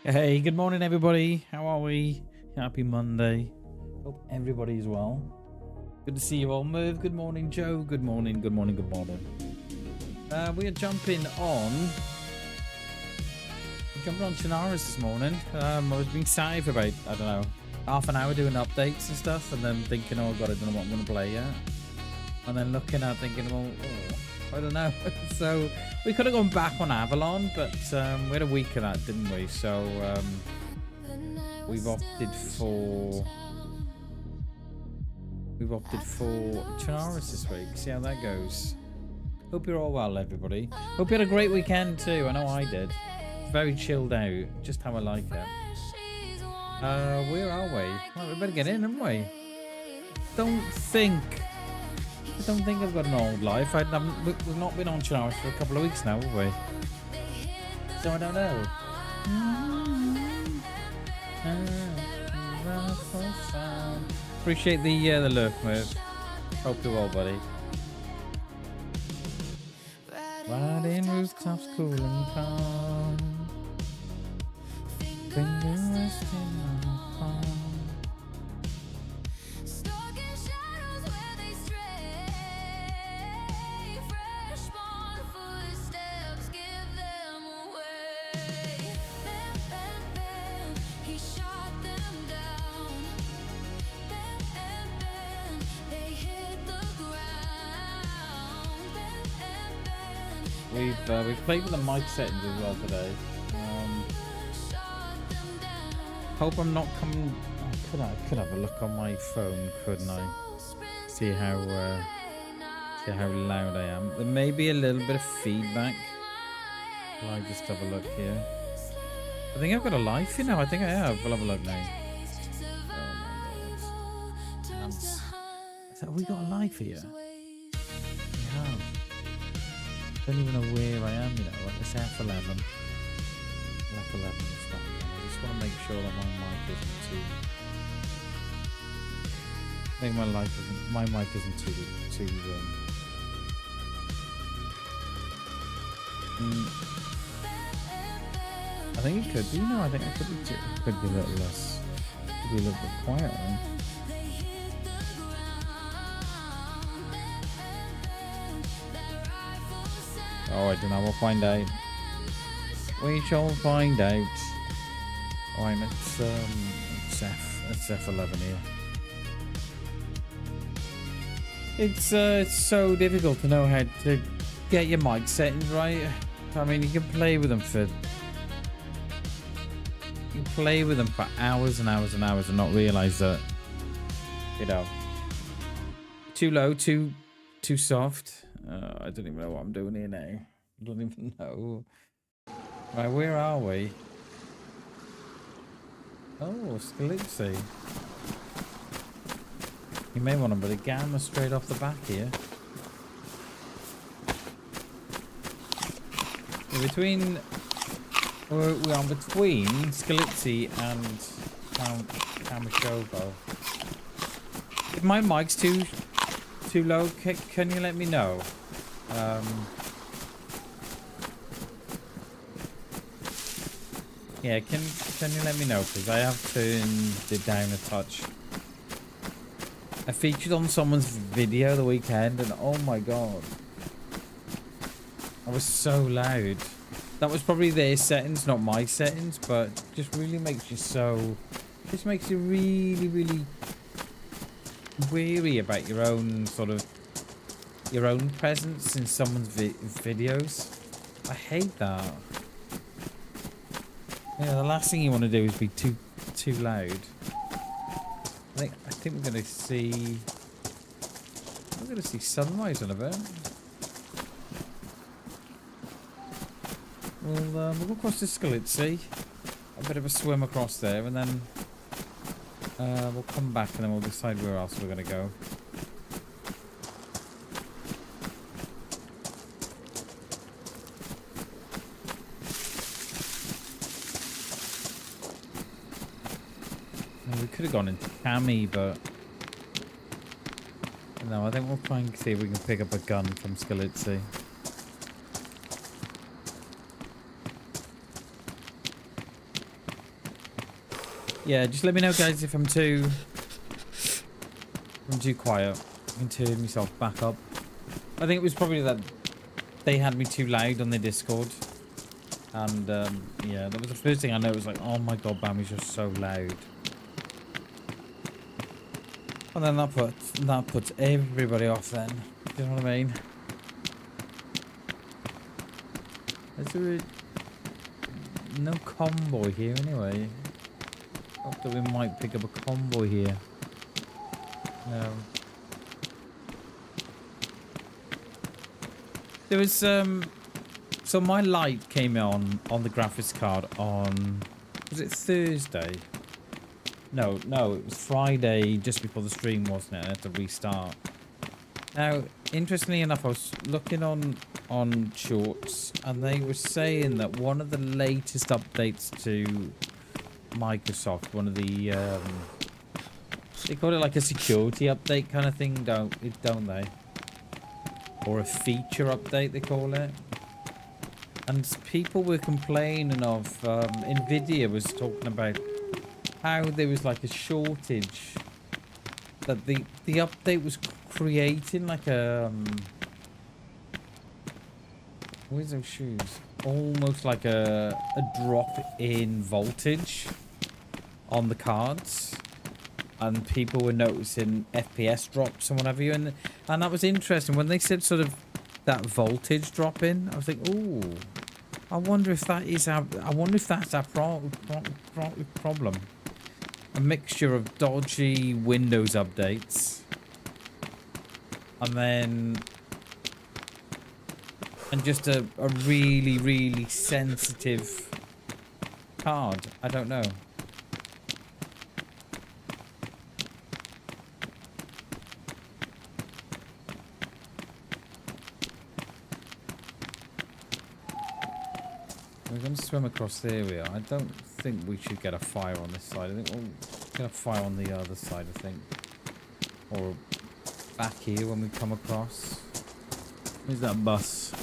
Hey, good morning, everybody. How are we? Happy Monday. Hope everybody's well. Good to see you all. Merv, good morning. Joe, good morning. Good morning. Good morning. We are jumping on. Chernarus this morning. I was being sat for about, I don't know, half an hour doing updates and stuff, and then thinking, oh god, I don't know what I'm going to play yet. And then looking at thinking, well, I don't know. So we could have gone back on Avalon, but we had a week of that, didn't we? So we've opted for Chernarus this week. See how that goes. Hope you're all well, everybody. Hope you had a great weekend too. I know I did. Very chilled out, just how I like it. Where are we? Well, we better get in, haven't we? I don't think I've got an old life. We've not been on Chernarus for a couple of weeks now, have we? So I don't know. Appreciate the lurk, move. Hope you're well, buddy. Riding rooftops, cool and calm. Finger resting on the palm. We've played with the mic settings as well today. Hope I'm not coming. Oh, could have a look on my phone, couldn't I? See how loud I am. There may be a little bit of feedback. Will I just have a look here? I think I've got a live, you know. I think I have. We'll have a look now. Oh my god. Have we got a live here? We have. I don't even know where I am, you know. It's F11. F11 is stuff. I just want to make sure that my mic isn't too. I think my mic isn't too. I think it could be. No, I think it could be a little less. Could be a little bit quieter. Oh, I don't know. We'll find out. We shall find out. Alright, it's F11 here. It's so difficult to know how to get your mic settings right. I mean, you can play with them for hours and hours and hours and not realize that, you know, too low, too soft. I don't even know what I'm doing here now. I don't even know. Right, where are we? Oh, Scalipsy. You may want to put a gamma straight off the back here. We're on between Scalipsy and HammyGlos. If my mic's too low, can you let me know? Yeah, can you let me know, because I have turned it down a touch. I featured on someone's video the weekend, and oh my god, I was so loud. That was probably their settings, not my settings, but just really makes you so. Just makes you really, really weary about your own presence in someone's videos. I hate that. Yeah, the last thing you want to do is be too loud. I think we're gonna see sunrise in a bit. We'll go across to Scalipsy, a bit of a swim across there, and then we'll come back and then we'll decide where else we're gonna go. We could have gone into Cammy, but no, I think we'll try and see if we can pick up a gun from Scalipsy. Yeah, just let me know, guys, if I'm too quiet. I can turn myself back up. I think it was probably that they had me too loud on the Discord. And, yeah, that was the first thing I noticed. Like, oh my god, Bam is just so loud. And then that puts everybody off then. You know what I mean? Is there no convoy here anyway? Thought that we might pick up a convoy here. No. There was so my light came on the graphics card on, was it Thursday? No, it was Friday just before the stream, wasn't it? I had to restart. Now, interestingly enough, I was looking on Shorts, and they were saying that one of the latest updates to Microsoft, one of the they call it like a security update kind of thing, don't they? Or a feature update, they call it. And people were complaining of Nvidia was talking about how there was like a shortage, that the update was creating like a where's those shoes? Almost like a drop in voltage on the cards, and people were noticing FPS drops and whatever. And that was interesting when they said sort of that voltage drop in. I was like, ooh, I wonder if that is our. I wonder if that's our problem. A mixture of dodgy Windows updates, and just a really, really sensitive card. I don't know. We're going to swim across there. We are. I don't think we should get a fire on this side. I think we'll get a fire on the other side, I think. Or back here when we come across. Where's that bus?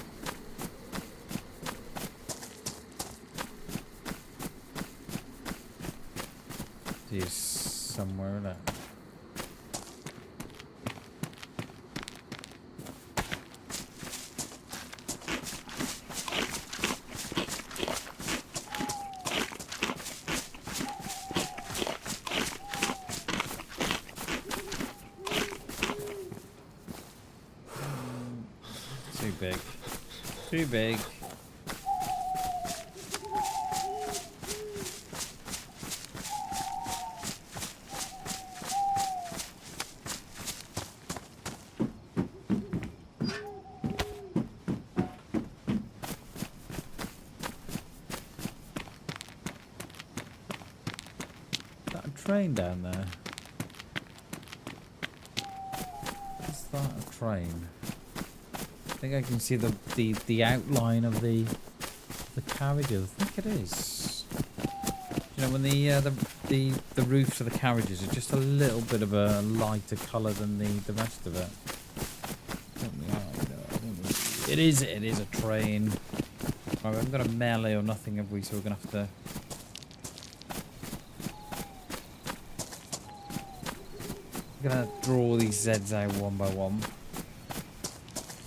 He's somewhere there. Too big. Too big. Train down there. Is that a train? I think I can see the outline of the carriages. I think it is. You know, when the roofs of the carriages are just a little bit of a lighter colour than the rest of it. It is a train. Right, we haven't got a melee or nothing, have we? So we're gonna have to. I'm gonna draw these Zeds out one by one.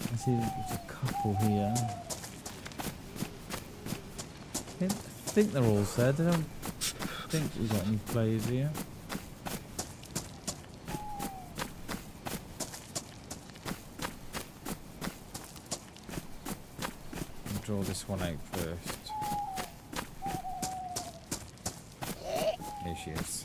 I see there's a couple here. I think they're all Zed. I don't think we've got any players here. I'll draw this one out first. Here she is.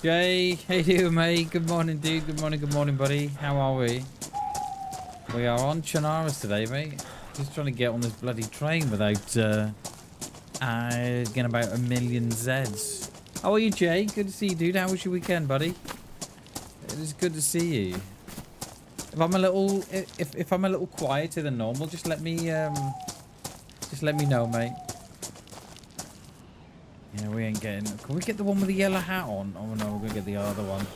Jay, how you doing, mate? Good morning, dude. Good morning, buddy. How are we? We are on Chernarus today, mate. Just trying to get on this bloody train without getting about 1 million Zeds. How are you, Jay? Good to see you, dude. How was your weekend, buddy? It is good to see you. If I'm a little, if I'm a little quieter than normal, just let me know, mate. Yeah, we ain't getting... Can we get the one with the yellow hat on? Oh, no, we're going to get the other one.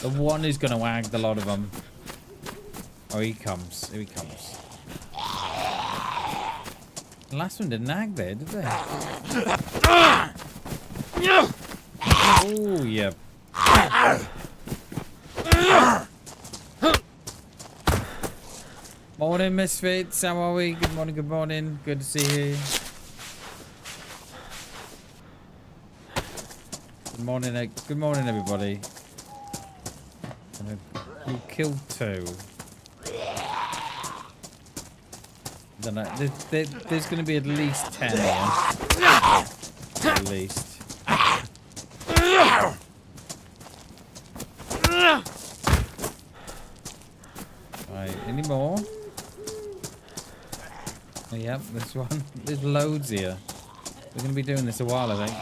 The one who's going to wag the lot of them. Oh, he comes. Here he comes. The last one didn't nag there, did they? Oh, yeah. Morning, Misfits. How are we? Good morning, good morning. Good to see you. Good morning, everybody. You killed 2. Don't know. There's going to be at least 10 here. At least. Right, any more? Oh, yep, this one. There's loads here. We're going to be doing this a while, I think.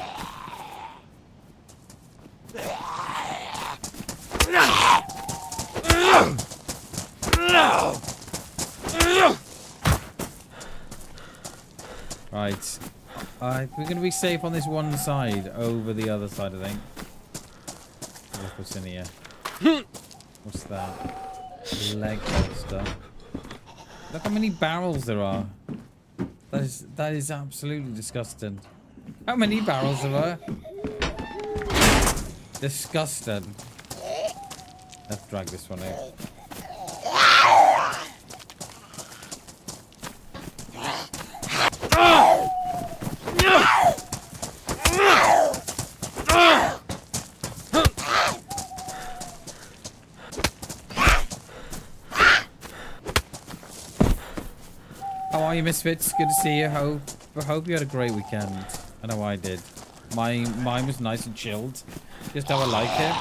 Right. We're going to be safe on this one side over the other side, I think. Look what's in here. What's that? Leg holster. Look how many barrels there are. That is absolutely disgusting. How many barrels there are? Disgusting. Let's drag this one out. How are you, Misfits? Good to see you. I hope you had a great weekend. I know I did. Mine was nice and chilled. Just how I like it.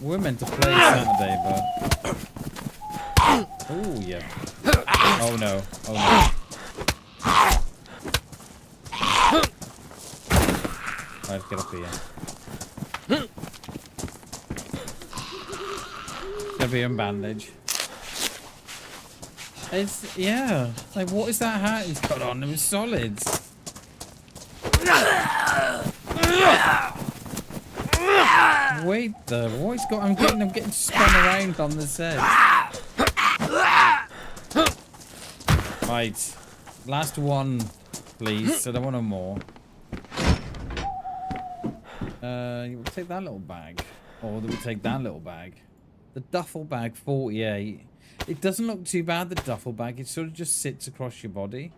We were meant to play Saturday, but... Oh, yeah. Oh, no. Oh, no. Right, let's get up here. Heavy and bandage. It's, yeah. Like, what is that hat he's got on? It was solid. Wait, what he's got? I'm getting spun around on the set. Right. Last one, please. I don't want no more. We'll take that little bag. Or do we take that little bag? The duffel bag 48. It doesn't look too bad, the duffel bag. It sort of just sits across your body.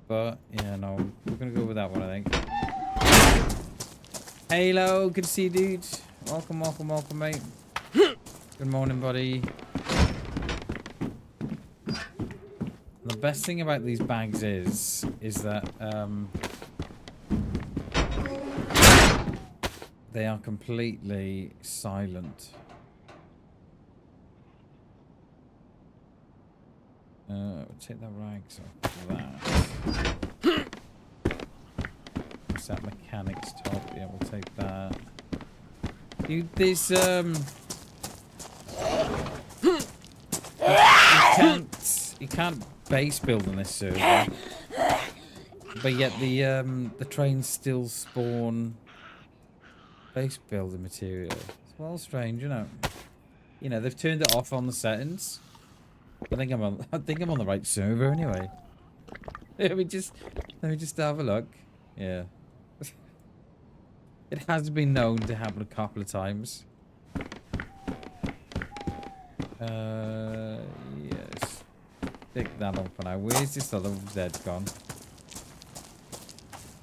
But, yeah, no. We're going to go with that one, I think. Halo, good to see you, dude. Welcome, welcome, welcome, mate. Good morning, buddy. The best thing about these bags is that, they are completely silent. We'll take that rags off that. What's that mechanic's top? Yeah, we'll take that. You can't base build on this server. But yet the trains still spawn base building material. It's well strange, you know. You know, they've turned it off on the settings. I think I'm on the right server anyway. let me just have a look. Yeah. It has been known to happen a couple of times. Yes. Pick that up for now. Where's this other Z gone?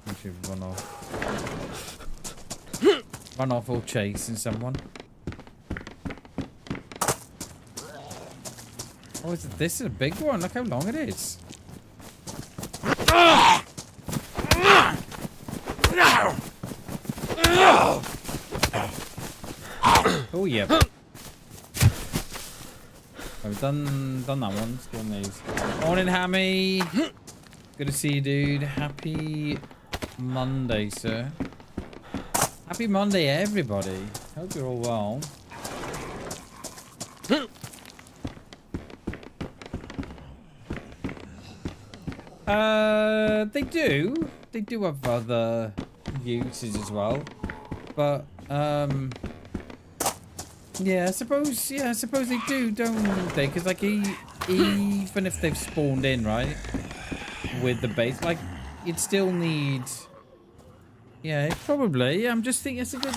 I should run off. Run off or chasing someone. Oh, this is a big one. Look how long it is. Oh yeah. I've done that one. Let's go on these. Morning, Hammy. Good to see you, dude. Happy Monday, sir. Happy Monday, everybody. Hope you're all well. They do. They do have other uses as well. But, yeah, I suppose they do, don't they? Because, like, even if they've spawned in, right, with the base, like, you'd still need... Yeah, probably. Yeah, I'm just thinking it's a good...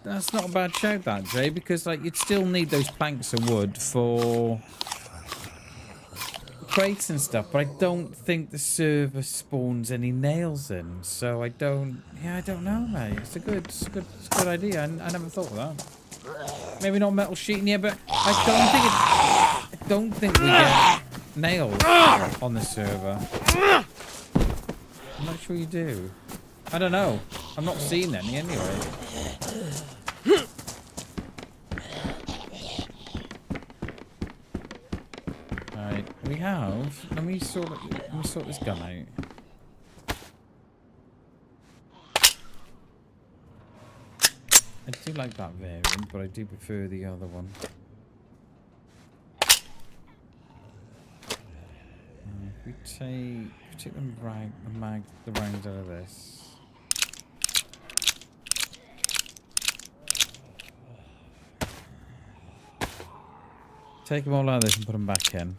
That's not a bad shout, that, Jay, because, like, you'd still need those planks of wood for crates and stuff, but I don't think the server spawns any nails in, so I don't... Yeah, I don't know, mate. It's a good idea. I never thought of that. Maybe not metal sheeting here, but I don't think we get nails on the server. I'm not sure you do. I don't know. I've not seen any anyway. Right, we have. Let me sort this gun out. I do like that variant, but I do prefer the other one. If we take the rounds out of this. Take them all out of this and put them back in.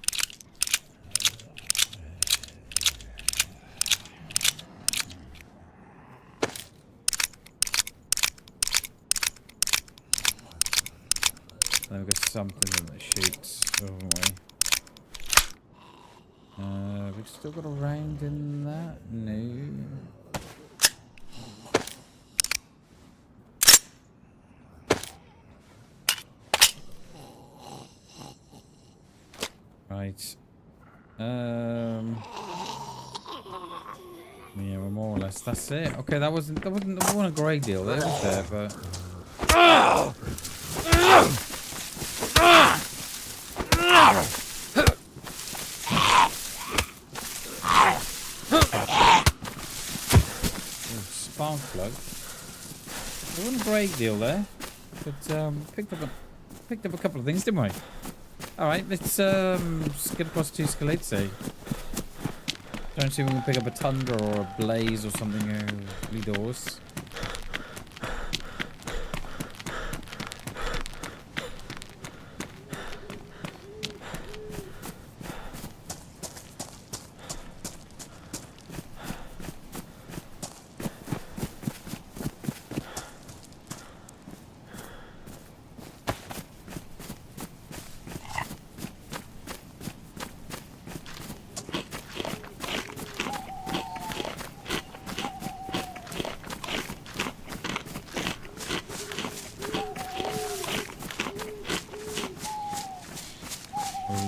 Then we've got something that shoots, haven't we? We've still got a round in that? No. Right. Yeah, we're more or less. That's it. Okay, that wasn't a great deal. There was there, but. Spark plug. There wasn't a great deal there, but picked up a couple of things, didn't we? All right, let's get across to Scalete. Try and see if we can pick up a Tundra or a Blaze or something early doors.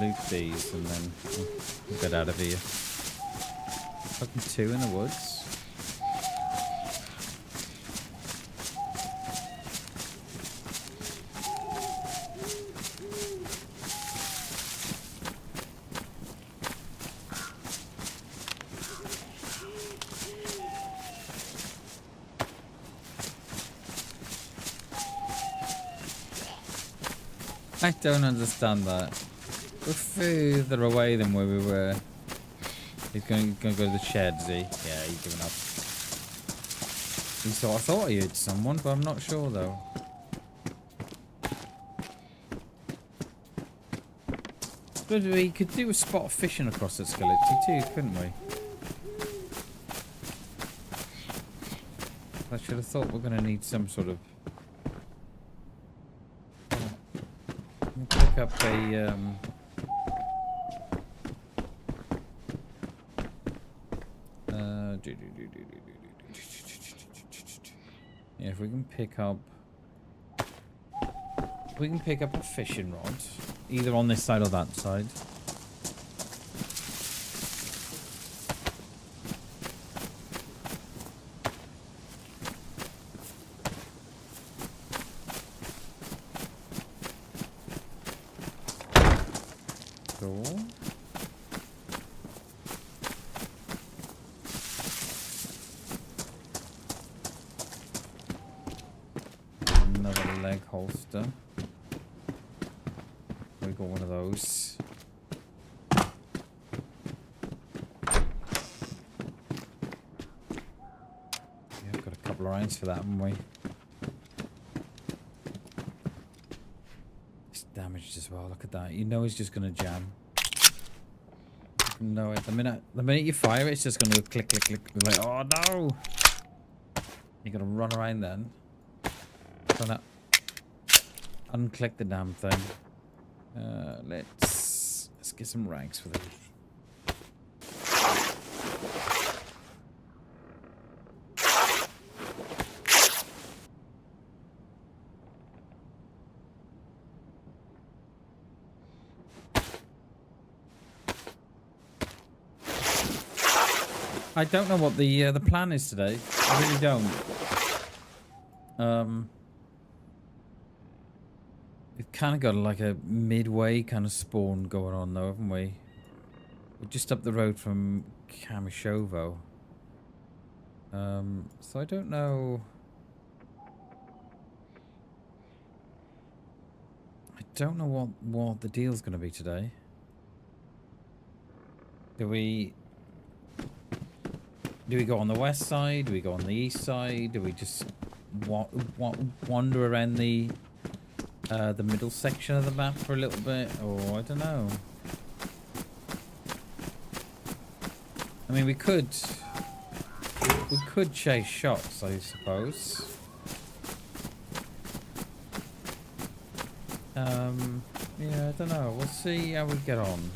Loot these and then we'll get out of here. Fucking two in the woods. I don't understand that. We're further away than where we were. He's going to go to the shed, is he? Yeah, he's giving up. I thought I heard someone, but I'm not sure though. But we could do a spot of fishing across at Scalete too, couldn't we? I should have thought we're going to need some sort of... Pick up a... Yeah, if we can pick up... We can pick up a fishing rod, either on this side or that side. Cool. Another leg holster. We got one of those. settings for that, haven't we? It's damaged as well. Look at that. You know it's just gonna jam. No, the minute you fire it, it's just gonna click, click, click. Like, oh no! You gotta run around then. Trying to unclick the damn thing. Let's get some ranks for these. I don't know what the plan is today. I really don't. We've kind of got like a midway kind of spawn going on though, haven't we? We're just up the road from Kamishovo. So I don't know. I don't know what the deal's going to be today. Do we go on the west side? Do we go on the east side? Do we just wander around the middle section of the map for a little bit? Or I don't know. I mean, we could chase shots, I suppose. Yeah, I don't know. We'll see how we get on.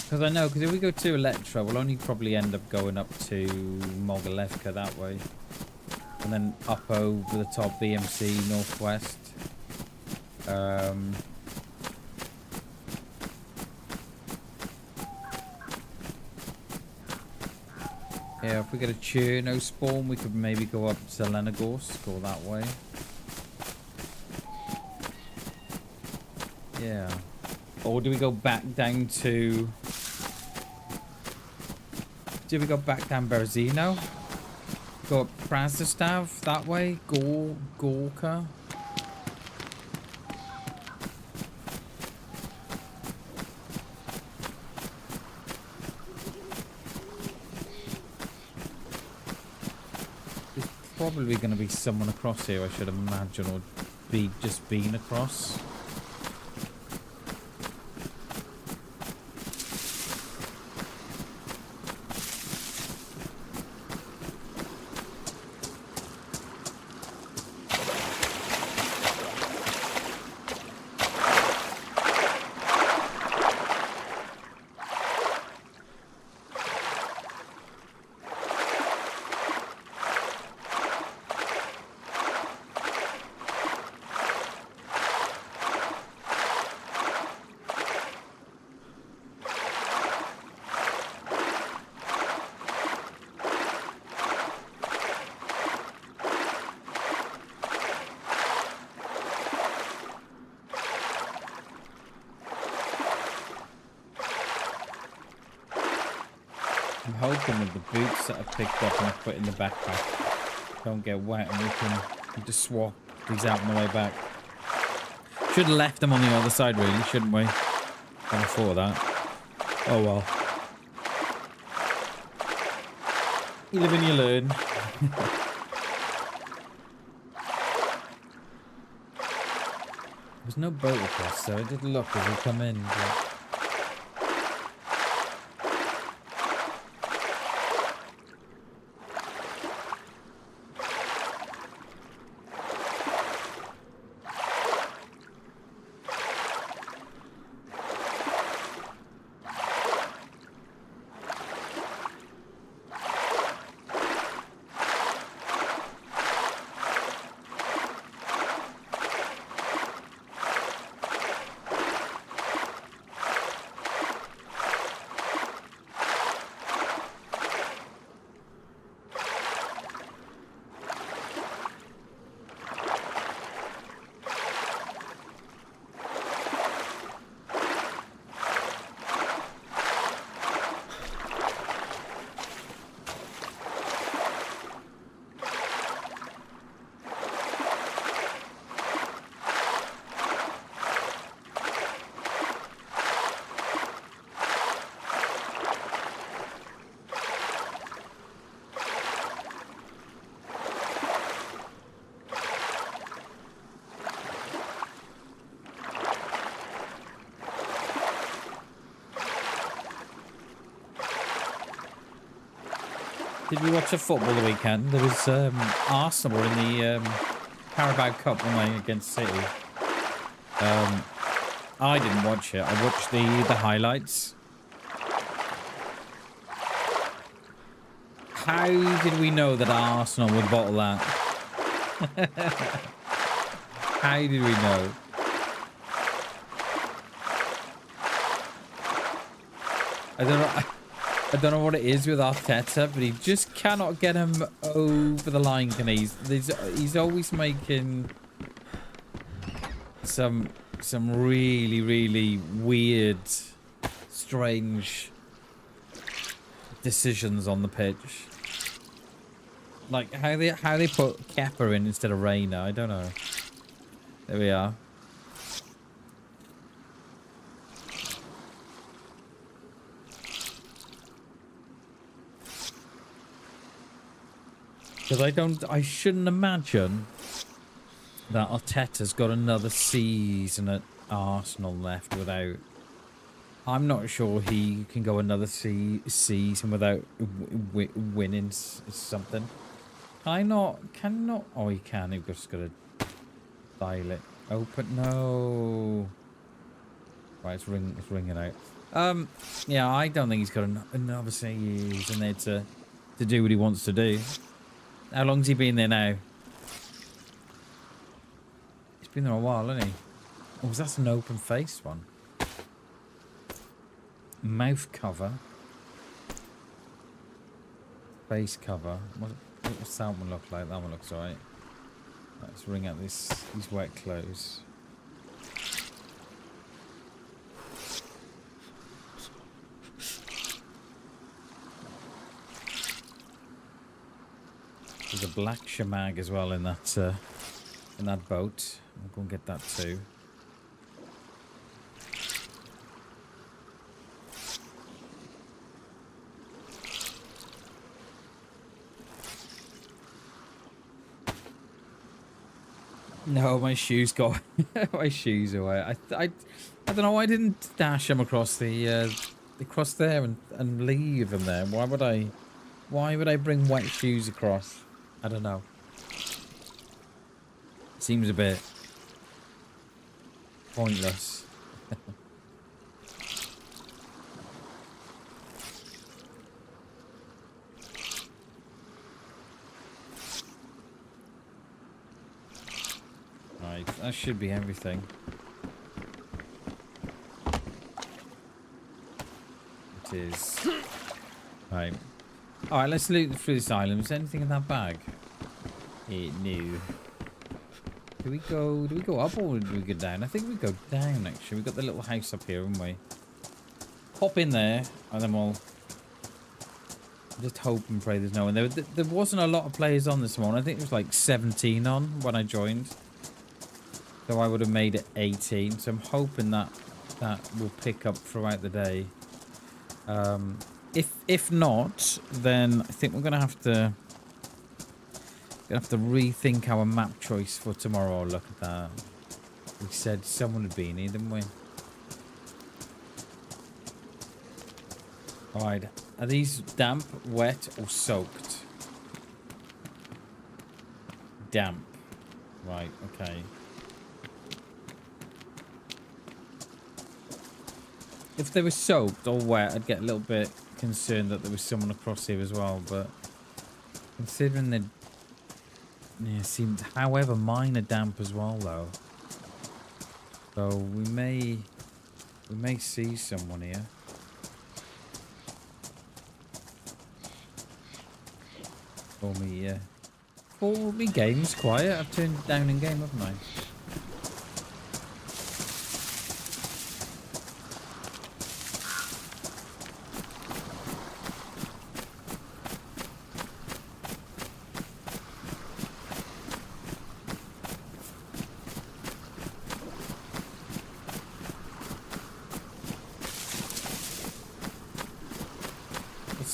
Because I know, because if we go to Electra, we'll only probably end up going up to Mogilevka that way. And then up over the top BMC northwest. Yeah, if we get a Chernarus spawn, we could maybe go up to Zelenogorsk, go that way. Yeah. Or do we go back down to... Do we go back down Berezino? Go up Krasnostav that way? Gorka? There's probably going to be someone across here, I should imagine, or be just been across. I'm hoping that the boots that I've picked up and I've put in the backpack don't get wet and we can just swap these out on the way back. Should have left them on the other side really, shouldn't we? Can't afford that. Oh well. You live and you learn. There's no boat across, so I did look as we come in. But... Did we watch a football the weekend? There was Arsenal in the Carabao Cup, weren't they, against City. I didn't watch it. I watched the highlights. How did we know that Arsenal would bottle that? How did we know? I don't know what it is with Arteta, but he just cannot get him over the line, can he? He's always making some really, really weird, strange decisions on the pitch. Like how they put Kepa in instead of Reina, I don't know. There we are. Because I shouldn't imagine that Arteta's got another season at Arsenal left without... I'm not sure he can go another season without winning something. Cannot... Oh, he can. He's just got to dial it open. No. Right, it's ringing out. Yeah, I don't think he's got another season there to do what he wants to do. How long's he been there now? He's been there a while, hasn't he? Oh, that's an open face one. Mouth cover. Face cover. What's that one look like? That one looks alright. Let's ring out these wet clothes. There's a black shamag as well in that boat. I'll go and get that too. No, my shoes got my shoes away. I don't know why I didn't dash them across the across there and leave them there. Why would I bring wet shoes across? I don't know. Seems a bit pointless. Right, that should be everything. It is. Right. Alright, let's loot through this island. Is there anything in that bag? No. Do we go up or do we go down? I think we go down actually. We've got the little house up here, haven't we? Pop in there and then we'll just hope and pray there's no one. There wasn't a lot of players on this morning. I think it was like 17 on when I joined. So I would have made it 18. So I'm hoping that will pick up throughout the day. If not, then I think we're gonna have to rethink our map choice for tomorrow. Look at that. We said someone would be in here, didn't we? Alright. Are these damp, wet, or soaked? Damp. Right, okay. If they were soaked or wet, I'd get a little bit concerned that there was someone across here as well, but considering they seemed, however, mine are damp as well though, so we may see someone here. For me game's quiet. I've turned down in game, haven't I?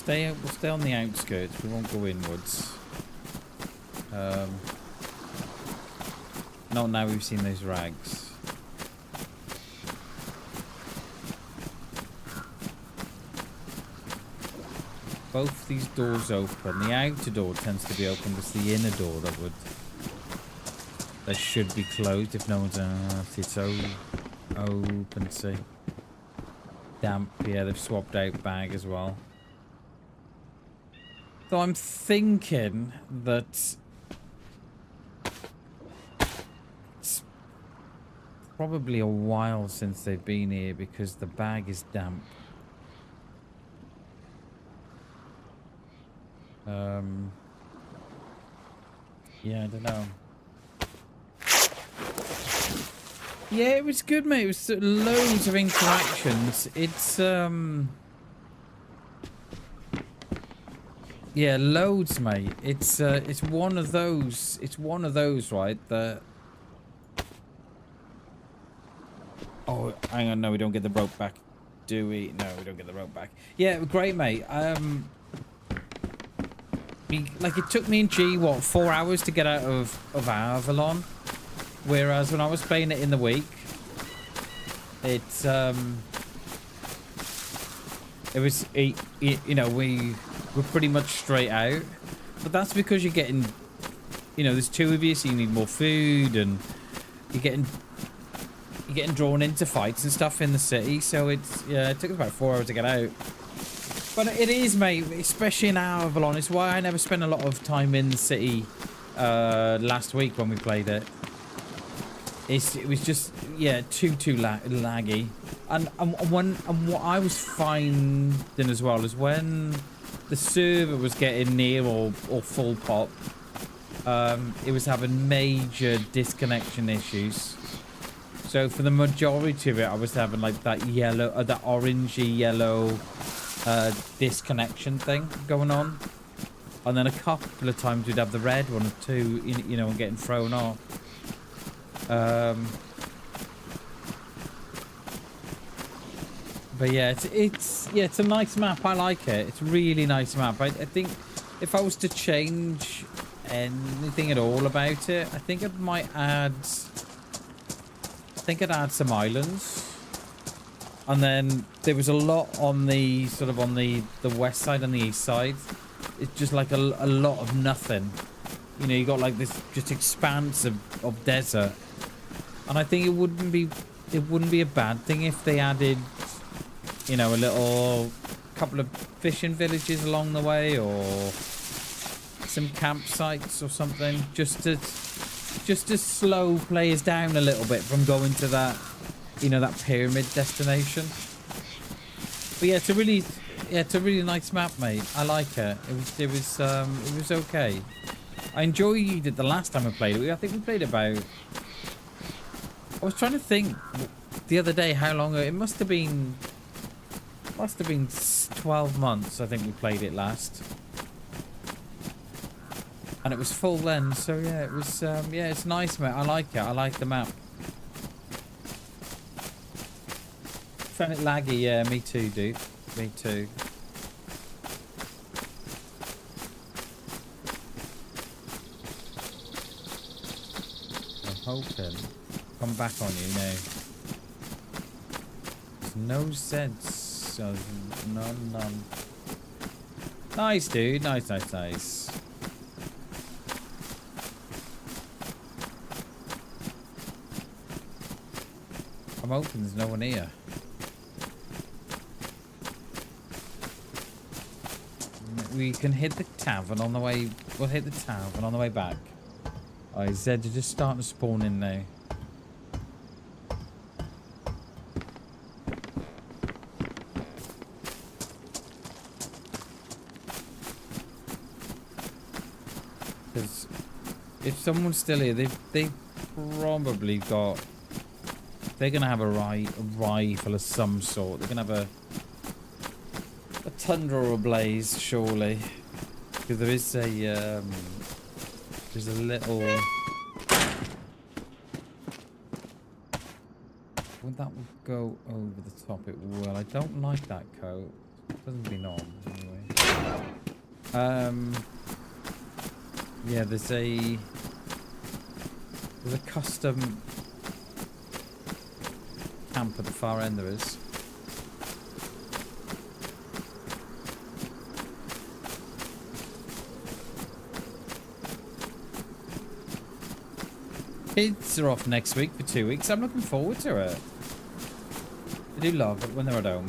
We'll stay on the outskirts. We won't go inwards. Not now we've seen those rags. both these doors open. The outer door tends to be open, because the inner door that should be closed if no one's it's so open. See, damp. Yeah, they've swapped out bag as well. So I'm thinking that it's probably a while since they've been here, because the bag is damp. Yeah, I don't know. Yeah, it was good, mate. It was loads of interactions. It's yeah, loads, mate. It's one of those. It's one of those, right? That. Oh, hang on. No, we don't get the rope back, do we? No, we don't get the rope back. Yeah, great, mate. Like, it took me and G, what, 4 hours to get out of Avalon, whereas when I was playing it in the week, it was, you know, we were pretty much straight out, but that's because you're getting, you know, there's two of you, so you need more food, and you're getting drawn into fights and stuff in the city, so it's, yeah, it took us about 4 hours to get out. But it is, mate, especially in Avalon. It's why I never spent a lot of time in the city last week when we played it. It was just, yeah, too laggy. And what I was finding as well is when the server was getting near or full pop, it was having major disconnection issues. So for the majority of it, I was having like that yellow, that orangey yellow disconnection thing going on, and then a couple of times we'd have the red one or two, you know, and getting thrown off. But yeah, it's a nice map. I like it. It's a really nice map. I think if I was to change anything at all about it, I think it might add. I think I'd add some islands. And then there was a lot on the sort of on the west side and the east side. It's just like a lot of nothing. You know, you got like this just expanse of desert. And I think it wouldn't be a bad thing if they added, you know, a couple of fishing villages along the way, or some campsites or something, just to slow players down a little bit from going to that, you know, that pyramid destination. But yeah, it's a really nice map, mate. I like it. It was okay. I enjoyed it the last time I played it. I think we played about. I was trying to think the other day how long it must have been. Must have been 12 months. I think we played it last. And it was full then, so yeah, it was. Yeah, it's nice, mate. I like it. I like the map. Found it laggy, yeah, me too, dude. Me too. I'm hoping come back on you now. There's no sense. So none. Nice, dude. Nice. I'm hoping there's no one here. We can hit the tavern on the way. We'll hit the tavern on the way back. Oh, Zed, you're just starting to spawn in now. Because if someone's still here, they've probably got. They're gonna have a rifle of some sort. They're gonna have a Tundra or a Blaze, surely, because there is a there's a little. Would that would go over the top? It will. I don't like that coat. It doesn't mean on anyway. Yeah, there's a custom camp at the far end. There is. kids are off next week for 2 weeks. I'm looking forward to it. I do love it when they're at home.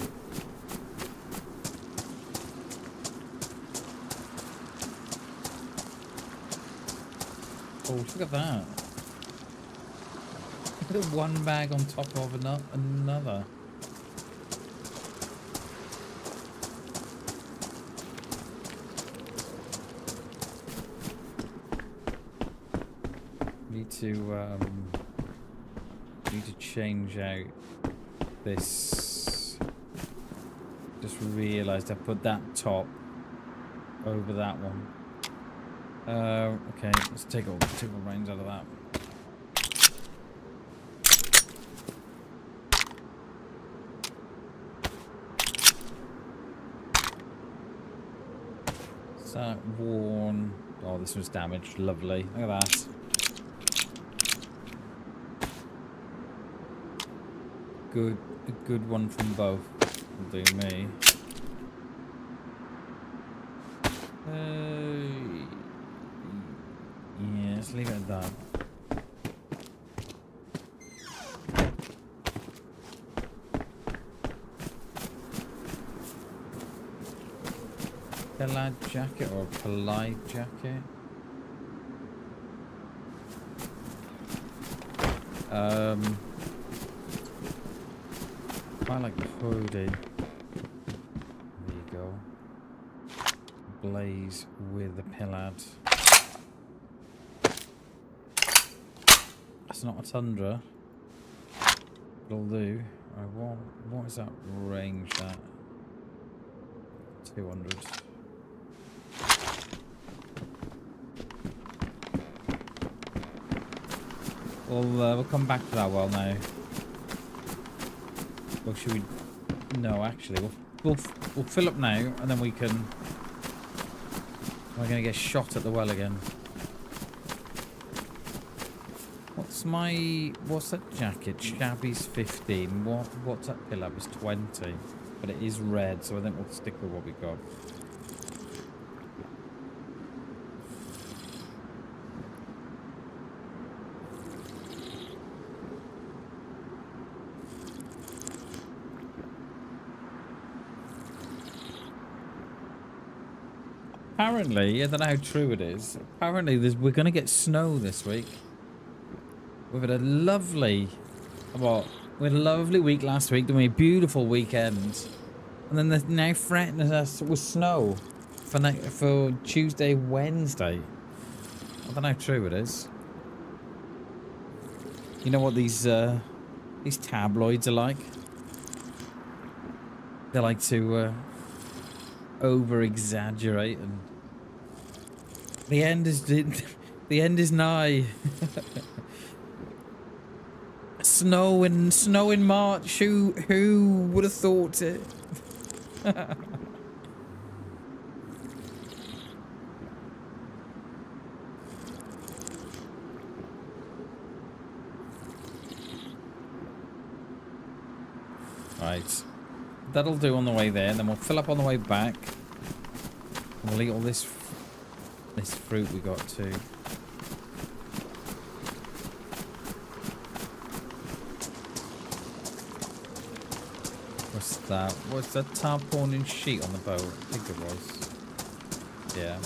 Oh, look at that. Look at one bag on top of another. Need to change out this. Just realised I put that top over that one. Okay, let's take all the reins out of that. Is that worn? Oh, this was damaged. Lovely. Look at that. A good one from both will do me. Yeah, let's leave it at that. Ballad jacket or a Ballad jacket? I like the hoodie. There you go. Blaze with the Ballad. That's not a Tundra. It'll do. What is that range at? 200. We'll come back to that well now. Or should we? No, actually, we'll fill up now, and then we can. We're gonna get shot at the well again. What's that jacket? Shabby's 15. What's that pillar? It's 20, but it is red, so I think we'll stick with what we got. Apparently, I don't know how true it is. Apparently, we're going to get snow this week. We've had a lovely, we had a lovely week last week. Then we had a beautiful weekend, and then they're now threatening us with snow for Tuesday, Wednesday. I don't know how true it is. You know what these tabloids are like? They like to over-exaggerate, and the end is nigh. Snow in March. Who would have thought it? Right. That'll do on the way there, and then we'll fill up on the way back. And we'll eat all this fruit we got too. What's that? What's that tarpaulin sheet on the boat? I think it was. Yeah.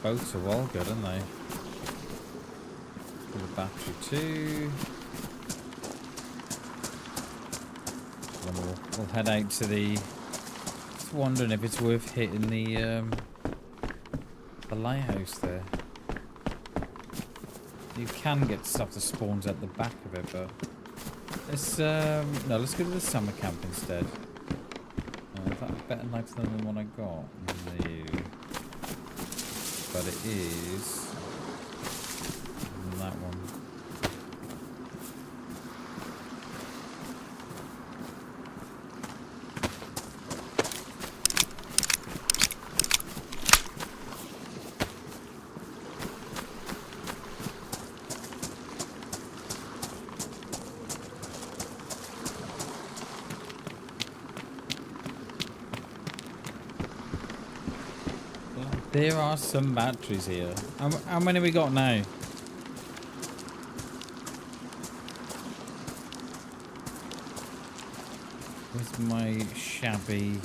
Boats are all good, aren't they? For the battery too. Then we'll head out to the. Just wondering if it's worth hitting the lighthouse there. You can get stuff that spawns at the back of it, but let's no, let's go to the summer camp instead. Is that a better night than the one I got? No. But it is that one. There are some batteries here. How many we got now? Where's my shabby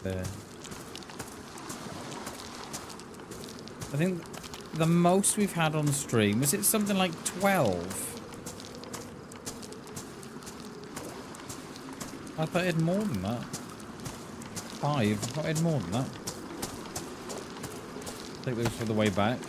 there? I think the most we've had on stream, was it something like 12? I thought it had more than that. 5, I thought it had more than that. Take those for the way back.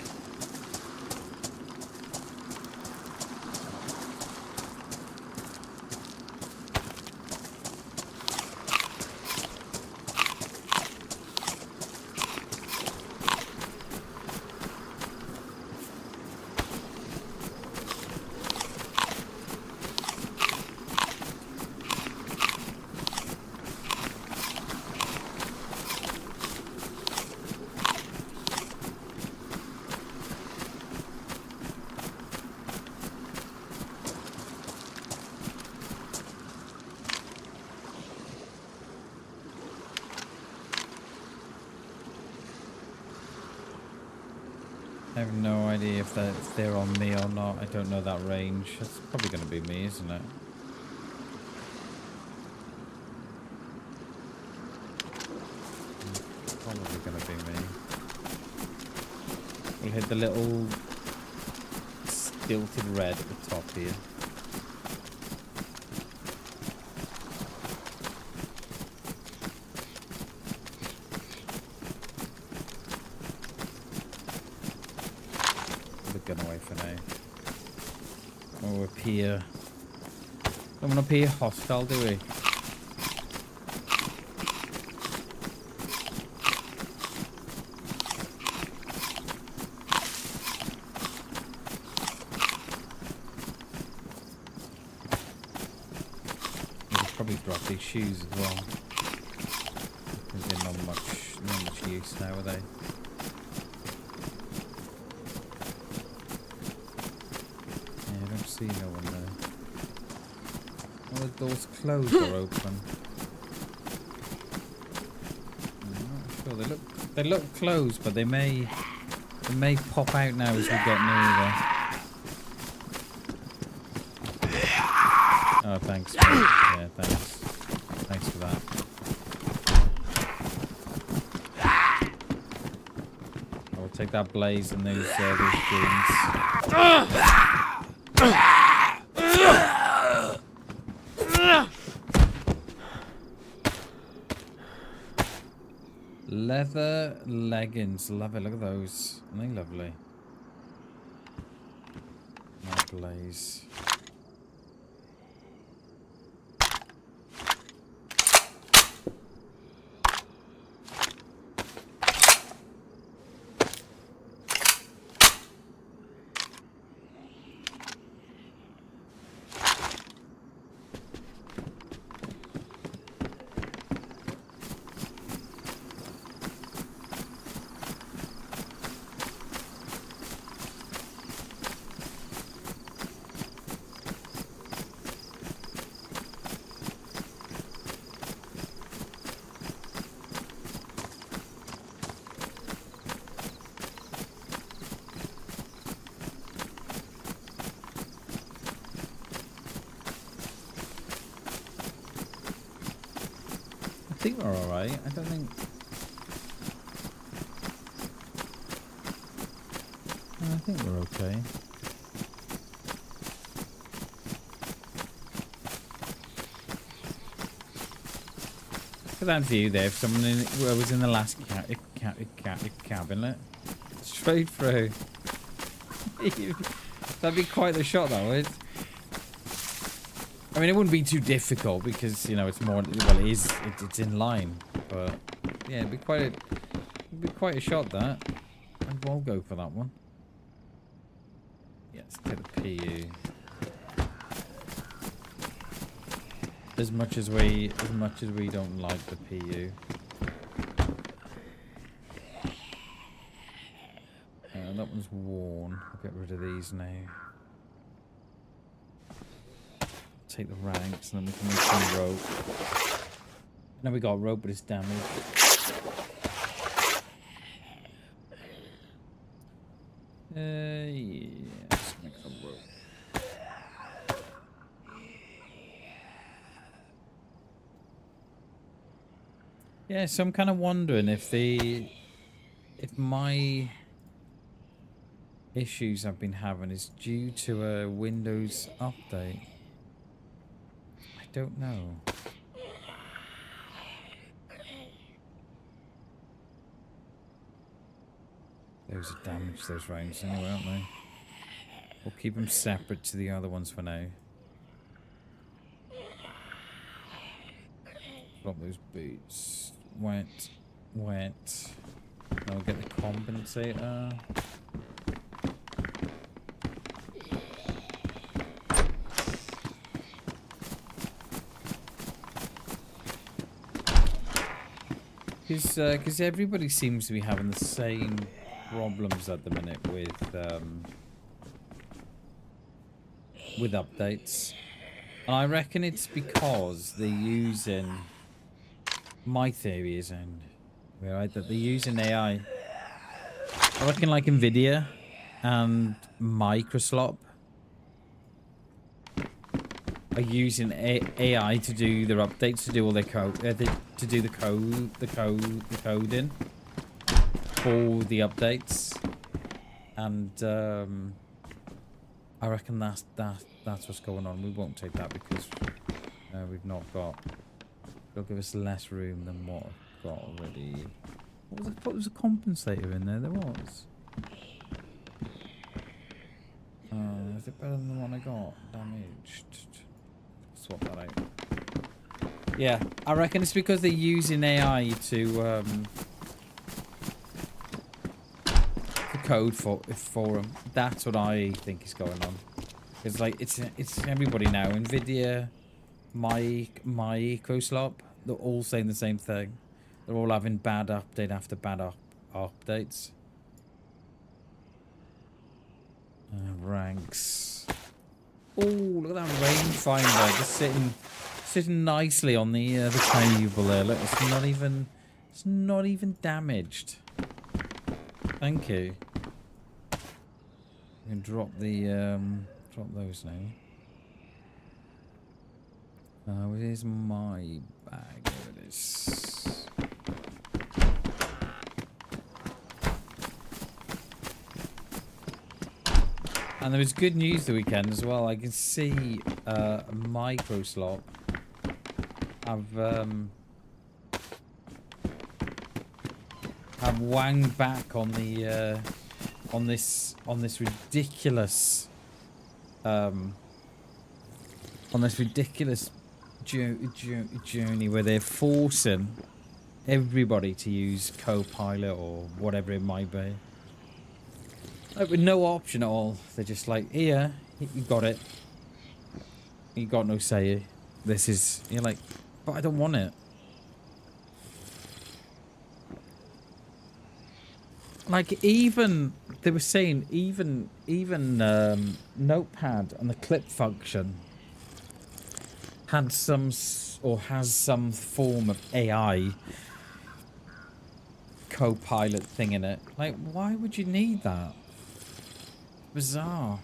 I have no idea if they're on me or not. I don't know that range. It's probably going to be me, isn't it? Probably going to be me. We'll hit the little stilted red at the top here. Gun away for now. Oh, appear. Don't want to appear hostile, do we? We could probably drop these shoes as well. They're not much use now, are they? See no one there. All the doors closed or open? I'm not sure. They look closed, but they may pop out now as we get nearer. Oh, thanks. Mate. Yeah, thanks. Thanks for that. I will take that blaze and those jeans. Leather leggings, love it. Look at those, aren't they lovely? My blaze. I think we're alright. I don't think... I think we're okay. Look at that view there. If someone was in the last cabinet. Straight through. That'd be quite the shot, that would. I mean, it wouldn't be too difficult because, you know, it's more, well, it's in line, but yeah, it'd be quite a shot, that. And we'll go for that one. Yeah, let's take the PU. As much as we don't like the PU. That one's worn. I'll get rid of these now. Take the ranks and then we can make some rope. Now we got rope, but it's damaged. Yeah, let's make some room. Yeah, so I'm kind of wondering if my issues I've been having is due to a Windows update. I don't know. Those are damaged, those rounds anyway, aren't they? We'll keep them separate to the other ones for now. Drop those boots. Wet. Wet. I'll get the compensator. Because everybody seems to be having the same problems at the minute with updates. And I reckon it's because they're using, my theory is, and right, that they're using AI. I reckon like Nvidia and Microsoft are using AI to do their updates, to do all their code, to do the coding for the updates, and I reckon that's what's going on. We won't take that because we've not got. It'll give us less room than what I've got already. What was it? I thought there was a compensator in there. There was. Is it better than the one I got? Damaged. Swap that out. Yeah, I reckon it's because they're using AI to code for them. That's what I think is going on. It's like it's everybody now. Nvidia, Microsoft, they're all saying the same thing. They're all having bad update after bad updates. Ranks. Oh, look at that rangefinder just sitting nicely on the table there. Look, it's not even damaged. Thank you. You can drop those now. Where's my bag? There it is. And there was good news the weekend as well. I can see Microsoft have wanged back on the on this ridiculous journey where they're forcing everybody to use Copilot or whatever it might be. Like with no option at all. They're just like, here, you got it. You got no say. This is, you're like, but I don't want it. Like even, they were saying even Notepad and the clip function had some, or has some form of AI Copilot thing in it. Like, why would you need that? Bizarre.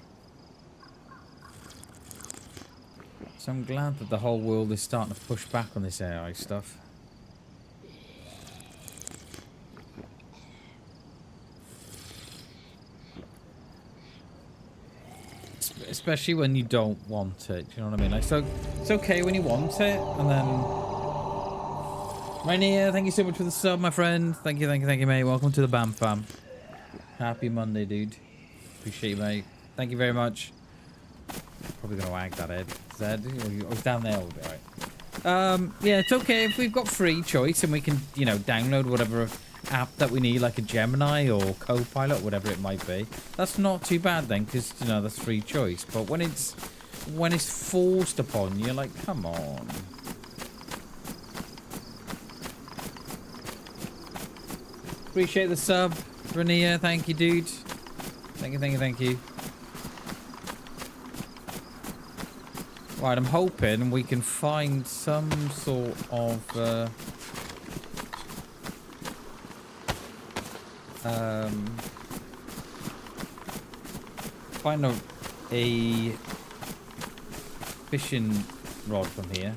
So I'm glad that the whole world is starting to push back on this AI stuff. Especially when you don't want it, you know what I mean? Like, so it's okay when you want it, and then Rainier, thank you so much for the sub, my friend. Thank you, mate. Welcome to the BamBam. Happy Monday, dude. Appreciate you, mate. Thank you very much. Probably gonna wag that head. Zed, oh, down there a little bit, right? Yeah, it's okay if we've got free choice and we can, you know, download whatever app that we need, like a Gemini or Copilot, whatever it might be. That's not too bad then, because you know that's free choice. But when it's forced upon you, like, come on. Appreciate the sub, Rania. Thank you, dude. Thank you. Right, I'm hoping we can find some sort of find a fishing rod from here.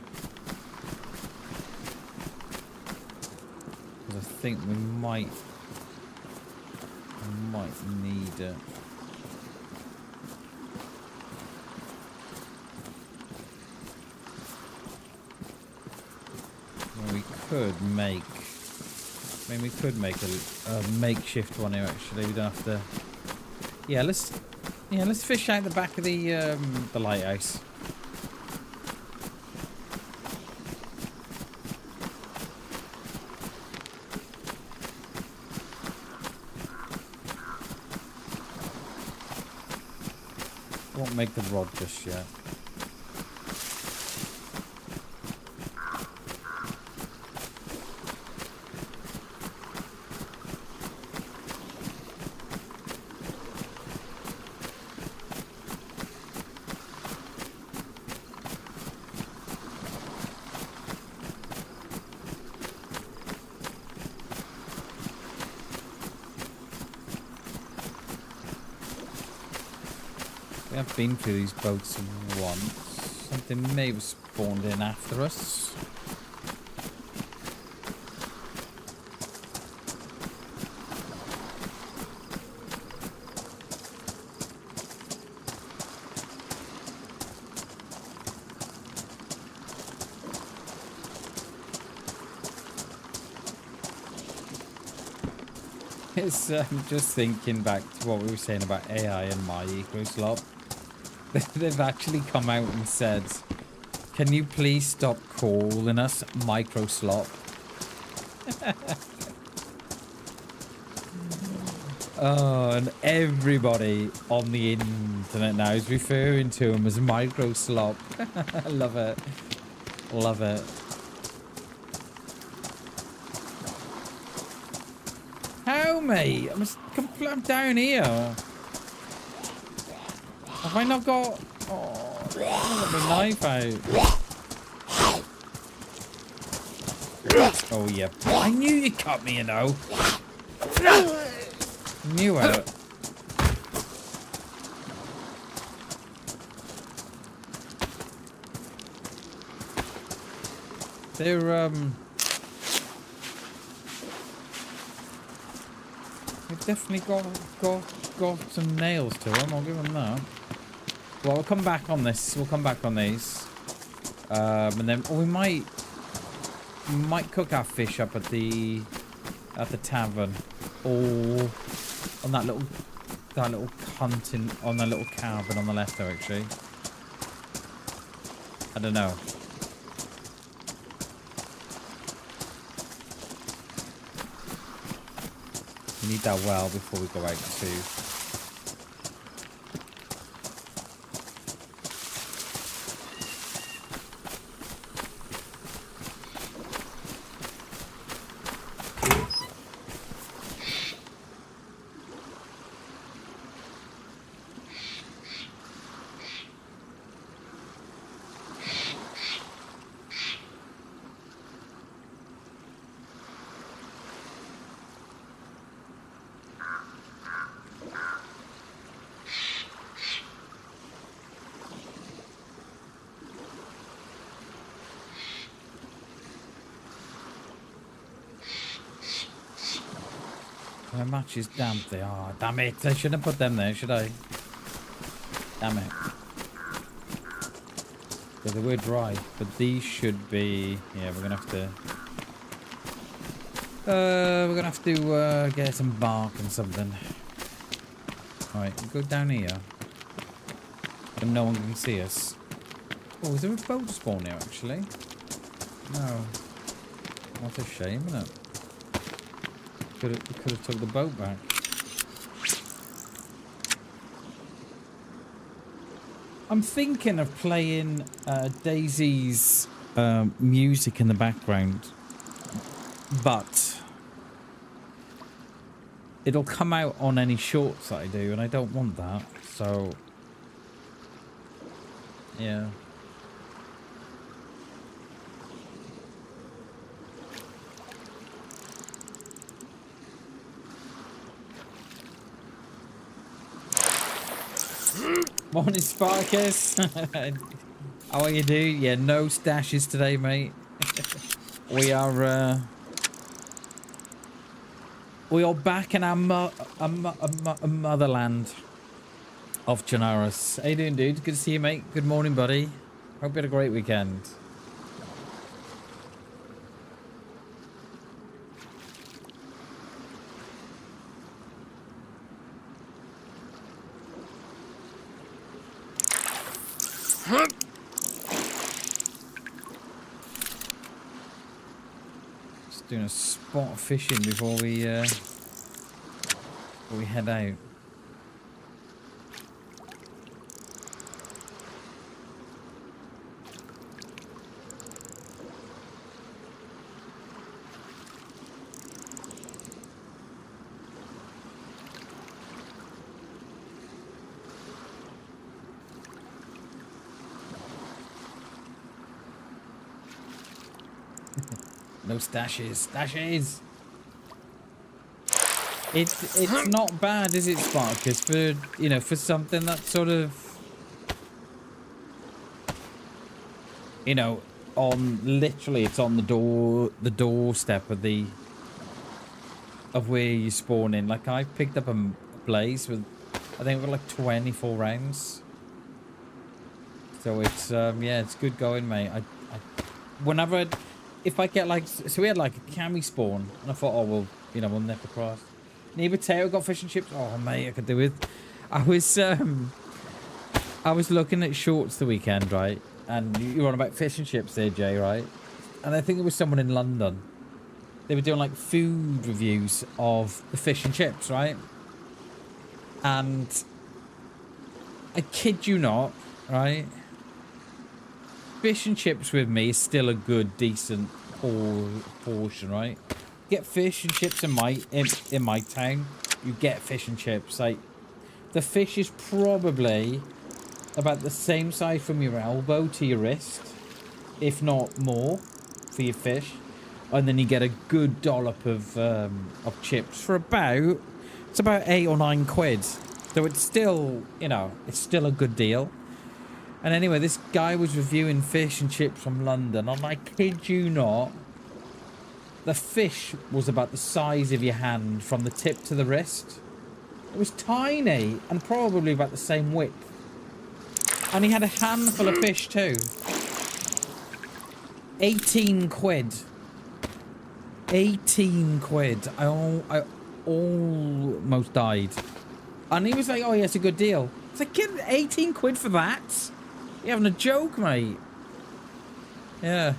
Because I think we might need it. We could make. I mean, we could make a makeshift one here. Actually, we don't have to. Yeah, let's fish out the back of the lighthouse. I won't make the rod just yet. We have been through these boats once. Something may have spawned in after us. It's just thinking back to what we were saying about AI and HammyGlos. They've actually come out and said, can you please stop calling us microslop? Oh, and everybody on the internet now is referring to him as microslop. I love it. Love it. How, mate? I'm down here. Have I not got... Oh, I've got the knife out. Oh, yeah. I knew you'd cut me, you know. Knew it. They're, they've definitely got some nails to them. I'll give them that. Well, we'll come back on this. We'll come back on these. And then we might cook our fish up at the tavern, or on that little hunting on that little cabin on the left there. Actually, I don't know. We need that well before we go out too. My match is damp. They are. Damn it. I shouldn't have put them there, should I? Damn it. So they were dry, but these should be... Yeah, we're gonna have to... get some bark and something. Alright, we'll go down here. But no one can see us. Oh, is there a boat spawn here, actually? No. What a shame, isn't it? Could have took the boat back. I'm thinking of playing DayZ's music in the background, but it'll come out on any shorts that I do, and I don't want that. So, yeah. Morning, Sparkus. How are you, dude? Yeah, no stashes today, mate. We are back in our motherland of Chernarus. How you doing, dude? Good to see you, mate. Good morning, buddy. Hope you had a great weekend. Just doing a spot of fishing before we head out. No stashes. Stashes! It's not bad, is it, Sparkus? For, you know, for something that's sort of, you know, literally it's on the doorstep of where you spawn in. Like, I picked up a blaze with, I think we've got like 24 rounds. So it's, yeah, it's good going, mate. If I get like, so we had like a cami spawn, and I thought, oh, well, you know, we'll nip across. Knee potato got fish and chips. Oh, mate, I could do with. I was looking at shorts the weekend, right? And you were on about fish and chips there, Jay, right? And I think there was someone in London. They were doing like food reviews of the fish and chips, right? And I kid you not, right? Fish and chips with me is still a good, decent portion, right? Get fish and chips in my town, you get fish and chips. Like, the fish is probably about the same size from your elbow to your wrist, if not more, for your fish. And then you get a good dollop of chips for about 8 or 9 quid. So it's still, you know, it's still a good deal. And anyway, this guy was reviewing fish and chips from London, and I kid you not, the fish was about the size of your hand from the tip to the wrist. It was tiny, and probably about the same width. And he had a handful of fish too. 18 quid. 18 quid. I almost died. And he was like, oh yeah, it's a good deal. It's like, kid, 18 quid for that? You're having a joke, mate. Yeah.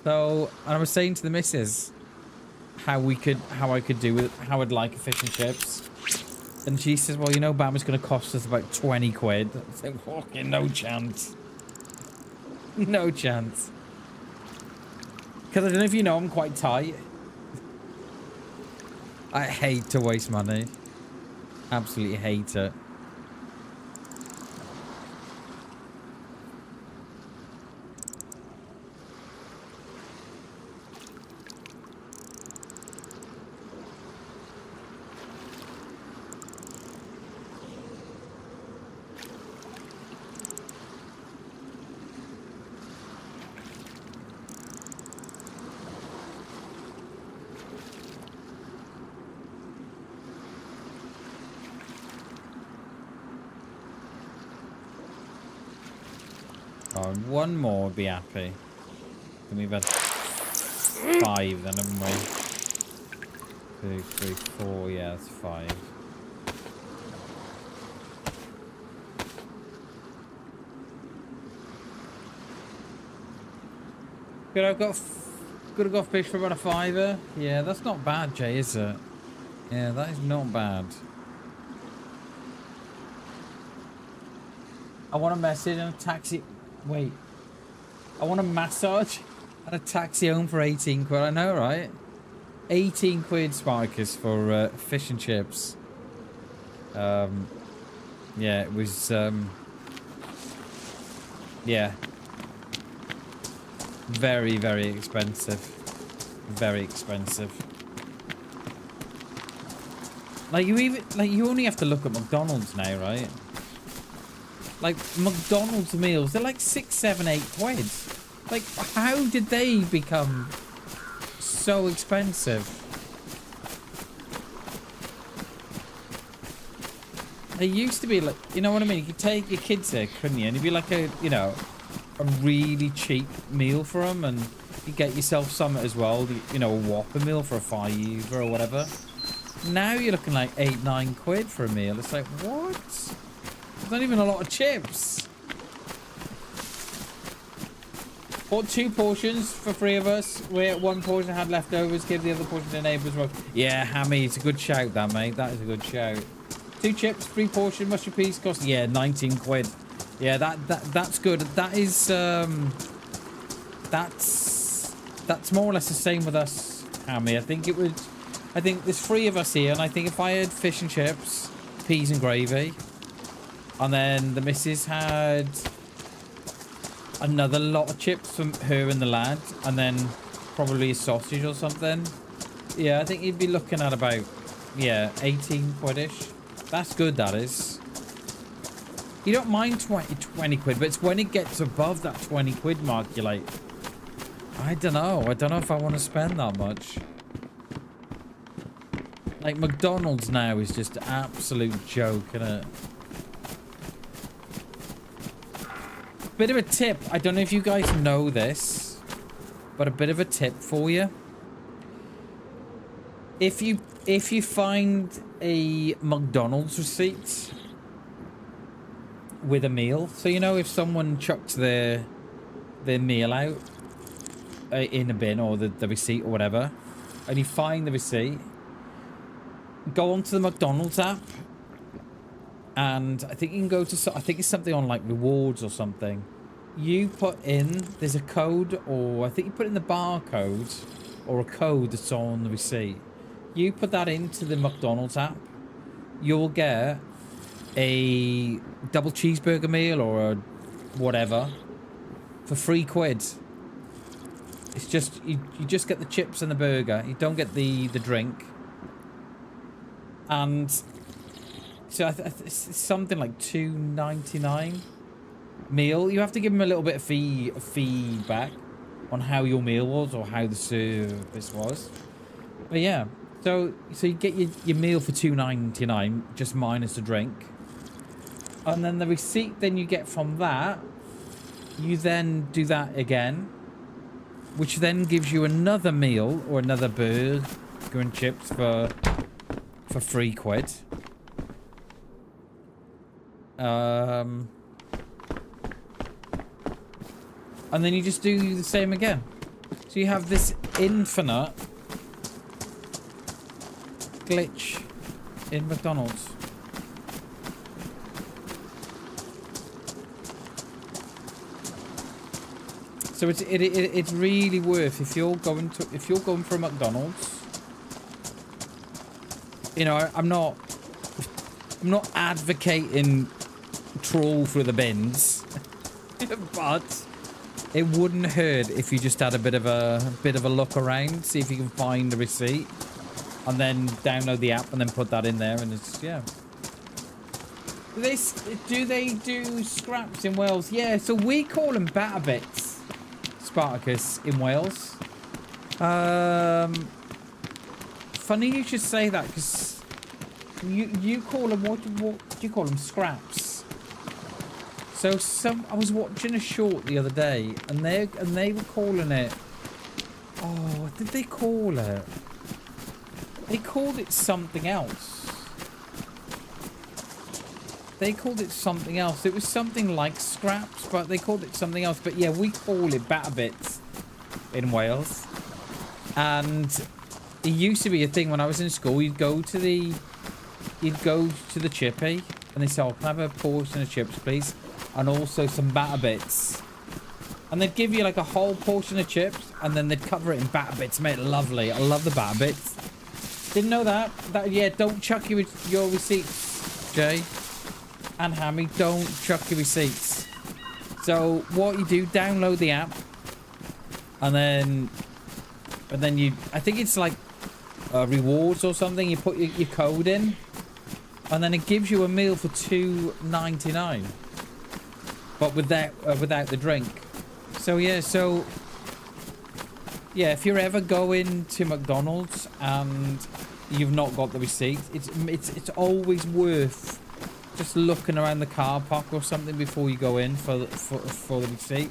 So, and I was saying to the missus how I could do with, how I'd like a fish and chips. And she says, well, you know, Bam is going to cost us about 20 quid. I was like, fucking no chance. No chance. Because I don't know if you know, I'm quite tight. I hate to waste money. Absolutely hate it. Oh, one more would be happy. And we've had 5 then, haven't we? 2, 3, 4, yeah, that's 5. Could have got fish for about a £5. Yeah, that's not bad, Jay, is it? Yeah, that is not bad. I want a message and a taxi. Wait. I want a massage and a taxi home for 18 quid. I know, right? 18 quid, Sparkus, for fish and chips. Yeah, it was, yeah. Very, very expensive. Very expensive. Like, you only have to look at McDonald's now, right? Like McDonald's meals, they're like 6, 7, 8 quid. Like, how did they become so expensive? They used to be like, you know what I mean? You could take your kids there, couldn't you? And it'd be like a, you know, a really cheap meal for them, and you get yourself some as well. You know, a Whopper meal for a £5 or whatever. Now you're looking like 8, 9 quid for a meal. It's like, what? There's not even a lot of chips. Bought 2 portions for 3 of us. Where 1 portion had leftovers, give the other portion to neighbours. Yeah, Hammy, it's a good shout, that, mate. That is a good shout. 2 chips, 3 portion, mustard piece cost, yeah, 19 quid. Yeah, that's good. That is that's more or less the same with us, Hammy. I think there's 3 of us here, and I think if I had fish and chips, peas and gravy, and then the missus had another lot of chips from her and the lad, and then probably a sausage or something. Yeah, I think you'd be looking at about, yeah, 18 quid-ish. That's good, that is. You don't mind 20 quid, but it's when it gets above that 20 quid mark, you're like, I don't know. I don't know if I want to spend that much. Like, McDonald's now is just an absolute joke, isn't it? Bit of a tip. I don't know if you guys know this, but a bit of a tip for you. If you find a McDonald's receipt with a meal, so you know if someone chucks their meal out in a bin, or the receipt or whatever, and you find the receipt, go onto the McDonald's app, and I think you can go to, I think it's something on like rewards or something. You put in, there's a code, or I think you put in the barcode or a code that's on the receipt. You put that into the McDonald's app, you'll get a double cheeseburger meal or a whatever for 3 quid. It's just, you just get the chips and the burger. You don't get the drink. And so it's something like $2.99 meal. You have to give them a little bit of feedback on how your meal was or how the service was. But yeah. So you get your meal for $2.99, just minus the drink. And then the receipt then you get from that, you then do that again, which then gives you another meal or another burger and chips for 3 quid. And then you just do the same again. So you have this infinite glitch in McDonald's. So it's really worth, if you're going for a McDonald's. You know, I'm not advocating trawl through the bins, but it wouldn't hurt if you just had a bit of a look around, see if you can find the receipt. And then download the app and then put that in there, and it's, yeah. Do they do scraps in Wales? Yeah, so we call them batter bits, Spartacus, in Wales. Funny you should say that, because you call them, what do you call them? Scraps. So I was watching a short the other day, and they were calling it, oh, what did they call it? They called it something else. It was something like scraps, but they called it something else. But yeah, we call it batter bits in Wales. And it used to be a thing when I was in school. You'd go to the chippy, and they say, "Oh, can I have a portion of chips, please? And also some batter bits." And they'd give you like a whole portion of chips, and then they'd cover it in batter bits. Mate, lovely. I love the batter bits. Didn't know that. Yeah, don't chuck your receipts, Jay and Hammy. Don't chuck your receipts. So what you do, download the app, and then you, I think it's like rewards or something. You put your code in, and then it gives you a meal for $2.99. but without the drink. So yeah, if you're ever going to McDonald's and you've not got the receipt, it's always worth just looking around the car park or something before you go in for the receipt.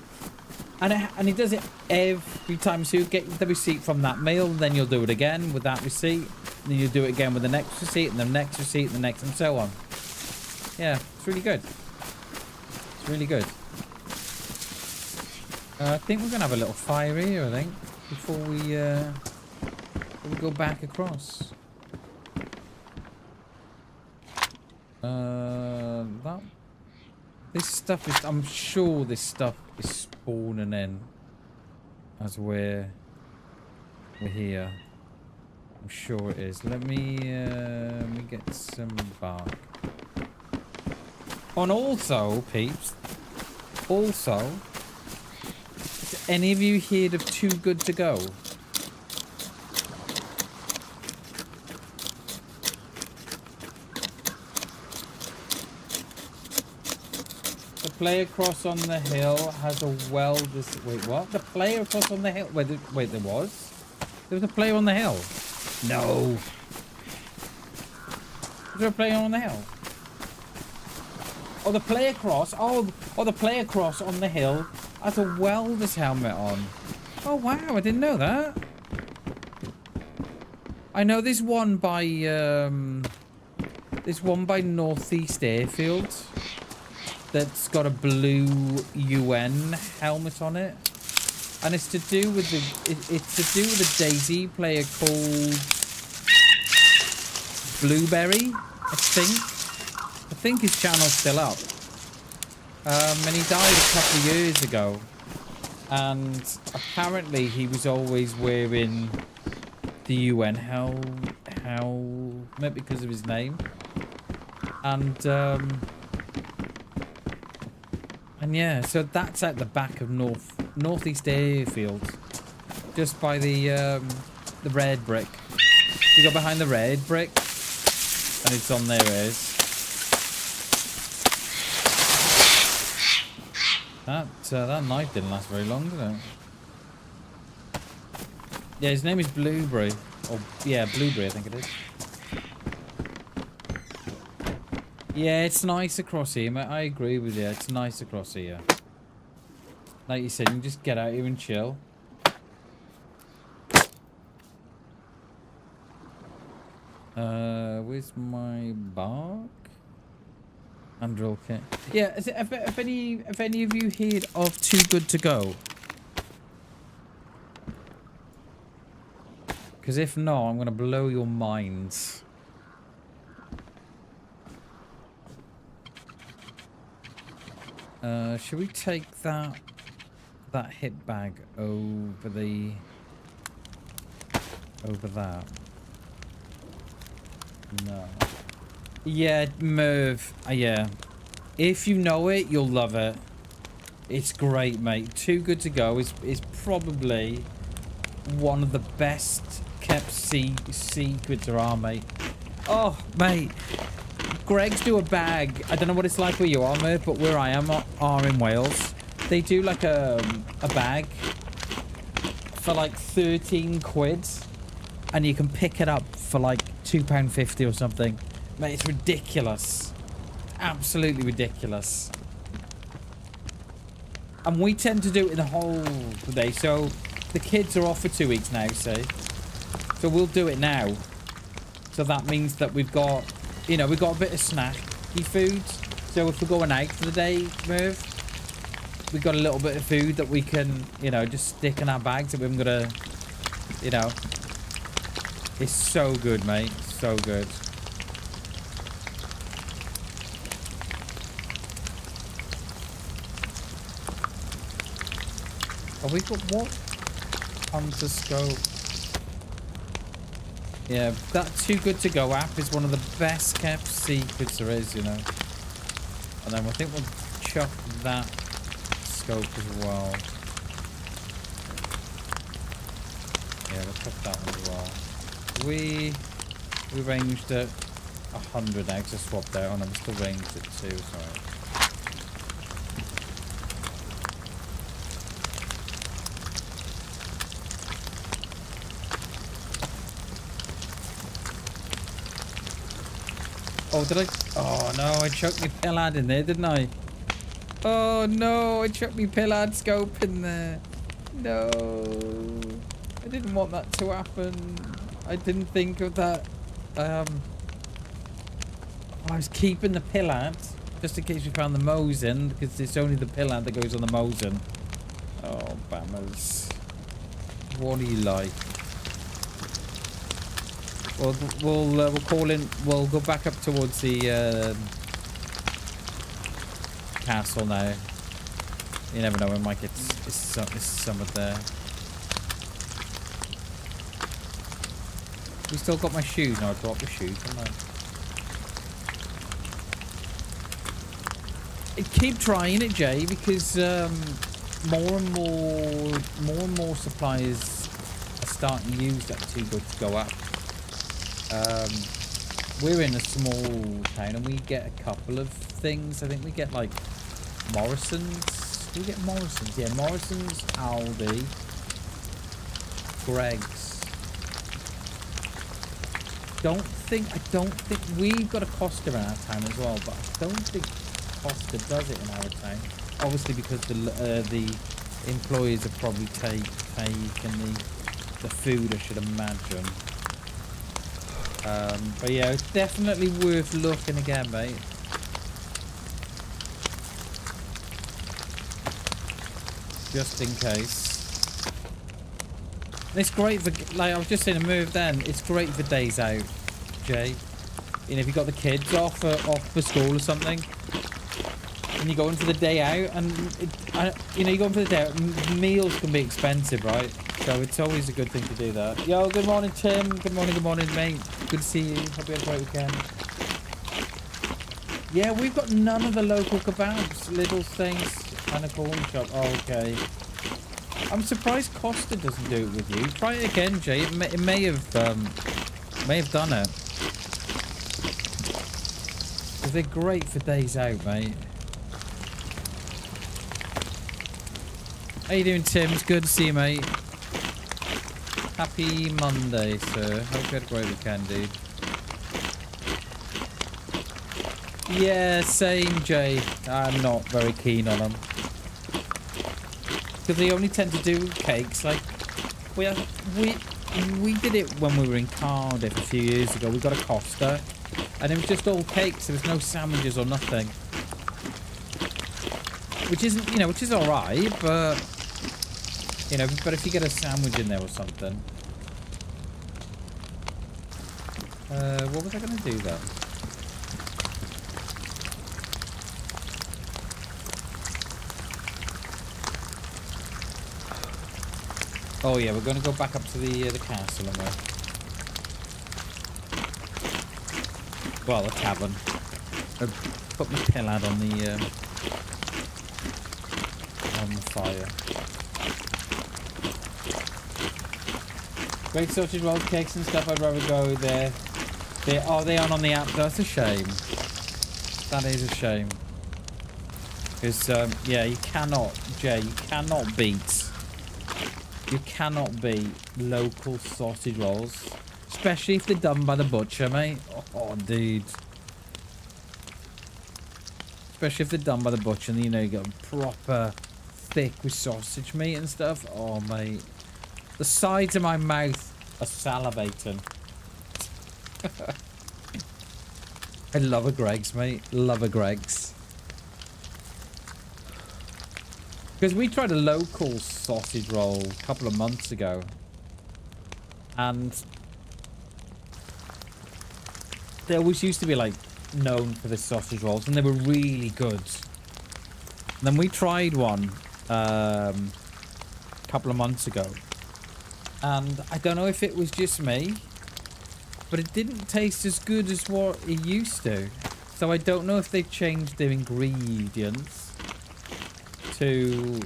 And he does it every time. So you get the receipt from that meal, then you'll do it again with that receipt, and then you'll do it again with the next receipt, and the next receipt, and the next, and so on. Yeah, it's really good. It's really good. I think we're gonna have a little fire here, I think, before we go back across. This stuff is, I'm sure this stuff is spawning in as we're here. I'm sure it is. Let me get some bark. Oh, and also, peeps, also, has any of you heard of Too Good To Go? The player across on the hill has a wait, what? The player across on the hill? Wait, there was? There was a player on the hill? No. Was there a player on the hill? Oh, the player cross. Oh, the player cross on the hill has a welder's helmet on. Oh, wow. I didn't know that. I know there's one by Northeast Airfield that's got a blue UN helmet on it, and it's to do with the DayZ player called Blueberry. I think his channel's still up. And he died a couple of years ago, and apparently he was always wearing the UN helmet because of his name, and yeah, so that's at the back of Northeast Airfield, just by the red brick. You go behind the red brick, and it's on there. Is that knife didn't last very long, did it? Yeah, his name is Blueberry, or yeah, Blueberry, I think it is. Yeah, it's nice across here, mate. I agree with you. It's nice across here. Like you said, you can just get out here and chill. Where's my bark? And drill kit. Yeah, have any of you heard of Too Good To Go? Because if not, I'm going to blow your minds. Should we take that hip bag over that? No. Yeah, Merv. Yeah. If you know it, you'll love it. It's great, mate. Too Good To Go is probably one of the best kept secrets there are, mate. Oh, mate. Greg's do a bag. I don't know what it's like where you are, Merv, but where I am are in Wales. They do like a bag for like 13 quid, and you can pick it up for like £2.50 or something. Mate, it's ridiculous. Absolutely ridiculous. And we tend to do it in the whole day. So the kids are off for 2 weeks now, see? So we'll do it now. So that means that we've got, you know, we've got a bit of snacky food. So if we're going out for the day, Merv, we've got a little bit of food that we can, you know, just stick in our bags. So we haven't got to, you know. It's so good, mate. So good. Oh, we got what? Hunter scope. Yeah, that Too Good To Go app is one of the best kept secrets there is, you know. And then I think we'll chuck that scope as well. Yeah, we'll chuck that one as well. We ranged at 100 now because I swapped out, and I'm still ranged at 2, sorry. Oh, did I? Oh, no, I chucked my Ballad in there, didn't I? Oh, no, I chucked my Ballad scope in there. No. I didn't want that to happen. I didn't think of that. I was keeping the Ballad just in case we found the Mosin, because it's only the Ballad that goes on the Mosin. Oh, bammers. What do you like? We'll call in. We'll go back up towards the castle now. You never know. We might get summer there. We still got my shoes. No, I dropped the shoes. Haven't I? Keep trying it, Jay, because more and more suppliers are starting to use that too good to go up. We're in a small town and we get a couple of things. I think we get like Morrison's. Do we get Morrison's? Yeah, Morrison's, Aldi, Greg's. I don't think we've got a Costa in our town as well, but I don't think Costa does it in our town. Obviously because the employees have probably taken the food, I should imagine. But yeah, it's definitely worth looking again, mate. Just in case. And it's great for, like I was just saying a move then, it's great for days out, Jay. You know, if you got the kids off for school or something, and you're going for the day out, and you know, you're going for the day out, meals can be expensive, right? So it's always a good thing to do that. Yo, good morning, Tim. Good morning, mate. Good to see you. Hope you had a great weekend. Yeah, we've got none of the local kebabs, little things, and a corn shop. Oh, okay. I'm surprised Costa doesn't do it with you. Try it again, Jay. It may have done it. Because they're great for days out, mate. How you doing, Tim? It's good to see you, mate. Happy Monday, sir. Hope you had a great weekend, dude. Yeah, same, Jay. I'm not very keen on them. Because they only tend to do cakes. Like, we did it when we were in Cardiff a few years ago. We got a Costa. And it was just all cakes. There was no sandwiches or nothing. Which isn't, you know, which is alright, but... You know, but if you get a sandwich in there or something. What was I going to do then? Oh yeah, we're going to go back up to the castle, aren't we? Well, the tavern. Put my Ballad on the fire. Great sausage rolls, cakes and stuff. I'd rather go there. They aren't on the app. That's a shame. That is a shame. Because yeah, you cannot, Jay. You cannot beat local sausage rolls, especially if they're done by the butcher, mate. Oh, dude. Especially if they're done by the butcher, and you know you got proper thick with sausage meat and stuff. Oh, mate. The sides of my mouth are salivating. I love a Greggs, mate. Love a Greggs. Because we tried a local sausage roll a couple of months ago. And they always used to be like known for the sausage rolls, and they were really good. And then we tried one a couple of months ago. And I don't know if it was just me, but it didn't taste as good as what it used to. So I don't know if they've changed their ingredients to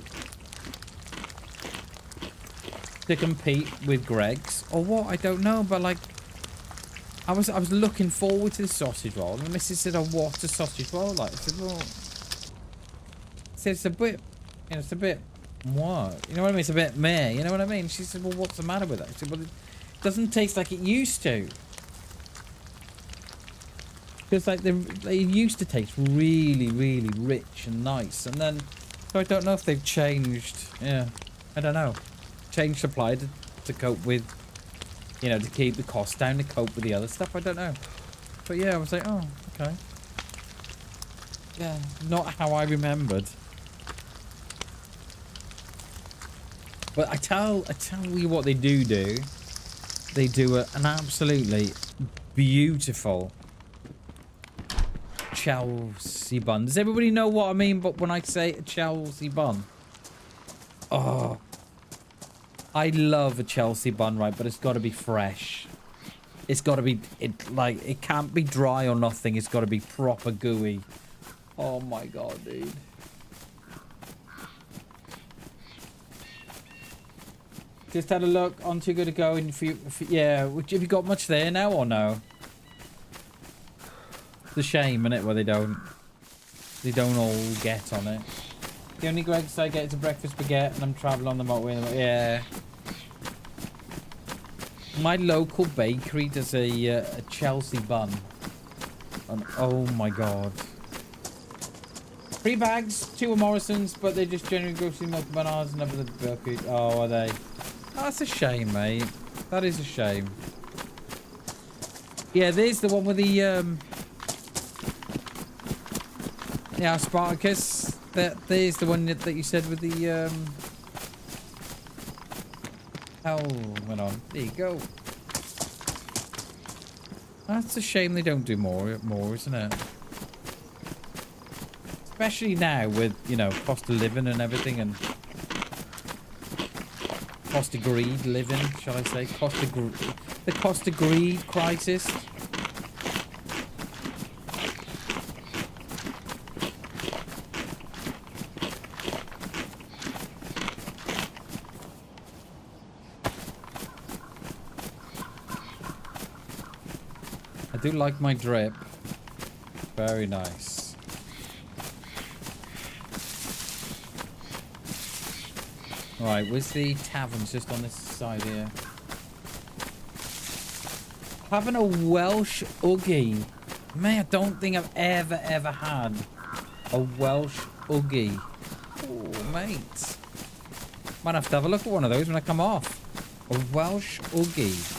compete with Greggs or what. I don't know, but like I was looking forward to the sausage roll, and the missus said, "Oh, what's a sausage roll like?" I said, "Well," it's a bit, you know, it's a bit. What? You know what I mean? It's a bit meh. You know what I mean? She said, "Well, what's the matter with it?" I said, "Well, it doesn't taste like it used to." Because like they used to taste really, really rich and nice, and then so I don't know if they've changed. Yeah, I don't know. Changed supply to cope with, you know, to keep the cost down, to cope with the other stuff. I don't know. But yeah, I was like, oh, okay. Yeah, not how I remembered. But I tell you what they do. They do an absolutely beautiful Chelsea bun. Does everybody know what I mean? But when I say a Chelsea bun, oh, I love a Chelsea bun, right? But it's got to be fresh. It's got to be it can't be dry or nothing. It's got to be proper gooey. Oh my god, dude. Just had a look on Too Good to Go, and yeah, have you got much there now or no? It's a shame, isn't it? Where they don't all get on it. The only Greg's I get is a breakfast baguette, and I'm traveling on the motorway. Yeah. My local bakery does a Chelsea bun, and oh my god. 3 bags, 2 are Morrison's, but they just generally grocery milk bananas and never the bakery. Oh, are they? Oh, that's a shame, mate. That is a shame. Yeah, there's the one with the yeah, Spartacus. There's the one that you said with the went on. There you go. That's a shame they don't do more, isn't it? Especially now with, you know, cost of living and everything, and cost of greed living, shall I say? The cost of greed crisis. I do like my drip. Very nice. Right, where's the taverns? Just on this side here. Having a Welsh Uggy. Man, I don't think I've ever had a Welsh Uggy. Oh, mate. Might have to have a look at one of those when I come off. A Welsh Uggy.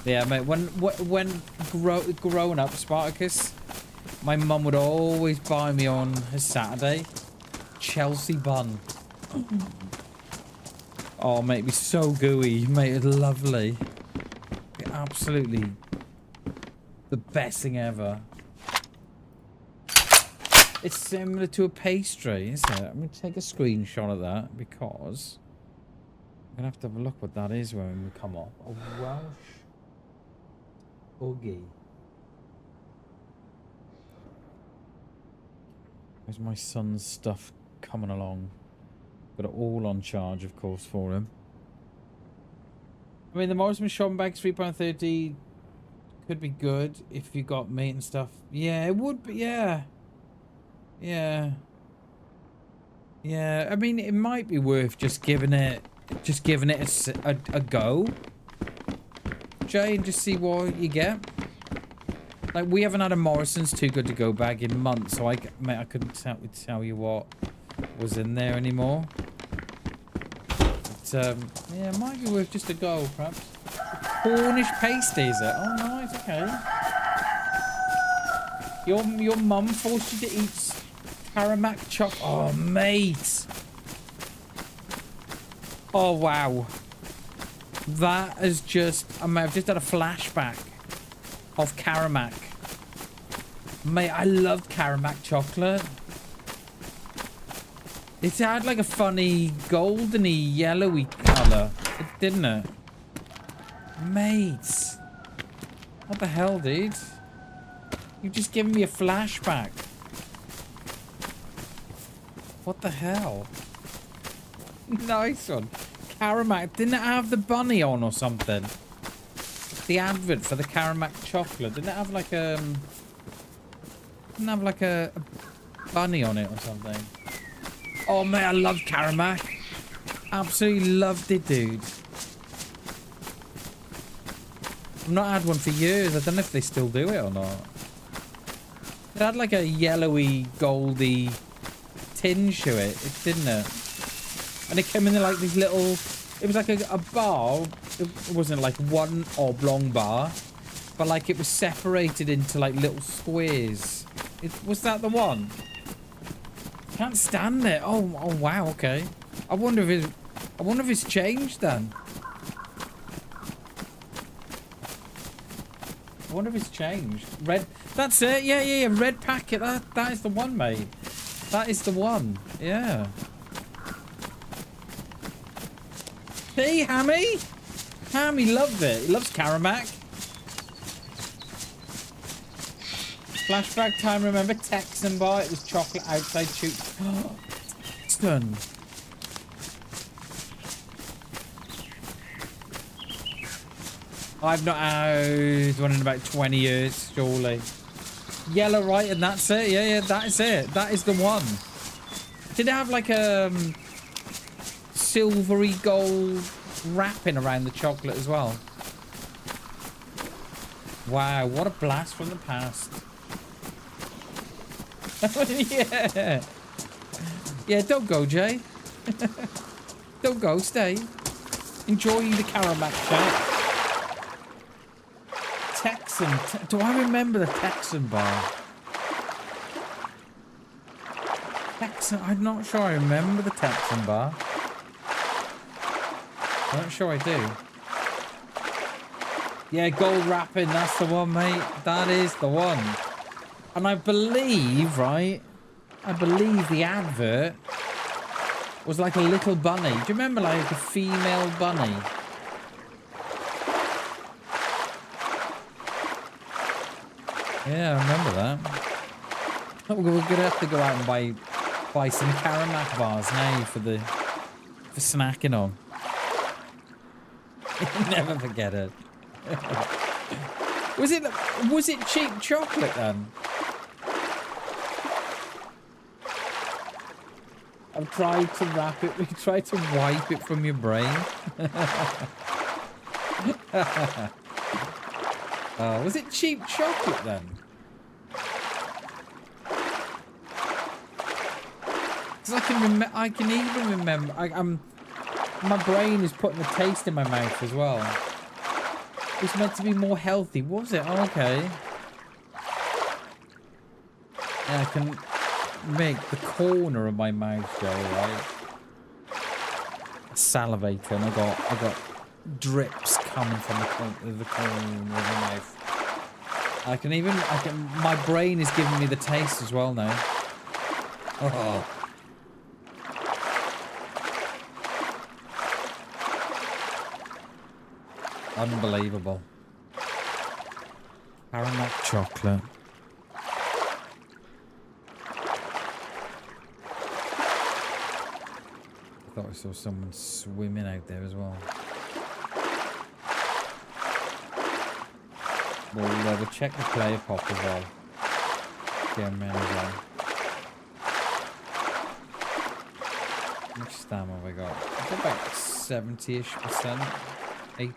Yeah, mate, when growing up, Spartacus, my mum would always buy me on a Saturday Chelsea bun. Oh, mate, it'd be so gooey. Mate, it's lovely. It'd be absolutely the best thing ever. It's similar to a pastry, isn't it? I'm going to take a screenshot of that because I'm going to have a look what that is when we come off. A Welsh Uggy. Where's my son's stuff coming along? Got it all on charge, of course, for him. I mean, the Morrison shopping bag's £3.30 could be good if you got meat and stuff. Yeah, it would be. Yeah. Yeah. Yeah. I mean, it might be worth just giving it a go, Jay, and just see what you get. Like, we haven't had a Morrison's Too Good to Go bag in months, so mate, I couldn't tell you what was in there anymore. But, yeah, it might be worth just a go, perhaps. Cornish pasty, is it? Oh, nice, okay. Your mum forced you to eat Tarmac chocolate. Oh, mate. Oh, wow. That is just... I mean, I've just had a flashback of Caramac. Mate, I loved Caramac chocolate. It had like a funny goldeny yellowy colour, didn't it? Mate. What the hell, dude? You've just given me a flashback. What the hell? Nice one. Caramac. Didn't it have the bunny on or something? The advert for the Caramac chocolate. Didn't it have like a... Didn't have like a bunny on it or something? Oh, mate, I love Caramac. Absolutely loved it, dude. I've not had one for years. I don't know if they still do it or not. It had like a yellowy, goldy tinge to it, didn't it? And it came in like these little... It was like a bar. It wasn't like one oblong bar. But like it was separated into like little squares. Was that the one? Can't stand it. Oh wow, okay. I wonder if it's changed then. I wonder if it's changed. Red. That's it. Yeah. Red packet. That is the one, mate. That is the one. Yeah. Hey, Hammy. Hammy loved it. He loves Karamak. Flashback time. Remember Texan bar? It was chocolate outside shoot. Texan. I've not had one in about 20 years, surely. Yellow, right, and that's it. Yeah, that is it. That is the one. Did it have like a silvery gold wrapping around the chocolate as well? Wow, what a blast from the past. Yeah. Yeah, don't go, Jay. Don't go, stay. Enjoy the Karamak chat. Texan. Do I remember the Texan bar? Texan. I'm not sure I remember the Texan bar. I'm not sure I do. Yeah, gold wrapping. That's the one, mate. That is the one. And I believe, right? I believe the advert was like a little bunny. Do you remember like a female bunny? Yeah, I remember that. Oh, we're gonna have to go out and buy some Karamak bars now for snacking on. Never forget it. Was it cheap chocolate then? I've tried to wrap it. We tried to wipe it from your brain. Was it cheap chocolate then? Because I can even remember. My brain is putting the taste in my mouth as well. It's meant to be more healthy. Was it? Oh, okay. Yeah, I can make the corner of my mouth go right. Salivating. I got drips coming from the corner of my mouth. My brain is giving me the taste as well now. Oh. Unbelievable. Karamak chocolate. I thought I saw someone swimming out there as well. We'll check the player pop as well. Get him in as well. How much stamina have I got? I've got about 70-ish%. 80%.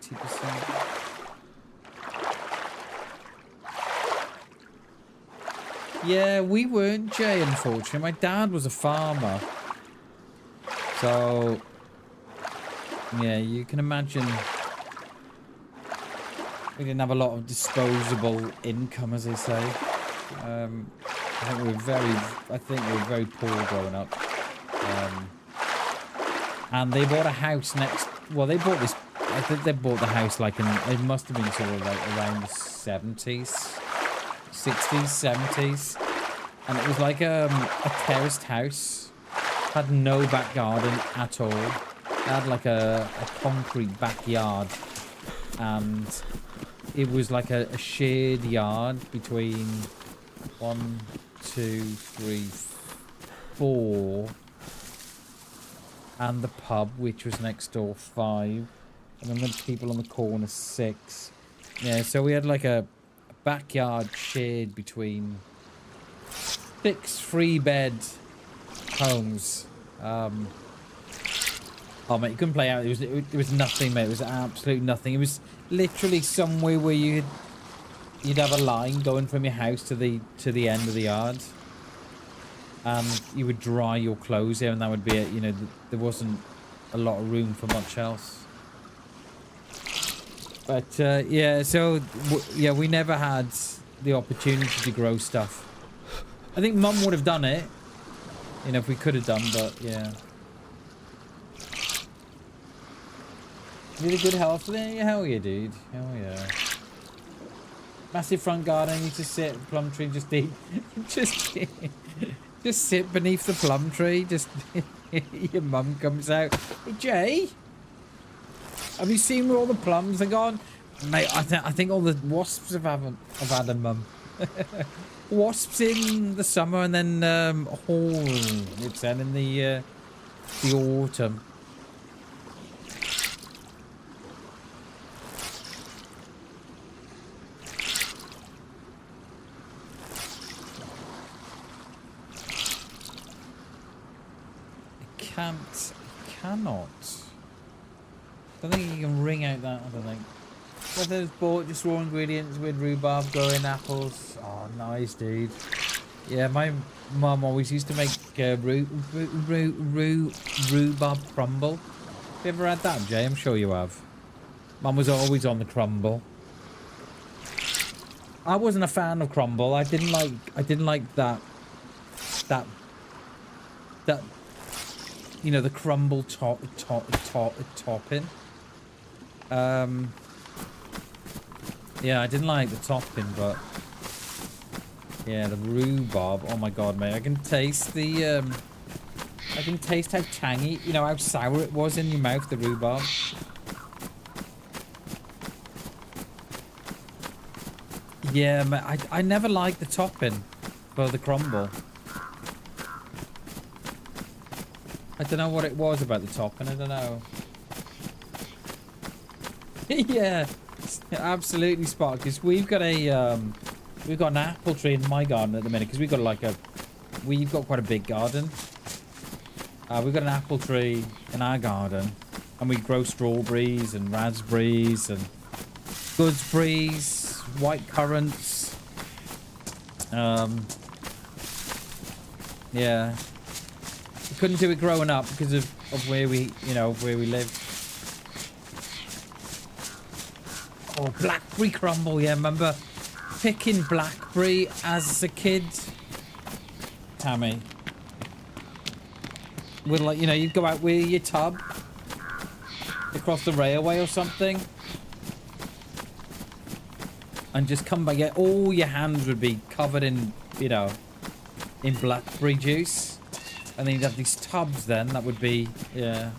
Yeah, we weren't, Jay, unfortunately. My dad was a farmer. So, yeah, you can imagine we didn't have a lot of disposable income, as they say. I think we were very poor growing up. And they bought a house next. Well, they bought this. I think they bought the house like it must have been sort of like around the 70s, 60s, 70s, and it was like a terraced house. Had no back garden at all. It had like a concrete backyard, and it was like a shared yard between 1, 2, 3, 4, and the pub, which was next door, 5. And then the people on the corner, 6. Yeah, so we had like a backyard shared between 6 3-bed homes. Oh mate, you couldn't play out. It was nothing, mate. It was absolute nothing. It was literally somewhere where you'd have a line going from your house to the end of the yard, and you would dry your clothes there, and that would be it. You know, there wasn't a lot of room for much else. But yeah, so yeah, we never had the opportunity to grow stuff. I think Mum would have done it, you know, if we could have done, but yeah. Really good health today? Hell yeah, dude. Hell yeah. Massive front garden. You just sit plum tree, just eat, just sit beneath the plum tree. Just your mum comes out. Hey Jay, have you seen where all the plums are gone? Mate, I think all the wasps have had them, mum. Wasps in the summer, and then it's then in the autumn. Cannot. I don't think you can ring out that. I don't think. Whether it's bought just raw ingredients with rhubarb, growing apples. Oh, nice, dude. Yeah, my mum always used to make rhubarb crumble. Have you ever had that, Jay? I'm sure you have. Mum was always on the crumble. I wasn't a fan of crumble. I didn't like that. You know, the crumble topping. Yeah, I didn't like the topping, but yeah, the rhubarb. Oh my god, mate! I can taste the I can taste how tangy, you know, how sour it was in your mouth. The rhubarb. Yeah, mate, I never liked the topping for the crumble. I don't know what it was about the topping. I don't know. Yeah. Absolutely, Sparkus. We've got an apple tree in my garden at the minute because we've got quite a big garden. We've got an apple tree in our garden, and we grow strawberries and raspberries and gooseberries, white currants. Yeah, we couldn't do it growing up because of where we live. Oh, blackberry crumble, yeah, remember picking blackberry as a kid, Tammy? With, like, you know, you'd go out with your tub across the railway or something and just come back, yeah, all your hands would be covered in, you know, in blackberry juice, and then you'd have these tubs then that would be, yeah.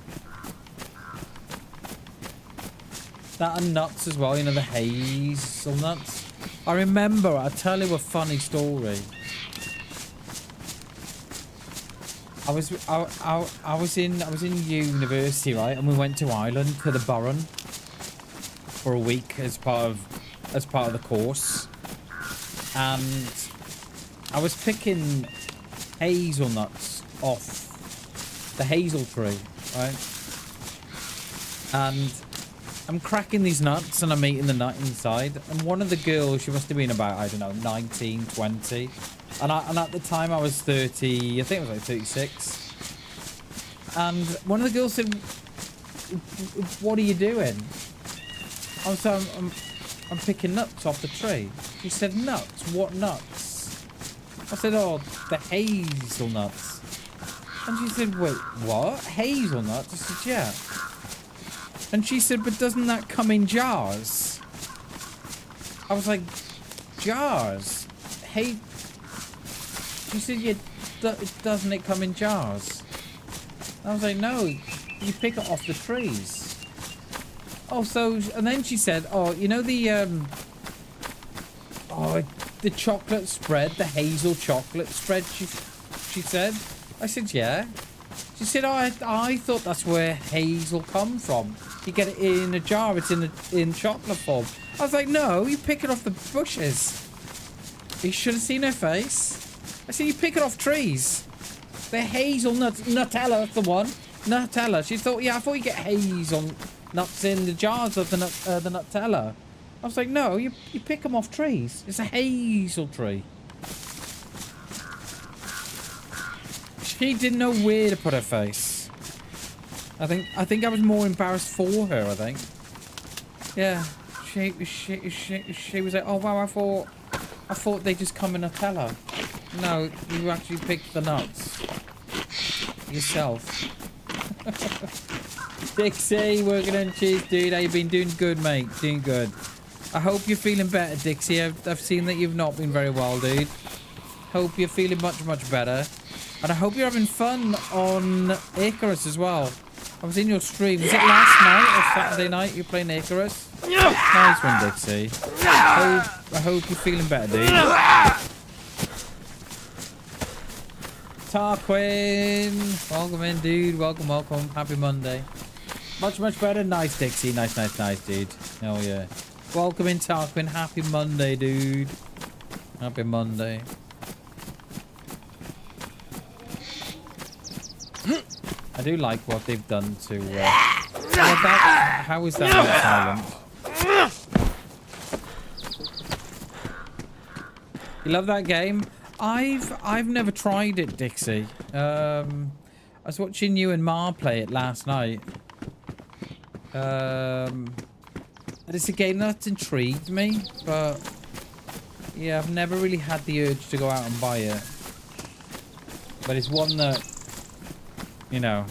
That and nuts as well, you know, the hazelnuts. I remember, I'll tell you a funny story. I was in university, right, and we went to Ireland to the Burren for a week as part of the course, and I was picking hazelnuts off the hazel tree, right, and I'm cracking these nuts and I'm eating the nut inside, and one of the girls, she must have been about, I don't know, 19, 20, and at the time I was 30, I think it was like 36, and one of the girls said, what are you doing? I was saying, I'm picking nuts off the tree. She said, nuts? What nuts? I said, oh, the hazelnuts. And she said, wait, what? Hazelnuts? I said, yeah. And she said, but doesn't that come in jars? I was like, jars? Hey. She said, yeah, doesn't it come in jars? I was like, no, you pick it off the trees. Oh, so, and then she said, oh, you know the chocolate spread, the hazel chocolate spread, she said. I said, yeah. She said, oh, I thought that's where hazel come from. You get it in a jar, it's in chocolate form. I was like, no, you pick it off the bushes. You should have seen her face. I said, you pick it off trees. They're hazelnuts. Nutella, that's the one. Nutella. She thought, yeah, I thought you get hazel nuts in the jars of the Nutella. I was like, no, you pick them off trees. It's a hazel tree. She didn't know where to put her face. I think I was more embarrassed for her, I think. Yeah. She was like, oh wow, I thought they just come in Nutella. No, you actually picked the nuts. Yourself. Dixie, working on cheese, dude. How you been? Doing good, mate. Doing good. I hope you're feeling better, Dixie. I've seen that you've not been very well, dude. Hope you're feeling much, much better. And I hope you're having fun on Icarus as well. I was in your stream. Was it last night or Saturday night you were playing Icarus? Nice one, Dixie. I hope you're feeling better, dude. Tarquin, welcome in, dude. Welcome, welcome. Happy Monday. Much, much better. Nice, Dixie. Nice, dude. Hell yeah. Welcome in, Tarquin. Happy Monday, dude. Happy Monday. I do like what they've done to. How is that not silent? You love that game? I've never tried it, Dixie. I was watching you and Ma play it last night. And it's a game that's intrigued me, but yeah, I've never really had the urge to go out and buy it. But it's one that, you know,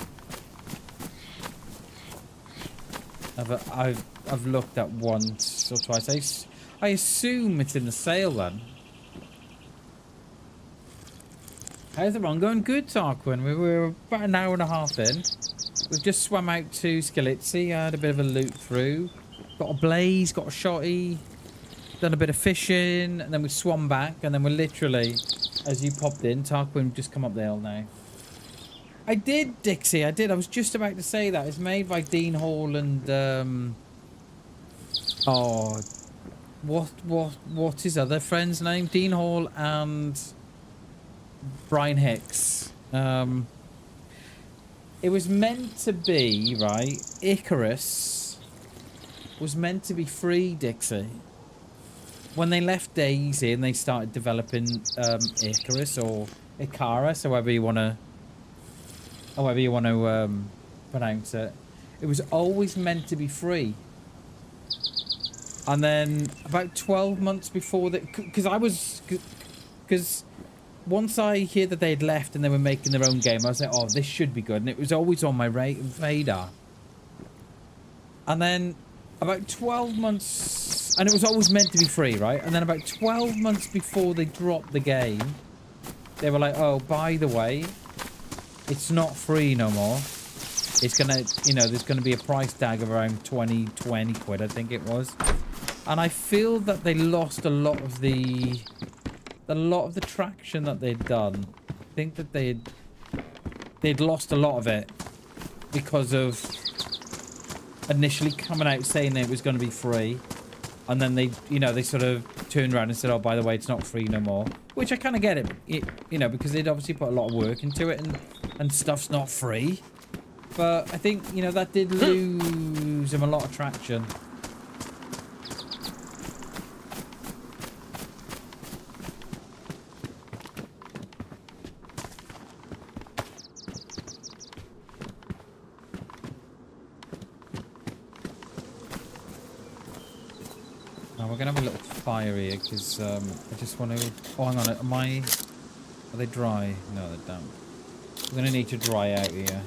I've looked at once or twice. I assume it's in the sale then. How's the run going? Good, Tarquin. We were about an hour and a half in. We've just swam out to Skilitsy, had a bit of a loop through. Got a blaze, got a shotty, done a bit of fishing, and then we swam back, and then we're literally, as you popped in, Tarquin just come up the hill now. I did, Dixie, I did. I was just about to say that. It's made by Dean Hall and, oh, what's his other friend's name? Dean Hall and Brian Hicks. It was meant to be, right? Icarus was meant to be free, Dixie. When they left DayZ and they started developing Icarus or Icarus, however you want to pronounce it, it was always meant to be free. And then about 12 months before that, because once I hear that they'd left and they were making their own game, I was like, oh, this should be good. And it was always on my radar. And then about 12 months, and it was always meant to be free, right? And then about 12 months before they dropped the game, they were like, oh, by the way, it's not free no more. It's gonna, you know, there's gonna be a price tag of around 20 quid, I think it was. And I feel that they lost a lot of the traction that they'd done. I think that they'd lost a lot of it because of initially coming out saying that it was going to be free, and then they sort of turned around and said, oh, by the way, it's not free no more, which I kind of get it, you know, because they'd obviously put a lot of work into it, and stuff's not free. But I think, you know, that did lose them a lot of traction. We're gonna have a little fire here because I just want to. Oh, hang on. Are they dry? No, they're damp. We're gonna need to dry out here.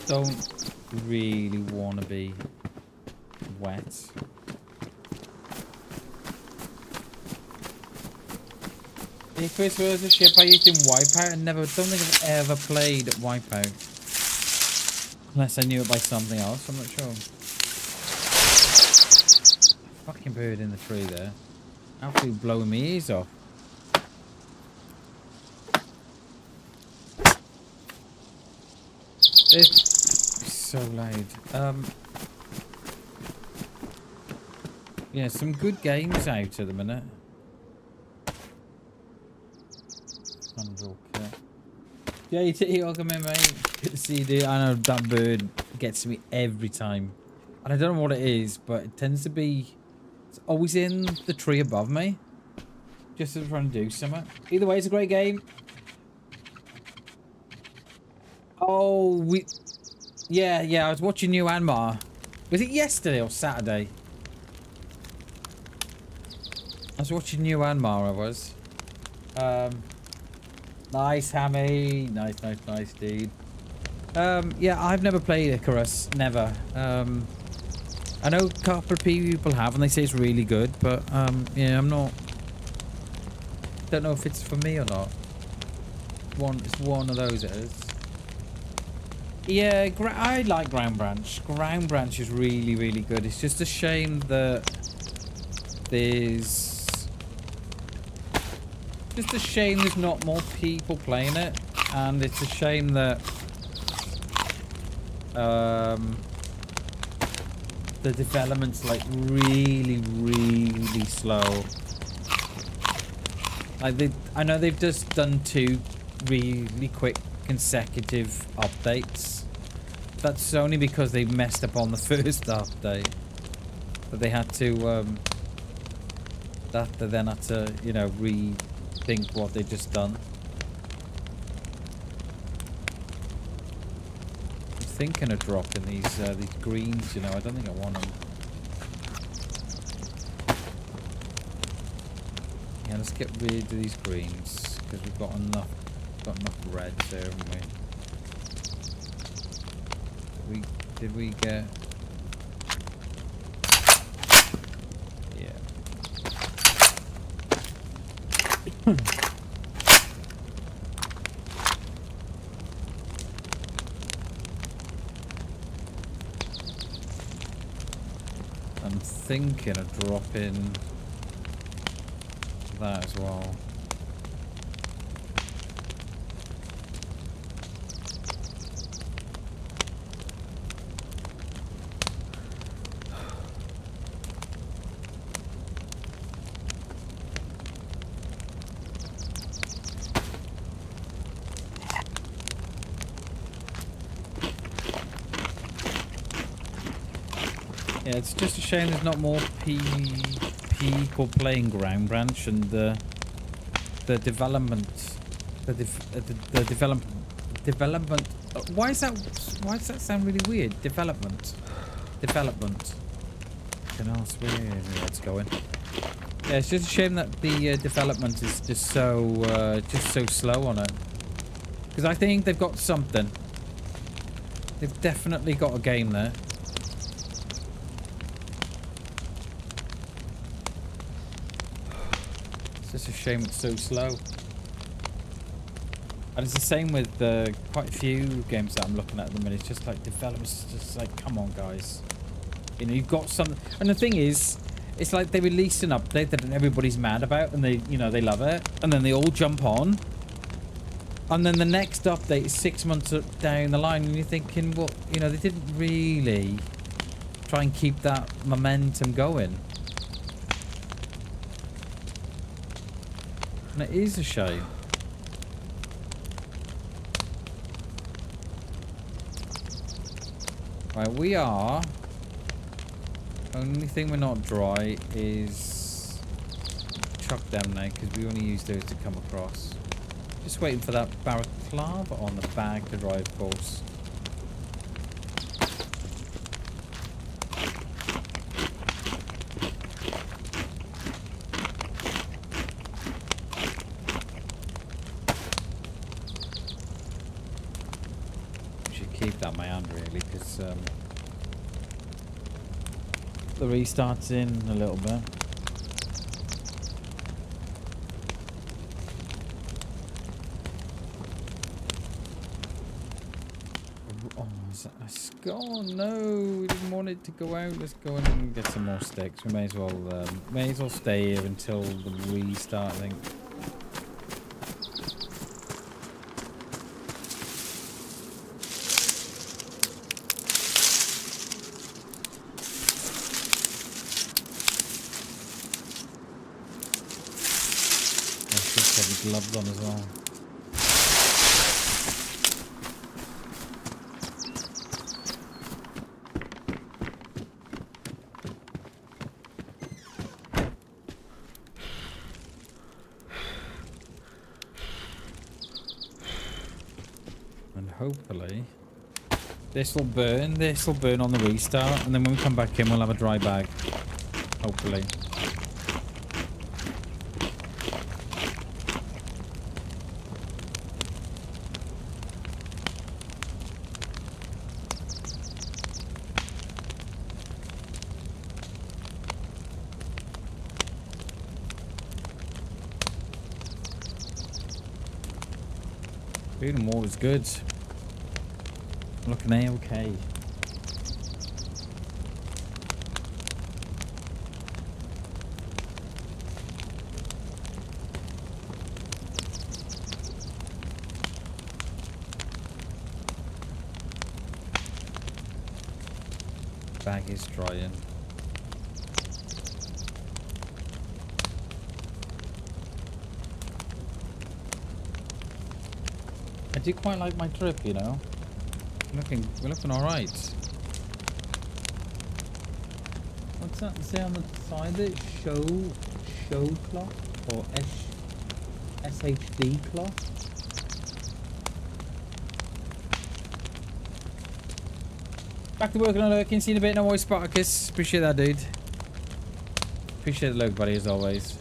Don't really want to be wet. Icarus was a ship I used in Wipeout and don't think I've ever played Wipeout. Unless I knew it by something else, I'm not sure. Fucking bird in the tree there. Absolutely blowing my ears off. It's so loud. Yeah, some good games out at the minute. JT, welcome in, mate. Good to see you, dude. I know that bird gets me every time. And I don't know what it is, but it tends to be... It's always in the tree above me. Just as I'm trying to do something. Either way, it's a great game. Oh, Yeah, I was watching you and Ma. Was it yesterday or Saturday? I was watching you and Ma, I was. Nice, Hammy. Nice, dude. Yeah, I've never played Icarus. Never. I know a couple of people have, and they say it's really good, but, yeah, I'm not... Don't know if it's for me or not. It's one of those, it is. Yeah, I like Ground Branch. Ground Branch is really, really good. It's just a shame that there's... Just a shame there's not more people playing it, and it's a shame that the development's like really, really slow. Like I know they've just done 2 really quick consecutive updates. That's only because they messed up on the first update, but they had to they then had to, you know, rethink what they just done. I'm thinking of dropping these greens, you know. I don't think I want them. Yeah, let's get rid of these greens because we've got enough reds there, haven't we? Did we get? Yeah. I'm thinking of dropping that as well. Yeah, it's just a shame there's not more people playing Ground Branch, and the development, the development. Why does that sound really weird? Development. Can ask where it's going. Yeah, it's just a shame that the development is just so slow on it. Because I think they've got something. They've definitely got a game there. It's a shame it's so slow. And it's the same with quite a few games that I'm looking at the minute. It's just like developers just like, come on guys. You know, you've got something. And the thing is, it's like they release an update that everybody's mad about and they, you know, they love it. And then they all jump on. And then the next update is 6 months down the line and you're thinking, well, you know, they didn't really try and keep that momentum going. And it is a shame. Right, we are... Only thing we're not dry is... Chuck them now, because we only use those to come across. Just waiting for that balaclava on the bag to dry, of course. The restart's in a little bit. Oh, is that a skull? No, we didn't want it to go out. Let's go in and get some more sticks. We may as well stay here until the restart, I think. gloves on as well. And hopefully this will burn on the restart, and then when we come back in we'll have a dry bag. Hopefully. Feeling more is good. Looking A-okay. Bag is drying. I do quite like my trip, you know. We're looking all right. What's that say on the side there? Show cloth or SHD cloth? Back to working on lurking. See you in a bit. No worries, Spartacus. Appreciate that, dude. Appreciate the lurk, buddy, as always.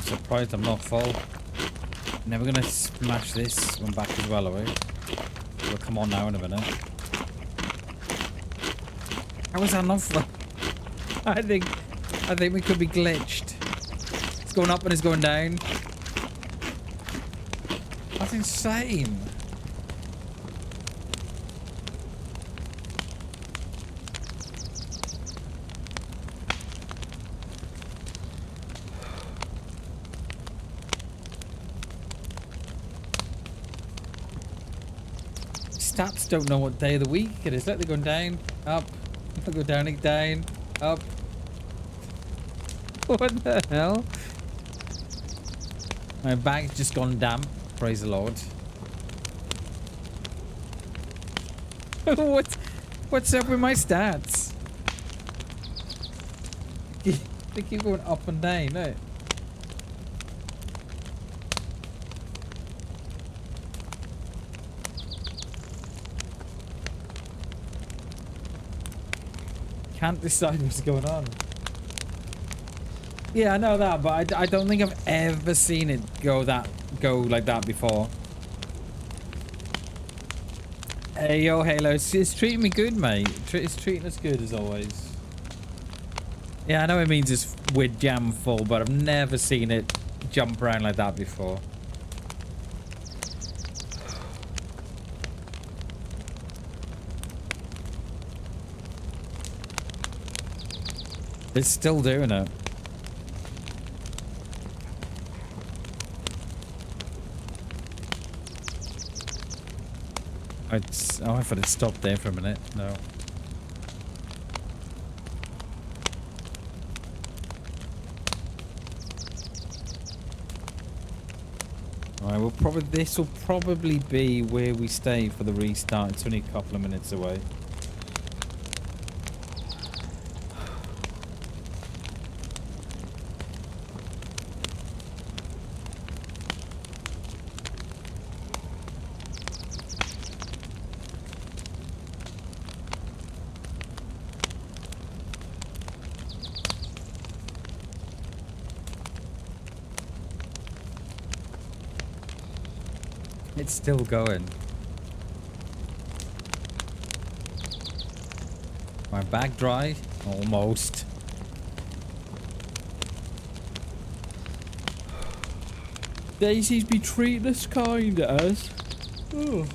Surprised I'm not full. Never gonna smash this one back as well, are we? We'll come on now in a minute. How is that not full? I think we could be glitched. It's going up and it's going down. That's insane. Stats don't know what day of the week it is. Look, they're going down, up. They'll go down, down, up. What the hell? My bag's just gone damp. Praise the Lord. What's up with my stats? They keep going up and down, look. Can't decide what's going on. Yeah, I know that, but I don't think I've ever seen it go like that before. Hey, yo, Halo, it's treating me good, mate. It's treating us good as always. Yeah, I know it means we're jam full, but I've never seen it jump around like that before. It's still doing it. Oh, I thought it stopped there for a minute. No. Alright, this will probably be where we stay for the restart. It's only a couple of minutes away. It's still going. My bag dry? Almost. DayZ's be treating us kind as. Oh.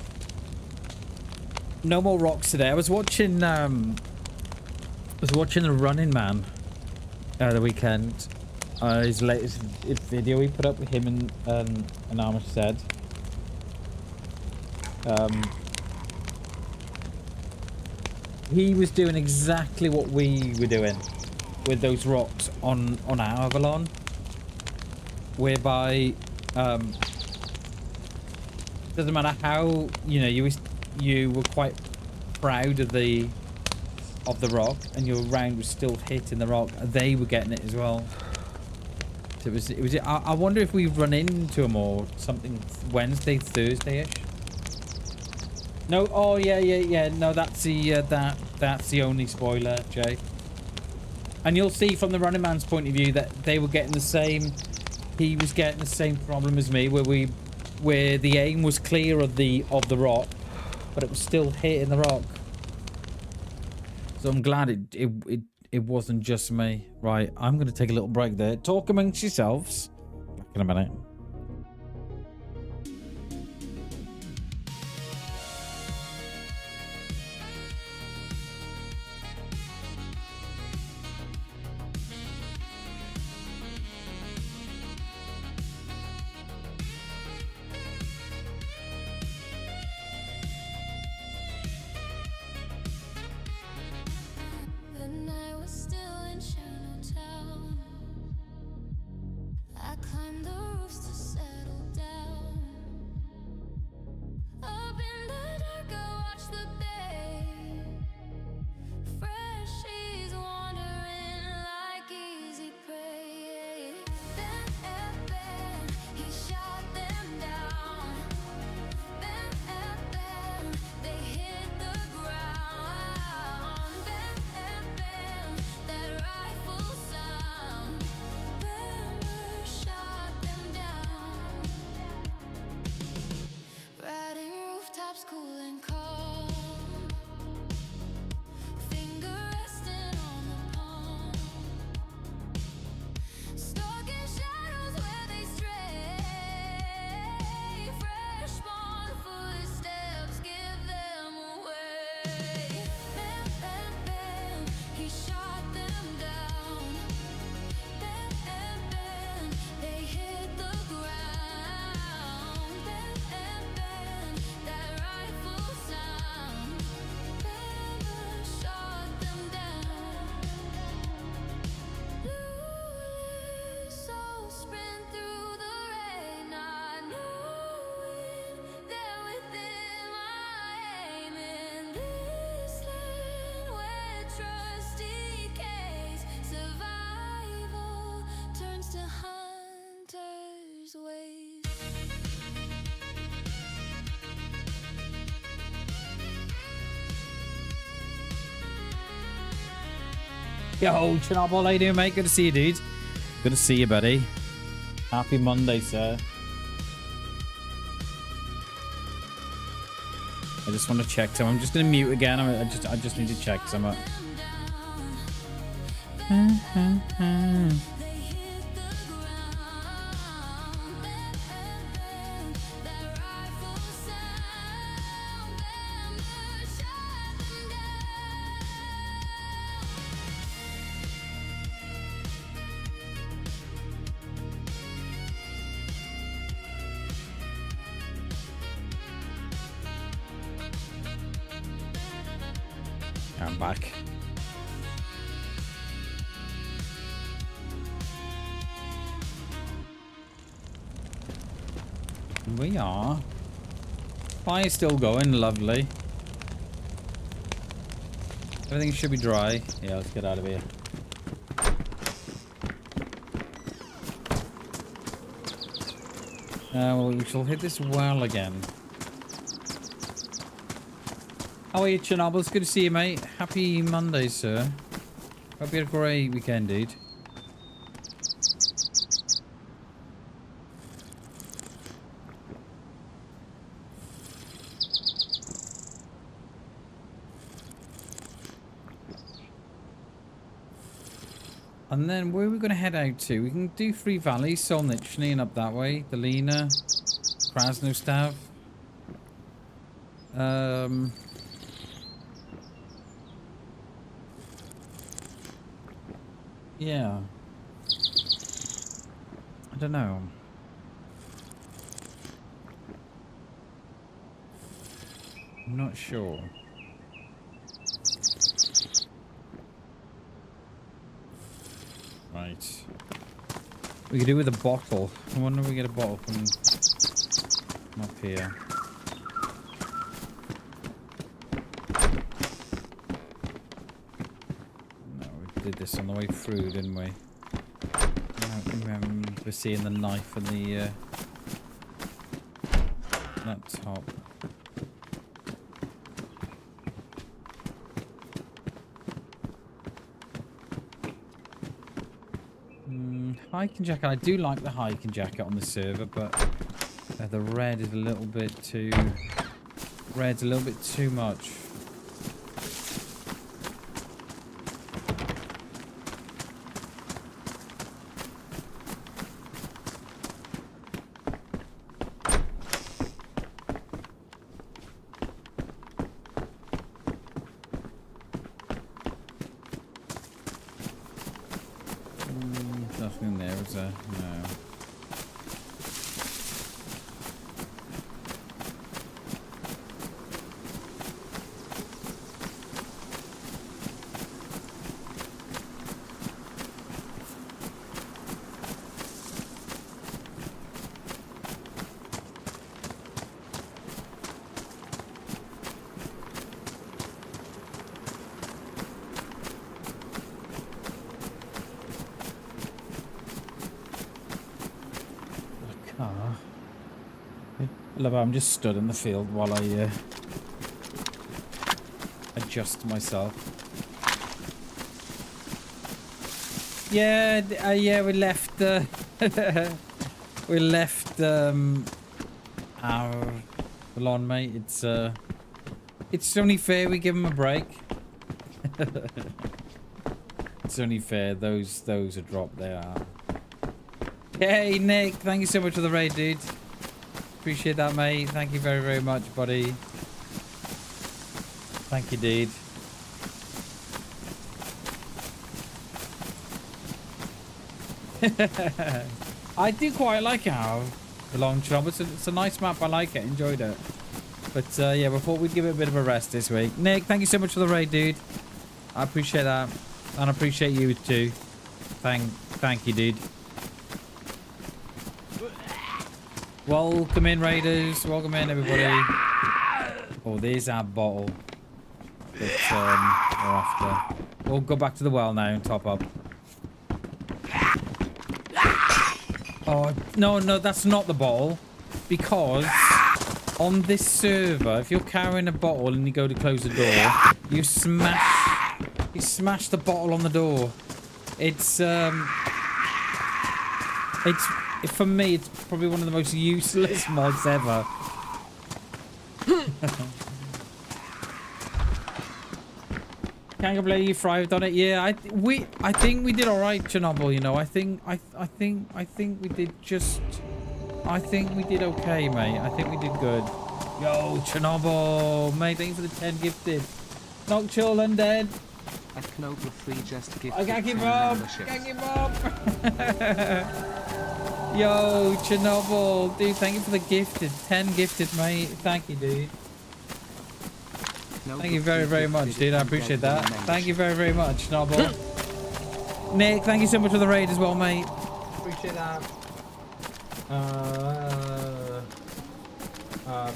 No more rocks today. I was watching the Running Man the weekend. His latest video he put up with him and Amish said. He was doing exactly what we were doing with those rocks on our Avalon, whereby doesn't matter how you were quite proud of the rock and your round was still hitting the rock, they were getting it as well. So it was I wonder if we run into them or something Wednesday, Thursday-ish. No, oh yeah. No, that's the only spoiler, Jay. And you'll see from the Running Man's point of view that they were getting the same. He was getting the same problem as me, where the aim was clear of the rock, but it was still hitting the rock. So I'm glad it wasn't just me. Right, I'm gonna take a little break there. Talk amongst yourselves. Back in a minute. Yo, Chernobyl, how you doing, mate? Good to see you, dude. Good to see you, buddy. Happy Monday, sir. I just want to check. So I'm just gonna mute again. I just need to check some up. I'm back. We are. Fire's still going, lovely. Everything should be dry. Yeah, let's get out of here. Well, we shall hit this well again. How are you, Chernobyl? It's good to see you, mate. Happy Monday, sir. Hope you had a great weekend, dude. And then where are we going to head out to? We can do Three Valleys, Solnichny, and up that way. Delina, Krasnostav. Yeah. I don't know. I'm not sure. Right. We could do with a bottle. I wonder if we get a bottle from up here. No, we did this on the way through, didn't we? I remember seeing the knife and the that top. Hiking jacket. I do like the hiking jacket on the server, but the red is a little bit too. Red's a little bit too much. Nothing there, is there? No. I love how I'm just stood in the field while I adjust myself. Yeah, yeah, we left. We left our lawn mate. It's only fair we give him a break. It's only fair. Those are dropped there. Hey Nick, thank you so much for the raid, dude. Appreciate that, mate. Thank you very, very much, buddy. Thank you, dude. I do quite like how the long job. It's a nice map. I like it. Enjoyed it. But yeah, we thought we'd give it a bit of a rest this week. Nick, thank you so much for the raid, dude. I appreciate that, and I appreciate you too. Thank you, dude. Welcome in, raiders. Welcome in, everybody. Oh, there's our bottle that we're after. We'll go back to the well now and top up. Oh, no, that's not the bottle. Because on this server, if you're carrying a bottle and you go to close the door, you smash the bottle on the door. It's for me, it's probably one of the most useless mods ever. Can't complain, you thrived on it. Yeah, I think we did all right, Chernobyl. You know, I think we did just. I think we did okay, mate. I think we did good. Yo, Chernobyl, mate, thanks for the 10 gifted. Nocturnal Undead. At Knoble 3 just gifted. I can't give up. Can't give up. Yo, Chernobyl, dude, thank you for the gifted. 10 gifted, mate. Thank you, dude. Thank you very, very much, dude. I appreciate that. Thank you very, very much, Chernobyl. Nick, thank you so much for the raid as well, mate. Appreciate that.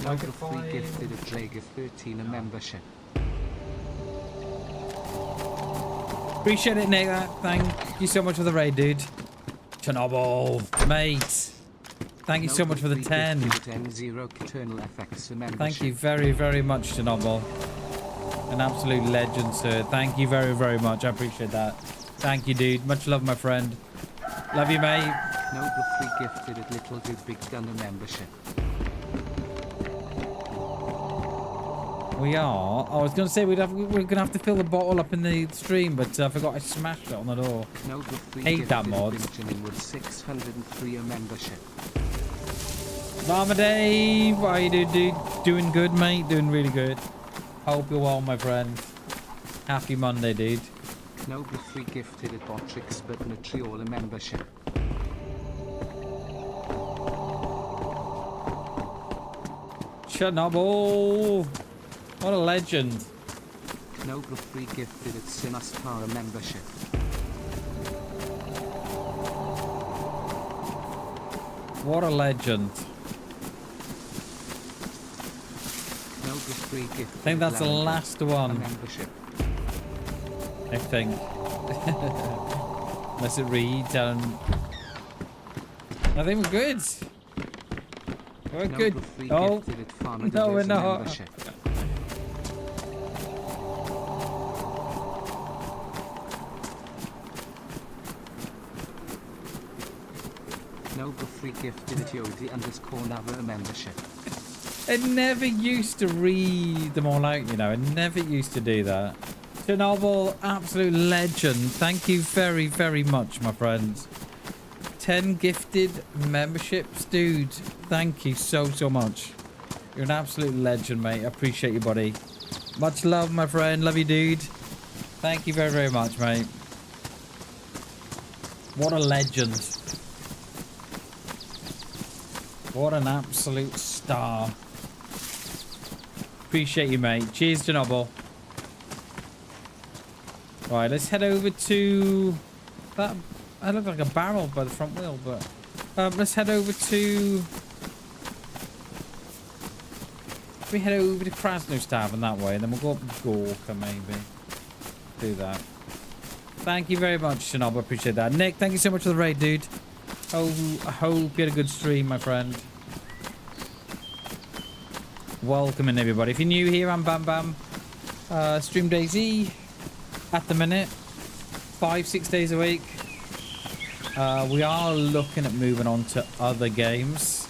Knoble 3 gifted at Lega 13 a membership. Appreciate it, Nick. Thank you so much for the raid, dude. Chernobyl, mate. Thank you so much for the 10. Thank you very, very much, Chernobyl. An absolute legend, sir. Thank you very, very much. I appreciate that. Thank you, dude. Much love, my friend. Love you, mate. Knoble 3 gifted at Little Good Big Gunner membership. We are. Oh, I was going to say we're going to have to fill the bottle up in the stream, but I forgot I smashed it on the door. Hate that mod. With 603 a membership. Mama Dave, how you doing, dude? Doing good, mate. Doing really good. Hope you're well, my friend. Happy Monday, dude. Noble free gifted at Botrix, but Nutriola membership. Chernobyl. What a legend. Noble free gifted at Sinastara membership. What a legend. Noble free gifted. I think that's the last one. Membership. I think. Unless it reads and... I think we're good. We're good. Oh, no, we're not. Noble free gifted at Yodi _Nava membership. I never used to read them all out, you know. I never used to do that. Chernobyl, absolute legend. Thank you very, very much, my friends. 10 gifted memberships, dude. Thank you so, so much. You're an absolute legend, mate. I appreciate you, buddy. Much love, my friend. Love you, dude. Thank you very, very much, mate. What a legend. What an absolute star. Appreciate you, mate. Cheers, Chernobyl. Right, let's head over to that. I look like a barrel by the front wheel, but let's head over to. We head over to Krasnostav and that way, and then we'll go up to Gorka maybe. Do that. Thank you very much, Chernobyl. Appreciate that. Nick, thank you so much for the raid, dude. Oh, I hope you had a good stream, my friend. Welcome in, everybody. If you're new here, I'm BamBam. Stream DayZ at the minute. 5-6 days a week. We are looking at moving on to other games.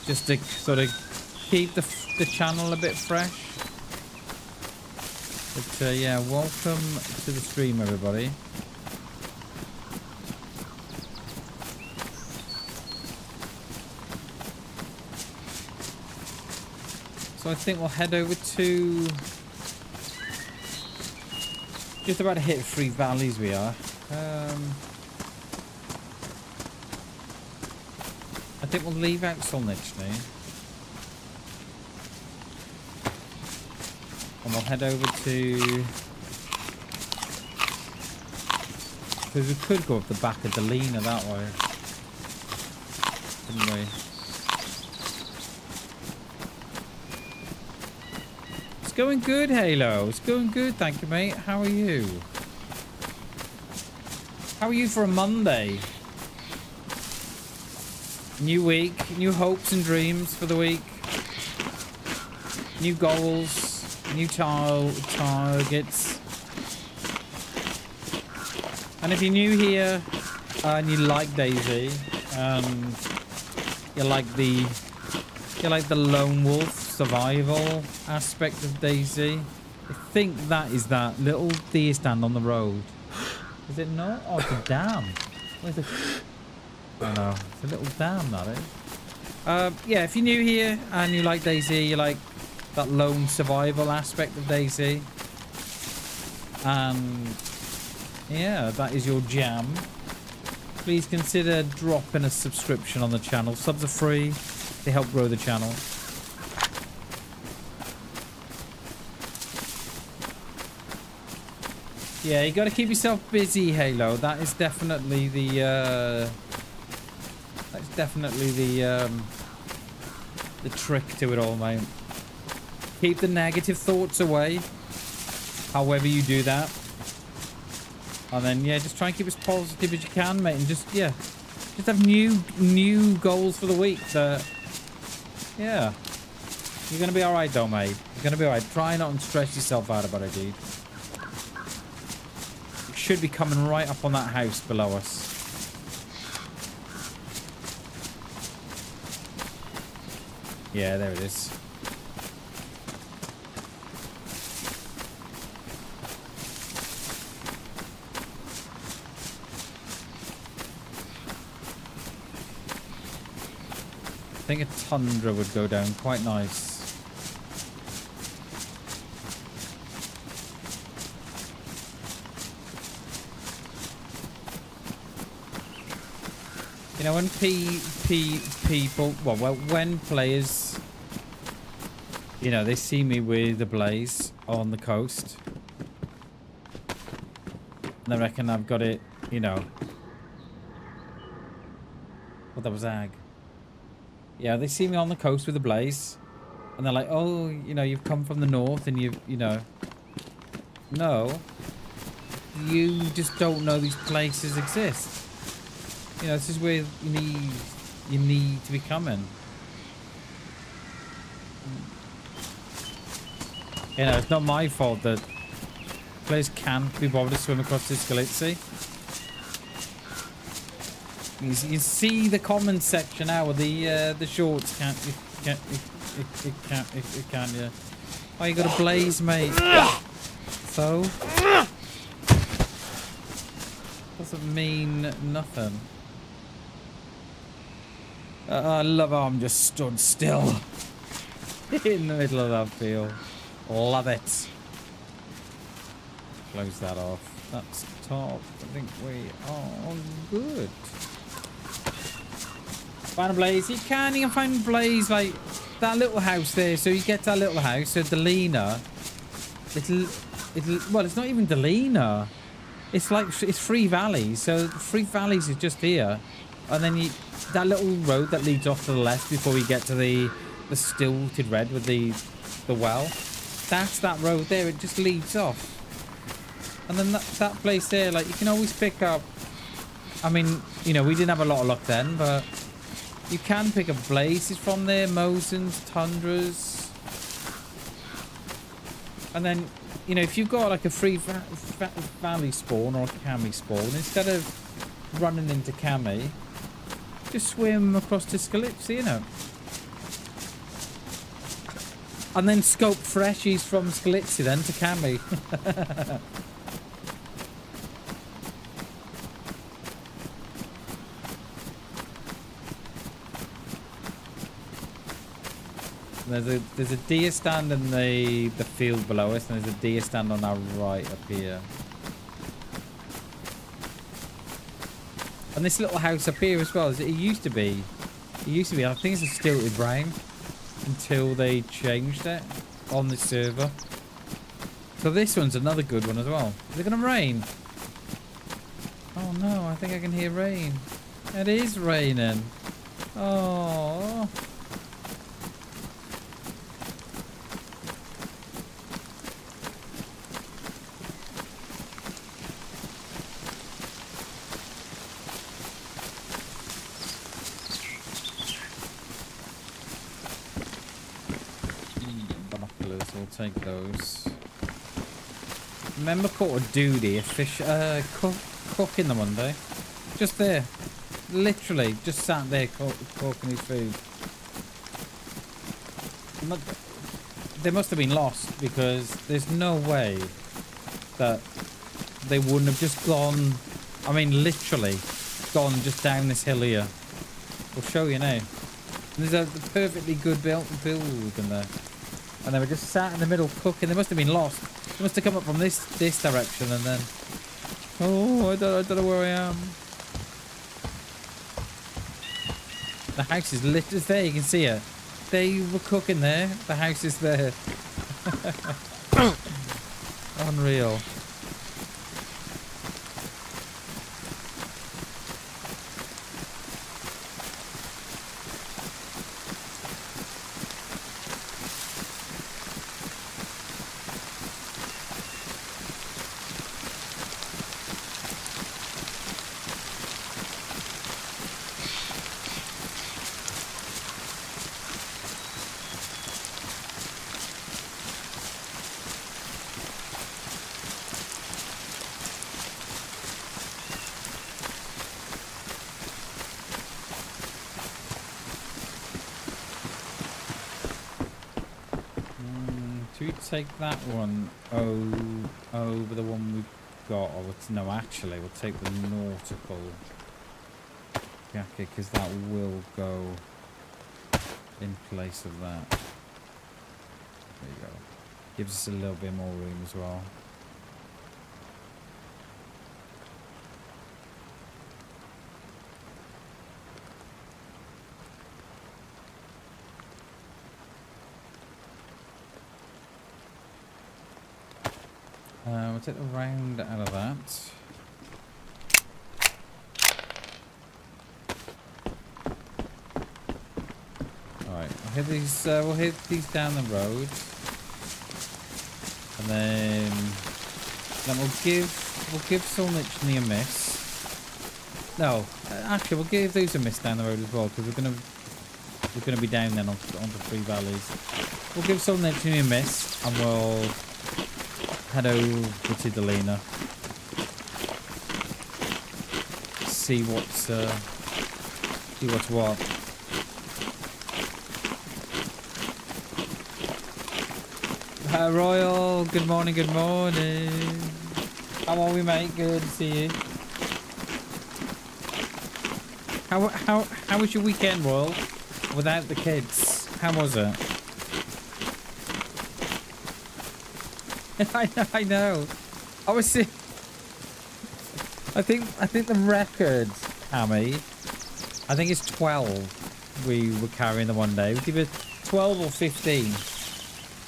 Just to sort of keep the channel a bit fresh. But yeah, welcome to the stream, everybody. So I think we'll head over to... Just about to hit 3 valleys we are. I think we'll leave out Solnichny. And we'll head over to... Because we could go up the back of Delina that way. Couldn't we? It's going good, Halo. It's going good, thank you, mate. How are you? How are you for a Monday? New week, new hopes and dreams for the week. New goals, new targets. And if you're new here and you like DayZ, you like the lone wolf survival aspect of DayZ, I think that is that little deer stand on the road. Is it not? Oh, it's a dam. Where's the... Oh no, it's a little dam, that is. Yeah, if you're new here and you like DayZ, you like that lone survival aspect of DayZ, and yeah, that is your jam, please consider dropping a subscription on the channel. Subs are free. They help grow the channel. Yeah, you got to keep yourself busy, Halo. That is definitely the the trick to it all, mate. Keep the negative thoughts away, however you do that. And then, yeah, just try and keep as positive as you can, mate. And just, yeah, just have new goals for the week. Yeah. You're going to be all right, though, mate. You're going to be all right. Try not to stress yourself out about it, dude. It should be coming right up on that house below us. Yeah, there it is. think a tundra would go down quite nice. You know, when people, well, when players, you know, they see me with the blaze on the coast, and they reckon I've got it, you know. Well, that was ag. Yeah, they see me on the coast with the blaze, and they're like, oh, you know, you've come from the north, and you know. No. You just don't know these places exist. You know, this is where you need to be coming. You know, it's not my fault that players can't be bothered to swim across this Galitzy. You see the comments section now with the shorts. Can't, yeah. Oh, you got a blaze, mate. So doesn't mean nothing. I love how I'm just stood still in the middle of that field. Love it. Close that off. That's top. I think we are good. Find a blaze. You can find blaze like that little house there. So you get that little house. So Delina. Well, it's not even Delina. It's like it's Three Valleys. So Three Valleys is just here, and then that little road that leads off to the left before we get to the stilted red with the well. That's that road there. It just leads off. And then that place there, like, you can always pick up. I mean, you know, we didn't have a lot of luck then, but you can pick up blazes from there, Mosins, Tundras. And then, you know, if you've got like a free valley spawn or a cami spawn, instead of running into cami, just swim across to Scalypsy, you know. And then scope freshies from Scalypsy then to cami. There's a deer stand in the field below us, and there's a deer stand on our right up here. And this little house up here as well, it used to be, I think it's a stilted brown until they changed it on the server. So this one's another good one as well. Is it gonna rain? Oh no, I think I can hear rain. It is raining. Oh. Take those. Remember caught a doodie, a fish, cook in the one day. Just there. Literally, just sat there cooking his food. They must have been lost, because there's no way that they wouldn't have just gone, I mean literally, gone just down this hill here. We'll show you now. And there's a perfectly good build in there. And they were just sat in the middle cooking. They must have been lost. They must have come up from this direction and then... Oh, I don't know where I am. The house is lit. It's there, you can see it. They were cooking there. The house is there. Unreal. Take that one over the one we've got, or no, actually we'll take the nautical jacket, because that will go in place of that. There you go. Gives us a little bit more room as well. We'll take the round out of that. Alright, we'll hit these down the road. And then we'll give Solnichny a miss. No, actually we'll give those a miss down the road as well, because we're gonna be down then onto Three Valleys. We'll give Solnichny a miss and we'll head over to Delina. See what's what. Royal, good morning, good morning. How are we, mate? Good to see you. How was your weekend, Royal? Without the kids, how was it? I know. I was. I think the record, Hammy. I think it's 12. We were carrying the one day. It was either 12 or 15.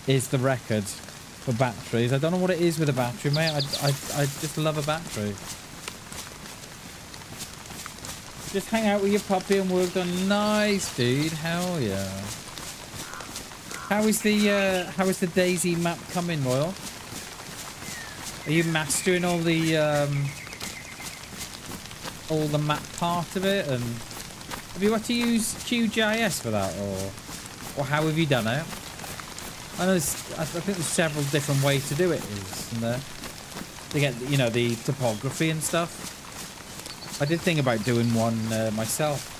Is the record for batteries. I don't know what it is with a battery, mate. I just love a battery. Just hang out with your puppy and work on. Nice, dude. Hell yeah. How is the DayZ map coming, Royal? Are you mastering all the map part of it? And have you had to use QGIS for that, or how have you done it? I know I think there's several different ways to do it, isn't there? To get, you know, the topography and stuff. I did think about doing one myself.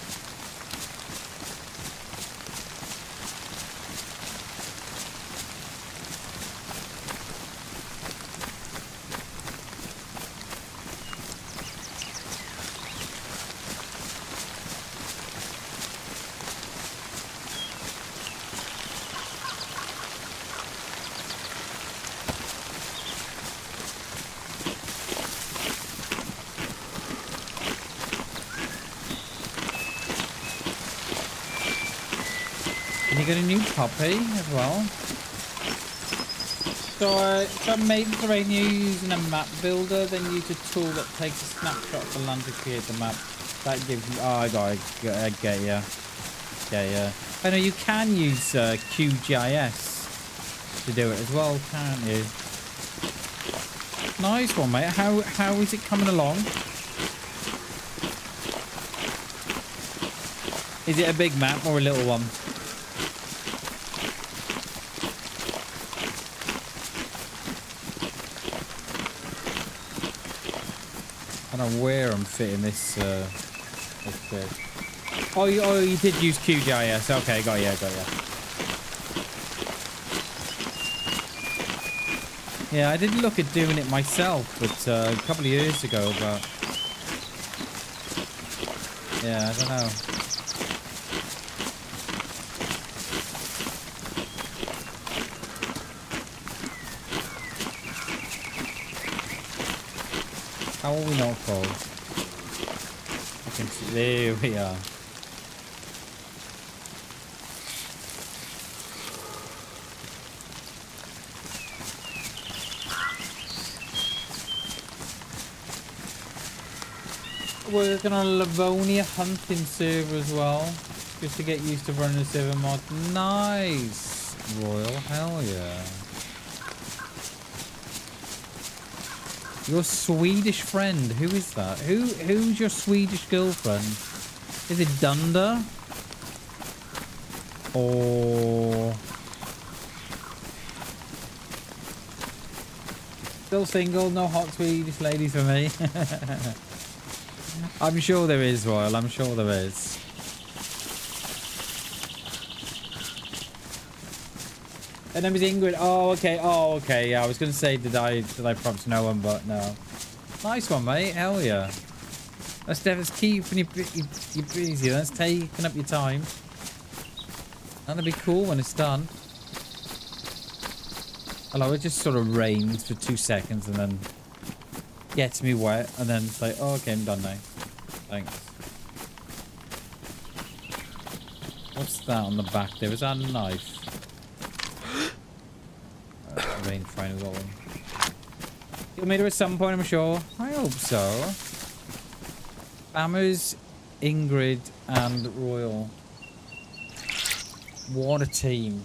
Got a new puppy as well. So I made the terrain using a map builder, then use a tool that takes a snapshot of the land to create the map. That gives you. Oh, I get ya. Get ya. I know you can use QGIS to do it as well, can't you? Nice one, mate. How is it coming along? Is it a big map or a little one? I don't know where I'm fitting this bit. Oh, you did use QGIS. Okay, got ya. Yeah, I did look at doing it myself, but a couple of years ago, but yeah, I don't know. How are we not cold? I can see, there we are. Working on a Livonia hunting server as well, just to get used to running the server mod. Nice, Royal, hell yeah. Your Swedish friend, who is that? Who's your Swedish girlfriend? Is it Dunda? Or still single, no hot Swedish ladies for me. I'm sure there is, Royal, I'm sure there is. Her name is Ingrid. Oh, okay. Yeah, I was gonna say, did I perhaps know him, but no. Nice one, mate. Hell yeah. That's keeping you busy. That's taking up your time. That'll be cool when it's done. Although it just sort of rains for 2 seconds and then gets me wet, and then it's like, oh, okay, I'm done now. Thanks. What's that on the back there? Is that a knife? Rain trying to go on. You'll meet her at some point, I'm sure. I hope so. Bammers, Ingrid, and Royal. What a team.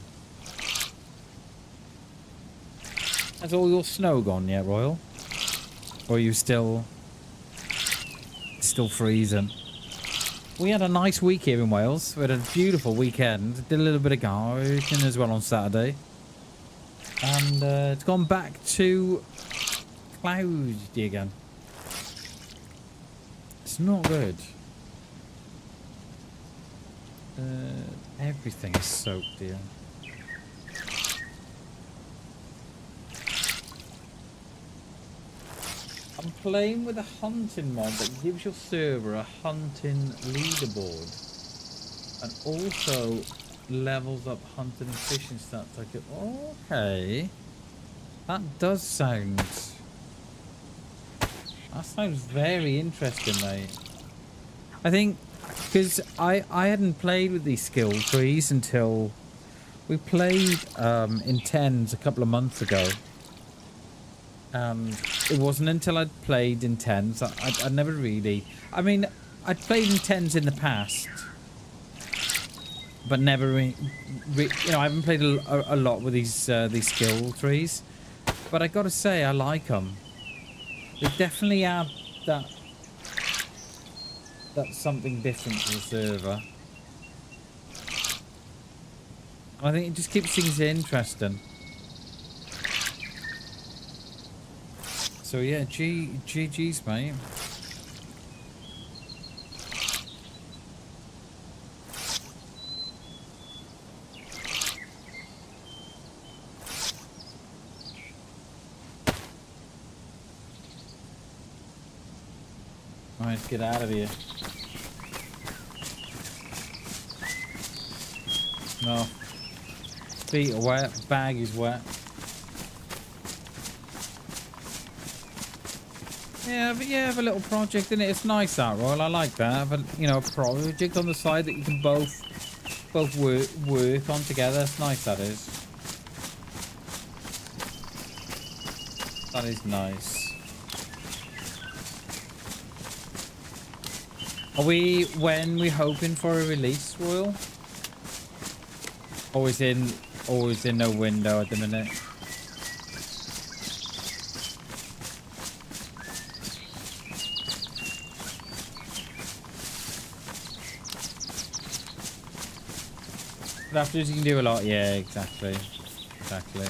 Has all your snow gone yet, Royal? Or are you still freezing? We had a nice week here in Wales. We had a beautiful weekend. Did a little bit of gardening as well on Saturday. And it's gone back to cloudy again. It's not good. Everything is soaked here. I'm playing with a hunting mod that gives your server a hunting leaderboard. And also levels up hunting and fishing stats. Okay. That does sound... That sounds very interesting, mate. I think... Because I hadn't played with these skill trees until... We played in 10s a couple of months ago. And it wasn't until I'd played in 10s. I'd never really... I mean, I'd played in 10s in the past. But never... you know, I haven't played a lot with these skill trees. But I gotta say, I like them. They definitely add that... That's something different to the server. I think it just keeps things interesting. So yeah, GG's, mate. Alright, let's get out of here. No. Feet are wet, bag is wet. Yeah, but yeah, have a little project in it. It's nice that, Royal. I like that. Have a, you know, a project on the side that you can both work on together. It's nice, that is. That is nice. When we hoping for a release, Royal? Always in no window at the minute. But afterwards you can do a lot. Yeah, exactly. Exactly.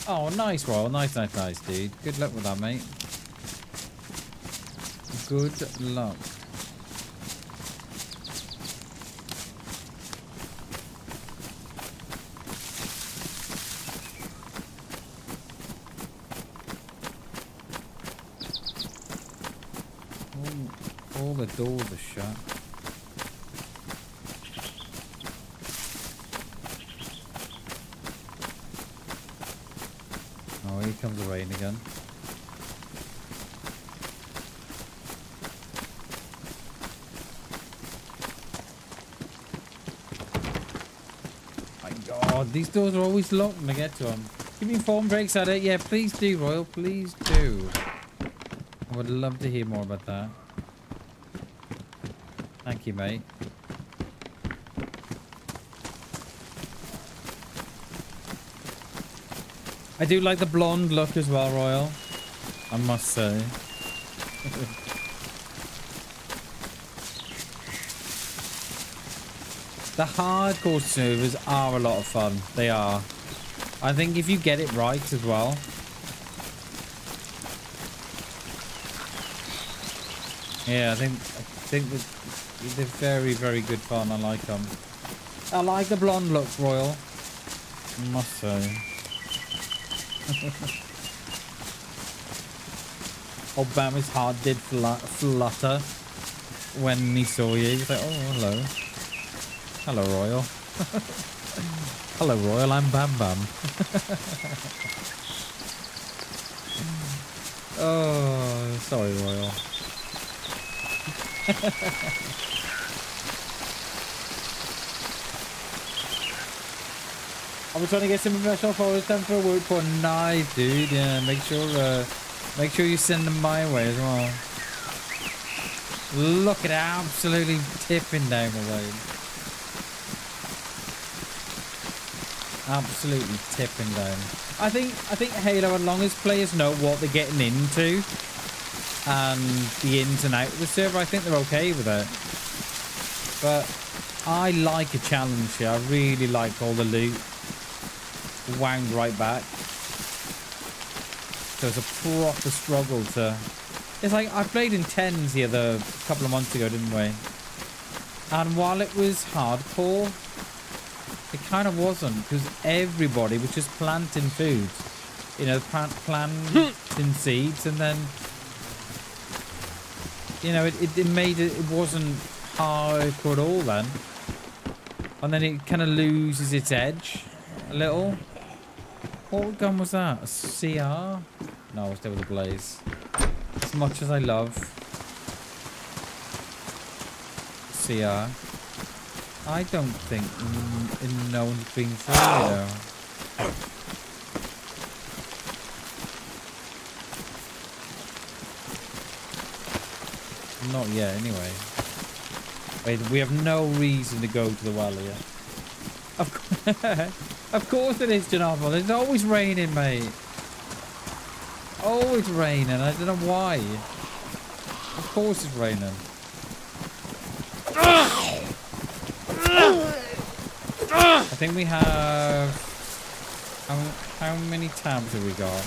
Oh, nice, Royal. Nice, dude. Good luck with that, mate. Good luck. All the doors are shut. Oh, here comes the rain again. God, these doors are always locked when I get to them. Give me phone breaks at it. Yeah, please do, Royal. Please do. I would love to hear more about that. Thank you, mate. I do like the blonde look as well, Royal. I must say. The hardcore servers are a lot of fun. They are. I think if you get it right as well. Yeah, I think that they're very, very good fun. I like them. I like the blonde look, Royal. I must say. Obama's heart did flutter when he saw you. He's like, oh, hello. Hello, Royal. Hello, Royal. I'm BamBam. Oh, sorry, Royal. I'm trying to get some professional photos done for a work for nice, dude. Yeah, make sure you send them my way as well. Look at it, absolutely tipping down the road. Absolutely tipping down. I think Halo, as long as players know what they're getting into and the ins and outs of the server, I think they're okay with it. But I like a challenge here. I really like all the loot wound right back. So it's a proper struggle to... It's like I played in 10s the other couple of months ago, didn't we? And while it was hardcore, it kind of wasn't, because everybody was just planting food. You know, planting seeds, and then... You know, it made it... It wasn't hardcore at all then. And then it kind of loses its edge a little. What gun was that? A CR? No, still with a blaze. As much as I love CR, I don't think no one's been through it though. Not yet, anyway. Wait, we have no reason to go to the well yet. Of course it is, Chernarus. It's always raining, mate. Always raining. I don't know why. Of course it's raining. I think we have... How many tabs have we got?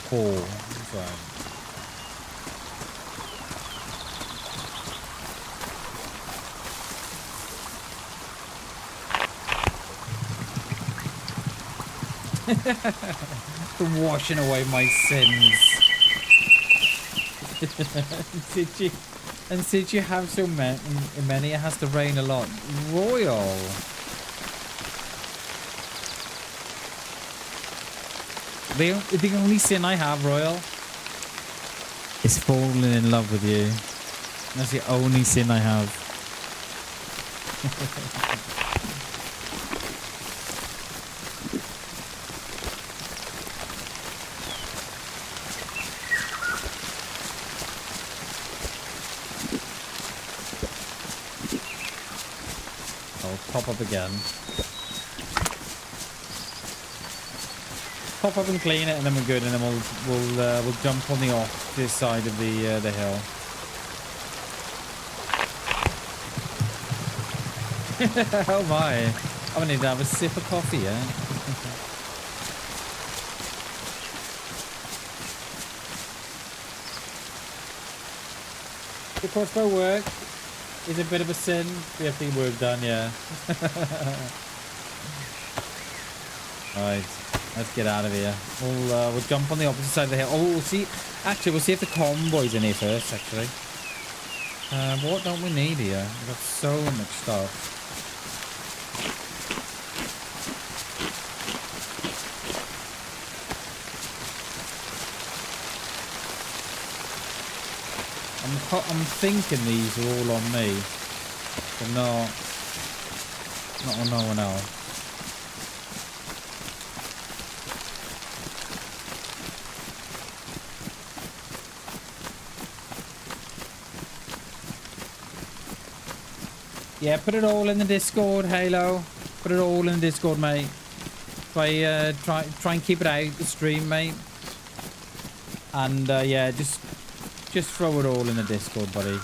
4. That's right. Washing away my sins. Since you have so many, it has to rain a lot. Royal. The only sin I have, Royal, is falling in love with you. That's the only sin I have. Pop up again. Pop up and clean it, and then we're good. And then we'll jump on the opposite side of the hill. Oh my! I'm gonna need to have a sip of coffee, yeah. The crossbow work is a bit of a sin. We have to get work done, yeah. Alright, let's get out of here. We'll jump on the opposite side of the hill. Oh, we'll see. Actually, we'll see if the convoy's in here first, actually. What don't we need here? We've got so much stuff. I'm thinking these are all on me, but not on no one else. Yeah, put it all in the Discord, Halo. Put it all in the Discord, mate. Try and keep it out the stream, mate. And yeah, just throw it all in the Discord, buddy.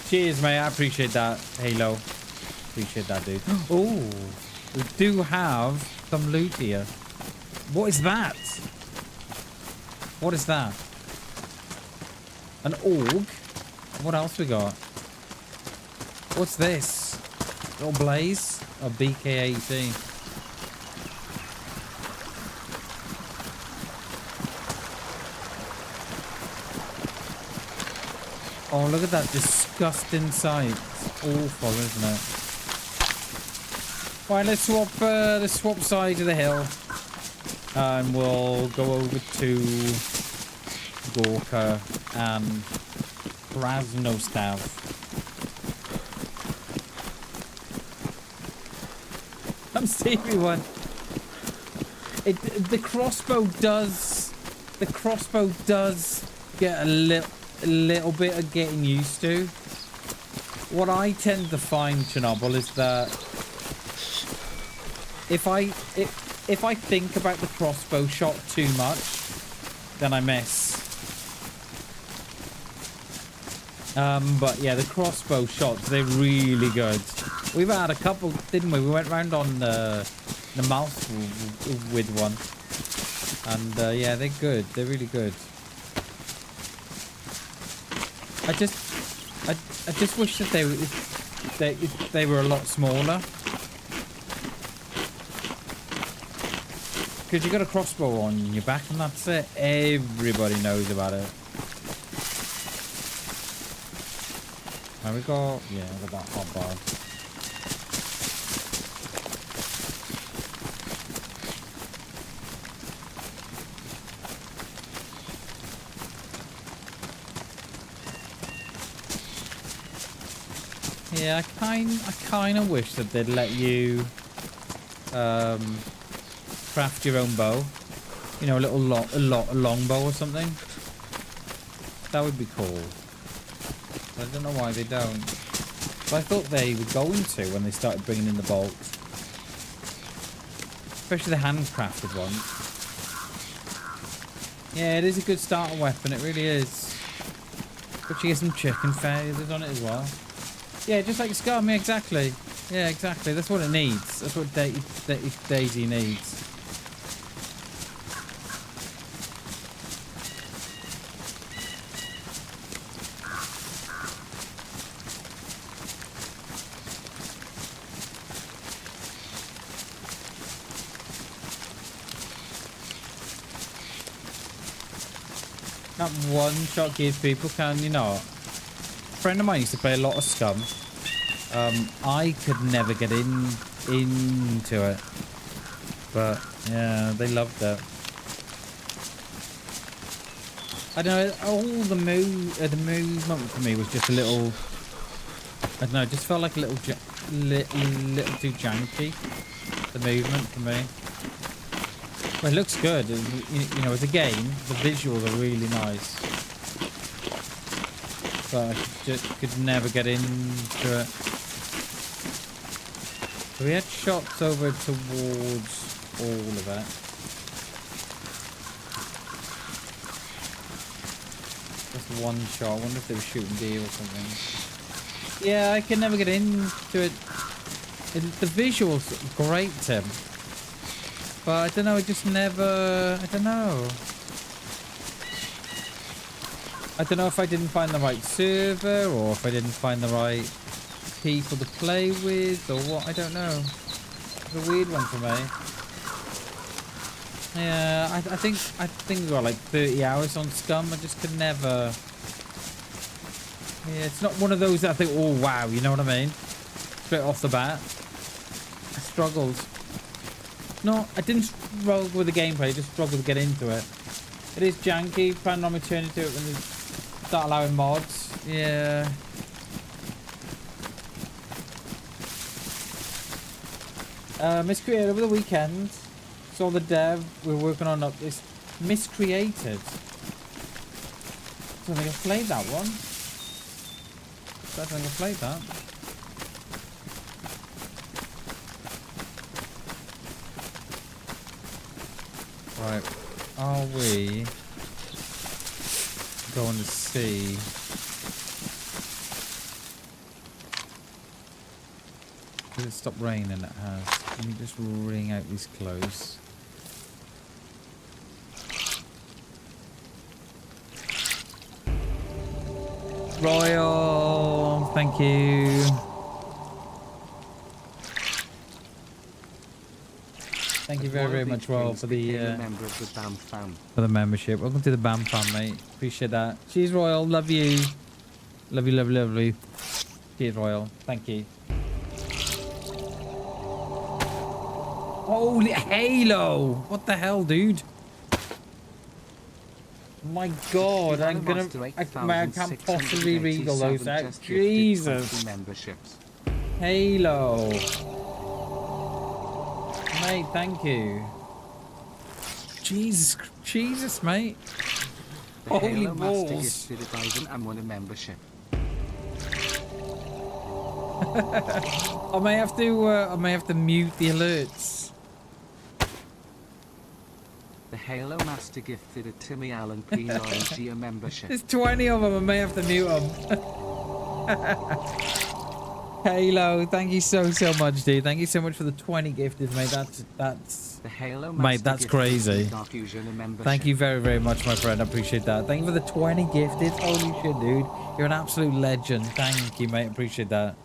Cheers, mate. I appreciate that, Halo. Appreciate that, dude. Oh, we do have some loot here. What is that? What is that? An org? What else we got? What's this? Little blaze? or BK18. Oh, look at that disgusting sight. It's awful, isn't it? Right, let's swap side of the hill. And we'll go over to Gorka and Krasnostav. I'm Stevie one. The crossbow does get a little bit of getting used to. What I tend to find, Chernobyl, is that if I think about the crossbow shot too much, then I miss. But yeah, the crossbow shots, they're really good. We've had a couple, didn't we? We went round on the mouth with one. And yeah, they're good. They're really good. I just wish that they were a lot smaller. Because you got a crossbow on your back and that's it. Everybody knows about it. Have we got... Yeah, we got that hot bar. Yeah, I kind of wish that they'd let you craft your own bow. You know, a long bow or something. That would be cool. But I don't know why they don't. But I thought they were going to when they started bringing in the bolts. Especially the handcrafted ones. Yeah, it is a good starter weapon. It really is. But you get some chicken feathers on it as well. Yeah, just like Scum, yeah, exactly. Yeah, exactly. That's what it needs. That's what DayZ needs. That one shot gives people can, you know. A friend of mine used to play a lot of Scum. I could never get into it. But yeah, they loved it. I don't know, all the movement for me was just a little, I don't know, it just felt like a little too janky. The movement for me. Well, it looks good. You know, as a game, the visuals are really nice. But I just could never get into it. So we had shots over towards all of it. Just one shot. I wonder if they were shooting deer or something. Yeah, I can never get into it. The visuals are great, Tim. But I don't know, it just never... I don't know. I don't know if I didn't find the right server or if I didn't find the right people to play with or what. I don't know. It's a weird one for me. Yeah, I think we got like 30 hours on Scum. I just could never... Yeah, it's not one of those that I think, oh wow, you know what I mean? Straight off the bat. I struggled. No, I didn't struggle with the gameplay, I just struggled to get into it. It is janky, planning on returning to it when they start allowing mods. Yeah. Miscreated over the weekend. Saw the dev, we're working on this. Miscreated. I don't think I've played that one. I don't think I've played that. Right, are we going to see? Did it stop raining? It has. Let me just wring out these clothes. Royal, thank you. Thank you very, very much, Royal, for the member of the BAM fam. for the membership. Welcome to the BAM fam, mate. Appreciate that. Cheers, Royal. Love you. Love you, love you, love you. Cheers, Royal. Thank you. Holy Halo! What the hell, dude? My God, I can't possibly read all those out. Jesus. Halo. Mate, thank you. Jesus, mate. Holy balls. I may have to mute the alerts. The Halo Master gifted a Timmy Allen P9G a membership. There's 20 of them. I may have to mute them. Halo, thank you so much, dude. Thank you so much for the 20 gifted, mate. That's the Halo mate, that's crazy. Thank you very, very much, my friend. I appreciate that. Thank you for the 20 gifted. Holy shit, dude. You're an absolute legend. Thank you, mate. Appreciate that.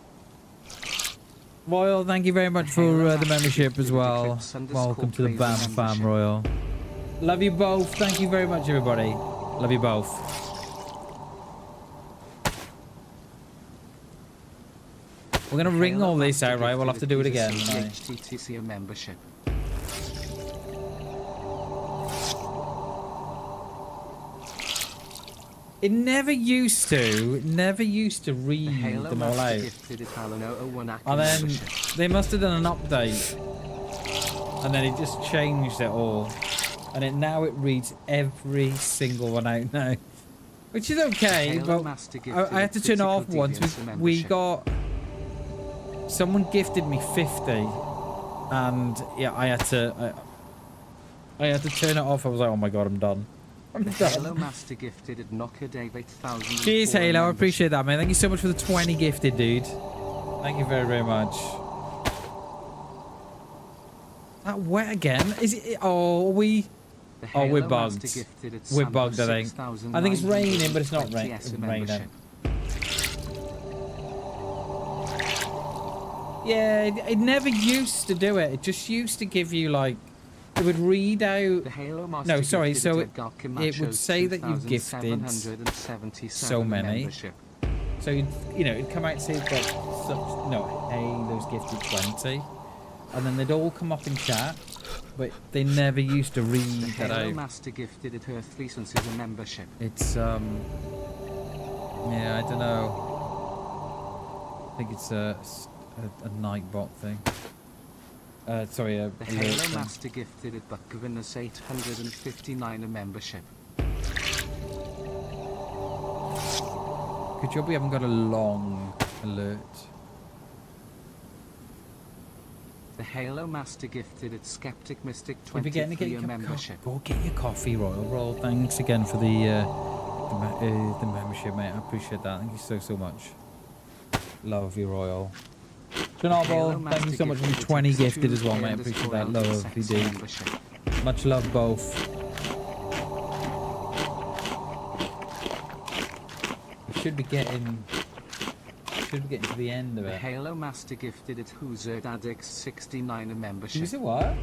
Royal, thank you very much for the membership as well. Welcome to the BAM fam, Royal. Love you both. Thank you very much, everybody. Love you both. We're going to ring all this out, right? We'll have to do it again. HTTC membership. It never used to read them all out. And then they must have done an update. And then it just changed it all. And now it reads every single one out now. Which is okay, but I had to turn it off once. We got... Someone gifted me 50. And yeah, I had to turn it off. I was like, oh my God, I'm done. Halo Master gifted at Knocker Dave 8000. Cheers, Halo. I appreciate that, man. Thank you so much for the 20 gifted, dude. Thank you very, very much. That wet again? Is it? Oh, we're bugged. We're bugged, I think. I think it's raining, but it's not raining. Yeah, it never used to do it. It just used to give you, like... It would read out... No, sorry, so it would say that you've gifted so many. So, you know, it'd come out and say it's got such... No, Halo's gifted 20. And then they'd all come up in chat, but they never used to read that out. Master gifted at her Threesons is a membership. It's, yeah, I don't know. I think it's a Nightbot thing. Sorry, the Halo Master gifted at Buckvinus 859 a membership. Good job we haven't got a long alert. The Halo Master gifted at Skeptic Mystic 23 a membership. Go get your coffee, Royal. Thanks again for the membership, mate. I appreciate that. Thank you so much. Love you, Royal. Chernarus, thank you so much for the 20 gifted as well, mate. I appreciate that. Love you, dude. Much love, both. We should be getting to the end of it. The Halo Master gifted at Who's Addicts 69 a membership. Who's a what?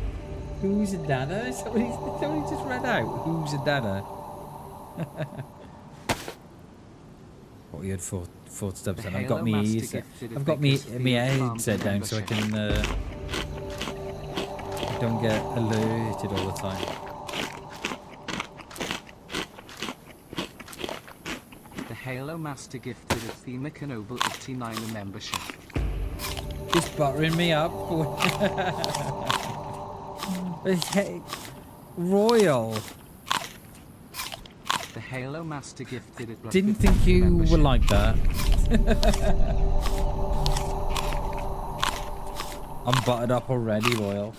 Who's a dada? Somebody just read out. Who's a dada? What, you had footsteps and I've got me ears. I've got me head set down so I can don't get alerted all the time. The Halo Master gifted a Thema Kenoble 89 a membership. Just buttering me up. Hey, Royal. The Halo Master gifted it. Didn't think you were like that. I'm buttered up already, Royal.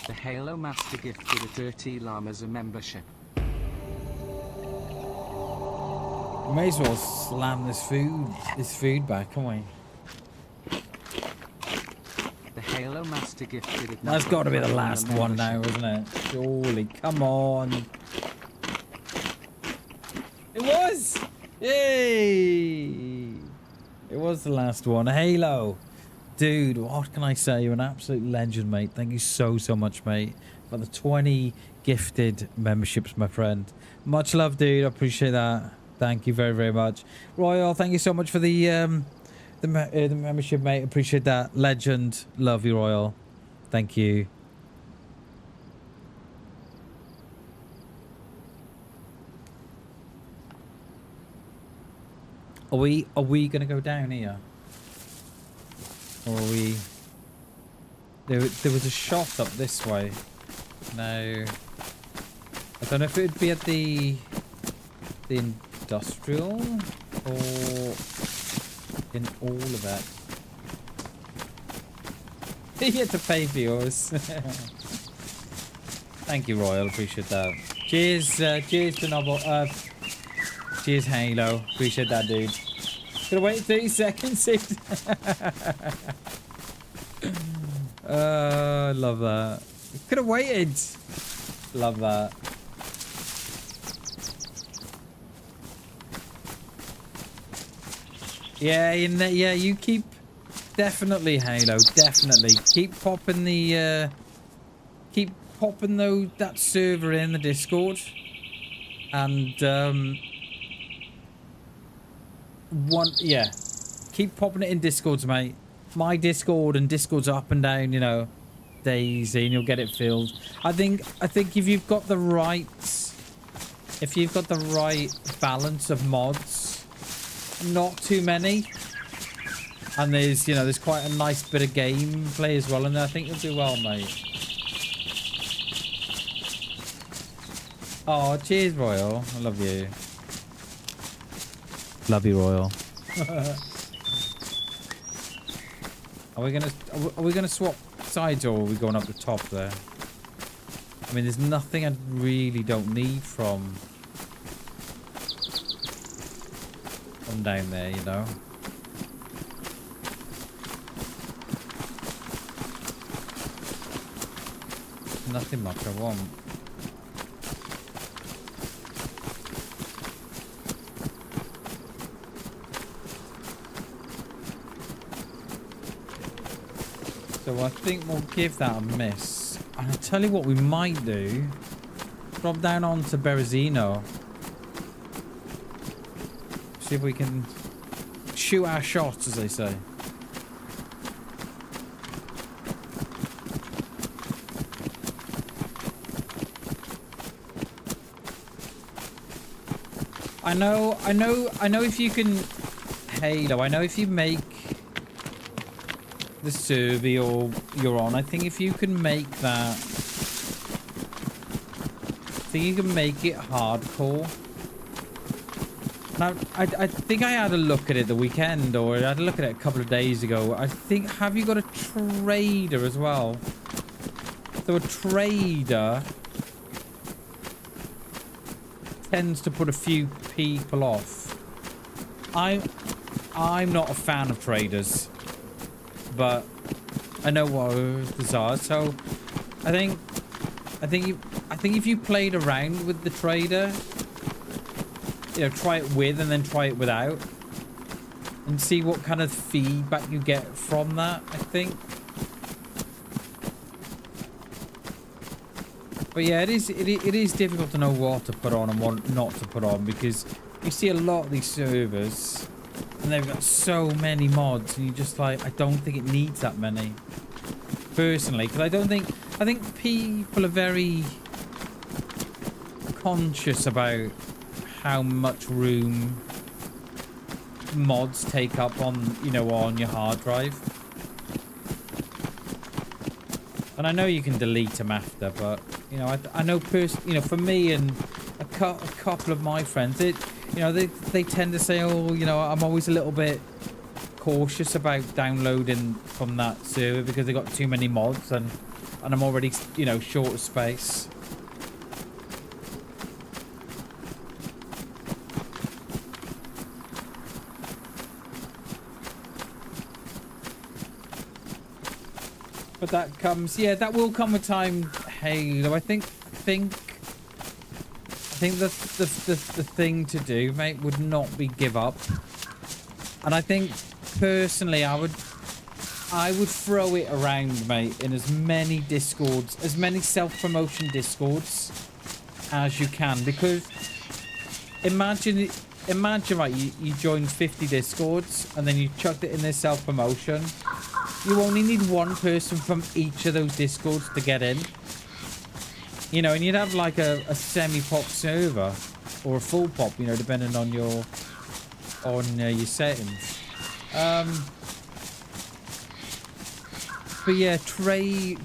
The Halo Master gifted a Dirty Llamas a membership. We may as well slam this food back, can't we? The Halo Master gifted it. That's got to be the last one now, isn't it? Surely, come on. It was! Yay! It was the last one. Halo, Dude, what can I say? You're an absolute legend, mate. Thank you so much, mate, for the 20 gifted memberships, my friend. Much love, dude. I appreciate that. Thank you very much. Royal, thank you so much for the membership, mate. Appreciate that. Legend. Love you, Royal. Thank you. Are we gonna go down here? Or are we... There was a shop up this way. No. I don't know if it would be at the industrial or in all of it. You had to pay for yours. Thank you, Royal. Appreciate that. Cheers, cheers to Novel. Cheers, Halo. Appreciate that, dude. Gonna wait 30 seconds. Love that. Could have waited. Love that. Yeah, yeah, you keep definitely Halo, definitely keep popping the that server in the Discord, and keep popping it in Discords, mate. My Discord and Discords up and down, you know, DayZ, and you'll get it filled. I think if you've got the right balance of mods, not too many, and there's quite a nice bit of gameplay as well, and I think you'll do well, mate. Oh, cheers, Royal. I love you. Love you, Royal. Are we gonna swap sides, or are we going up the top there? I mean, there's nothing I really don't need from down there, you know. Nothing much I want. So I think we'll give that a miss. And I'll tell you what we might do. Drop down onto Berezino. See if we can shoot our shots, as they say. I know if you can Halo, I know if you make the server you're on, I think if you can make that, I think you can make it hardcore. Now, I think I had a look at it the weekend, or I had a look at it a couple of days ago. I think, have you got a trader as well? So a trader tends to put a few people off. I'm not a fan of traders, but I know what others are. So I think if you played around with the trader, you know, try it with and then try it without, and see what kind of feedback you get from that, I think. But yeah, it is difficult to know what to put on and what not to put on, because you see a lot of these servers and they've got so many mods, and you're just like, I don't think it needs that many, personally, because I think people are very conscious about how much room mods take up on, you know, on your hard drive. And I know you can delete them after, but you know, I know you know, for me and a couple of my friends, you know, they tend to say, oh, you know, I'm always a little bit cautious about downloading from that server because they got too many mods, and I'm already, you know, short of space. But that comes, yeah, that will come with time, Halo. I think the thing to do, mate, would not be give up. And I think personally, I would I would throw it around, mate, in as many discords, as many self-promotion discords as you can, because imagine right, you join 50 discords and then you chucked it in their self-promotion. You only need one person from each of those discords to get in. You know, and you'd have like a semi-pop server or a full pop, you know, depending on your settings. But yeah, trade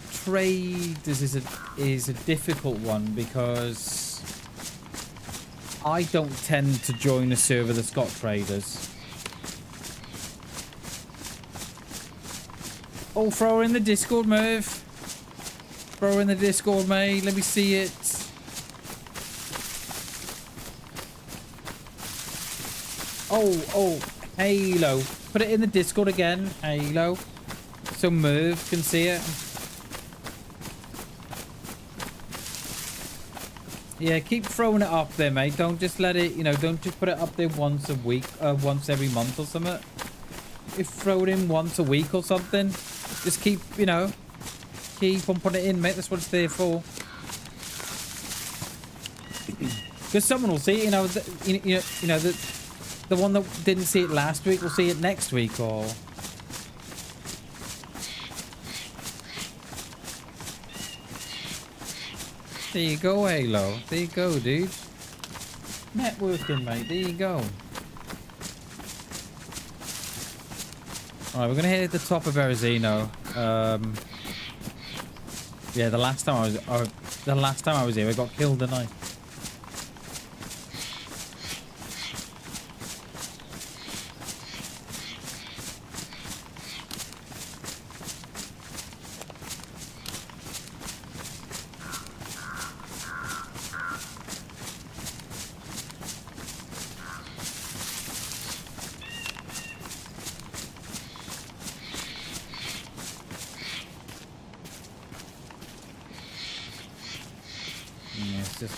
is a difficult one because I don't tend to join a server that's got traders. Oh, throw her in the Discord, Merv. Throw her in the Discord, mate. Let me see it. Oh, Halo. Put it in the Discord again, Halo. So Merv can see it. Yeah, keep throwing it up there, mate. Don't just let it, you know, don't just put it up there once a week, once every month or something. If throw it in once a week or something, just keep, you know, keep on putting it in, mate. That's what it's there for. Because someone will see it, you know, the one that didn't see it last week will see it next week, or... There you go, Halo. There you go, dude. Networking, mate. There you go. Alright, we're gonna hit the top of Berezino. Yeah, the last time I was here, I got killed, didn't I?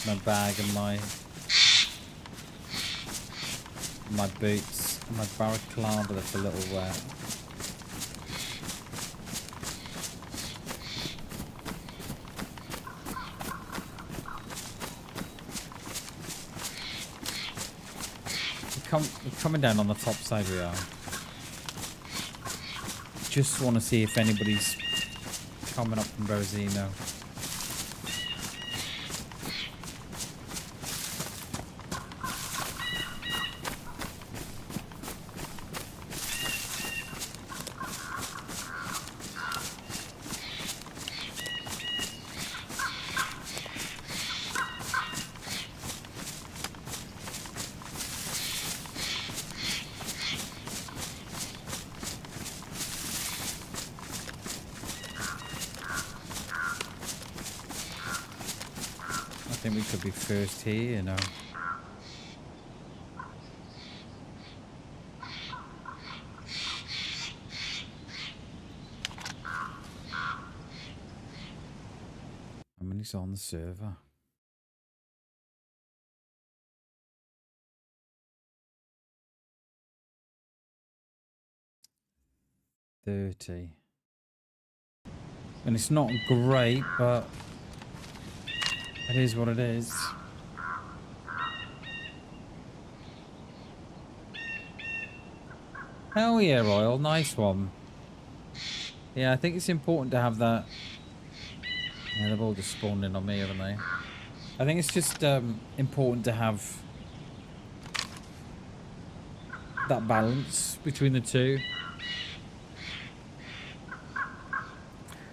My bag and my boots and my balaclava that's a little wet. We're coming down on the top side, we are. Just want to see if anybody's coming up from Berezino. I think we could be first here, you know. How many's on the server? $30. And it's not great, but it is what it is. Hell yeah, Royal. Nice one. Yeah, I think it's important to have that. Yeah, they've all just spawned in on me, haven't they? I think it's just important to have that balance between the two.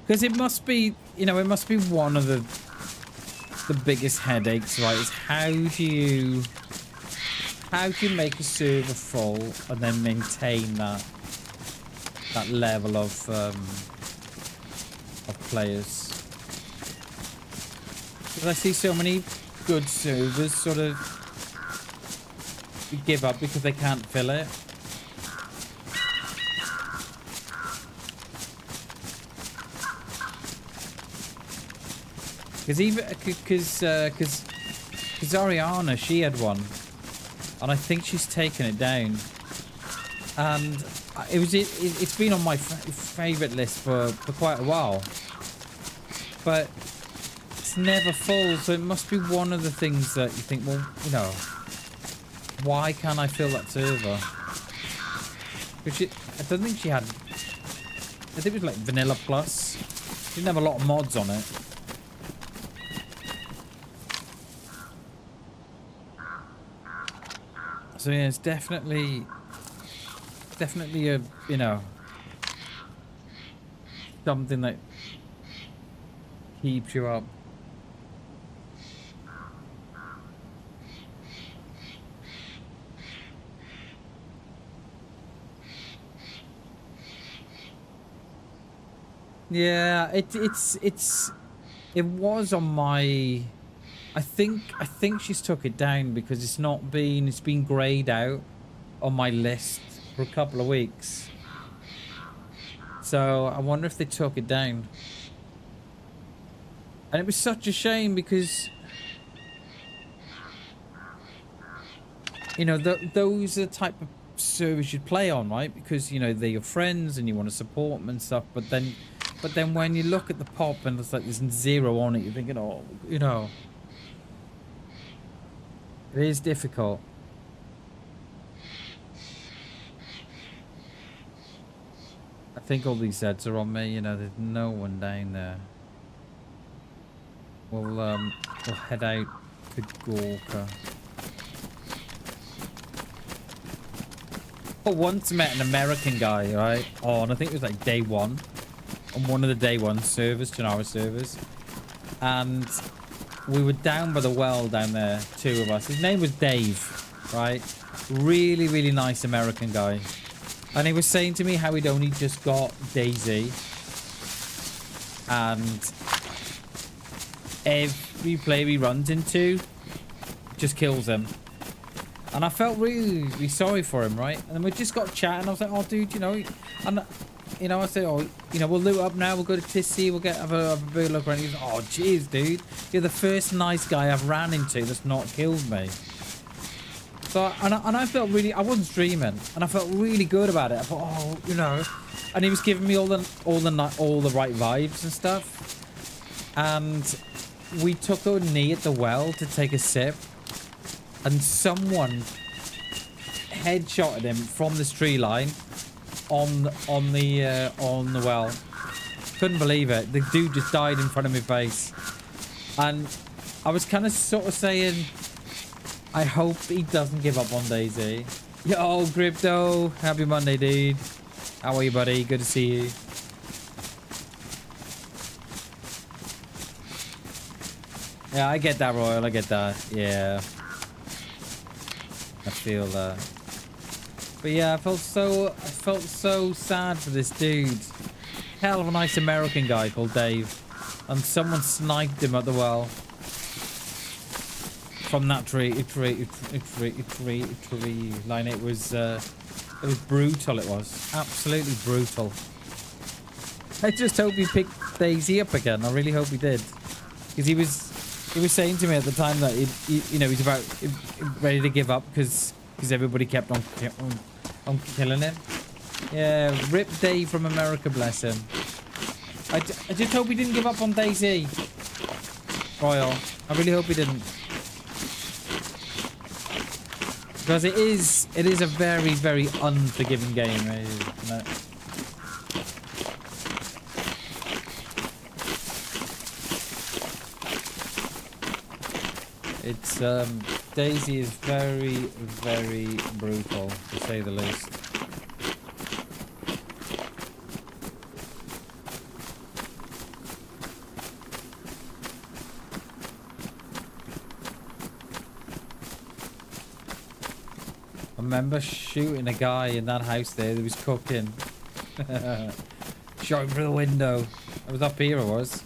Because it must be, you know, it must be one of the biggest headaches, right? Is how do you make a server full and then maintain that level of players? Because I see so many good servers sort of give up because they can't fill it. Because Ariana, she had one, and I think she's taken it down. And it's been on my favorite list for quite a while, but it's never full. So it must be one of the things that you think, well, you know, why can't I fill that server? Because I don't think she had. I think it was like Vanilla Plus. She didn't have a lot of mods on it. So yeah, it's definitely a, you know, something that keeps you up. Yeah, it was on my. I think she's took it down because it's been greyed out on my list for a couple of weeks. So I wonder if they took it down. And it was such a shame because, you know, those are the type of service you'd play on, right? Because, you know, they're your friends and you want to support them and stuff. But then when you look at the pop and it's like there's 0 on it, you're thinking, oh, you know, it is difficult. I think all these Zeds are on me, you know, there's no one down there. We'll head out to Gorka. I once met an American guy, right? Oh, and I think it was like day 1 on one of the day 1 servers, Chernarus servers. And we were down by the well down there, 2 of us. His name was Dave, right? Really, really nice American guy. And he was saying to me how he'd only just got DayZ. And every player he runs into just kills him. And I felt really, really sorry for him, right? And then we just got chatting. I was like, oh, dude, you know, and you know, I said, oh, you know, we'll loot up now. We'll go to Tissy. We'll have a big look around. He was like, oh, jeez, dude. You're the first nice guy I've ran into that's not killed me. So, and I felt really, I wasn't streaming. And I felt really good about it. I thought, oh, you know. And he was giving me all the right vibes and stuff. And we took a knee at the well to take a sip. And someone headshotted him from this tree line on the well. Couldn't believe it. The dude just died in front of my face. And I was kind of sort of saying, I hope he doesn't give up on DayZ. Yo, Crypto. Happy Monday, dude. How are you, buddy? Good to see you. Yeah, I get that, Royal. I get that. Yeah. I feel that. But yeah, I felt so sad for this dude. Hell of a nice American guy called Dave. And someone sniped him at the well. From that tree line. It was brutal, it was. Absolutely brutal. I just hope he picked DayZ up again. I really hope he did. Because he was saying to me at the time that you know, he's about ready to give up because everybody kept on killing him. Yeah, rip Dave from America, bless him. I just hope he didn't give up on DayZ. Royal, I really hope he didn't. Because it is a very, very unforgiving game, isn't it? It's DayZ is very, very brutal, to say the least. I remember shooting a guy in that house there that was cooking. Shot him through the window. I was up here, I was.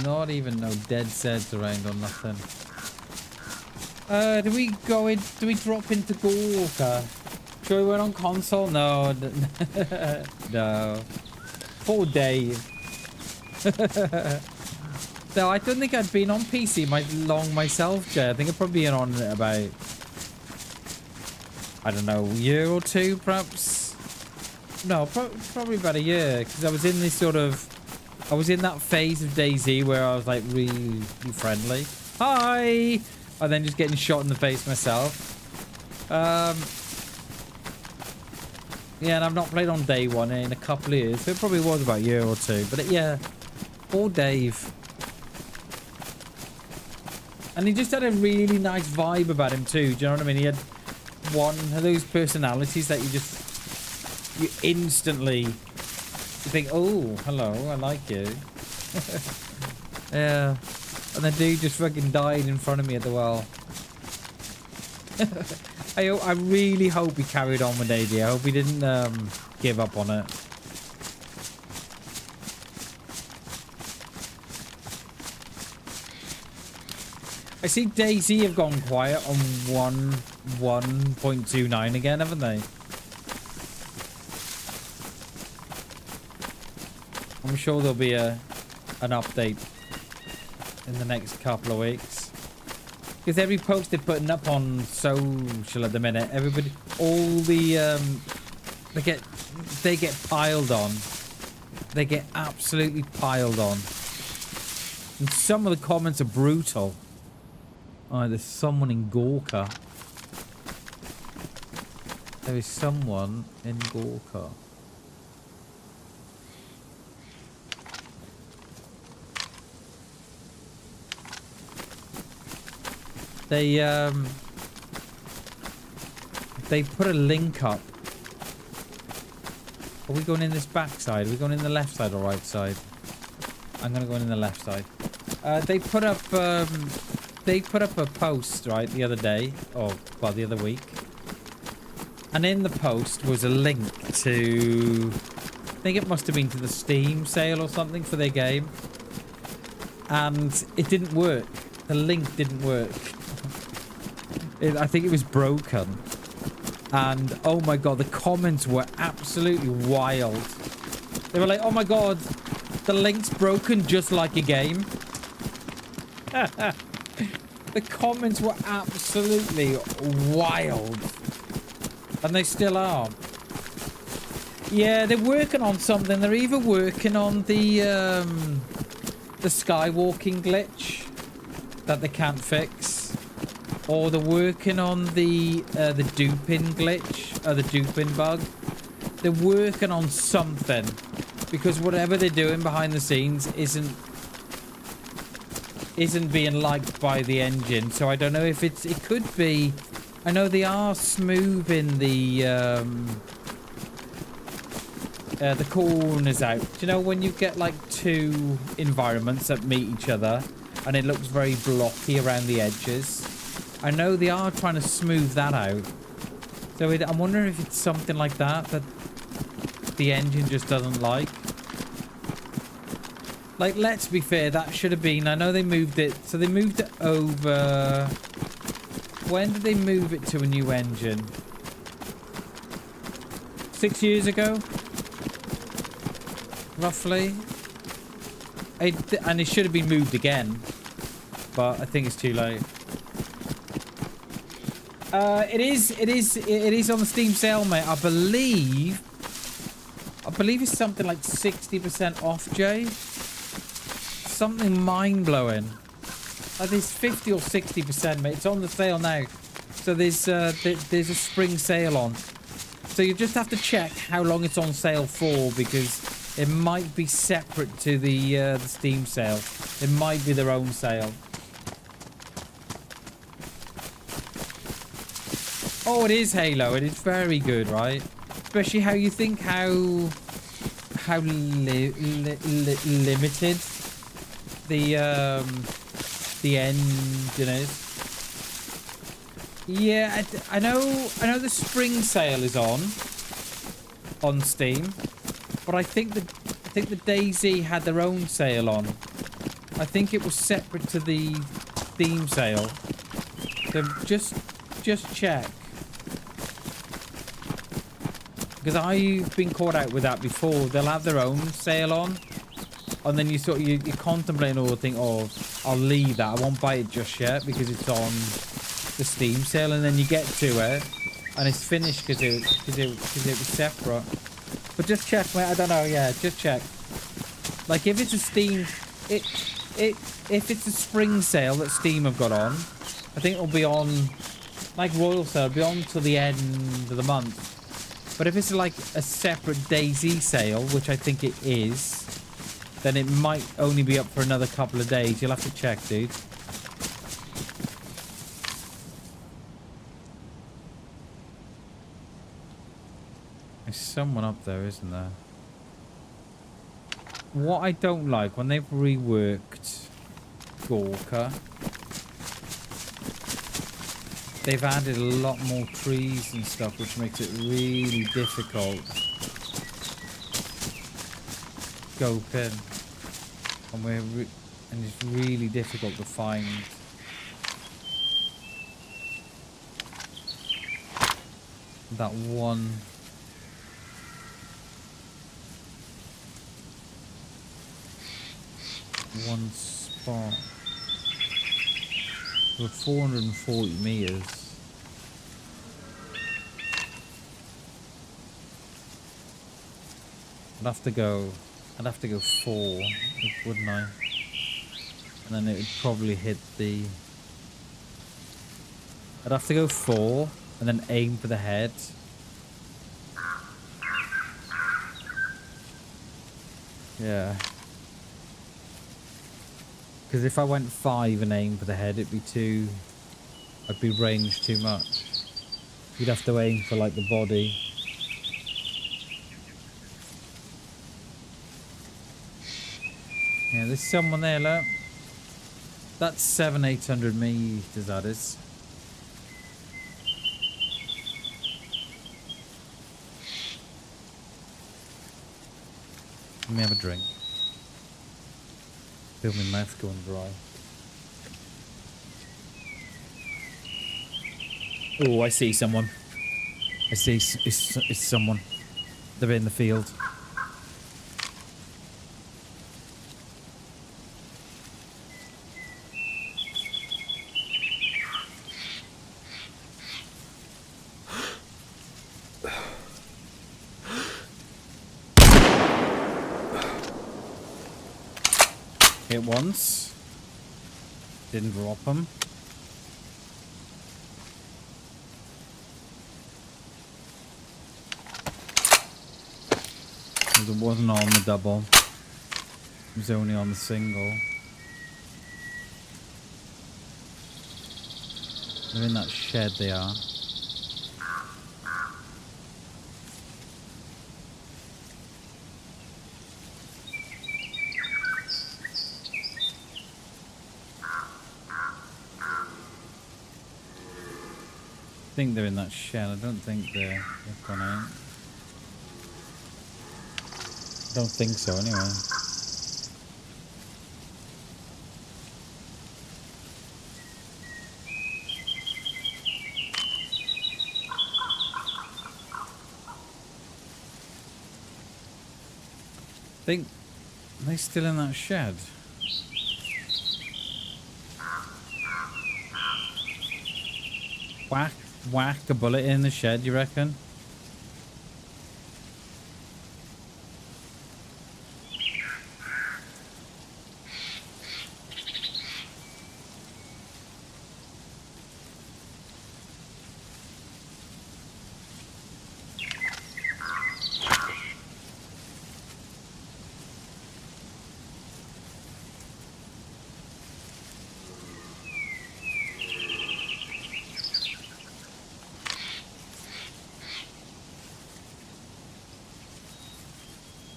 Not even no dead Zeds around or nothing. Do we drop into Gorka? Should we went on console? No. No. Poor Dave. No, I don't think I'd been on PC long myself, Jay. I think I've probably been on it about, I don't know, a year or two, perhaps. No, probably about a year, because I was in this sort of, I was in that phase of DayZ where I was like really friendly. Hi! And then just getting shot in the face myself. Yeah, and I've not played on day one in a couple of years. So it probably was about a year or two. But yeah, poor Dave. And he just had a really nice vibe about him too. Do you know what I mean? He had one of those personalities that you instantly think, oh, hello, I like you. Yeah. And the dude just fucking died in front of me at the well. I really hope he carried on with DayZ. I hope he didn't give up on it. I see DayZ have gone quiet on 1.29 again, haven't they? I'm sure there'll be an update in the next couple of weeks. Because every post they're putting up on social at the minute, everybody, all the, they get piled on. They get absolutely piled on. And some of the comments are brutal. Oh, there's someone in Gorka. There is someone in Gorka. They put a link up. Are we going in this back side? Are we going in the left side or right side? I'm gonna go in the left side. They put up a post, right, the other day, or well, the other week, and in the post was a link to, I think it must have been to the Steam sale or something for their game, and it didn't work. The link didn't work. I think it was broken. And oh my god, the comments were absolutely wild. They were like, oh my god, the link's broken just like a game. The comments were absolutely wild. And they still are. Yeah, they're working on something. They're either working on the skywalking glitch that they can't fix, or they're working on the duping glitch, or the duping bug. They're working on something, because whatever they're doing behind the scenes isn't being liked by the engine. So I don't know if it could be. I know they are smoothing the corners out. Do you know when you get like two environments that meet each other and it looks very blocky around the edges? I know they are trying to smooth that out. So I'm wondering if it's something like that the engine just doesn't like. Like, let's be fair, that should have been... I know they moved it... So they moved it over... When did they move it to a new engine? 6 years ago? Roughly? And it should have been moved again. But I think it's too late. It is on the Steam sale, mate. I believe it's something like 60% off, Jay. Something mind-blowing. There's 50 or 60%, mate. It's on the sale now. So there's a spring sale on. So you just have to check how long it's on sale for, because it might be separate to the Steam sale. It might be their own sale. Oh, it is Halo. It is very good, right? Especially how you think how limited the engine is. Yeah, I know the spring sale is on Steam, but I think the DayZ had their own sale on. I think it was separate to the Steam sale. So just check. Because I've been caught out with that before. They'll have their own sale on. And then you sort of, you're contemplating all the thing, oh, I'll leave that. I won't buy it just yet because it's on the Steam sale. And then you get to it and it's finished because it was separate. But just check, mate. I don't know. Yeah, just check. Like if it's a Steam, if it's a spring sale that Steam have got on, I think it'll be on, like Royal Sale, it'll be on till the end of the month. But if it's like a separate DayZ sale, which I think it is, then it might only be up for another couple of days. You'll have to check, dude. There's someone up there, isn't there? What I don't like, when they've reworked Gorka, they've added a lot more trees and stuff, which makes it really difficult scoping, and it's really difficult to find. That one spot for 440 meters. I'd have to go 4, wouldn't I? And then it would probably hit the... I'd have to go 4 and then aim for the head. Yeah. Because if I went 5 and aimed for the head, it'd be too... I'd be ranged too much. You'd have to aim for like the body. Yeah, there's someone there, look. That's 700-800 meters, that is. Let me have a drink. Feel my mouth going dry. Oh, I see someone. I see it's someone. They're in the field. Hit once. Didn't drop him. It wasn't on the double. It was only on the single. They're in that shed, they are. I think they're in that shed. I don't think they've gone out. I don't think so, anyway. Are they still in that shed? Whack a bullet in the shed, you reckon?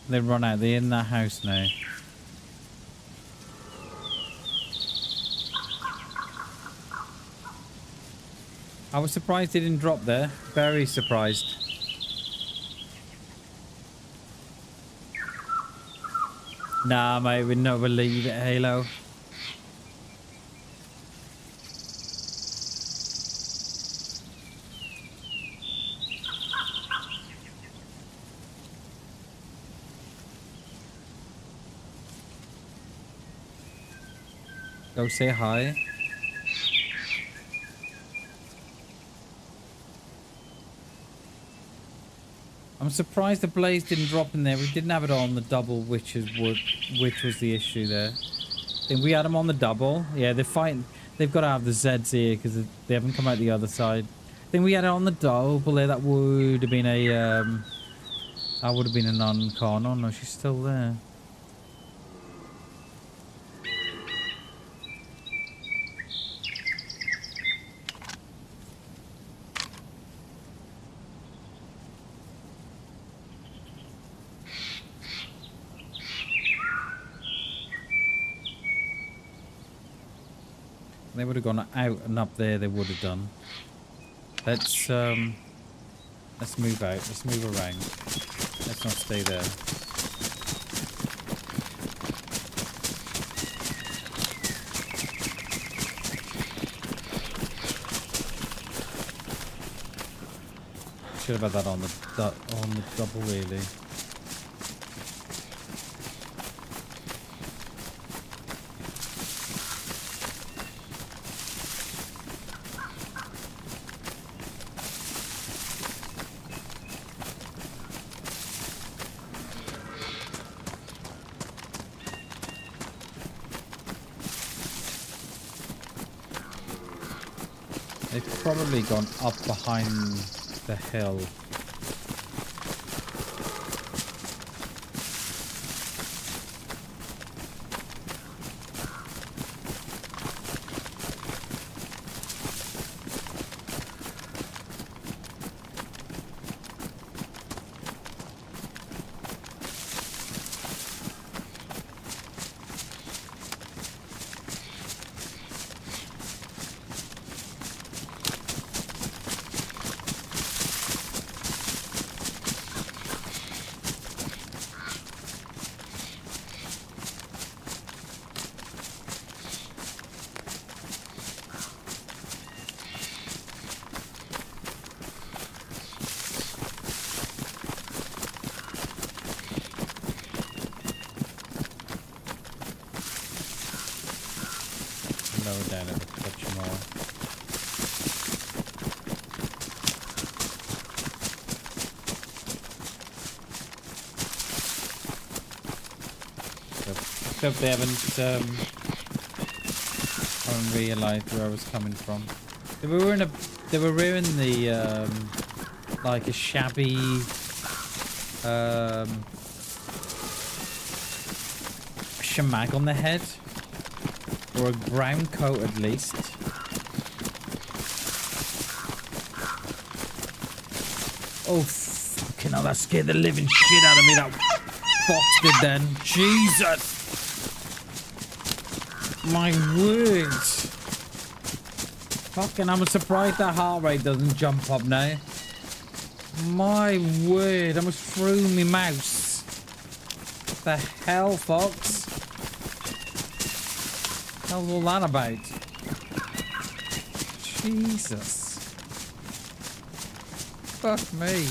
They've run out. They're in that house now. I was surprised they didn't drop there. Very surprised. Nah, mate, we'd never leave it, Halo. Go say hi. I'm surprised the blaze didn't drop in there. We didn't have it on the double, which was the issue there. I think we had them on the double. Yeah, they're fighting. They've got to have the Zeds here because they haven't come out the other side. I think we had it on the double there. That would have been a that would have been a non-con. Oh no, she's still there. They would have gone out and up there. They would have done. Let's move out. Let's move around. Let's not stay there. Should have had that on the double really. They've probably gone up behind the hill. Down and touch them all. So they haven't realised where I was coming from. They were in the like a shabby shamag on the head. Or a brown coat at least. Oh, fucking hell, that scared the living shit out of me, that fox did then. Jesus! My word. Fucking, I'm surprised that heart rate doesn't jump up now. My word, I almost threw me mouse. What the hell, fox? How's all that about? Jesus. Fuck me.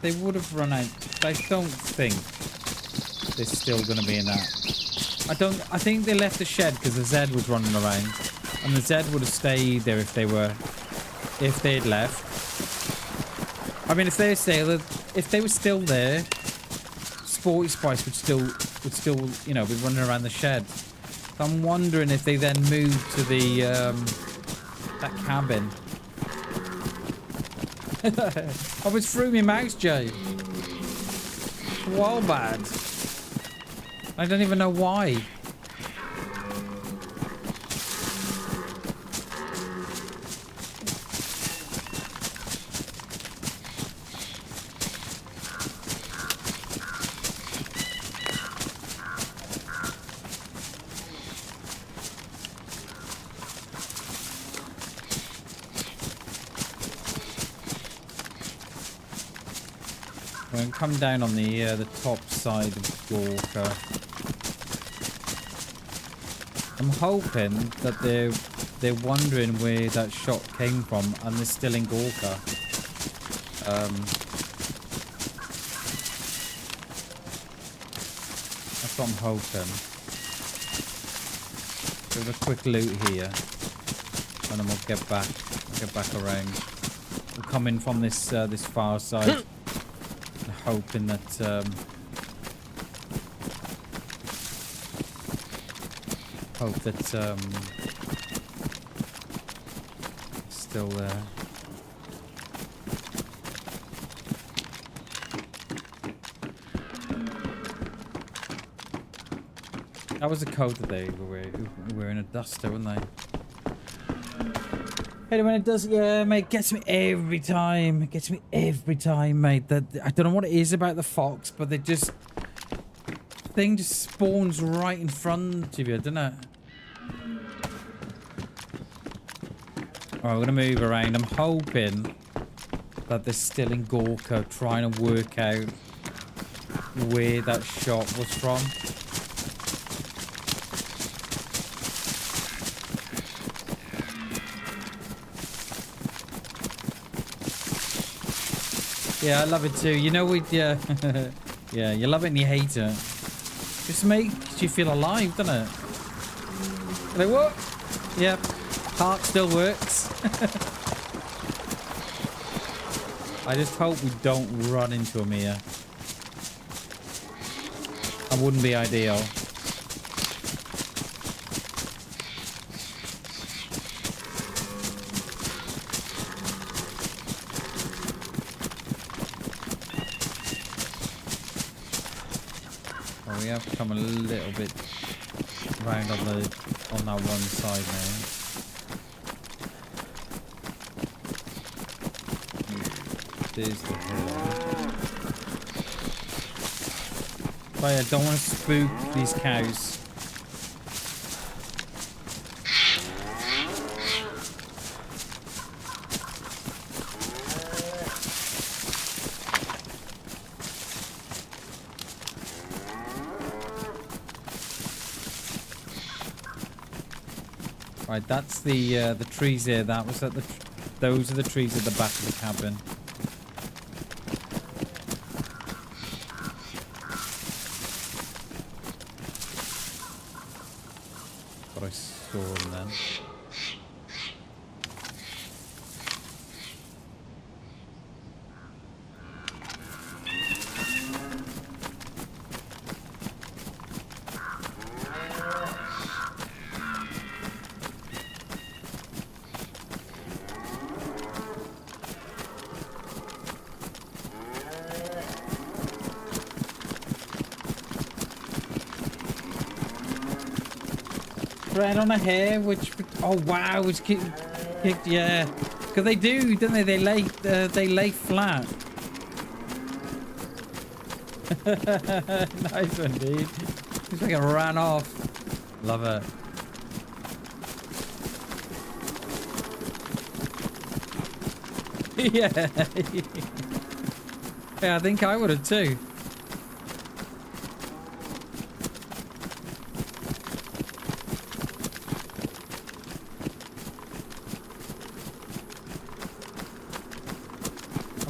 They would have run out. I don't think they're still going to be in that. I think they left the shed because the Zed was running around, and the Zed would have stayed there if they'd left. I mean, if they were still there, Sporty Spice would still, you know, be running around the shed. So I'm wondering if they then moved to the that cabin. I was through my mouse, Jay. Well bad. I don't even know why. We're going to come down on the top side of Gorka. I'm hoping that they're wondering where that shot came from and they're still in Gorka. That's what I'm hoping. Give a quick loot here, and then we'll get back around. We'll come in from this this far side, hoping that still there. That was the code that they were in a duster, weren't they? Hey, when it does, yeah, mate, gets me every time. It gets me every time, mate. That I don't know what it is about the fox, but they just thing just spawns right in front of you, doesn't it? Alright, we're gonna move around. I'm hoping that they're still in Gorka, trying to work out where that shot was from. Yeah, I love it too. You know, yeah, yeah, you love it and you hate it. Just makes you feel alive, doesn't it? Like, what? Yep, heart still works. I just hope we don't run into him here. That wouldn't be ideal. We have come a little bit round on that one side now. There's the hill. But I don't want to spook these cows. Right, that's the trees there. That was at those are the trees at the back of the cabin. But I saw them then. Red on a hair, which oh wow, which kicked, yeah, because they do, don't they? They lay flat. Nice one, dude. Looks like it ran off. Love it. Yeah. Yeah, I think I would have too.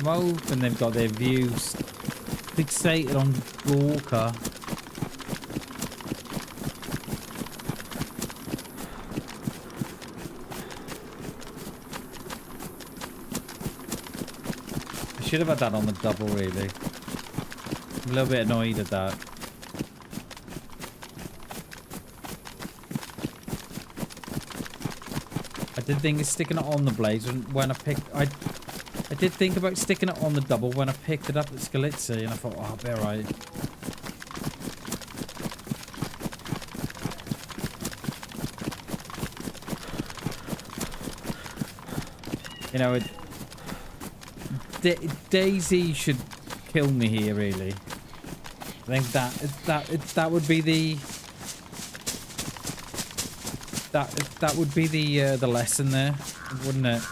I'm hoping they've got their views fixated on Gorka. I should have had that on the double, really. I'm a little bit annoyed at that. I did think of sticking it on the blades when I picked... I did think about sticking it on the double when I picked it up at Skalitzy, and I thought, oh, I'll be alright. You know, DayZ should kill me here, really. I think that would be the that would be the lesson there, wouldn't it?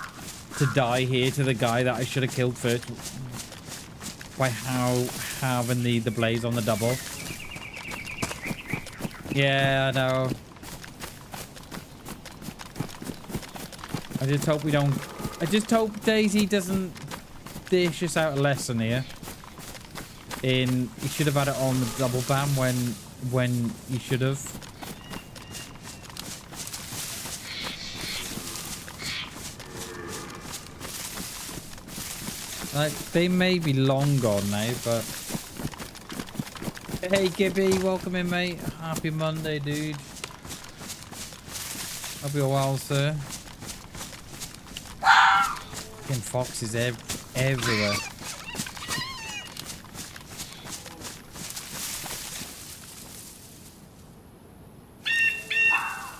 To die here to the guy that I should have killed first by having the blaze on the double. Yeah, I know. I just hope we don't... I just hope DayZ doesn't dish us out a lesson here. You should have had it on the double bam when you should have. Like, they may be long gone now, but... Hey, Gibby, welcome in, mate. Happy Monday, dude. Hope you're well, sir. Fucking foxes everywhere.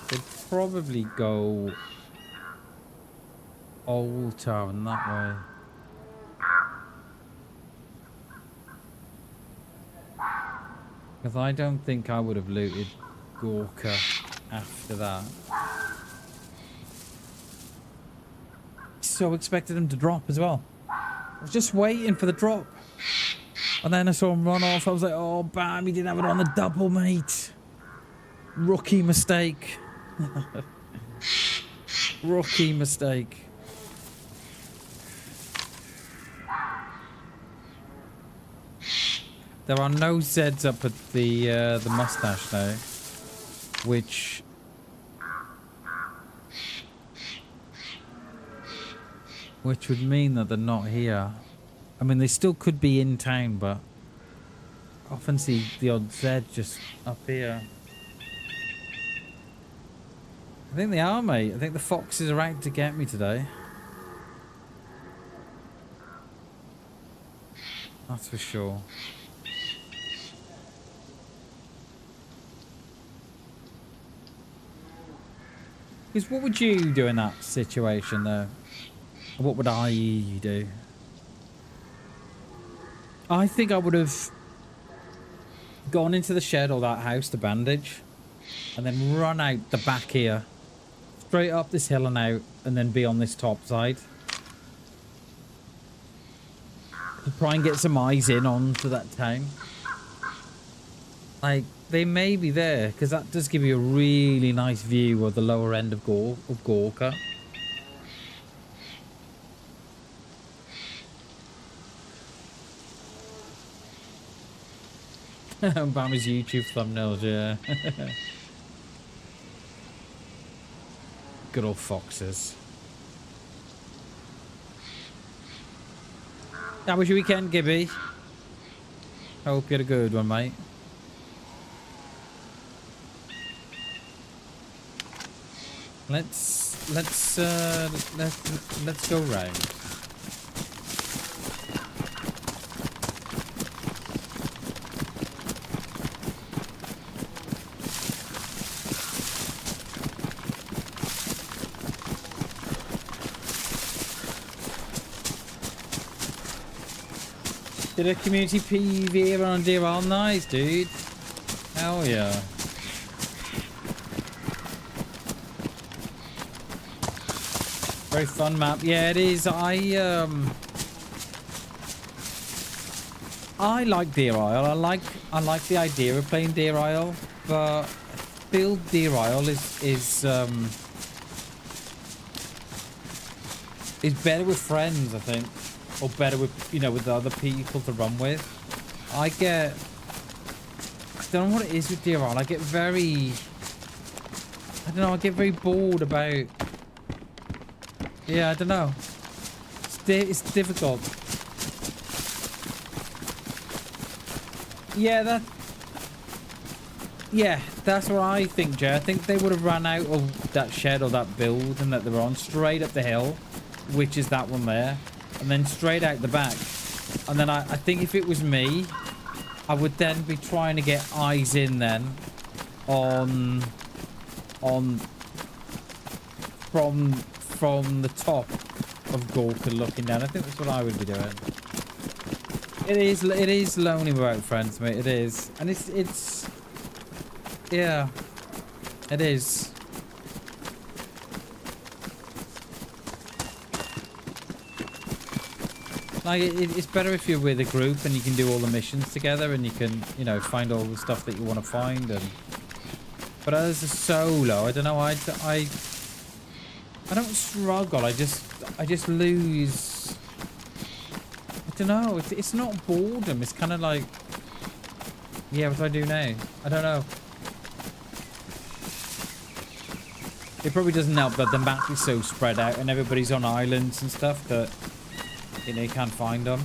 They'd probably go Old Town that way. Because I don't think I would have looted Gorka after that. So expected him to drop as well. I was just waiting for the drop. And then I saw him run off. I was like, oh, bam, he didn't have it on the double, mate. Rookie mistake. Rookie mistake. There are no Zeds up at the mustache now, which would mean that they're not here. I mean, they still could be in town, but I often see the odd Zed just up here. I think they are, mate. I think the foxes are out to get me today. That's for sure. Because what would you do in that situation, though? What would I do? I think I would have gone into the shed or that house to bandage, and then run out the back here, straight up this hill and out, and then be on this top side. To try and get some eyes in onto that town. Like, they may be there, because that does give you a really nice view of the lower end of Gorka. Bama's YouTube thumbnails, yeah. Good old foxes. How was your weekend, Gibby? Hope you had a good one, mate. Let's go round. Did a community PV on DayZLive? Nice, dude. Hell yeah. Very fun map. Yeah, it is. I like DayZLive. I like the idea of playing DayZLive, but build DayZLive is better with friends, I think, or better with, you know, with other people to run with. I don't know what it is with DayZLive. I get very, I don't know. I get very bored about. Yeah, I don't know. It's difficult. Yeah, that's what I think, Jay. I think they would have run out of that shed or that build and that they were on straight up the hill, which is that one there, and then straight out the back. And then I think if it was me, I would then be trying to get eyes in then on from the top of Gorka looking down. I think that's what I would be doing. It is lonely without friends, mate. It is. And it's yeah, it is. Like, it's better if you're with a group and you can do all the missions together and you can, you know, find all the stuff that you want to find. And but as a solo, I don't know, I don't struggle. I just lose. I don't know. It's not boredom. It's kind of like, yeah, what do I do now? I don't know. It probably doesn't help that the map is so spread out and everybody's on islands and stuff that, you know, you can't find them.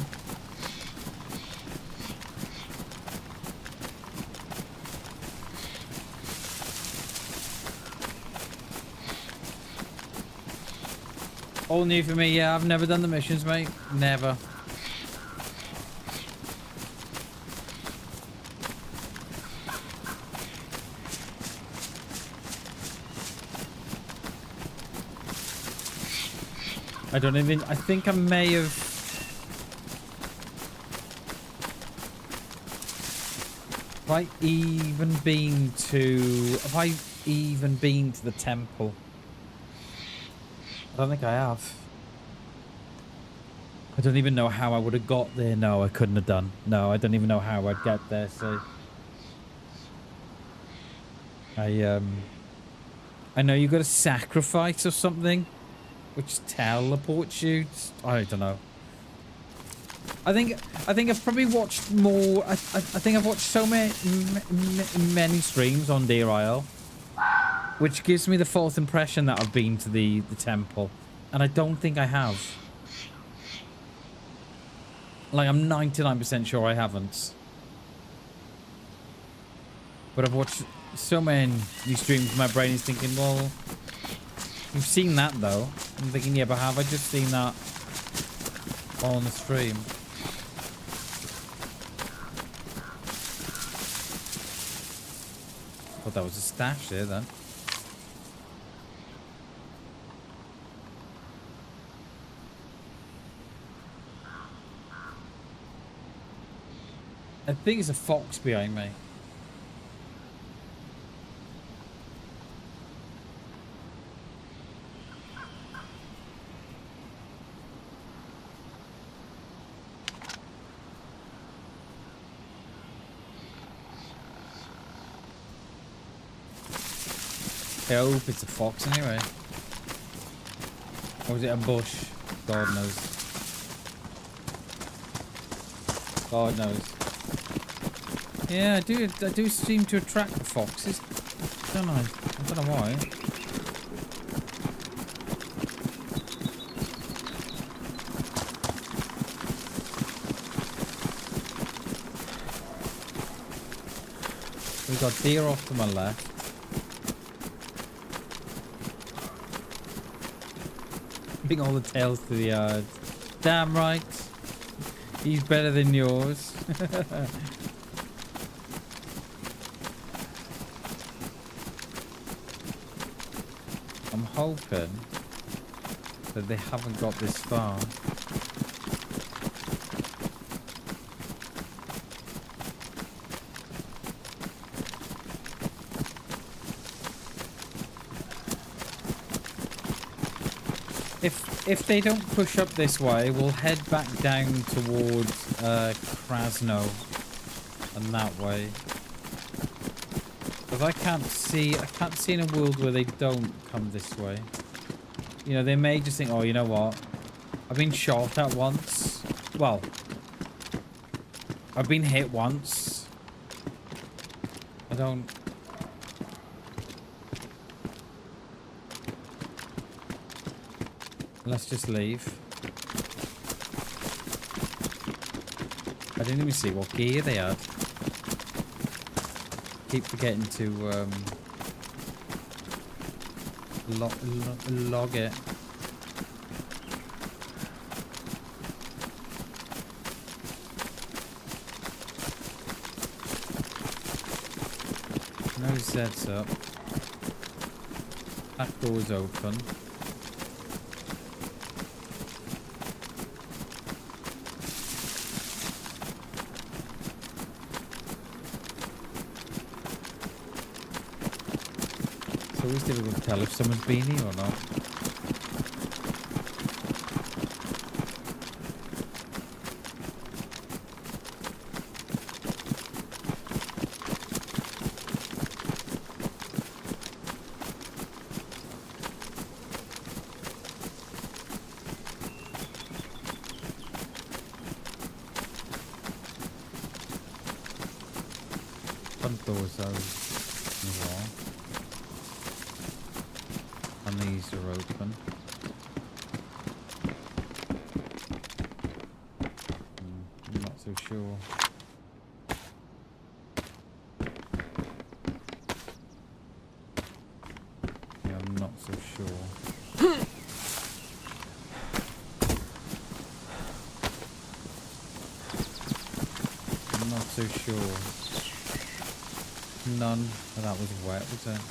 All new for me, yeah. I've never done the missions, mate. Never. I don't even... I think I may have... Have I even been to the temple? I don't think I have. I don't even know how I would have got there. No, I couldn't have done. No, I don't even know how I'd get there, so... I know you got to sacrifice or something, which teleports you. I don't know. I think I've probably watched more... I think I've watched so many streams on DayZLive, which gives me the false impression that I've been to the temple. And I don't think I have. Like, I'm 99% sure I haven't. But I've watched so many streams, my brain is thinking, well, you've seen that though. I'm thinking, yeah, but have I just seen that on the stream? Thought that was a stash there then. I think it's a fox behind me. I hope it's a fox anyway. Or is it a bush? God knows. God knows. Yeah, I do seem to attract the foxes. Don't I? I don't know why. We've got deer off to my left. Bring all the tails to the yard. Damn right. He's better than yours. I'm hoping that they haven't got this far. If they don't push up this way, we'll head back down towards Krasno and that way. Because I can't see in a world where they don't come this way. You know, they may just think, oh, you know what? I've been shot at once. Well, I've been hit once. I don't... Let's just leave. I didn't even see what gear they had. Keep forgetting to log it. No sets up. That door's open. It's always difficult to tell if someone's been here or not. can close those as well. And these are open. I'm not so sure. Yeah, I'm not so sure. I'm not so sure. None. Oh, that was wet, was it?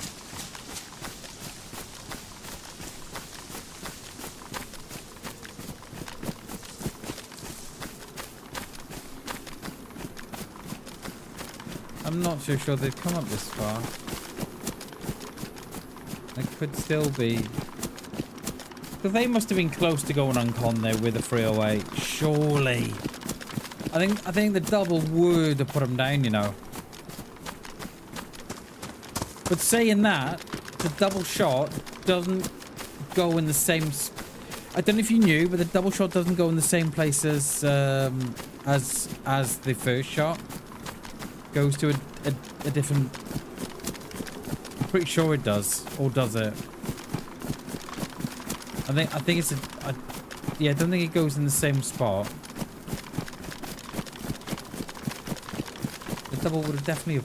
I'm not so sure they've come up this far. They could still be. Because they must have been close to going on con there with a 308. Surely. I think the double would have put them down, you know. But saying that, the double shot doesn't go in the same... I don't know if you knew, but the double shot doesn't go in the same place as the first shot. Goes to a different... I'm pretty sure it does. Or does it? I think it's yeah, I don't think it goes in the same spot. The double would have definitely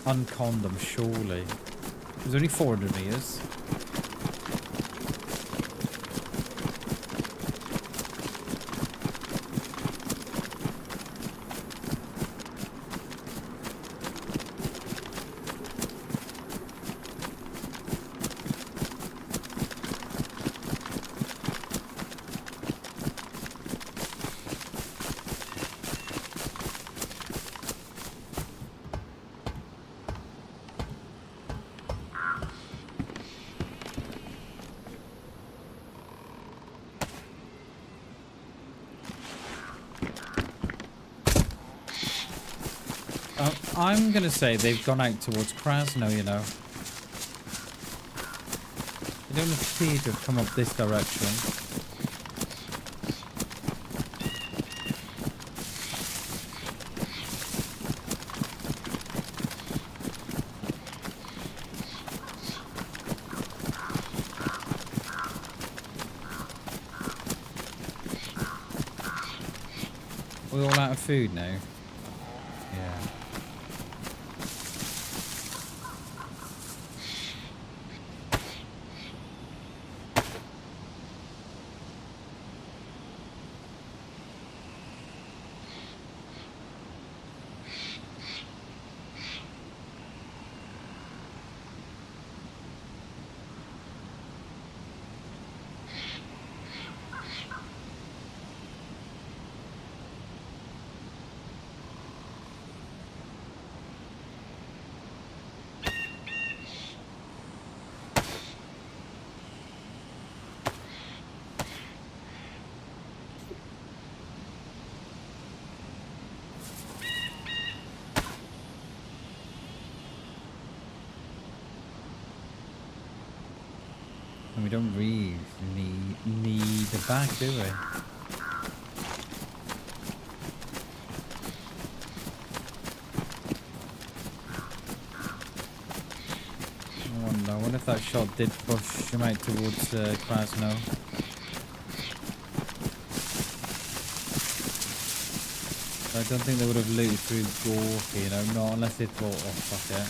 unconned them, surely. It was only 400 meters. I'm gonna say they've gone out towards Krasno, you know. They don't appear to have come up this direction. We're all out of food now. Yeah. And we don't really need the back, do we? I wonder if that shot did push him out towards Krasno. I don't think they would have looted through Gorky, you know, not unless they thought, oh fuck it.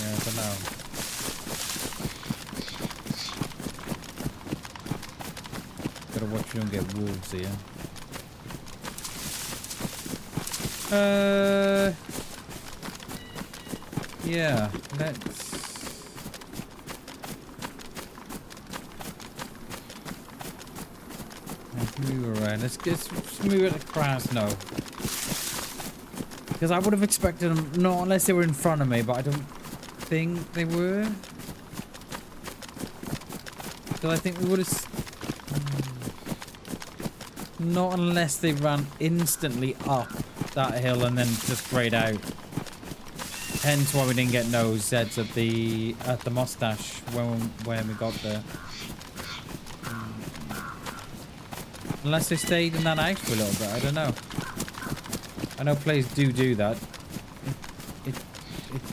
Yeah, I don't know. Gotta watch you don't get wolves here. Yeah, let's... move around. Let's move it to Krasno. Because I would have expected them, not unless they were in front of me, but I don't think they were. Because I think we would have... Not unless they ran instantly up that hill and then just straight out. Hence why we didn't get no Zeds at the mustache when we got there. Unless they stayed in that house for a little bit, I don't know. I know players do that.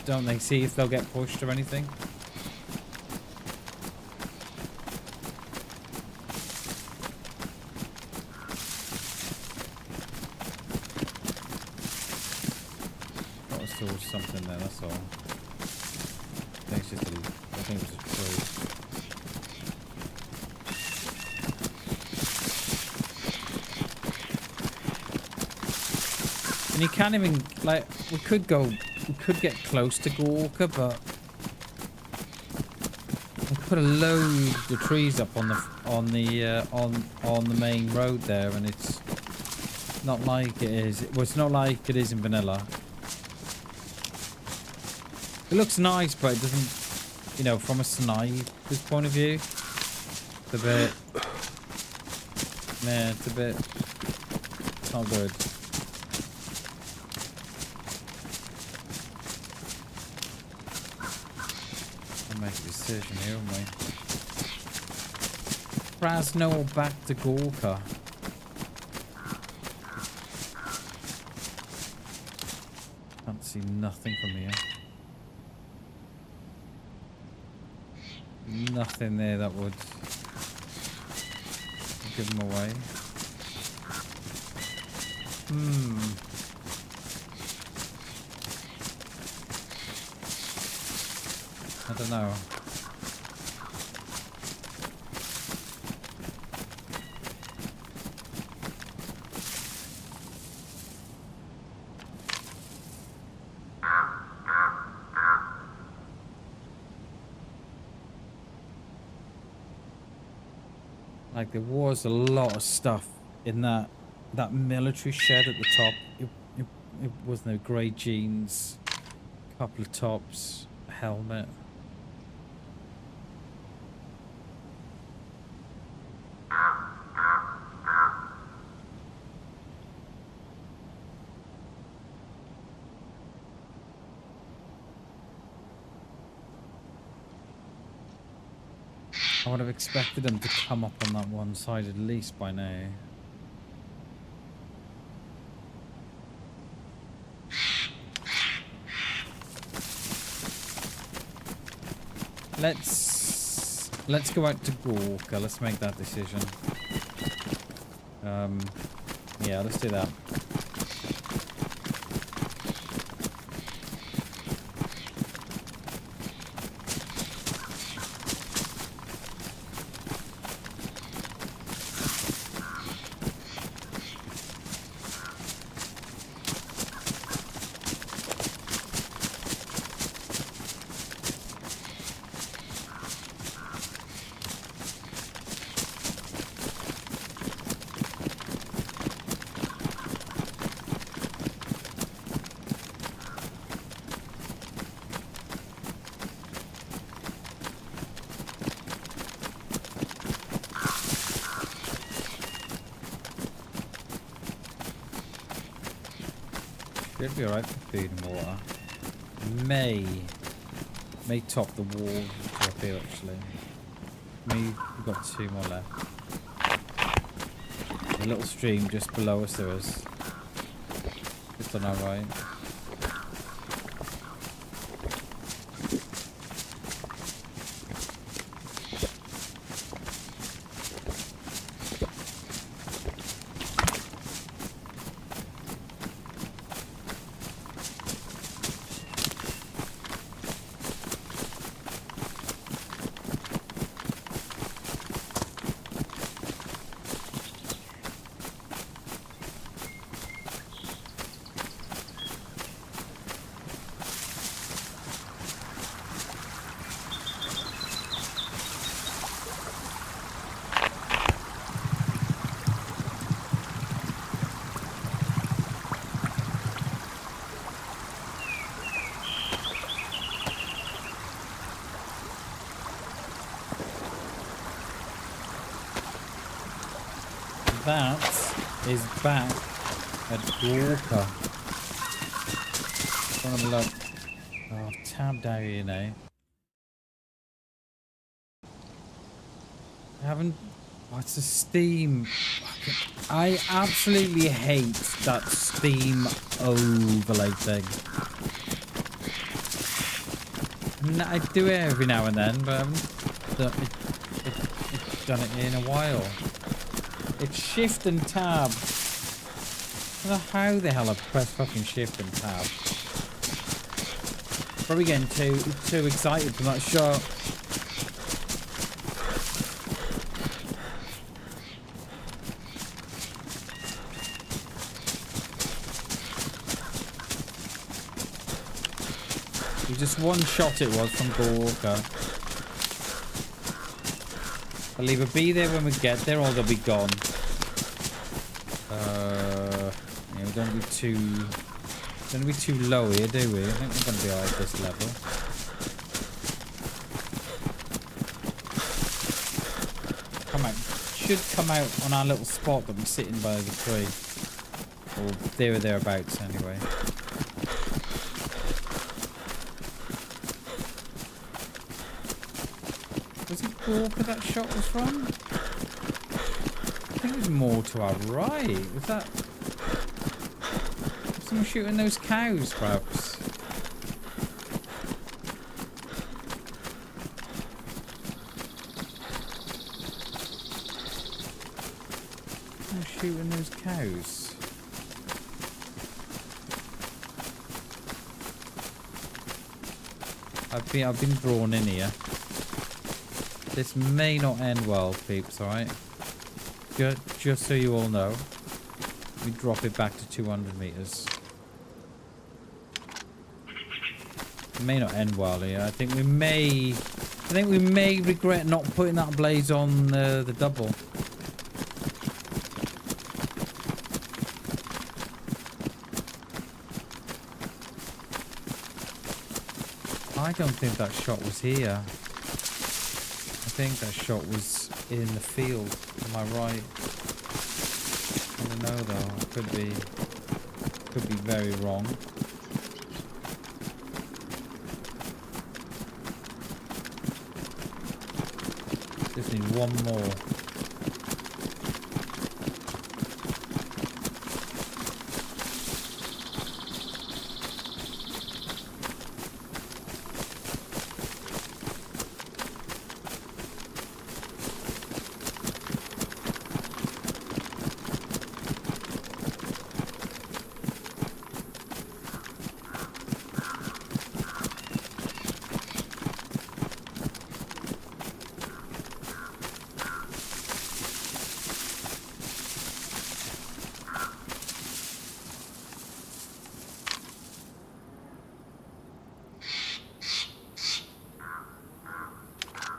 Don't they see if they'll get pushed or anything? Thought I saw something there, that's all. I think it's just I think it was a tree. And you can't even, like, we could get close to Gorka, but we put a load of trees up on the main road there, and it's not like it is. Well, it's not like it is in vanilla. It looks nice, but it doesn't, you know, from a sniper's point of view, it's a bit, man, it's not good. Make a decision here, haven't we? Krasno back to Gorka. Can't see nothing from here. Nothing there that would give them away. I don't know. Like there was a lot of stuff in that military shed at the top. It was no grey jeans, couple of tops, a helmet. I would have expected them to come up on that one side at least by now. Let's go out to Gorka. Let's make that decision. Yeah, let's do that. Should be alright for food and water. May top the wall up here actually. We've got 2 more left. A little stream just below us there is. Just on our right. That is back at Gorka. Have a look. Oh, I've tabbed out here now. I haven't Oh, it's a Steam. I absolutely hate that Steam overlay thing. I do it every now and then, but I haven't done it in a while. It's shift and tab. I don't know how the hell I press fucking shift and tab. Probably getting too excited from that shot. Just one shot it was from Gorka. They'll either be there when we get there or they'll be gone. Yeah, we don't be too low here, do we? I think we're gonna be alright at this level. Should come out on our little spot that we're sitting by the tree. Or there or thereabouts anyway. Was it Gorka that shot was from? I think it was more to our right. Was that someone shooting those cows, perhaps? Someone shooting those cows. I've been drawn in here. This may not end well, peeps, alright? Just so you all know. We drop it back to 200 meters. It may not end well here. I think we may regret not putting that blaze on the double. I don't think that shot was here. I think that shot was in the field. Am I right? I don't know though. I could be very wrong. Just need one more.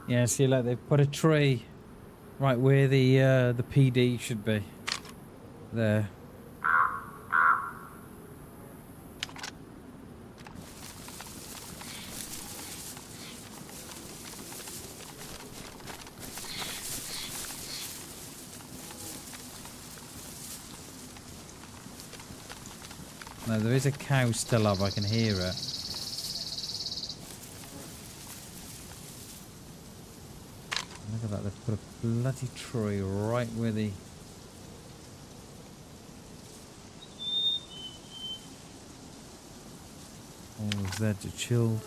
Yeah, see, like they've put a tree right where the PD should be. There. No, there is a cow still up. I can hear it. Look at that, they've put a bloody tree right where the... All the Zeds are chilled.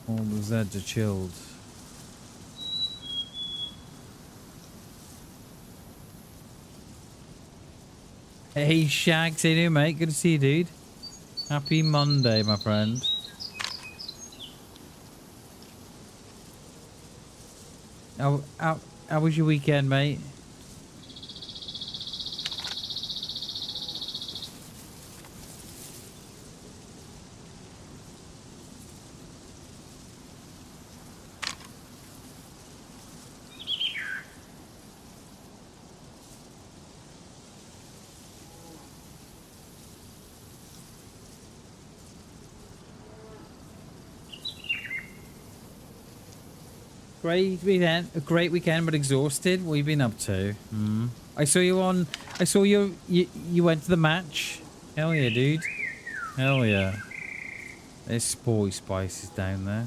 All the Zeds are chilled. Hey Shags, how you doing, mate? Good to see you, dude. Happy Monday, my friend. How was your weekend, mate? Great weekend, but exhausted. What have you been up to? I saw you went to the match. Hell yeah, dude. Hell yeah. There's Sporty Spices down there.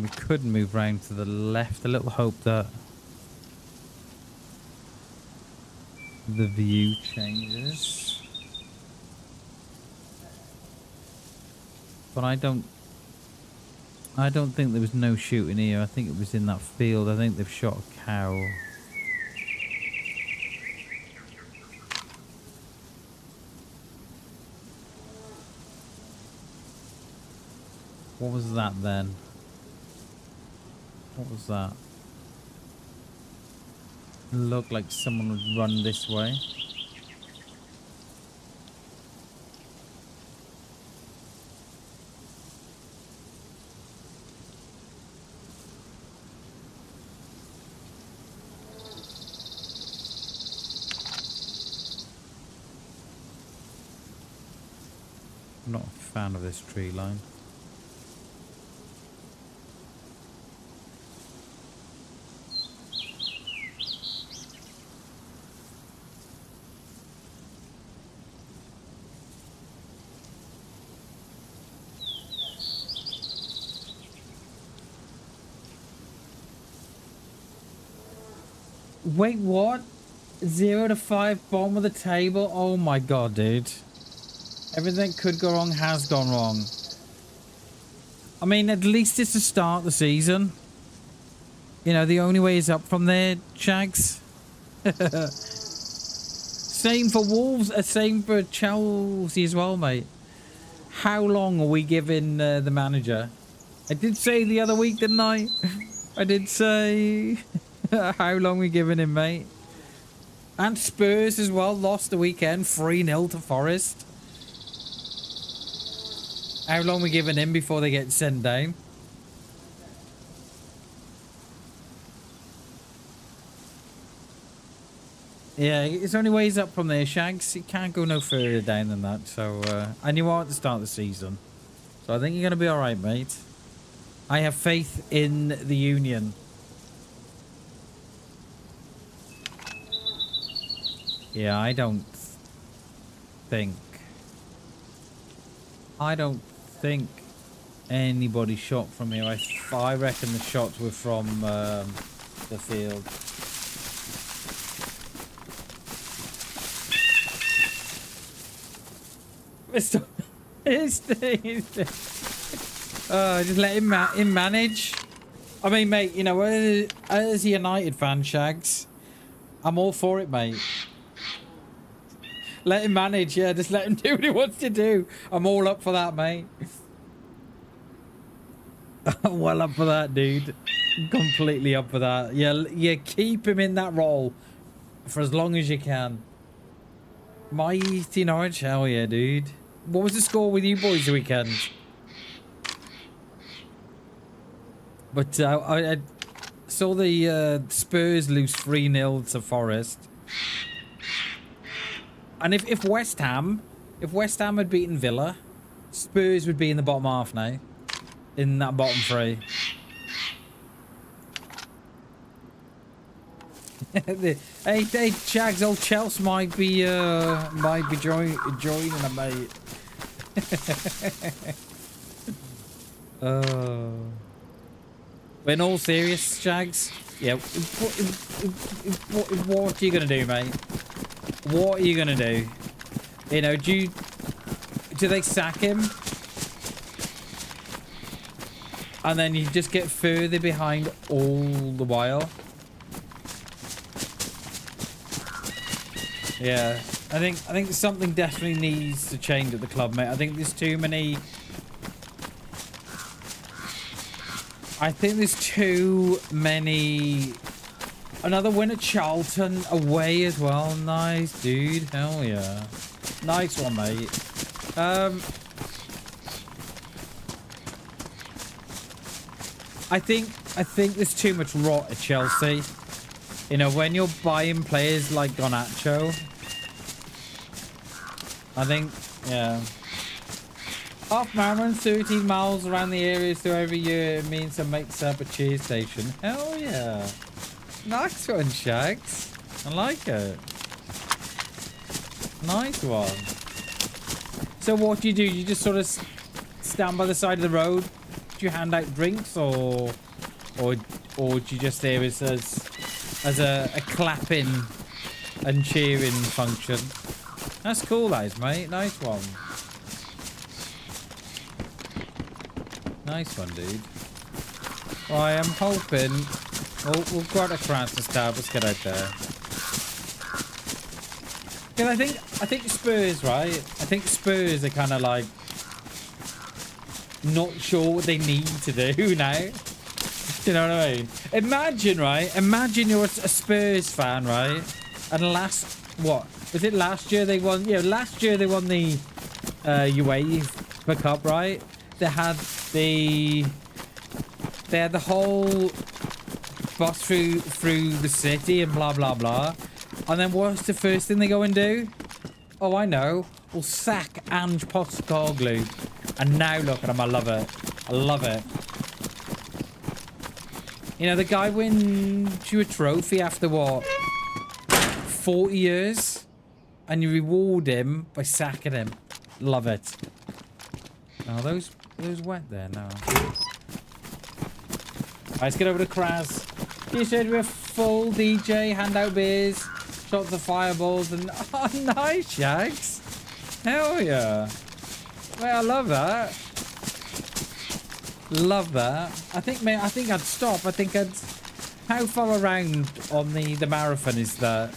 We could move round to the left. A little hope that the view changes. But I don't think there was no shooting here. I think it was in that field. I think they've shot a cow. What was that then? What was that? It looked like someone would run this way. I'm not a fan of this tree line. Wait, what? 0 to 5 bomb with a table? Oh my god, dude. Everything that could go wrong has gone wrong. I mean, at least it's the start of the season. You know, the only way is up from there, Shags. Same for Wolves, same for Chelsea as well, mate. How long are we giving the manager? I did say the other week, didn't I? I did say... How long we giving him, mate? And Spurs as well, lost the weekend, 3-0 to Forest. How long we giving him before they get sent down? Yeah, it's only ways up from there, Shags. You can't go no further down than that. So, and you are at the start of the season. So I think you're going to be alright, mate. I have faith in the Union. Yeah, I don't think anybody shot from here. I reckon the shots were from the field. Just let him manage. I mean, mate, you know, as a United fan, Shags, I'm all for it, mate. Let him manage, yeah. Just let him do what he wants to do. I'm all up for that, mate. I'm well up for that, dude. I'm completely up for that. Yeah, keep him in that role for as long as you can. Mighty Norwich, hell yeah, dude. What was the score with you boys the weekend? But I saw the Spurs lose 3-0 to Forest. And if West Ham had beaten Villa, Spurs would be in the bottom half now. In that bottom three. hey, Shags, old Chelsea might be joining them, mate. But in all serious, Shags, yeah. What are you gonna do, mate? What are you gonna do? You know, do they sack him? And then you just get further behind all the while? Yeah, I think something definitely needs to change at the club, mate. I think there's too many. Another win at Charlton away as well. Nice, dude. Hell yeah. Nice one, mate. I think there's too much rot at Chelsea. You know, when you're buying players like Garnacho, I think, yeah. Half marathon, 13 miles around the area, so every year it means it makes up a cheer station. Hell yeah. Nice one, Shags. I like it. Nice one. So what do? You just sort of stand by the side of the road, Do you hand out drinks or do you just there as a clapping and cheering function? That's cool, that is, mate. Nice one. Nice one, dude. Well, I am hoping we'll go out across the start. Let's get out there. Because I think Spurs, right? I think Spurs are kind of like not sure what they need to do now. You know what I mean? Imagine, right? Imagine you're a Spurs fan, right? And what was it? Last year they won. Yeah, last year they won the UEFA Cup, right? They had the whole bus through the city and blah blah blah. And then what's the first thing they go and do? Oh, I know. We'll sack Ange Postecoglou. And now look at him. I love it. I love it. You know, the guy wins you a trophy after what? 40 years? And you reward him by sacking him. Love it. Oh, those wet there now. Right, let's get over to Kraz. You said we're full DJ, hand out beers, shots of fireballs, and oh, nice, Shags. Hell yeah. Well, I love that. Love that. I think I'd stop. I think I'd. How far around on the marathon is that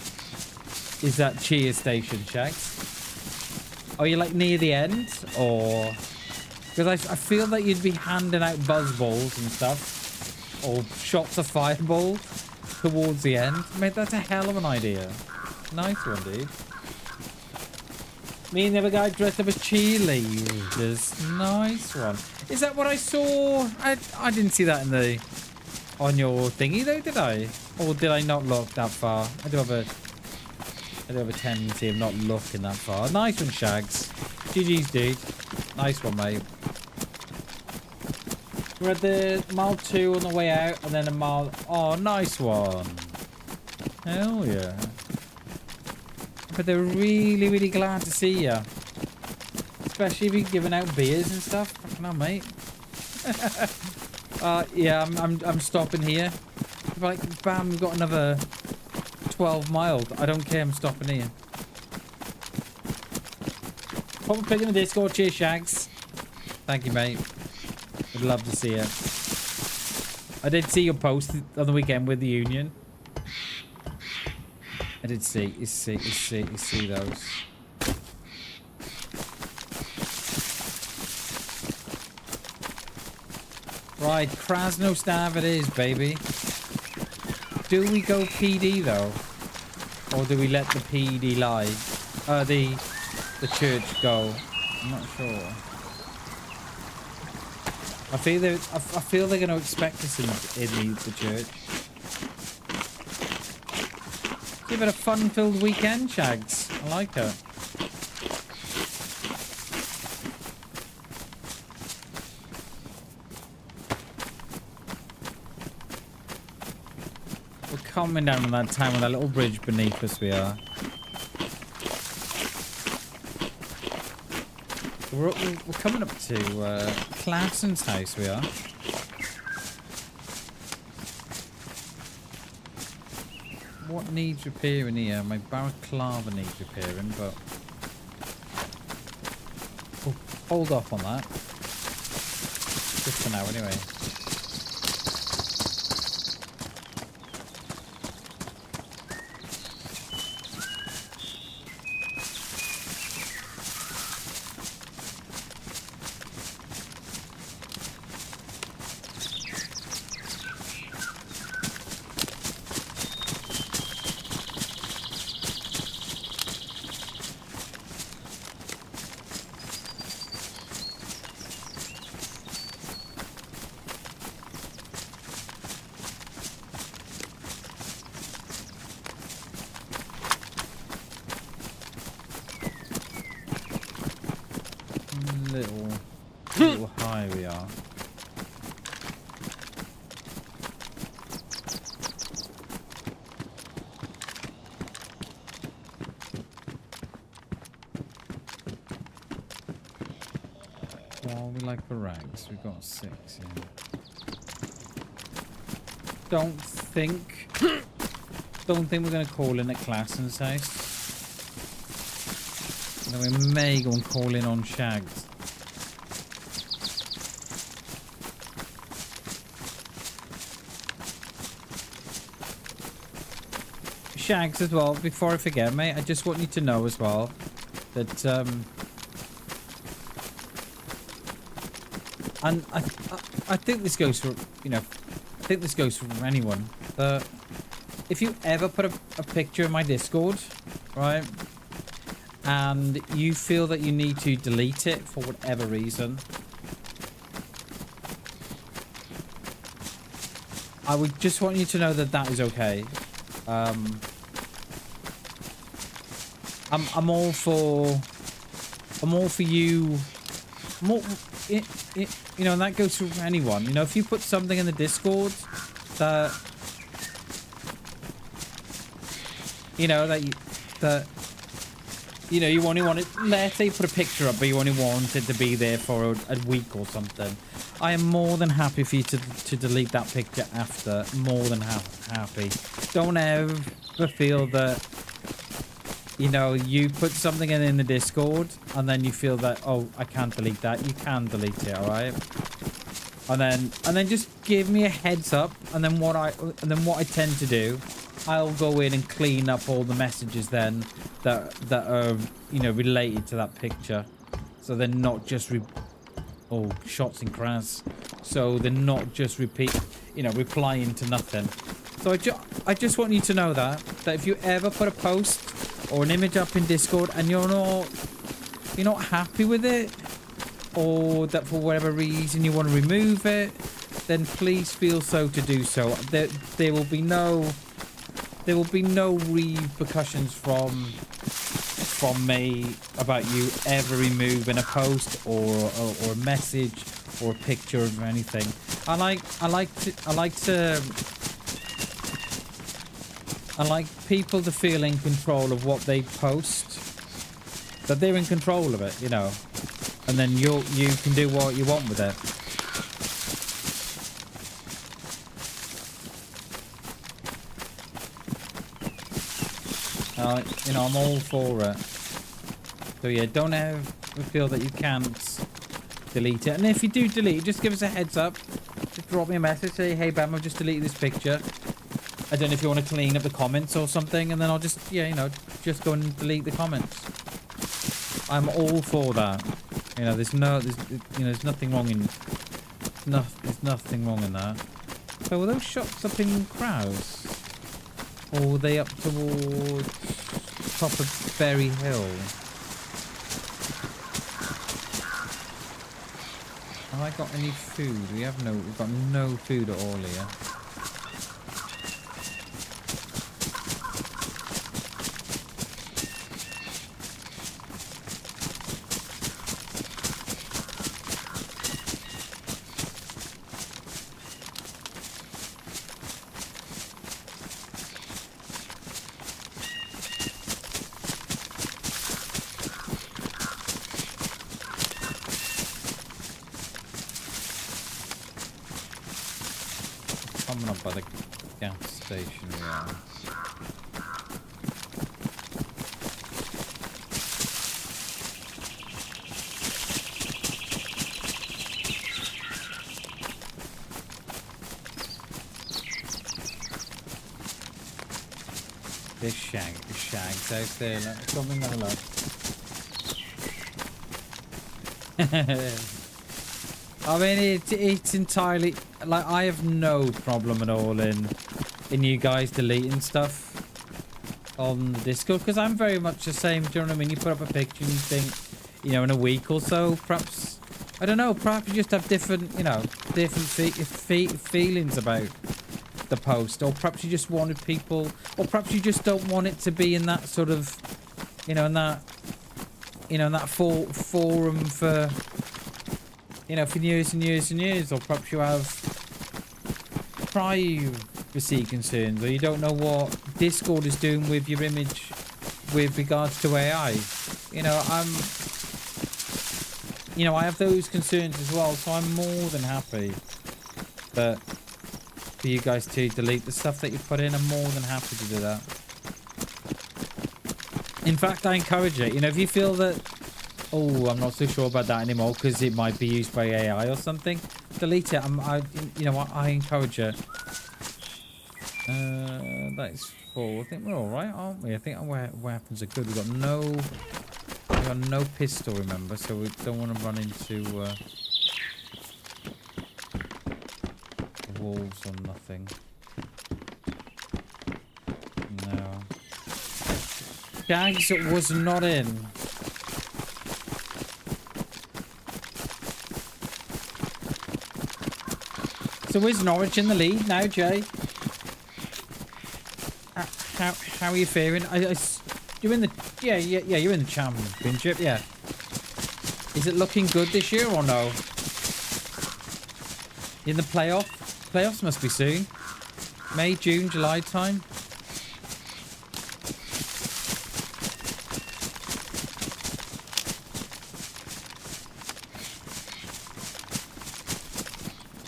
cheer station, Shags? Are you like near the end, or? Because I feel that you'd be handing out buzz balls and stuff. Or shots of fireball towards the end. Mate, that's a hell of an idea. Nice one, dude. Me and the other guy dressed up as cheerleaders. Nice one. Is that what I saw? I didn't see that on your thingy though, did I? Or did I not look that far? I do have a tendency of not looking that far. Nice one, Shags. GG's, dude. Nice one, mate. We're at the mile 2 on the way out, and then a mile... Oh, nice one. Hell yeah. But they're really, really glad to see you. Especially if you're giving out beers and stuff. Fucking hell, mate. Yeah, I'm stopping here. Like, bam, we've got another 12 miles. I don't care, I'm stopping here. Pop a pic in the Discord. Cheers, Shags. Thank you, mate. Would love to see it. I did see your post on the weekend with the Union. I did see. You see those. Right, Krasnostav it is, baby. Do we go PD though, or do we let the PD live? The church go. I'm not sure. I feel they're going to expect us in the church. Give it a fun-filled weekend, Shags. I like it. We're coming down on that town with that little bridge beneath us. We are. We're coming up to Clarkson's house, we are. What needs repairing here? My balaclava needs repairing, but... Oh, hold off on that. Just for now, anyway. Little high we are. What are we like for rags? We've got 6, yeah. Don't think we're going to call in at Classen's house. And then we may go and call in on Shags. Shags as well, before I forget, mate, I just want you to know as well that and I think this goes for, you know, I think this goes for anyone. If you ever put a picture in my Discord, right, and you feel that you need to delete it for whatever reason, I would just want you to know that that is okay. I'm all for you. You know, and that goes for anyone. You know, if you put something in the Discord that, you know, you know, you only want it. Let's say you put a picture up, but you only want it to be there for a week or something. I am more than happy for you to delete that picture after. More than happy. Don't ever feel that, you know, you put something in the Discord and then you feel that, oh, I can't delete that. You can delete it, all right? And then just give me a heads up. And then what I tend to do, I'll go in and clean up all the messages then that are, you know, related to that picture. So they're not just shots in crass. So they're not just replying to nothing. So I just want you to know that if you ever put a post or an image up in Discord and you're not happy with it, or that for whatever reason you want to remove it, then please feel so to do so. There will be no repercussions from me about you ever removing a post or a message or a picture or anything. I like people to feel in control of what they post, that they're in control of it, you know, and then you can do what you want with it. You know, I'm all for it. So yeah, don't ever feel that you can't delete it. And if you do delete, just give us a heads up. Just drop me a message, say, hey Bam, I've just deleted this picture. I don't know if you want to clean up the comments or something, and then I'll just, yeah, you know, just go and delete the comments. I'm all for that. You know, there's nothing wrong in, there's nothing wrong in that. So were those shots up in Crows? Or were they up towards top of Berry Hill? Have I got any food? We've got no food at all here. Coming up by the gas station we are. There's shags out there. Look, something I love. I mean, it's entirely, like, I have no problem at all in you guys deleting stuff on the Discord, because I'm very much the same. Do you know what I mean? You put up a picture and you think, you know, in a week or so, perhaps, I don't know, perhaps you just have different, you know, different feelings about the post, or perhaps you just wanted people, or perhaps you just don't want it to be in that sort of, you know, in that forum for, you know, for years and years and years, or perhaps you have privacy concerns, or you don't know what Discord is doing with your image with regards to AI. You know, you know, I have those concerns as well, so I'm more than happy that for you guys to delete the stuff that you put in. I'm more than happy to do that. In fact, I encourage it. You know, if you feel that, oh, I'm not so sure about that anymore because it might be used by AI or something, delete it. You know what? I encourage it. That's full. I think we're all right, aren't we? I think our weapons are good. We've got no pistol, remember, so we don't want to run into walls or nothing. No. Gags was not in. So is Norwich in the lead now, Jay? How are you faring? You're in the you're in the championship, yeah. Is it looking good this year or no? In the playoffs must be soon. May, June, July time.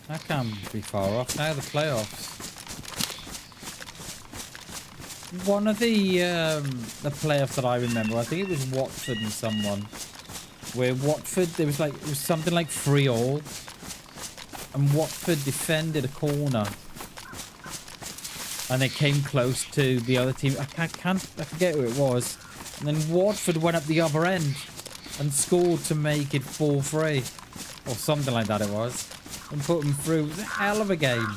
That can't be far off now, the playoffs. One of the playoffs that I remember, I think it was Watford and someone, where Watford, it was something like 3-3, and Watford defended a corner, and they came close to the other team. I forget who it was, and then Watford went up the other end and scored to make it 4-3, or something like that it was, and put them through. It was a hell of a game.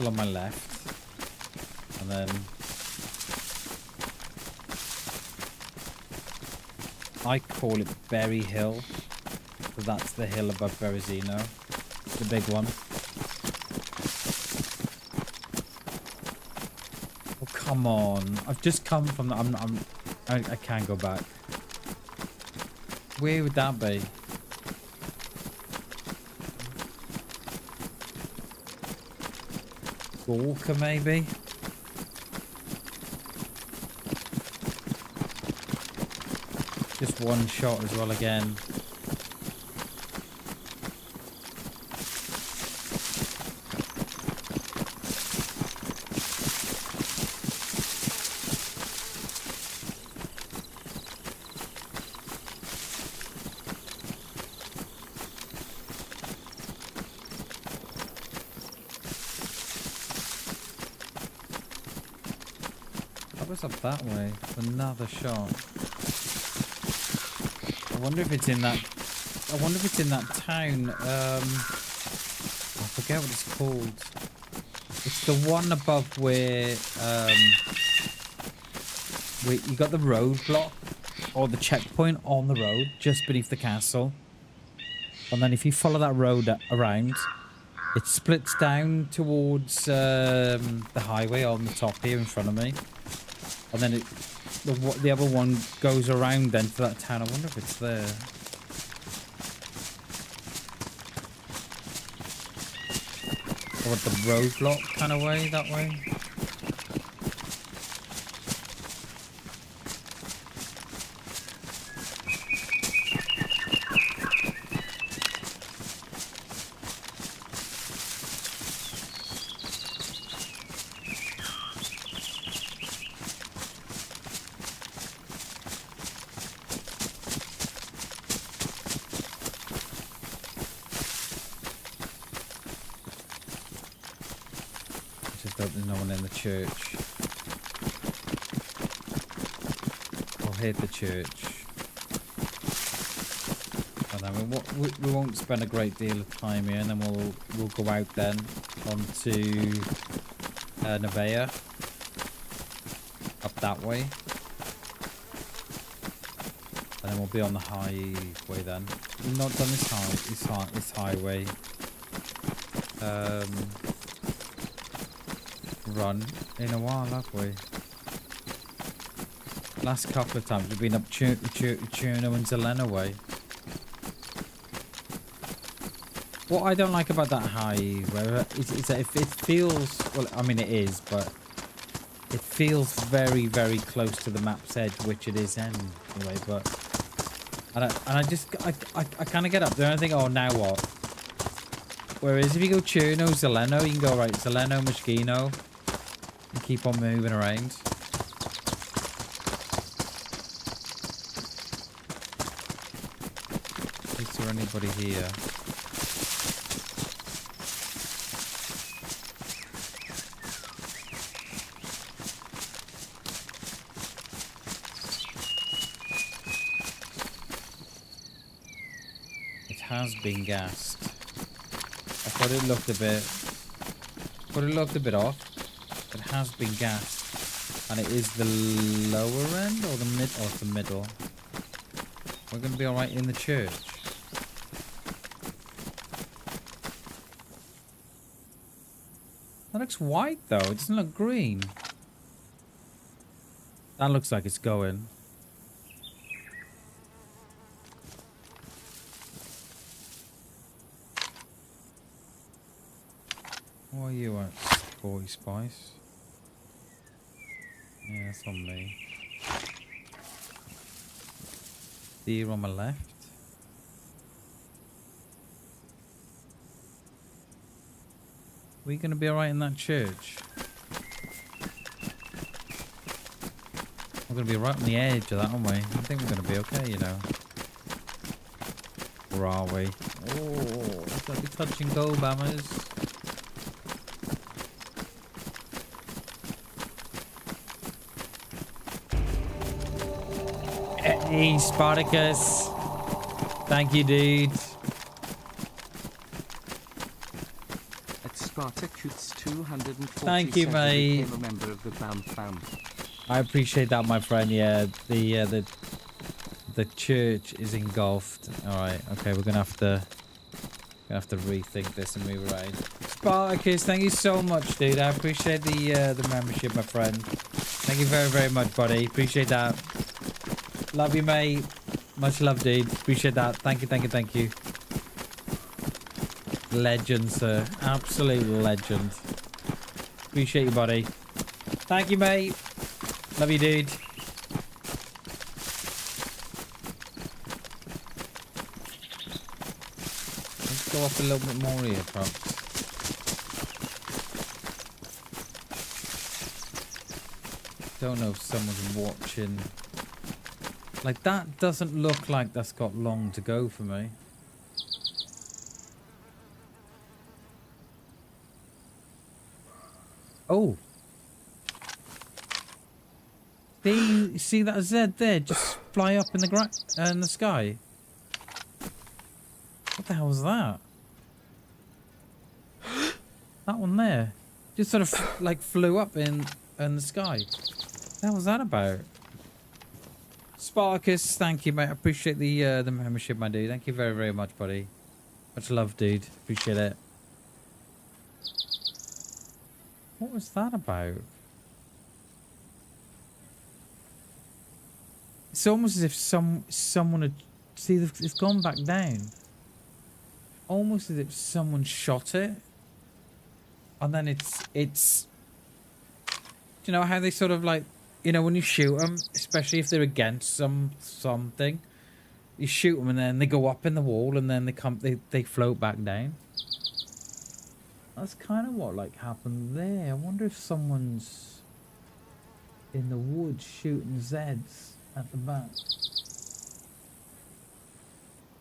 On my left, and then I call it Berry Hill, so that's the hill above Berezino, the big one. Oh come on! I've just come from the. I can't go back. Where would that be? Walker, maybe? Just one shot as well again. Up that way. Another shot. I wonder if it's in that. I wonder if it's in that town. I forget what it's called. It's the one above where you got the roadblock or the checkpoint on the road just beneath the castle, and then if you follow that road around, it splits down towards the highway on the top here in front of me. And then the other one goes around then to that town. I wonder if it's there. Or the roadblock kind of way, that way. Church. We'll hit the church. And then we won't spend a great deal of time here, and then we'll go out then onto Nevea. Up that way. And then we'll be on the highway then. We've not done this highway run in a while, have we? Last couple of times we've been up Cherno and Zelena way. What I don't like about that highway is that if it feels, well, I mean it is, but it feels very, very close to the map's edge, which it is anyway. But I kind of get up there and I think, oh, now what? Whereas if you go Cherno, Zeleno, you can go right Zeleno, Moschino, and keep on moving around. Is there anybody here? Has been gassed. I thought it looked a bit off. It has been gassed, and it is the lower end or the mid or the middle. We're going to be all right in the church. That looks white though. It doesn't look green. That looks like it's going. What are you at, Sporty Spice? Yeah, that's on me. Deer on my left. Are we going to be alright in that church? We're going to be right on the edge of that, aren't we? I think we're going to be okay, you know. Or are we? Oh, it's going to be touch and go, bammers. Hey, Spartacus. Thank you, dude. At Spartacus 247, thank you, mate. Became a member of the BamBam. I appreciate that, my friend. Yeah, the church is engulfed. All right, okay, we're gonna have to rethink this and move around. Spartacus, thank you so much, dude. I appreciate the membership, my friend. Thank you very, very much, buddy. Appreciate that. Love you, mate. Much love, dude. Appreciate that. Thank you, thank you, thank you. Legend, sir. Absolute legend. Appreciate you, buddy. Thank you, mate. Love you, dude. Let's go up a little bit more here, perhaps. Don't know if someone's watching. Like, that doesn't look like that's got long to go for me. Oh. See that Z there just fly up in the sky? What the hell was that? That one there. Just sort of like flew up in the sky. What the hell was that about? Sparkus, thank you, mate. I appreciate the membership, my dude. Thank you very, very much, buddy. Much love, dude. Appreciate it. What was that about? It's almost as if someone had... See, it's gone back down. Almost as if someone shot it. And then it's... Do you know how they sort of like... You know, when you shoot them, especially if they're against something, you shoot them and then they go up in the wall and then they float back down. That's kind of what like happened there. I wonder if someone's in the woods shooting Zeds at the back.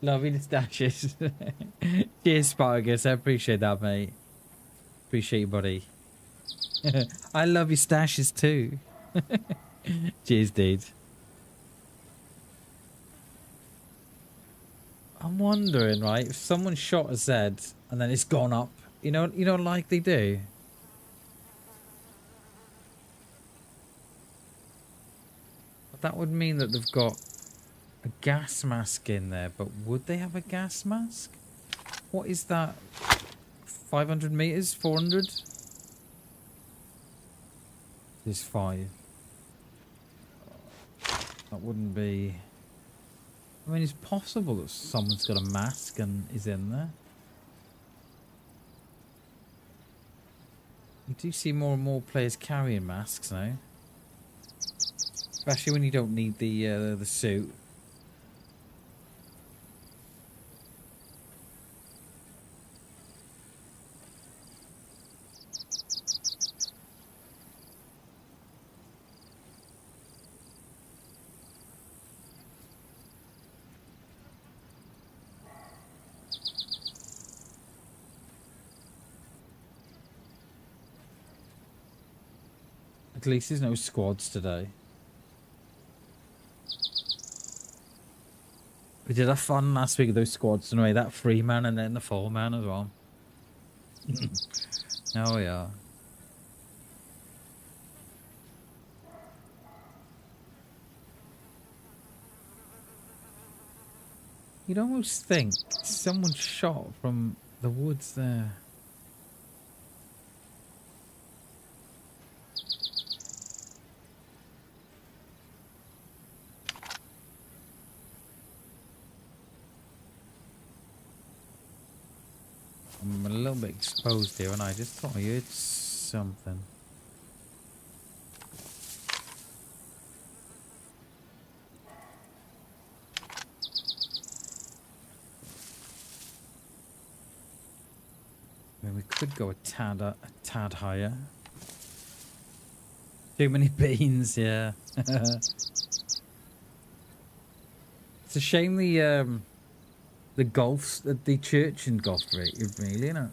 Lovely the stashes. Cheers, Spargus. I appreciate that, mate. Appreciate you, buddy. I love your stashes too. Cheers, dude. I'm wondering, right, if someone shot a Z and then it's gone up, you know, like they do. But that would mean that they've got a gas mask in there, but would they have a gas mask? What is that? 500 meters? 400? There's 5. That wouldn't be... I mean, it's possible that someone's got a mask and is in there. You do see more and more players carrying masks now. Especially when you don't need the suit. At least there's no squads today. We did have fun last week with those squads anyway. That 3-man and then the 4-man as well. Oh yeah. You'd almost think someone shot from the woods there. I'm a little bit exposed here and I just thought I heard something. I mean, we could go a tad higher. Too many beans, yeah. It's a shame the golfs, the church in golf, really, you know.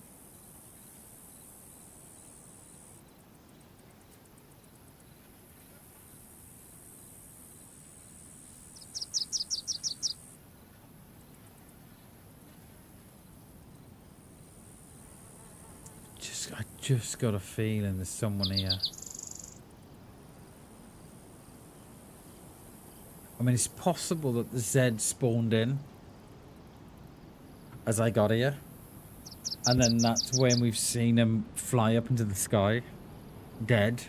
I just got a feeling there's someone here. I mean, it's possible that the Z spawned in as I got here, and then that's when we've seen him fly up into the sky, dead.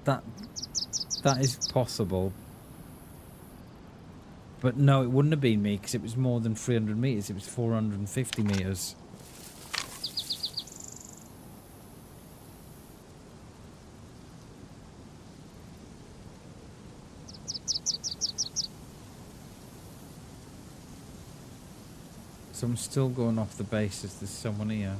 That is possible, but no, it wouldn't have been me because it was more than 300 meters. It was 450 meters. So I'm still going off the basis there's someone here.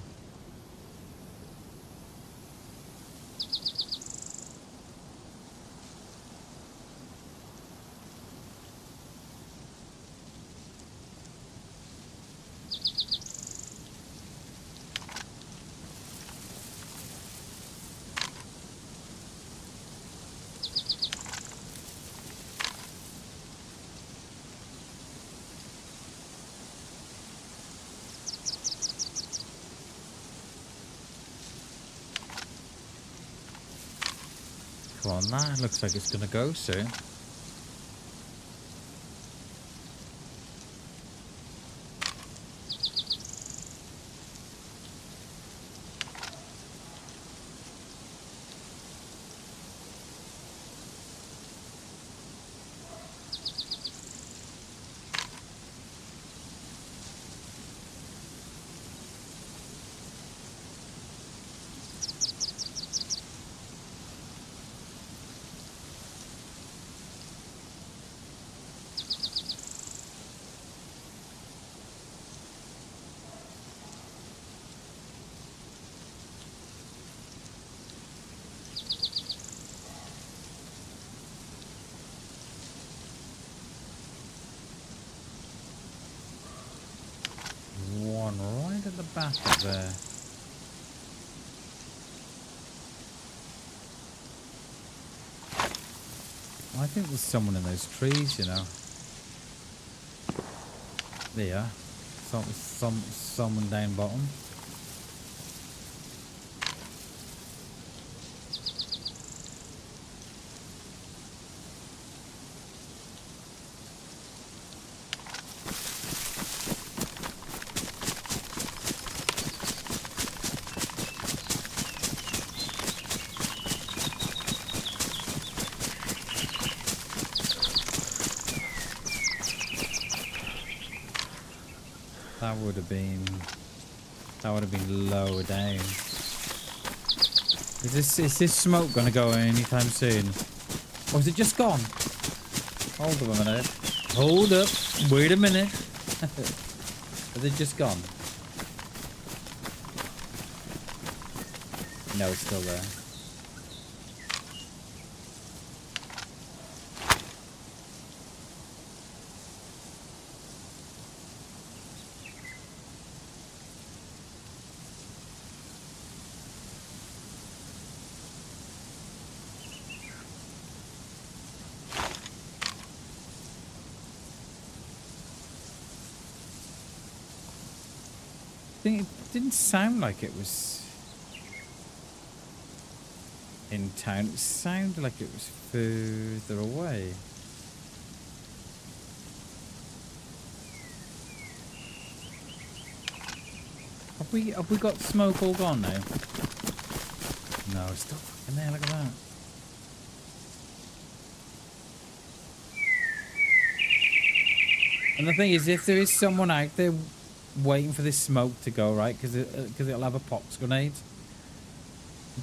Come on, that looks like it's gonna go soon. One right at the back of there. I think there's someone in those trees, you know. There. Someone down bottom. That would have been lower down. Is this smoke gonna go anytime soon? Or is it just gone? Hold up a minute. Hold up. Wait a minute. Is it just gone? No, it's still there. It didn't sound like it was in town. It sounded like it was further away. Have we got smoke all gone now? No, it's still fucking there. Look at that. And the thing is, if there is someone out there waiting for this smoke to go, right, because it'll have a pox grenade,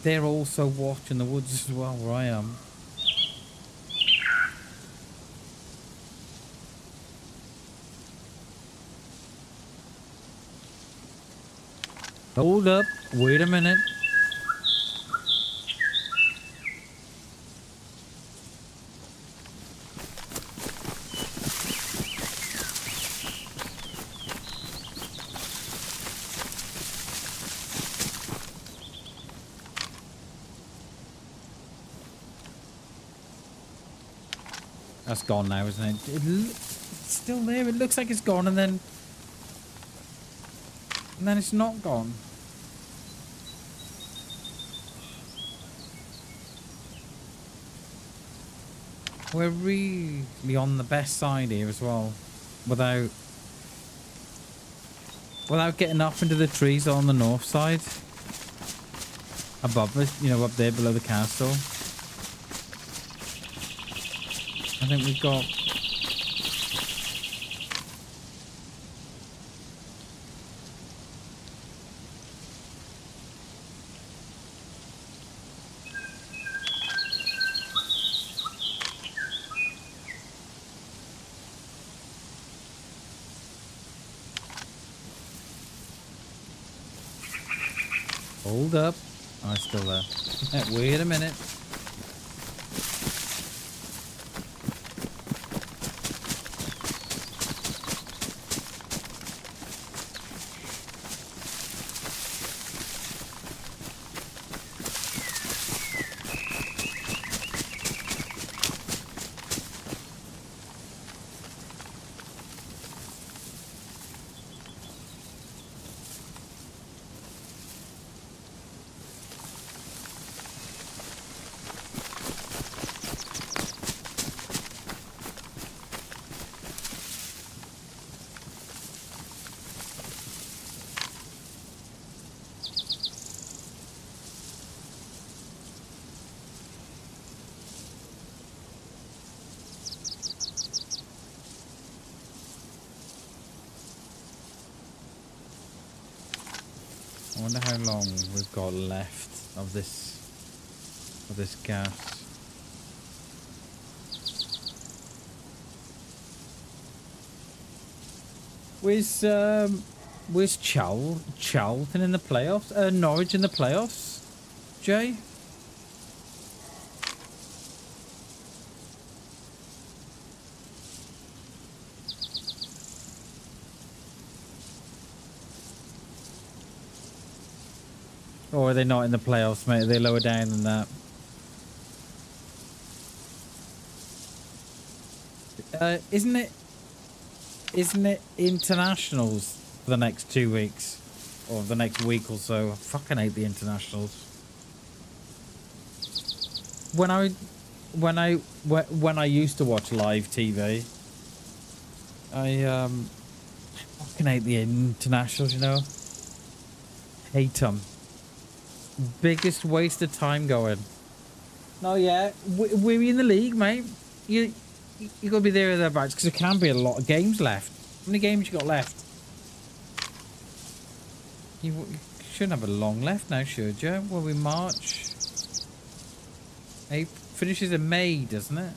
they're also watching the woods as well where I am. Hold up, wait a minute. That's gone now, isn't it? It's still there. It looks like it's gone, and then it's not gone. We're really on the best side here as well, without getting up into the trees on the north side, above us, you know, up there below the castle. I think we've got... Hold up. Oh, it's still there. Wait a minute. I wonder how long we've got left of this gas. Where's Charlton in the playoffs? Norwich in the playoffs? Jay? Or are they not in the playoffs, mate? Are they lower down than that? Isn't it internationals for the next 2 weeks? Or the next week or so? I fucking hate the internationals. When I used to watch live TV, I fucking hate the internationals, you know? Hate them. Biggest waste of time going. No, yeah, we're in the league, mate. You gotta be there or thereabouts because there can be a lot of games left. How many games you got left? You shouldn't have a long left now, should you? Will we march? It finishes in May, doesn't it?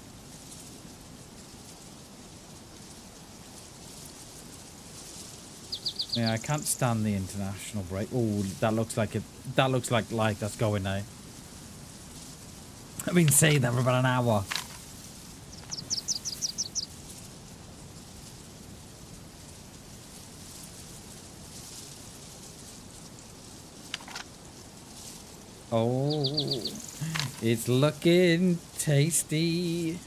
Yeah, I can't stand the international break. Oh, that looks like it. That looks like that's going now. I've been saying that for about an hour. Oh, it's looking tasty.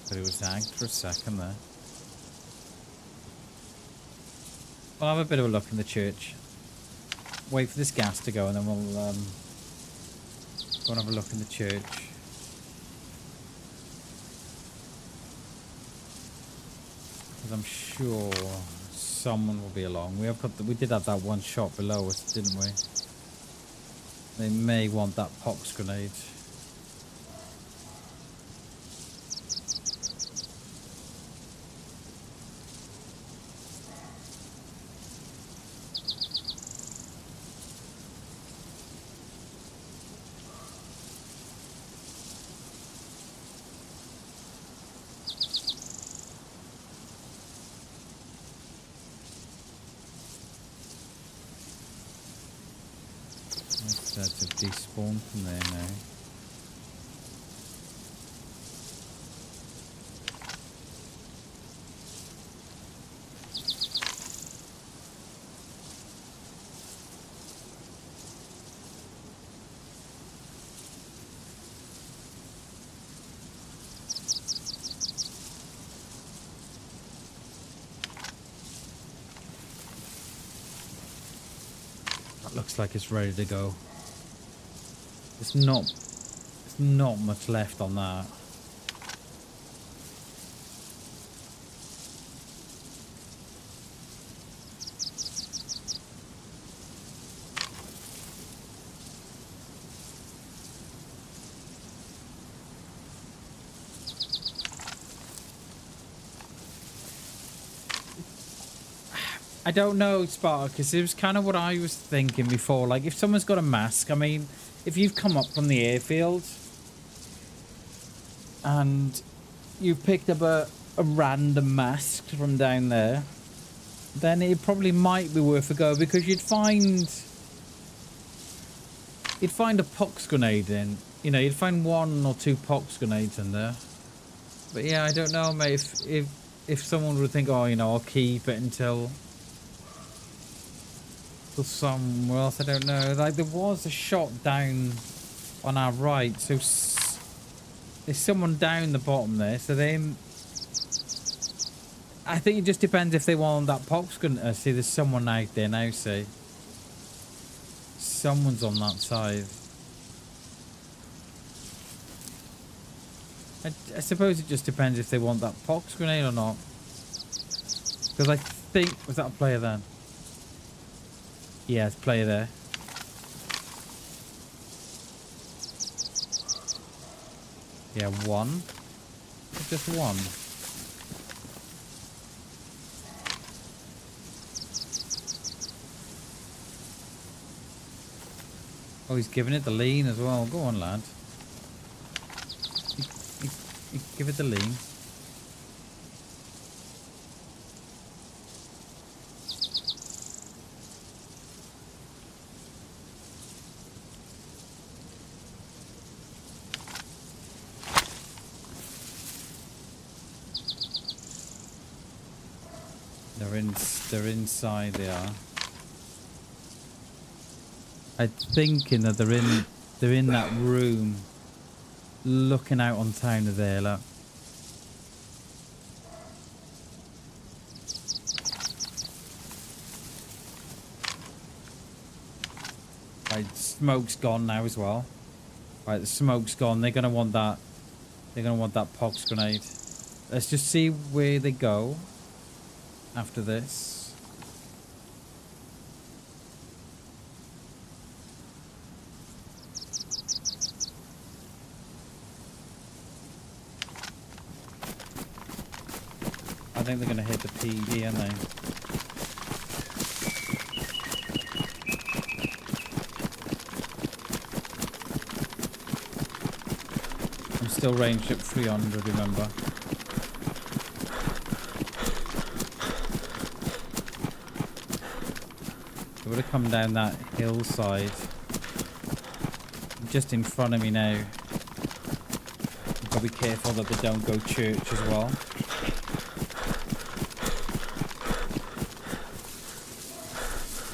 But it was tagged for a second there. I'll have a bit of a look in the church. Wait for this gas to go and then we'll go and have a look in the church. Because I'm sure someone will be along. We did have that one shot below us, didn't we? They may want that pox grenade. To despawn from there now. That looks like it's ready to go. There's not much left on that. I don't know, Spartacus. It was kind of what I was thinking before. Like, if someone's got a mask, I mean, if you've come up from the airfield and you've picked up a random mask from down there, then it probably might be worth a go, because you'd find a pox grenade in. You know, you'd find 1 or 2 pox grenades in there. But yeah, I don't know, mate. If someone would think, oh, you know, I'll keep it until somewhere else, I don't know. Like, there was a shot down on our right, so there's someone down the bottom there, so I think it just depends if they want that pox gun. See, there's someone out there now, see. Someone's on that side. I suppose it just depends if they want that pox grenade or not. Because I think... Was that a player then? Yeah, it's a player there. Yeah, 1. Just 1. Oh, he's giving it the lean as well. Go on, lad. Give it the lean. They're inside. They are. I think that they're in that room, looking out on town of there. Look. Right, smoke's gone now as well. Right, the smoke's gone. They're gonna want that. They're gonna want that pox grenade. Let's just see where they go after this. I think they're gonna hit the PD, aren't they? I'm still ranged at 300, remember. They would have come down that hillside. Just in front of me now. You've got to be careful that they don't go church as well.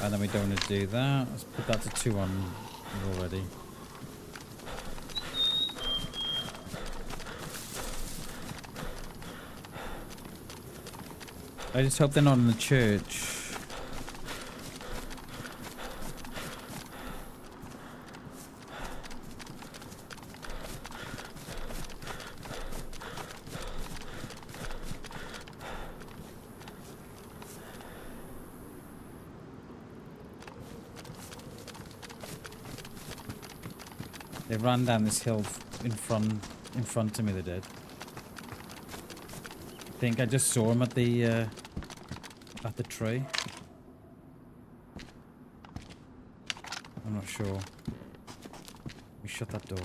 And then we don't want to do that. Let's put that to 200 already. I just hope they're not in the church. They ran down this hill in front of me, they did. I think I just saw him at the tree. I'm not sure. We shut that door.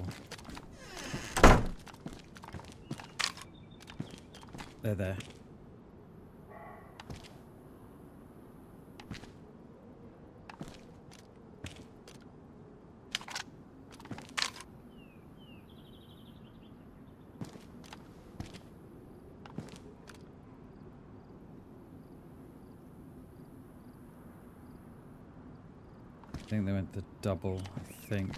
They're there. I think they went to double, I think.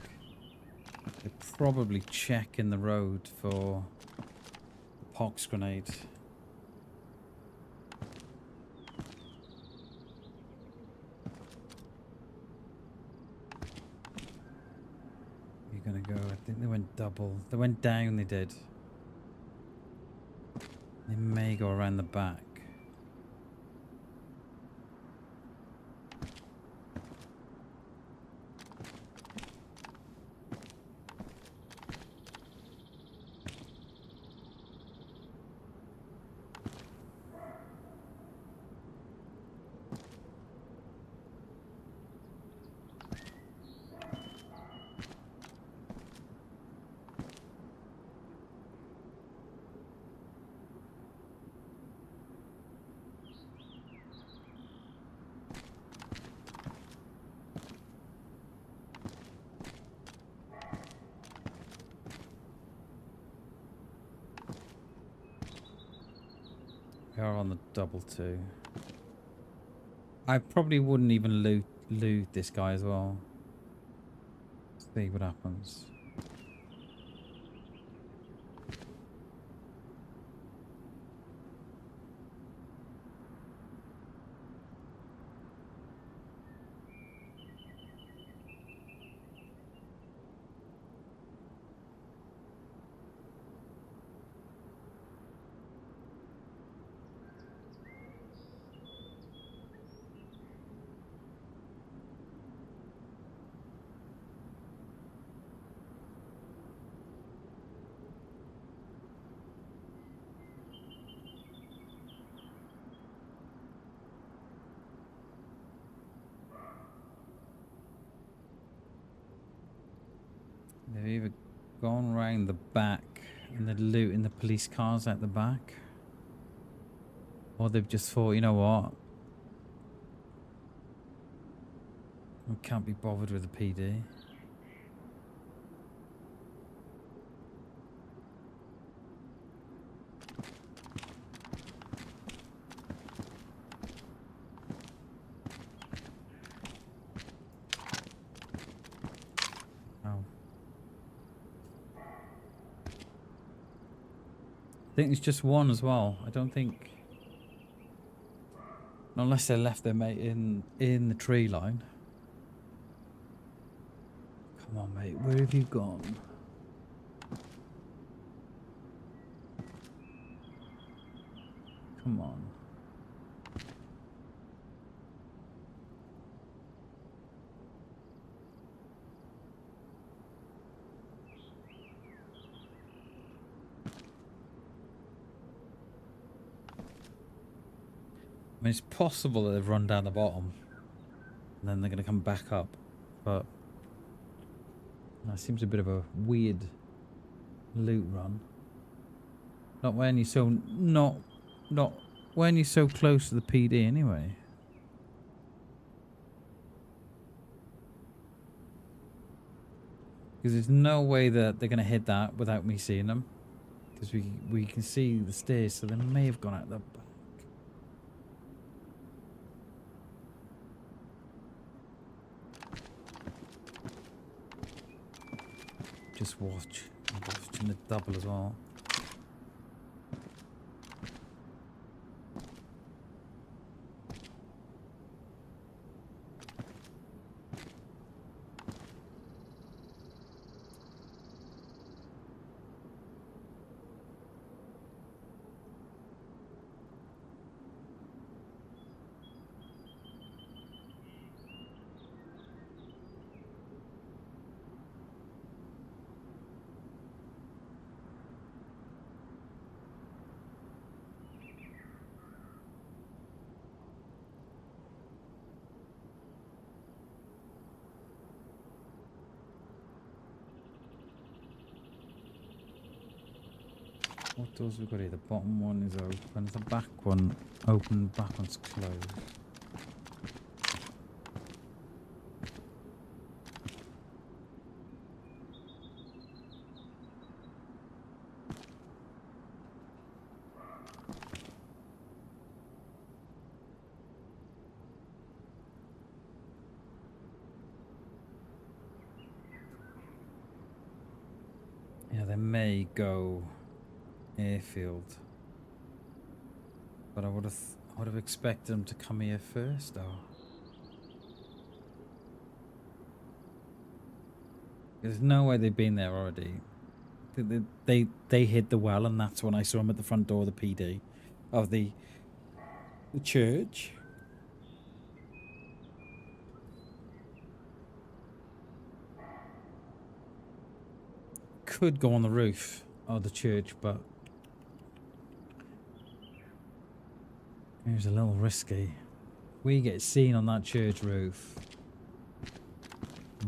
They're probably checking the road for the pox grenade. You're gonna go, I think they went double. They went down, they did. They may go around the back. We are on the double too. I probably wouldn't even loot this guy as well. See what happens. They've either gone round the back and they're looting the police cars at the back, or they've just thought, you know what, we can't be bothered with the PD. I think it's just one as well. I don't think, unless they left their mate in the tree line. Come on, mate, where have you gone? Come on. I mean, it's possible that they've run down the bottom and then they're going to come back up, but that seems a bit of a weird loot run. Not when you're so not when you're so close to the PD anyway. Because there's no way that they're going to hit that without me seeing them. Because we can see the stairs, so they may have gone out the back. Just watch. I'm watching the double as well. What doors we got here? The bottom one is open, the back one open, the back one's closed. Yeah, they may go airfield, but I would have expected them to come here first, though. There's no way they've been there already. They hit the well, and that's when I saw them at the front door of the PD, of the church. Could go on the roof of the church, but it was a little risky. We get seen on that church roof,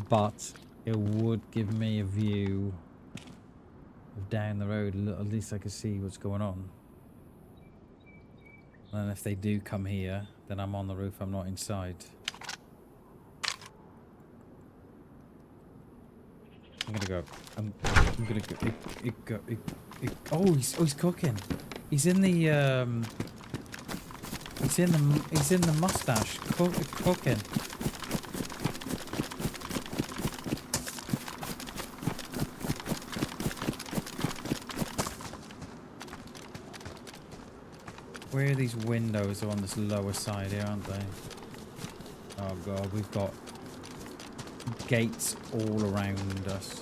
but it would give me a view of down the road. At least I could see what's going on. And if they do come here, then I'm on the roof, I'm not inside. I'm gonna go. I'm gonna go. Oh, he's cooking. He's in the He's in the mustache cooking. Where are these windows? Are on this lower side here, aren't they? Oh god, we've got gates all around us.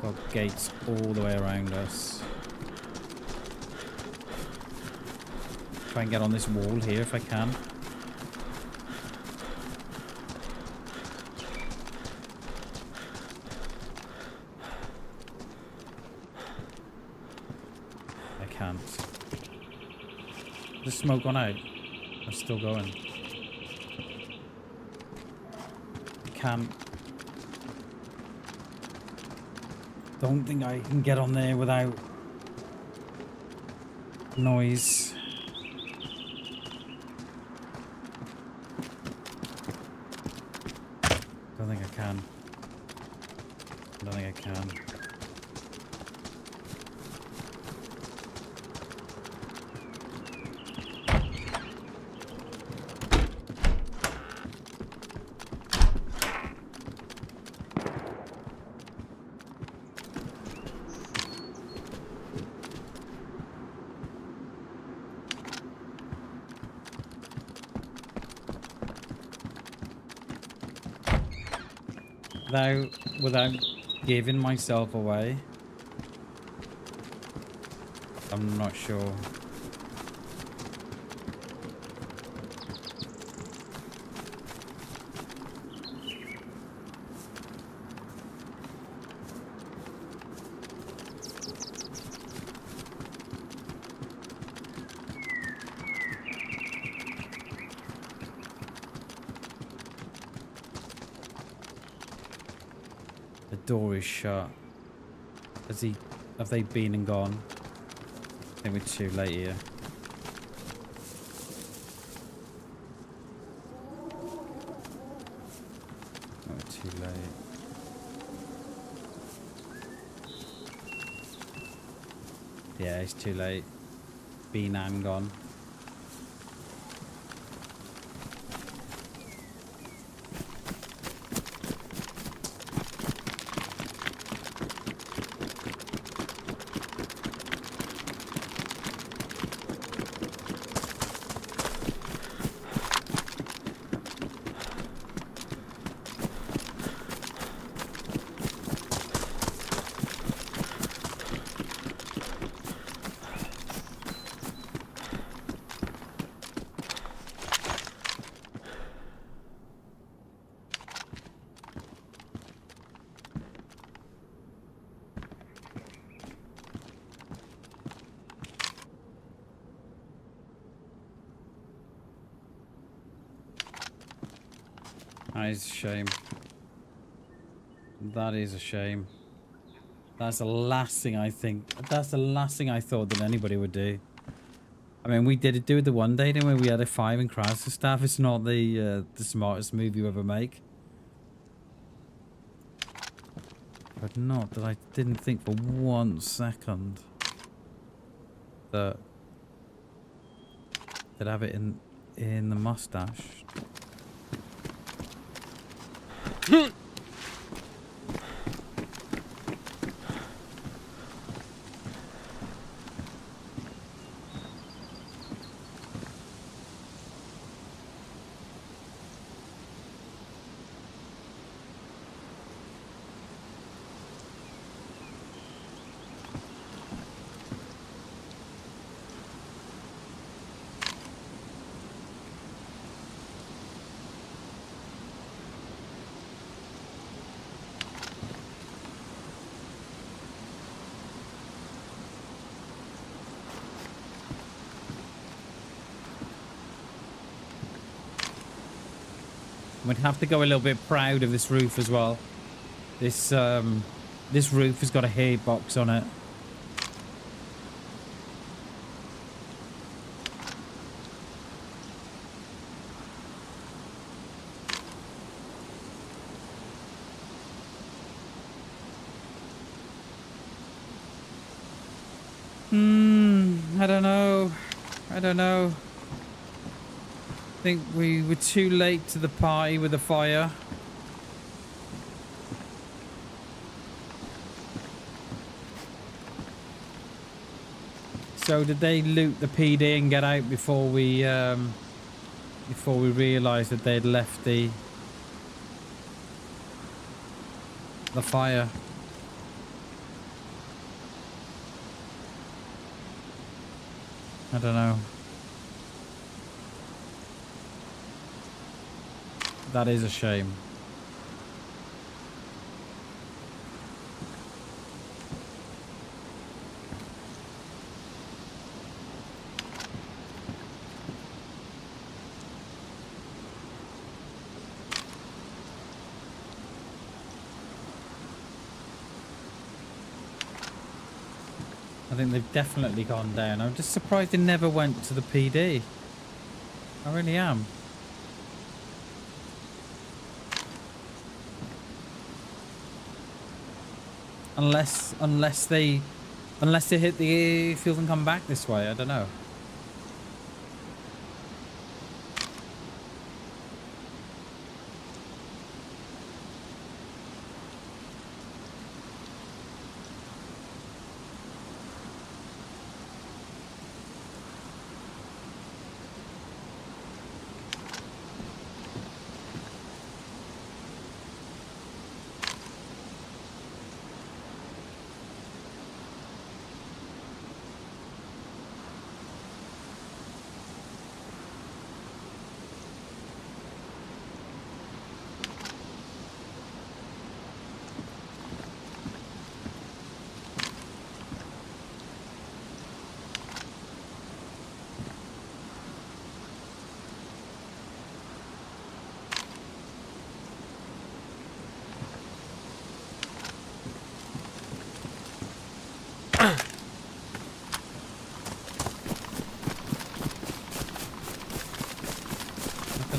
Got gates all the way around us. Try and get on this wall here if I can. I can't. The smoke gone out? I'm still going. can't. Don't think I can get on there without noise. Don't think I can. I don't think I can. Without giving myself away, I'm not sure. The door is shut. Have they been and gone? I think we're too late here. Oh, we're too late. Yeah, it's too late. Been and gone. That is a shame. That is a shame. That's the last thing I think. That's the last thing I thought that anybody would do. I mean, we did do it the one day, didn't we? We had a 5 in Crash stuff. It's not the smartest move you ever make. But not that I didn't think for 1 second that they'd have it in the mustache. We'd have to go a little bit proud of this roof as well. This roof has got a hay box on it. I don't know. I don't know. I think we were too late to the party with the fire. So did they loot the PD and get out before we realised that they'd left the fire? I don't know. That is a shame. I think they've definitely gone down. I'm just surprised they never went to the PD. I really am. Unless they hit the airfield and come back this way. I don't know.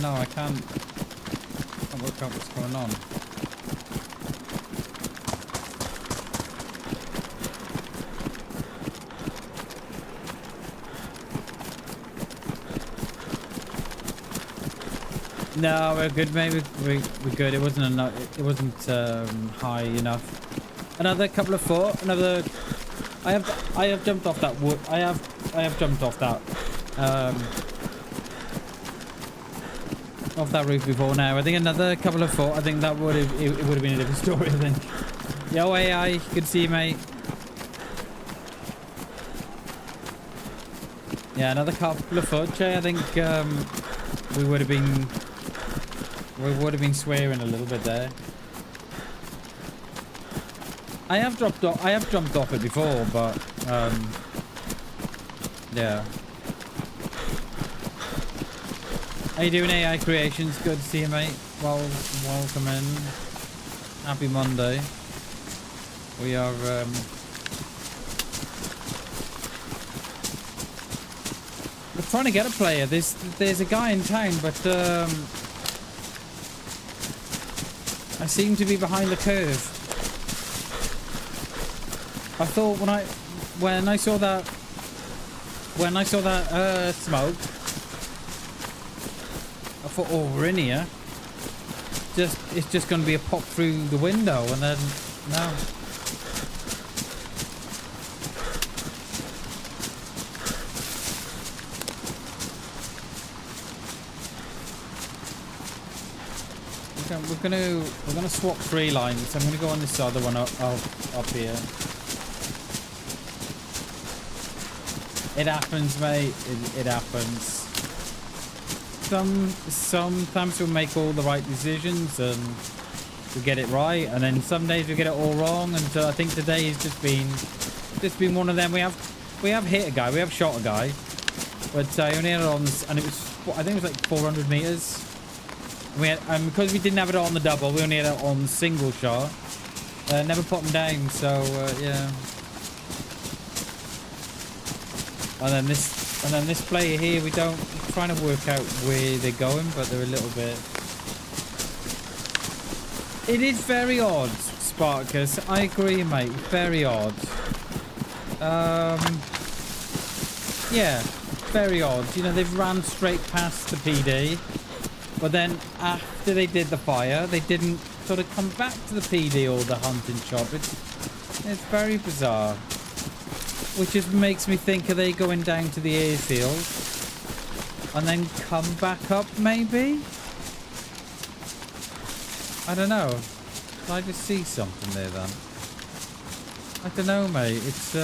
No, I can't work out what's going on. No, we're good, mate. We're good. It wasn't enough. It wasn't high enough. Another couple of foot. Another. I have jumped off that wood. I have jumped off that. Off that roof before now. I think another couple of foot. I think that would have it would have been a different story. I think. Yo AI, good to see you, mate. Yeah, another couple of foot, Jay. I think we would have been swearing a little bit there. I have jumped off it before, but yeah. How you doing, AI Creations? Good to see you, mate. Welcome in. Happy Monday. We are we're trying to get a player. There's a guy in town, but I seem to be behind the curve. I thought when I saw that smoke, I thought, oh, we're in here. It's just going to be a pop through the window, and then no. We're gonna swap 3 lines. I'm gonna go on this other one up here. It happens, mate. It happens. Sometimes we'll make all the right decisions and we get it right, and then some days we get it all wrong. And I think today has just been one of them. We have hit a guy, we have shot a guy, but I only had it on, and it was, I think it was like 400 meters. And because we didn't have it on the double, we only had it on single shot. Never put them down, so yeah. And then this player here, we're trying to work out where they're going, but they're a little bit. It is very odd, Sparkus. I agree, mate. Very odd. Yeah, very odd. You know, they've ran straight past the PD. But then after they did the fire, they didn't sort of come back to the PD or the hunting shop. It's very bizarre. Which just makes me think, are they going down to the airfield and then come back up maybe? I don't know. Did I just see something there then? I don't know, mate. It's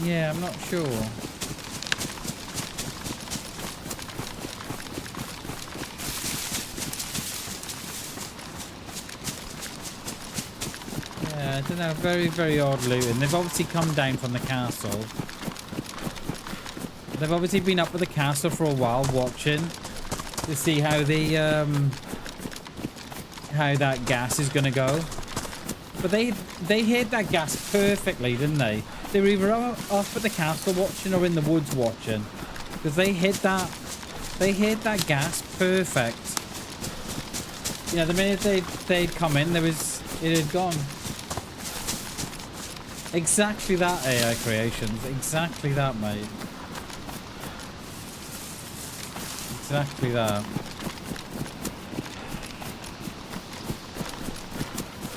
yeah, I'm not sure. I don't know, very, very odd looting. They've obviously come down from the castle. They've obviously been up at the castle for a while, watching to see how the how that gas is gonna go. But they hid that gas perfectly, didn't they? They were either off at the castle watching or in the woods watching. Because they hid that gas perfect. Yeah, the minute they'd come in, it had gone. Exactly that, AI Creations. Exactly that, mate. Exactly that.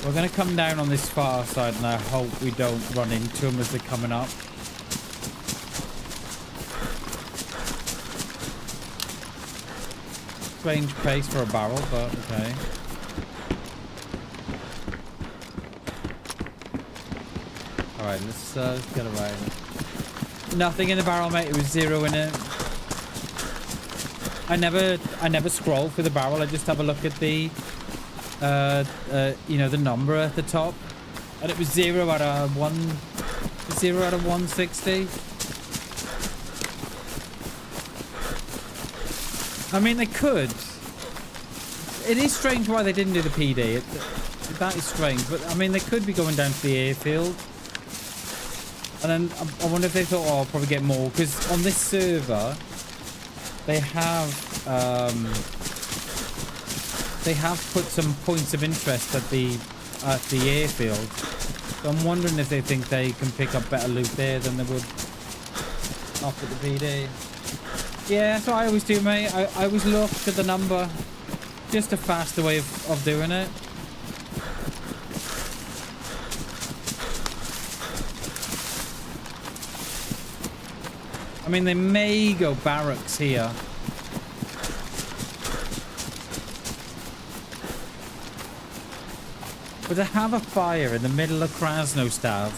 We're going to come down on this far side, and I hope we don't run into them as they're coming up. Strange pace for a barrel, but okay. Alright, let's get around. Nothing in the barrel, mate. It was 0 in it. I never scroll through the barrel. I just have a look at the you know, the number at the top, and it was 0 out of 160. I mean, they could. It is strange why they didn't do the PD. That is strange, but I mean, they could be going down to the airfield, and then I wonder if they thought, oh, I'll probably get more, because on this server they have put some points of interest at the airfield. So I'm wondering if they think they can pick up better loot there than they would up at the PD. Yeah, that's what I always do, mate. I always look at the number. Just a faster way of doing it. I mean, they may go barracks here. But to have a fire in the middle of Krasnostav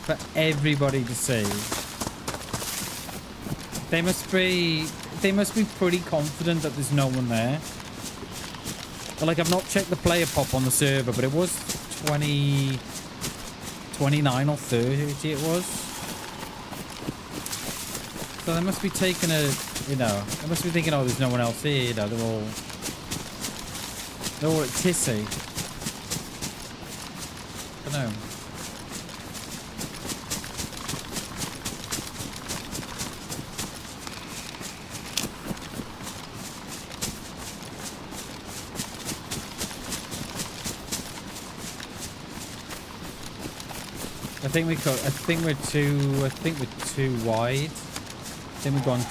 for everybody to see, they must be pretty confident that there's no one there. But like, I've not checked the player pop on the server, but it was 29 or 30 it was. So they must be taking a, you know, they must be thinking, oh, there's no one else here, you know, they're all at Tissy. I don't know. I think we're too wide. I think we've gone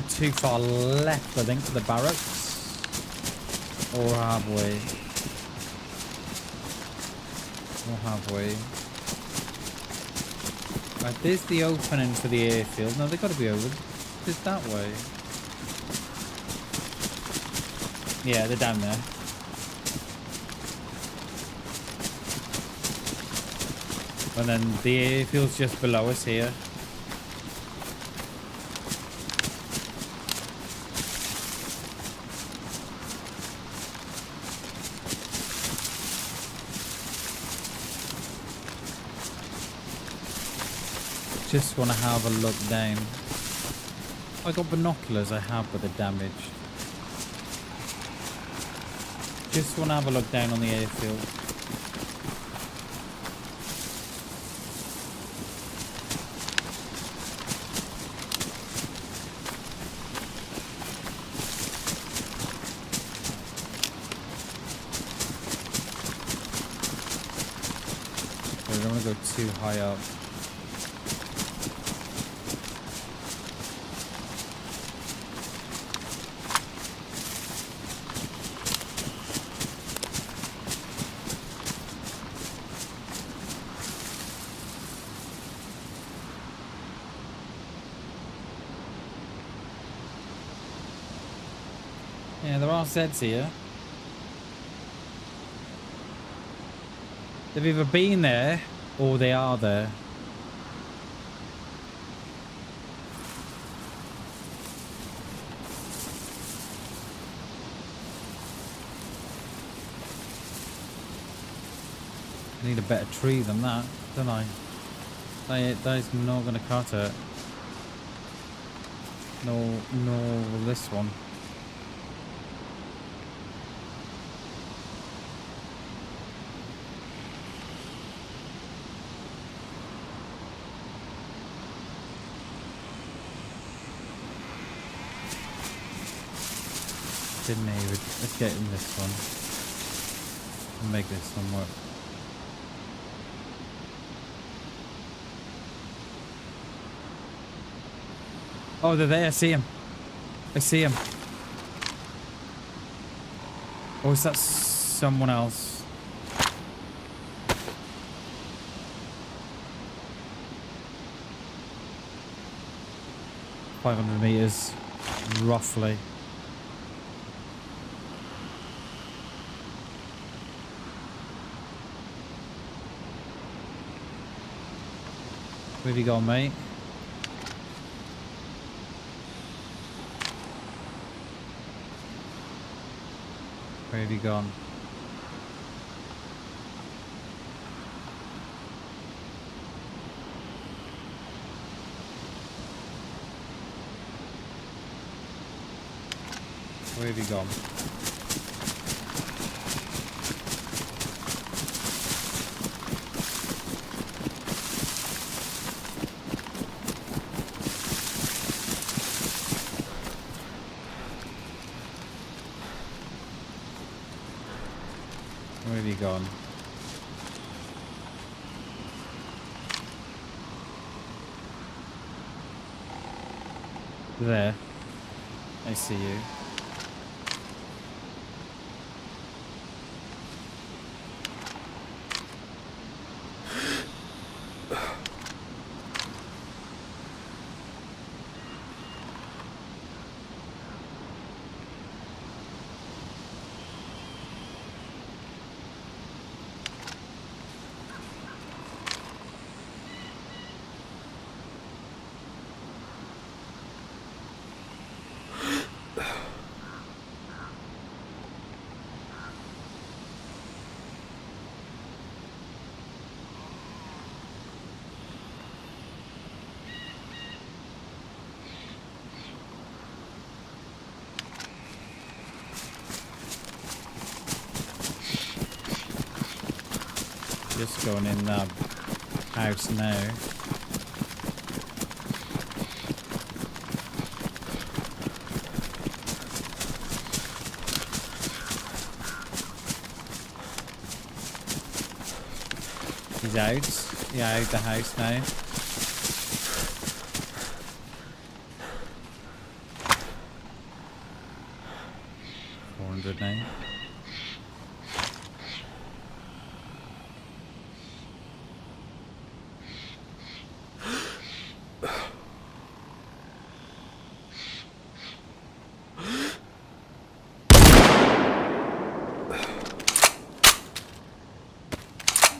too far left, I think, to the barracks. Or have we? Right, there's the opening for the airfield. No, they've got to be over. It's that way. Yeah, they're down there. And then the airfield's just below us here. Just want to have a look down. I got binoculars, I have, but they're damaged. Just want to have a look down on the airfield. I don't want to go too high up. Yeah, there are Zeds here. They've either been there or they are there. I need a better tree than that, don't I? That is not going to cut it. No, this one. in here. Let's get in this one. And make this one work. Oh, they're there. I see him. I see him. Or is that someone else? $500 meters, roughly. Where have you gone, mate? Where have you gone? Where have you gone? Where have you gone? There. I see you. Just going in that house now. He's out. Yeah, out the house now. $400 now.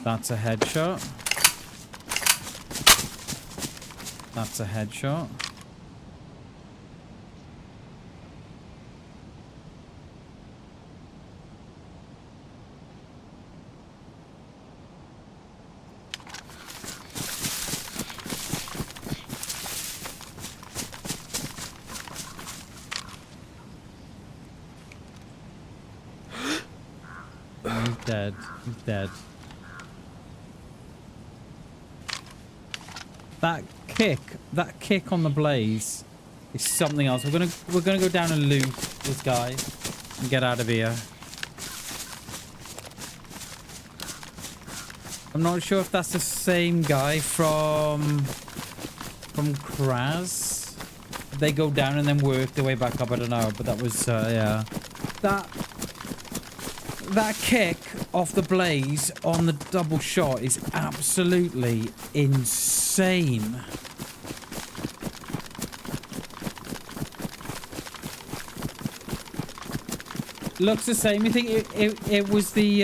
That's a headshot. That's a headshot. He's dead. He's dead. That kick on the blaze is something else. We're gonna go down and loot this guy and get out of here. I'm not sure if that's the same guy from Kraz. They go down and then work their way back up. I don't know, but that was yeah. That kick off the blaze on the double shot is absolutely insane. Looks the same. You think it was the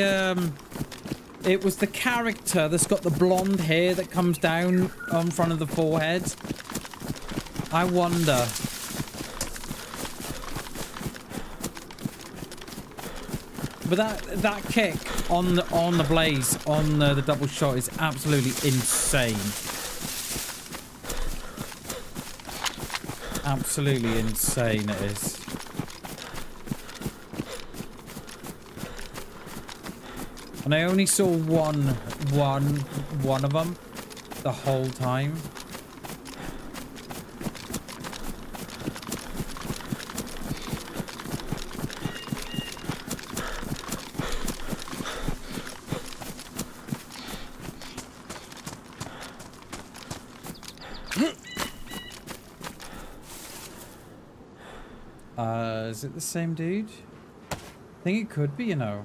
character that's got the blonde hair that comes down on front of the forehead? I wonder. But that kick on the blaze on the double shot is absolutely insane. Absolutely insane it is. And I only saw one of them the whole time. Is it the same dude? I think it could be, you know.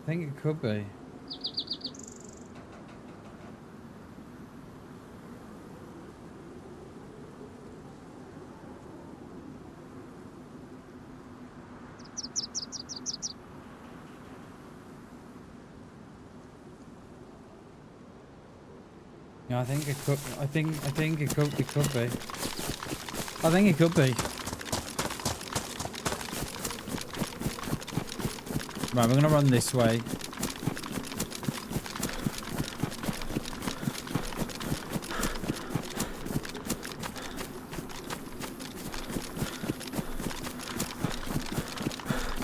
I think it could be. Yeah, I think it could. I think it could be. I think it could be. Right, we're gonna run this way.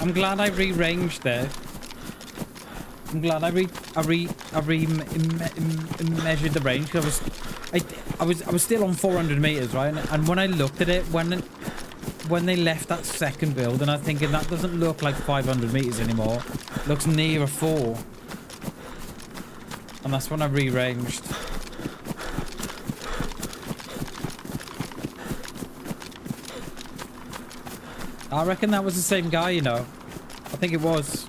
I'm glad I rearranged there. I'm glad I measured the range. I was still on 400 meters, right? And when I looked at it, when they left that second build, and I'm thinking that doesn't look like 500 meters anymore. It looks nearer 4. And that's when I rearranged. I reckon that was the same guy, you know. I think it was.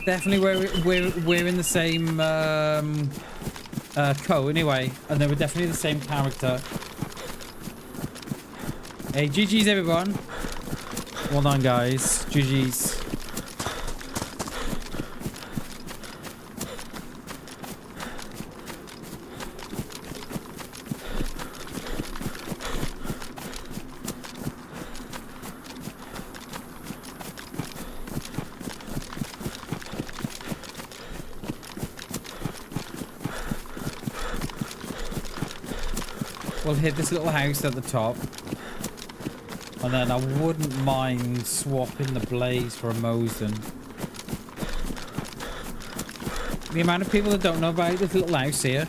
Definitely we're in the same co anyway, and they were definitely the same character. Hey, GG's everyone. Well done, guys. GG's. We'll hit this little house at the top. And then I wouldn't mind swapping the blaze for a Mosin. The amount of people that don't know about this little house here.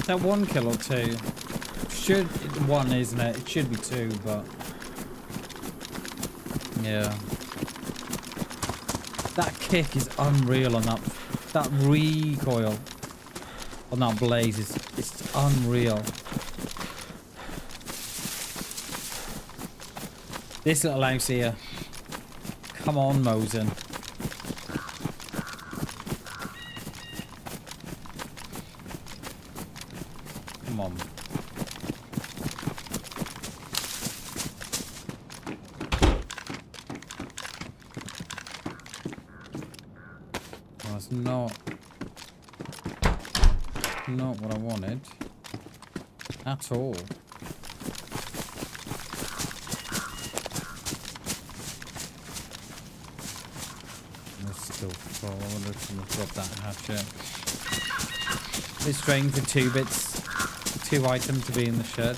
That 1 kill or 2? Should 1, isn't it? It should be 2, but yeah. That kick is unreal on that recoil on that blaze is it's unreal. This little house here. Come on, Mosin. Come on. Well, that's not what I wanted at all. It's still full. I wonder if someone's got that hatchet. It's strange for 2 bits, 2 items to be in the shed.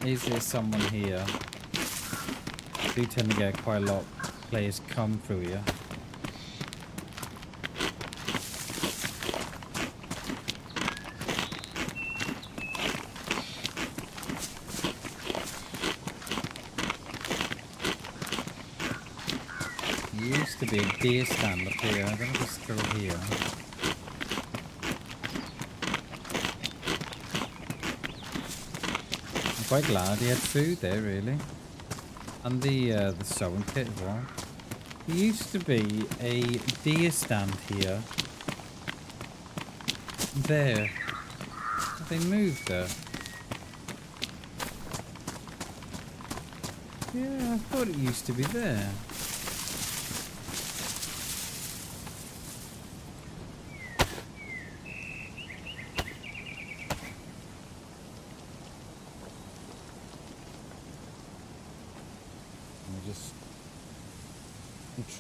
Is there someone here? I do tend to get quite a lot of players come through here. There used to be a deer stand up here. I don't know if it's still here. quite glad he had food there, really. And the sewing kit as well. There used to be a deer stand here. There. Have they moved there? Yeah, I thought it used to be there.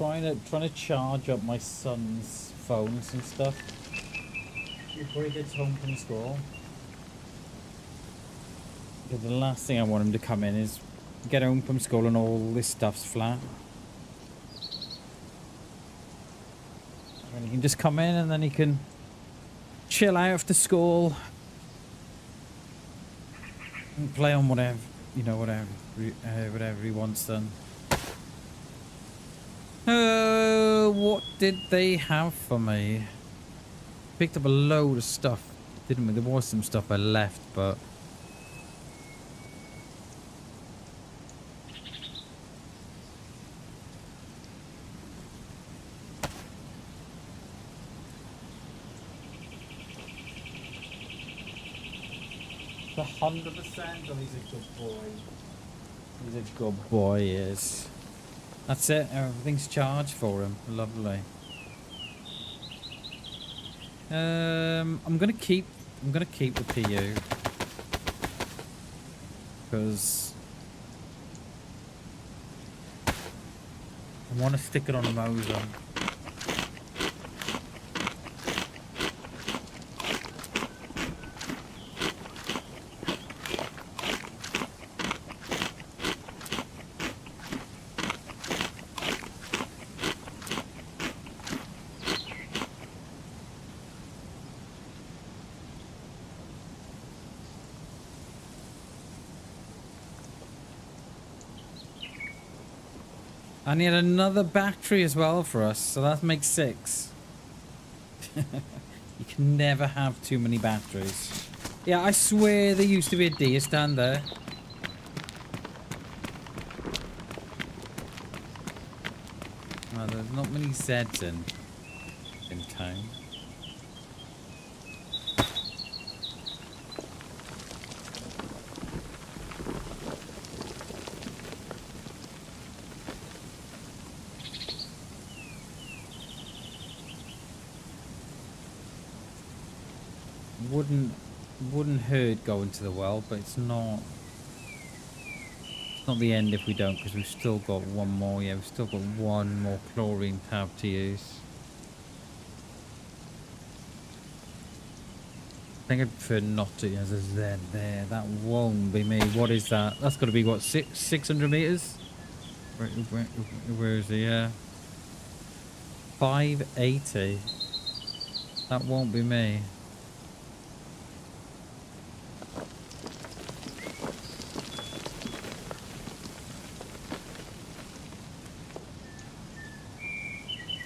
I'm trying to charge up my son's phones and stuff before he gets home from school. Because the last thing I want him to come in is get home from school and all this stuff's flat. And he can just come in and then he can chill out after school and play on whatever, you know, whatever he wants done. What did they have for me? Picked up a load of stuff, didn't we? There was some stuff I left, but the 100%. Oh, he's a good boy. He's a good boy, yes. That's it. Everything's charged for him. Lovely. I'm gonna keep the PU because I want to stick it on a Moser. I need another battery as well for us, so that makes 6. You can never have too many batteries. Yeah, I swear there used to be a deer stand there. Well, there's not many Zeds in town. Wouldn't hurt going to the well, but it's not the end if we don't, because we've still got one more. Yeah, we've still got one more chlorine tab to use. I think I'd prefer not to. As a Z there, that won't be me. What is that? That's got to be what, 600 meters? Where is he? Yeah, 580. That won't be me.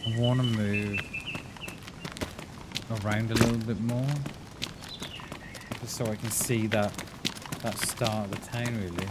I want to move around a little bit more, just so I can see that start of the town, really.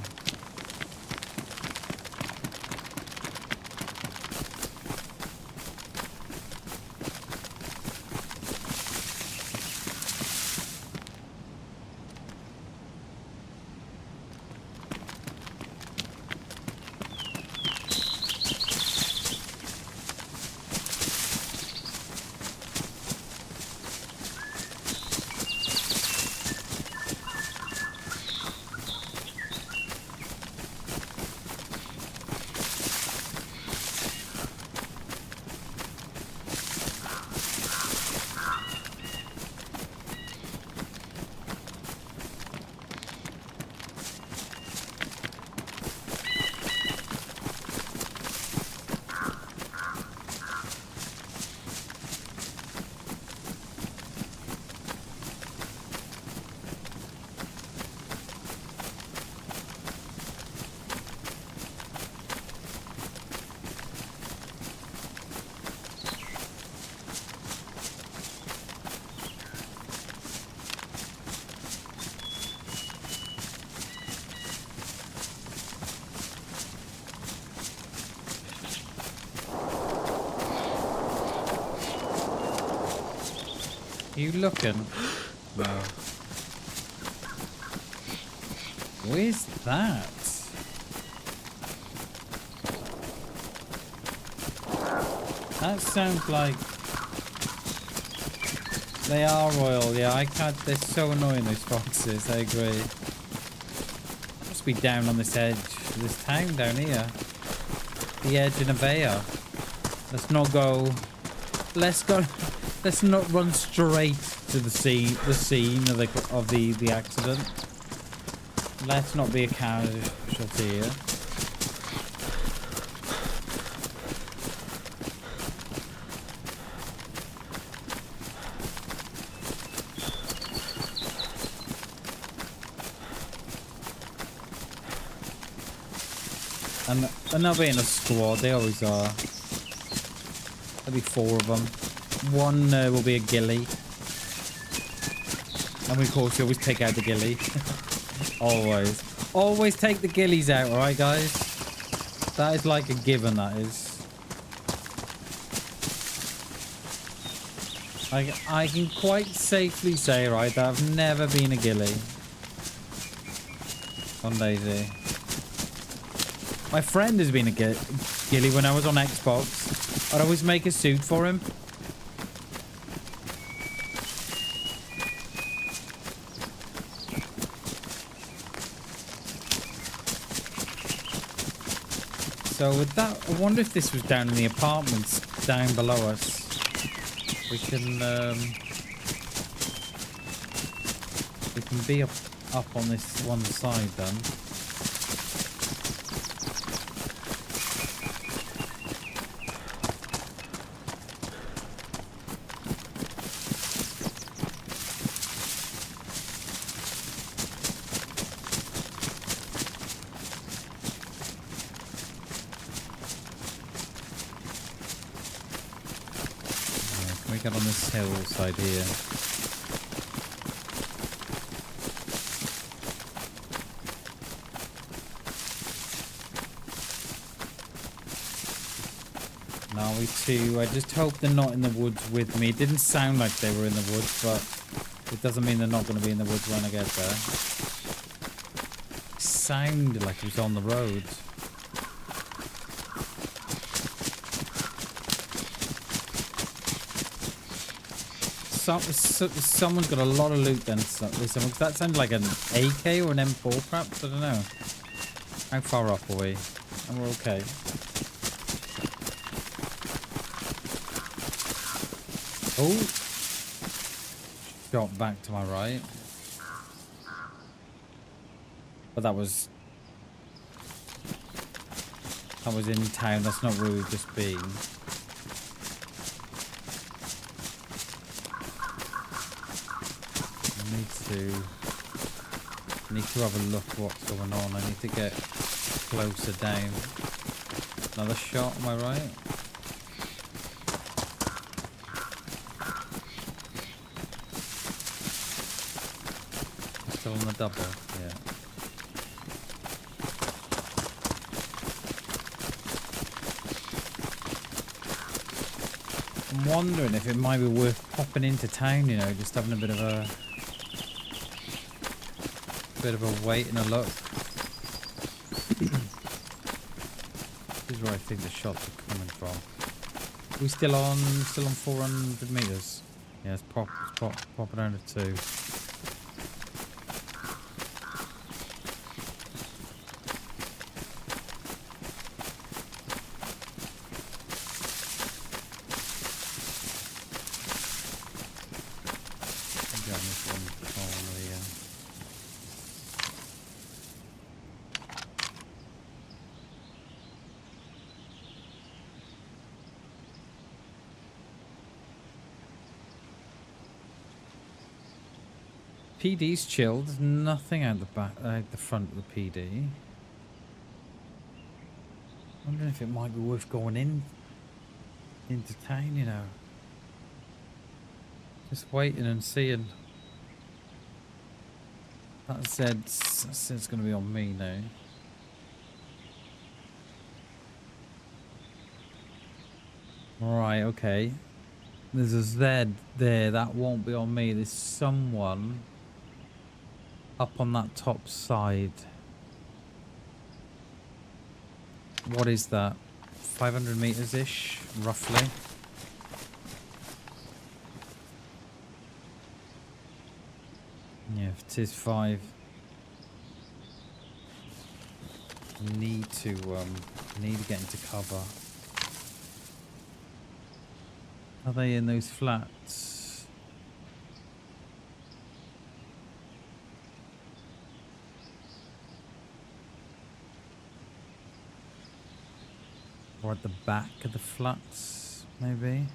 you looking? No. Where's that? That sounds like they are royal. Yeah, I can't. They're so annoying, those foxes. I agree. Must be down on this edge, this town down here. The edge in a veil. Let's not go. Let's go. Let's not run straight to the scene of the accident. Let's not be a casualty here. And they'll be in a squad. They always are. There'll be 4 of them. One will be a ghillie. And of course, you always take out the ghillie. Always. Always take the ghillies out, alright, guys? That is like a given, that is. I can quite safely say, right, that I've never been a ghillie on DayZ. My friend has been a ghillie when I was on Xbox. I'd always make a suit for him. So with that, I wonder if this was down in the apartments down below us. We can be up on this one side then. Get on this hillside here. Now we too. I just hope they're not in the woods with me. It didn't sound like they were in the woods, but it doesn't mean they're not going to be in the woods when I get there. It sounded like it was on the road. Someone's got a lot of loot then. That sounded like an AK or an M4 perhaps? I don't know. How far up are we? And we're okay. Oh! Shot back to my right. But that was in town. That's not where we've just been. I need to have a look what's going on. I need to get closer down. Another shot, am I right? Still on the double, yeah. I'm wondering if it might be worth popping into town, you know, just having a bit of a wait and a look. This is where I think the shots are coming from. We still on 400 meters. Yeah, let's pop it down to 2. PD's chilled. There's nothing out the front of the PD. I'm wondering if it might be worth going into town, you know. Just waiting and seeing. That said, it's going to be on me now. Right, okay. There's a Z there. That won't be on me. There's someone up on that top side. What is that? 500 meters-ish, roughly. Yeah, if it is 5. Need to get into cover. Are they in those flats? Or at the back of the flats, maybe?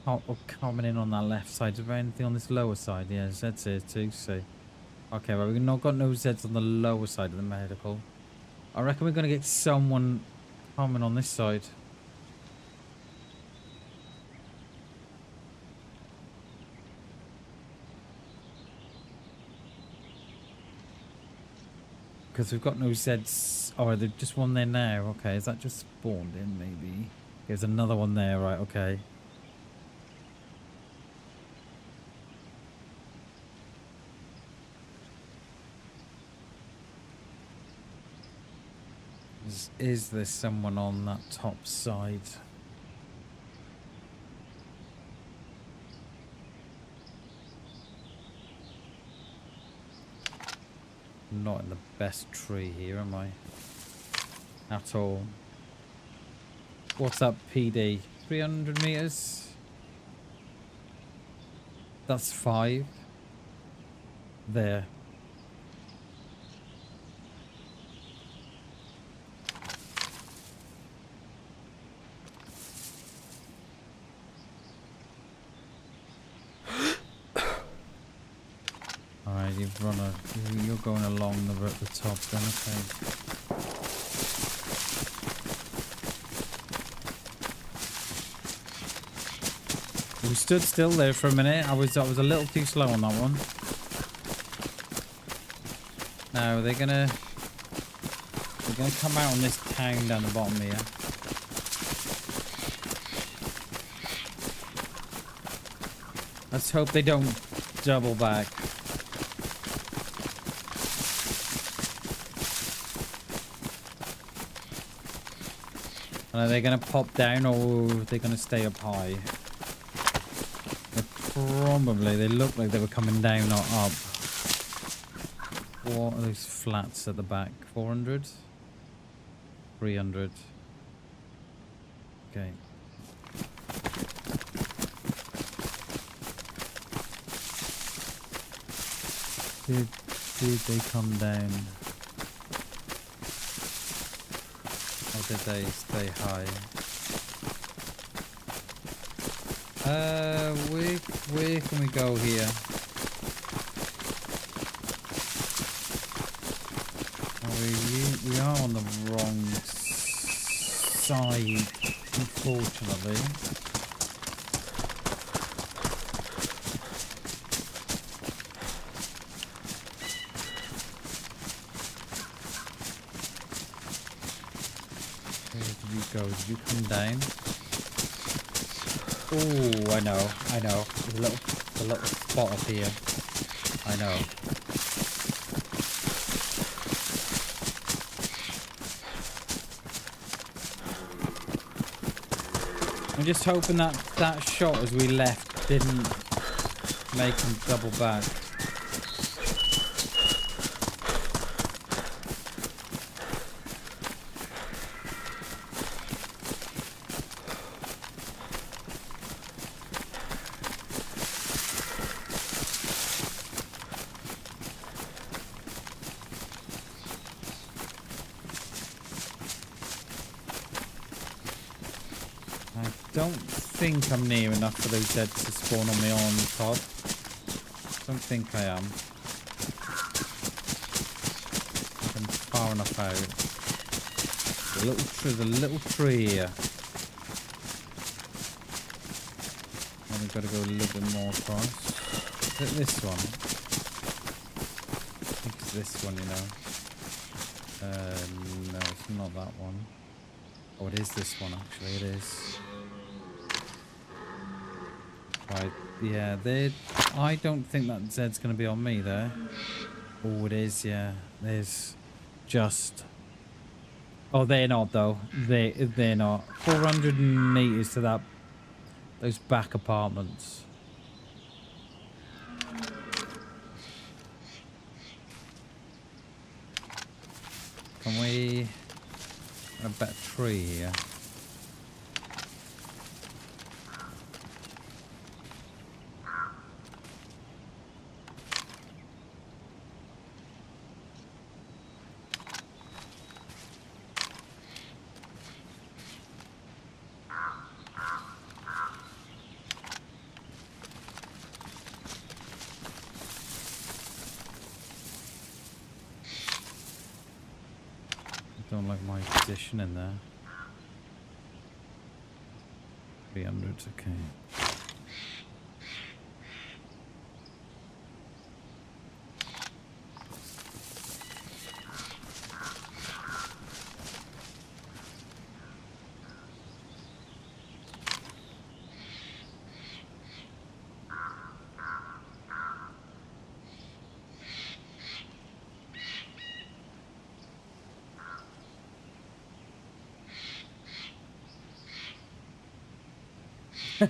Oh, coming in on that left side. Is there anything on this lower side? Yeah, Z's here too, so. Okay, well, we've not got no Z's on the lower side of the medical. I reckon we're going to get someone coming on this side. Because we've got no Z's. Oh, there's just one there now. Okay, is that just spawned in, maybe? There's another one there, right, okay. Is there someone on that top side? Not in the best tree here, am I? At all. What's up, PD? 300 meters? That's 5. There. Alright, you're going along at the top then, okay. We stood still there for a minute. I was a little too slow on that one. Now they're gonna come out on this town down the bottom here. Let's hope they don't double back. Are they going to pop down or are they going to stay up high? Probably. They look like they were coming down, not up. What are those flats at the back? 400? 300. Okay. Did they come down? Or did they stay high? Where can we go here? Oh, we are on the wrong side, unfortunately. Did you come down? Oh, I know. There's a little spot up here. I know. I'm just hoping that shot as we left didn't make him double back. I don't think I'm near enough for those Zeds to spawn on me on top. Don't think I am. I'm far enough out. There's a little tree here. And we've got to go a little bit more across. Is it this one? I think it's this one, you know. No, it's not that one. Oh, it is this one, actually. It is. Right, yeah, I don't think that Zed's going to be on me there. Oh, it is, yeah. There's just... Oh, they're not, though. They're not. 400 meters to those back apartments. Can we... a better tree here? I don't like my position in there. 300, okay.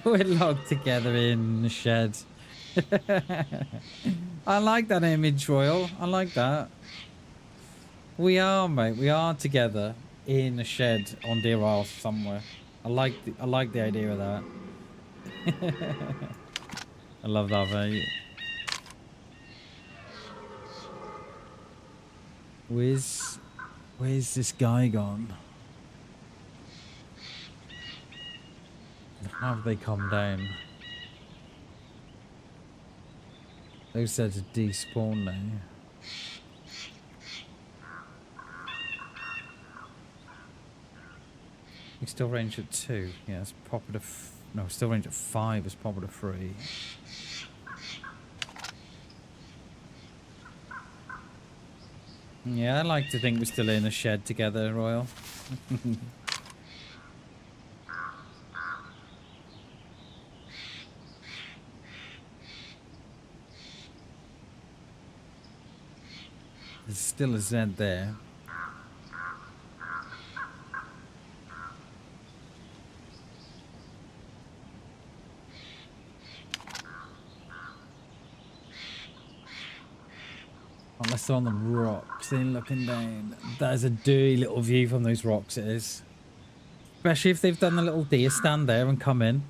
We're locked together in the shed. I like that image, Royal. I like that. We are, mate. We are together in a shed on Deer Isle somewhere. I like the idea of that. I love that, mate. Where's this guy gone? How have they come down? Those said to despawn now. We still range at 2. Yeah, it's proper to... no, still range at 5. It's proper to 3. Yeah, I like to think we're still in a shed together, Royal. There's still a Z there. Unless they're on the rocks, they're looking down. That is a dirty little view from those rocks, it is. Especially if they've done the little deer stand there and come in.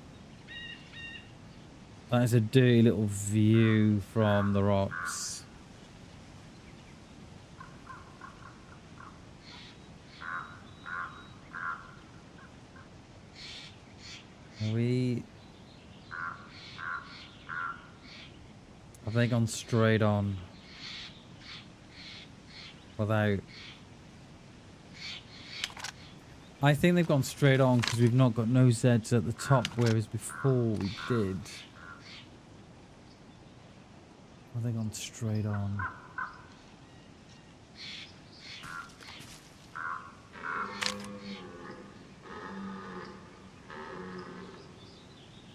That is a dirty little view from the rocks. Have they gone straight on? Without... I think they've gone straight on because we've not got no Zeds at the top, whereas before we did. Have they gone straight on?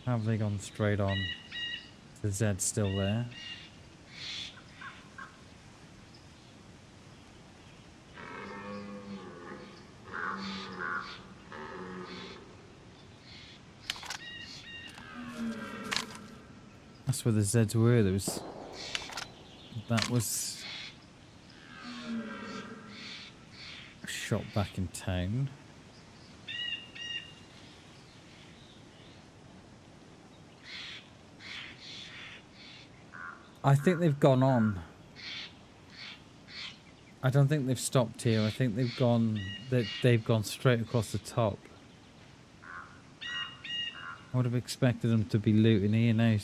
Have they gone straight on? The Zed's still there. That's where the Zeds were. That was a shot back in town. I think they've gone on. I don't think they've stopped here. I think they've gone straight across the top. I would have expected them to be looting here now.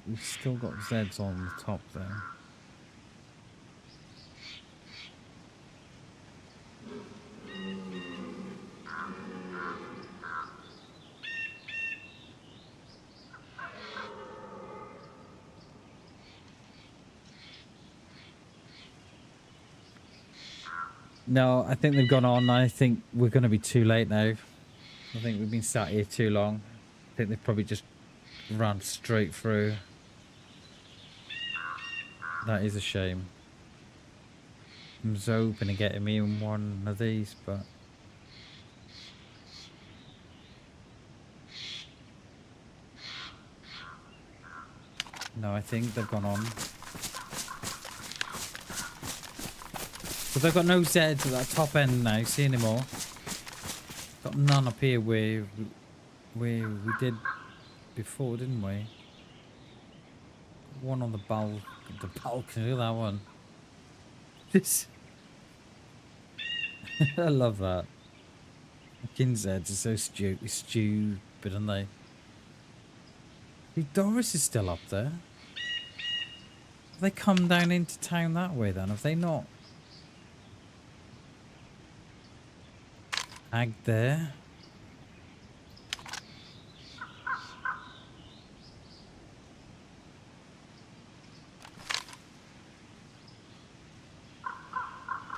We've still got Zeds on the top there. No, I think they've gone on. I think we're going to be too late now. I think we've been sat here too long. I think they've probably just ran straight through. That is a shame. I was hoping to get me in one of these, but... No, I think they've gone on. But they've got no Zs at that top end now, see anymore. Got none up here where we did before, didn't we? One on the balcony, look at that one. This... I love that. Fucking Zeds are so stupid, aren't they? Doris is still up there. Have they come down into town that way then? Have they not? Ag there.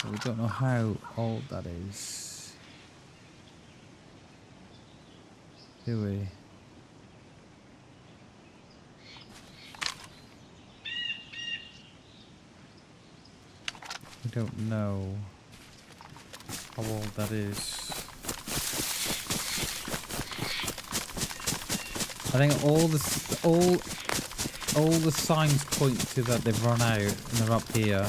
But we don't know how old that is. Do we? We don't know how old that is. I think all the signs point to that they've run out and they're up here.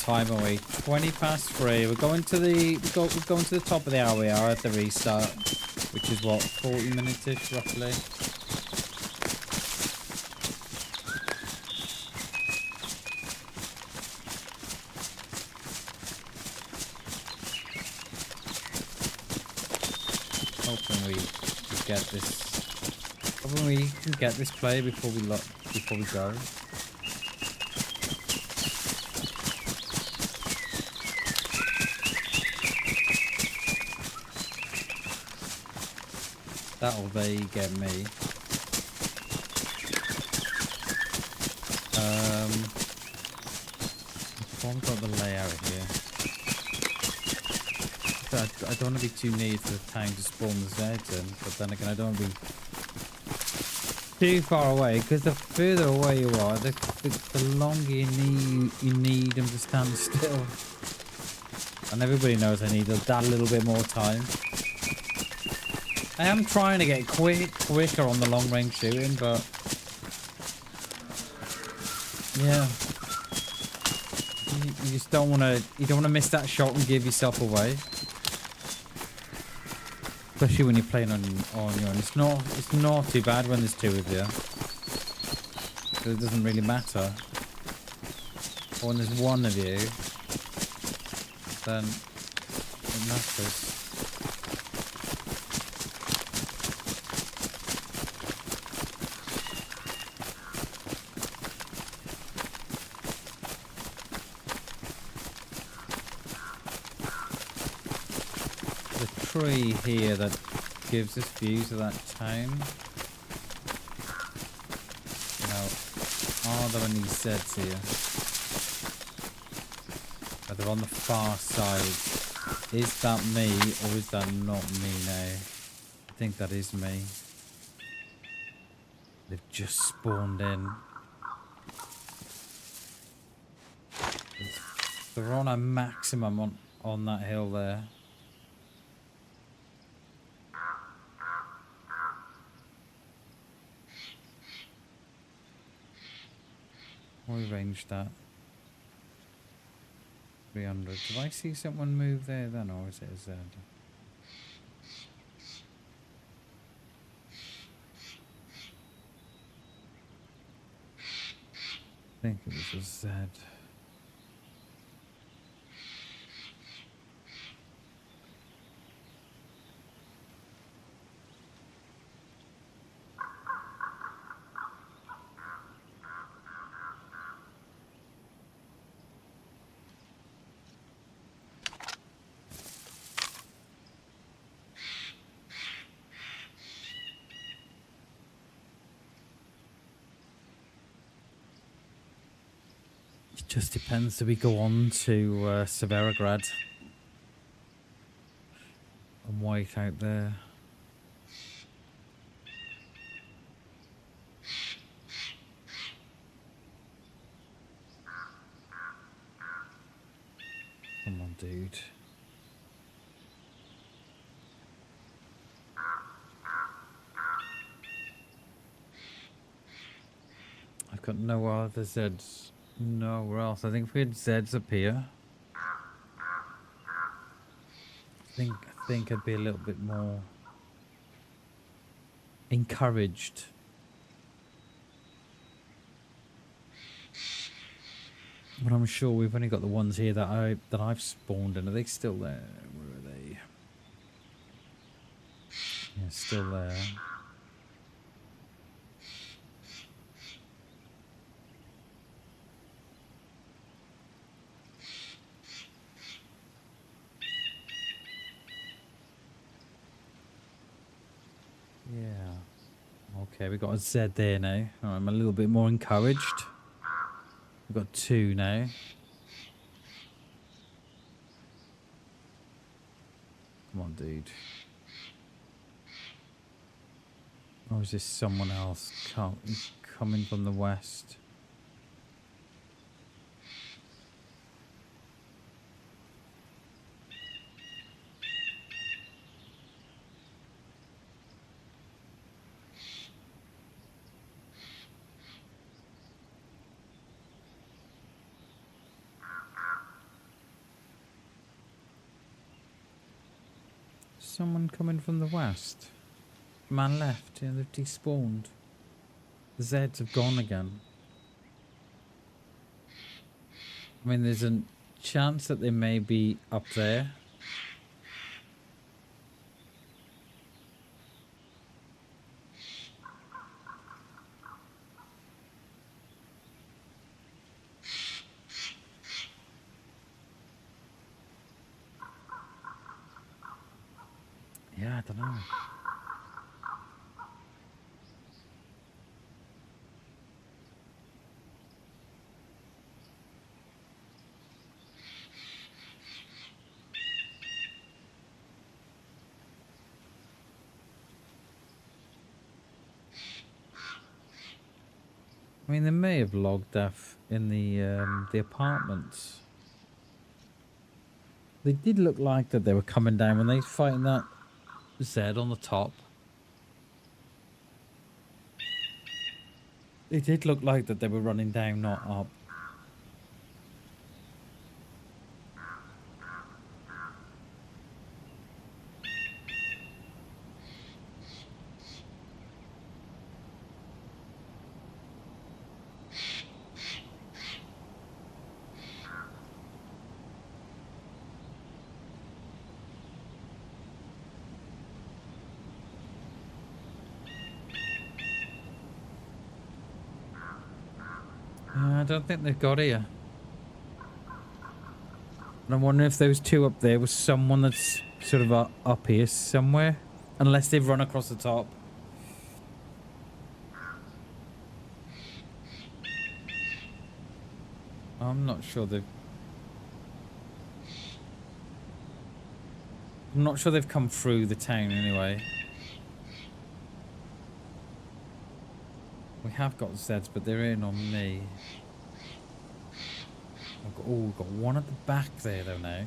Time away, 20 past 3. We're going to the we're going to the top of the hour. We are at the restart, which is what, 40 minutes-ish roughly. Hoping we get this. Hoping we can get this play before we go. That'll they get me. I've got the layout here. I don't want to be too near to the town to spawn the Zeds in, but then again I don't want to be too far away, because the further away you are, the longer you need them to stand still. And everybody knows I need that little bit more time. I am trying to get quicker on the long range shooting, but yeah, you just don't want to miss that shot and give yourself away, especially when you're playing on your own. It's not too bad when there's two of you, so it doesn't really matter. But when there's one of you, then it matters. Tree here that gives us views of that town. Now, are there any Zeds here? Oh, they're on the far side. Is that me or is that not me now? I think that is me. They've just spawned in. They're on a maximum on that hill there. We ranged that. 300. Did I see someone move there then, or is it a Z? I think it was a Z. It just depends. Do we go on to Severograd and wait out there? Come on, dude. I've got no other Zeds. Nowhere else. I think if we had Zeds up here, I think I'd be a little bit more encouraged. But I'm sure we've only got the ones here that I've spawned in. Are they still there? Where are they? Yeah, still there. Yeah. Okay, we got a Z there now. I'm a little bit more encouraged. We've got 2 now. Come on, dude. Or is this someone else coming from the west? Someone coming from the west. Man left, yeah, they've despawned. The Zeds have gone again. I mean, there's a chance that they may be up there. Yeah, I don't know. I mean, they may have logged death in the apartments. They did look like that they were coming down when they were fighting that Z on the top. It did look like that they were running down, not up. I don't think they've got here. And I'm wondering if those 2 up there was someone that's sort of up here somewhere. Unless they've run across the top. I'm not sure they've... I'm not sure they've come through the town anyway. We have got Zeds, but they're in on me. We've got one at the back there though now.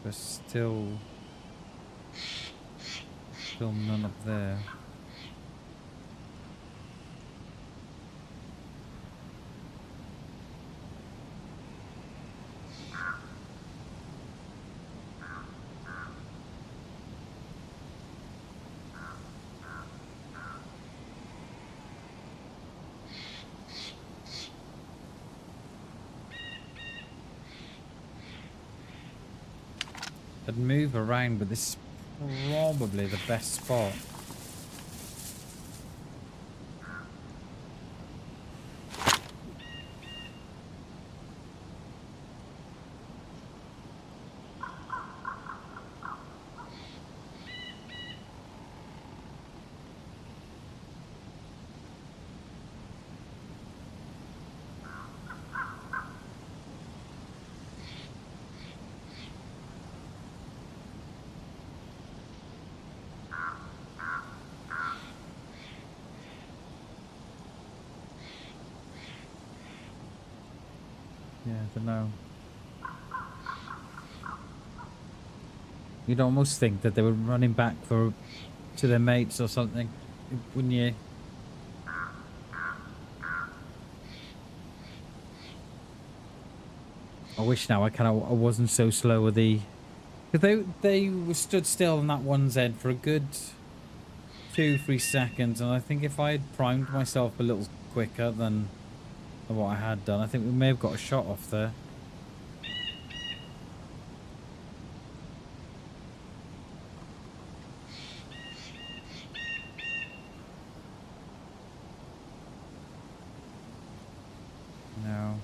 There's still none up there. I'd move around, but this is probably the best spot. Yeah, I don't know. You'd almost think that they were running back to their mates or something, wouldn't you? I wish now I wasn't so slow with the... Because they were stood still on that one's head for a good 2-3 seconds, and I think if I had primed myself a little quicker than what I had done, I think we may have got a shot off there. No.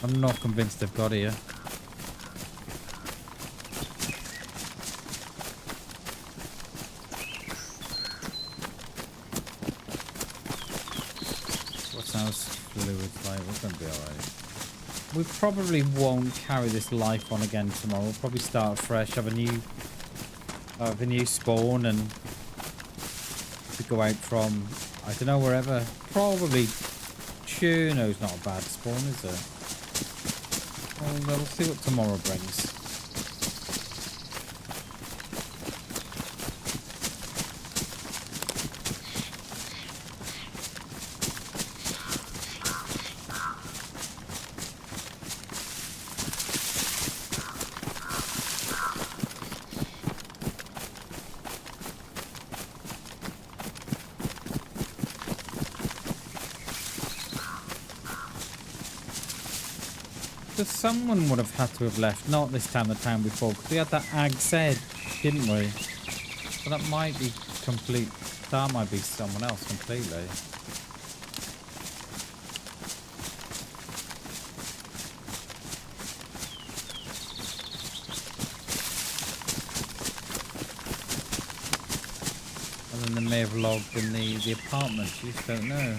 I'm not convinced they've got here. Fluids like, we're gonna be alright. We probably won't carry this life on again tomorrow. We'll probably start fresh, have a new spawn, and to go out from, I don't know, wherever. Probably Chernarus not a bad spawn, is it? Well, we'll see what tomorrow brings. Someone would have had to have left, not this time, the time before, because we had that ag said, didn't we? So that might be that might be someone else completely. And then they may have logged in the apartment, you just don't know.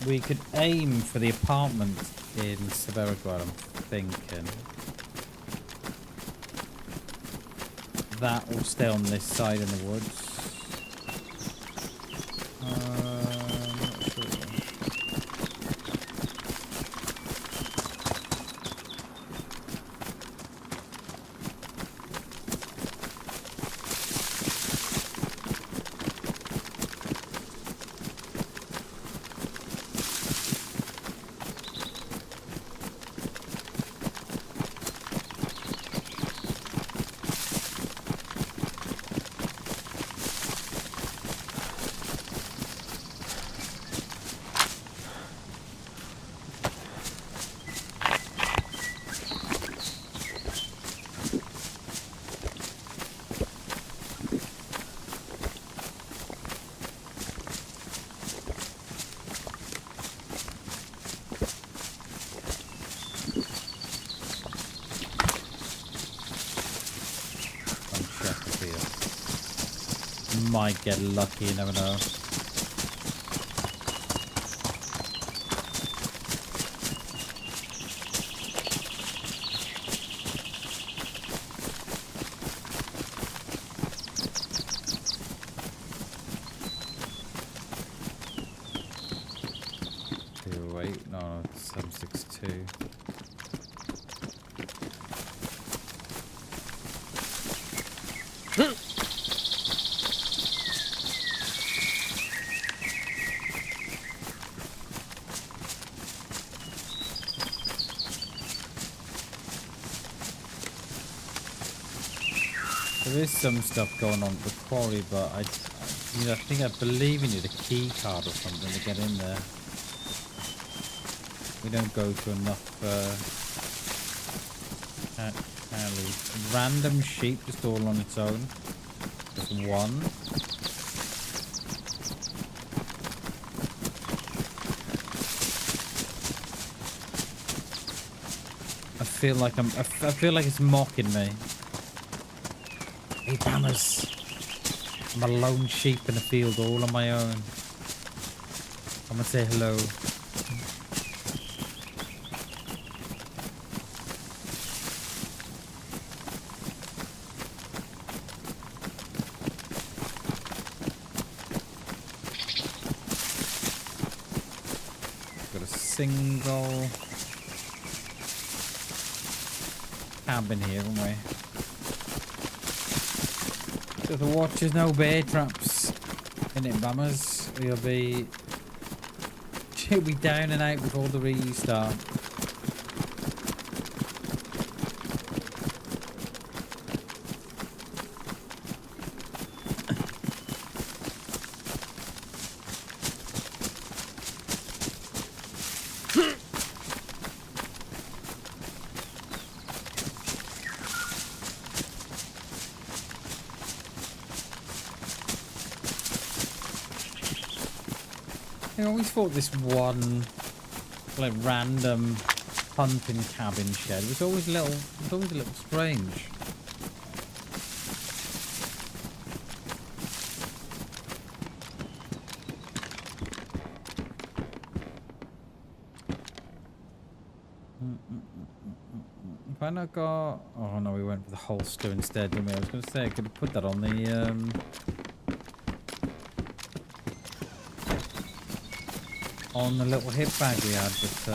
We could aim for the apartment in Severograd, I'm thinking. That will stay on this side in the woods. I'm not sure. might get lucky, you never know. Wait, no, it's 762. There is some stuff going on at the quarry, but I think I believe you need a key card or something to get in there. We don't go to enough alleys. Random sheep just all on its own. Just one. I feel like it's mocking me. Hey, Bammers. I'm a lone sheep in a field all on my own. I'm gonna say hello. Got a single cabin here, haven't we? So the watch is no bear traps in it, Bammers. She'll be down and out before the restart. I always thought this one, like, random hunting cabin shed was always a little strange. If I not got, oh no, we went for the holster instead, didn't we? I was going to say I could have put that on the on the little hip bag we had, but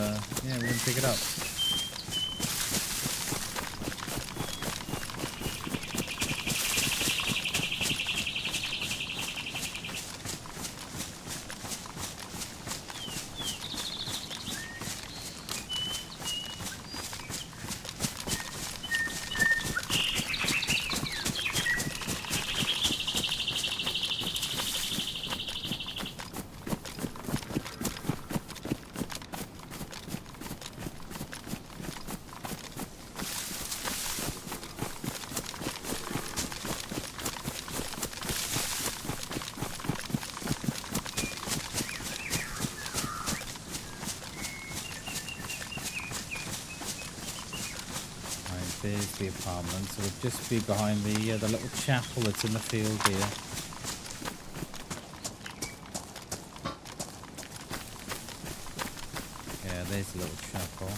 yeah, we didn't pick it up. There's the apartment, so we'll just be behind the little chapel that's in the field here. Yeah, there's the little chapel.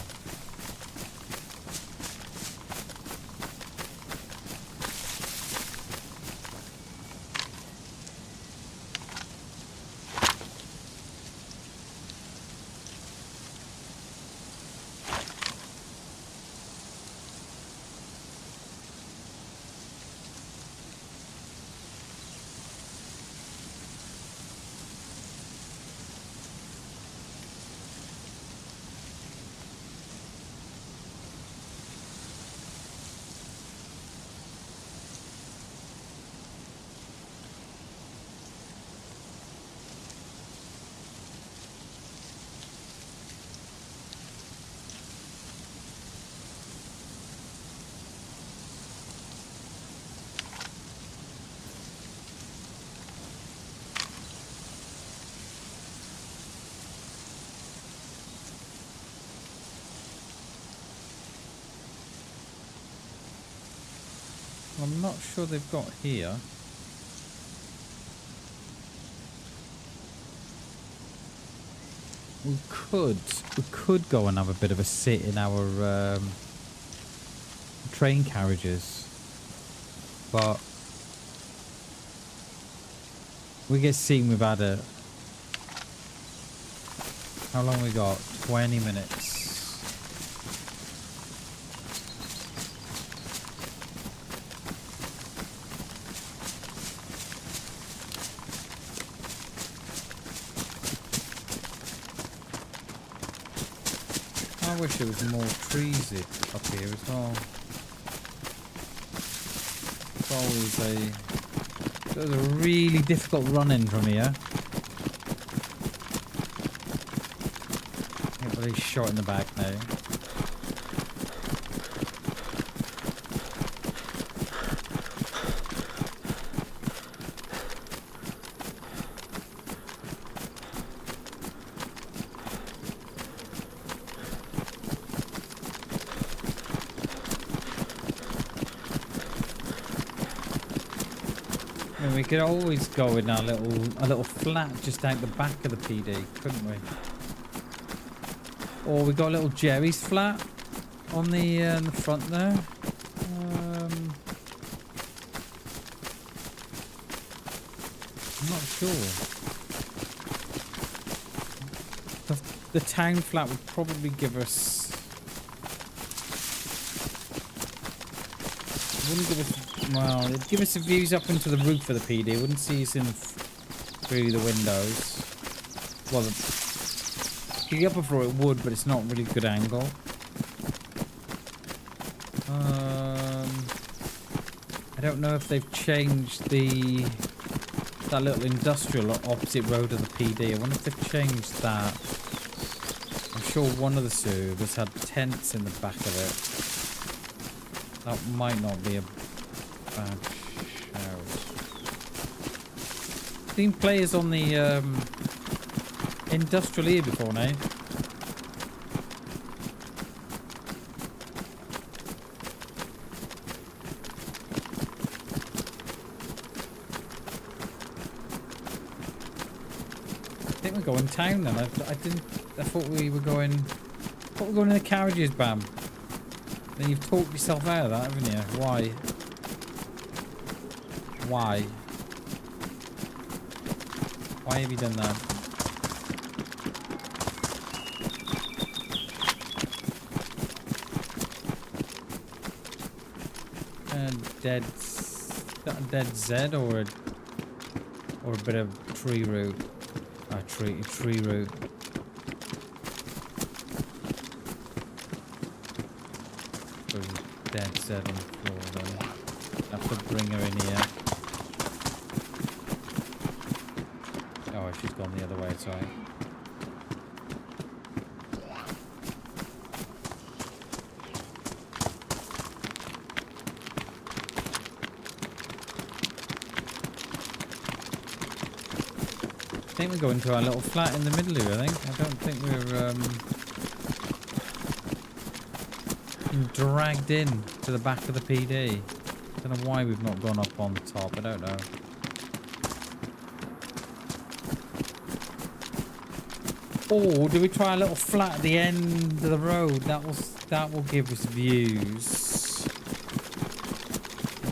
I'm not sure they've got here. we could go and have a bit of a sit in our train carriages, but we get seen. We've had it. How long we got? 20 minutes. I wish there was more trees up here as well. It was a really difficult run-in from here. Get really shot in the back now. We could always go in a little flat just out the back of the PD, couldn't we? Or we got a little Jerry's flat on the front there. I'm not sure. The town flat would probably give us. Wouldn't give us. Well, it'd give us the views up into the roof of the PD. It wouldn't see us in through the windows. Well, the upper floor it would, but it's not really a good angle. I don't know if they've changed that little industrial opposite road of the PD. I wonder if they've changed that. I'm sure one of the servers had tents in the back of it. That might not be a bad shout. Seen players on the industrial here before now. I think we're going town then. I thought we were going. In the carriages, Bam. Then you've talked yourself out of that, haven't you? Why? Why? Why have you done that? DayZ or a bit of tree root. Tree root. DayZ on the floor though. Have to bring her in here. Oh, she's gone the other way, sorry. I think we go into our little flat in the middle here, I think. I don't think we're dragged in to the back of the PD. I don't know why we've not gone up on the top, I don't know. Or do we try a little flat at the end of the road? That will give us views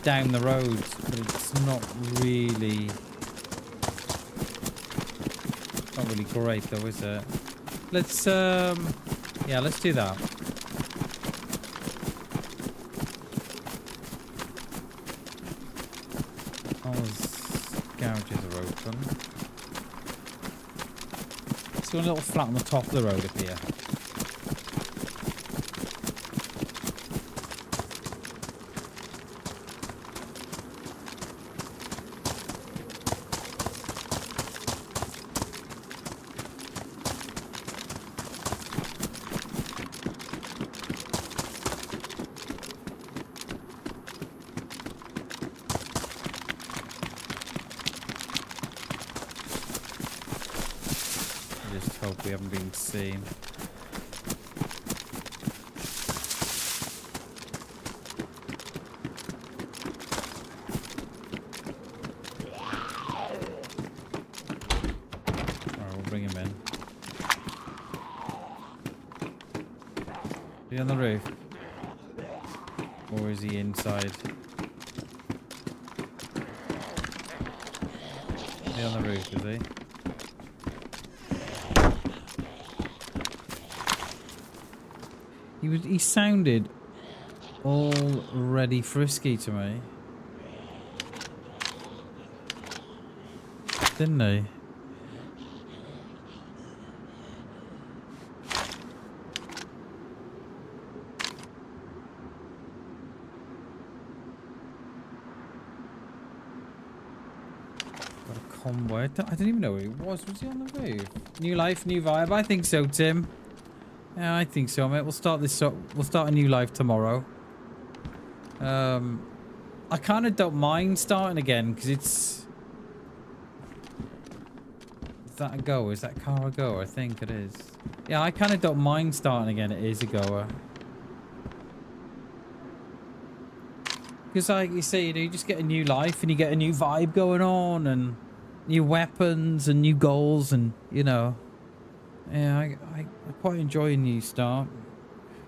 down the road, but it's not really great though, is it? Let's yeah, let's do that. All those garages are open. Let's go a little flat on the top of the road up here. We haven't been seen. Alright, we'll bring him in. he on the roof? Or is he inside? Is he on the roof, is he? He sounded already frisky to me. Didn't he? Got a convoy. I don't even know who he was. Was he on the roof? New life, new vibe. I think so, Tim. Yeah, I think so, mate. We'll start a new life tomorrow. I kind of don't mind starting again because it's. Is that a go? Is that car a go? I think it is. Yeah, I kind of don't mind starting again. It is a goer. Because, like you say, you just get a new life and you get a new vibe going on and new weapons and new goals and, you know. Yeah, I quite enjoy a new start.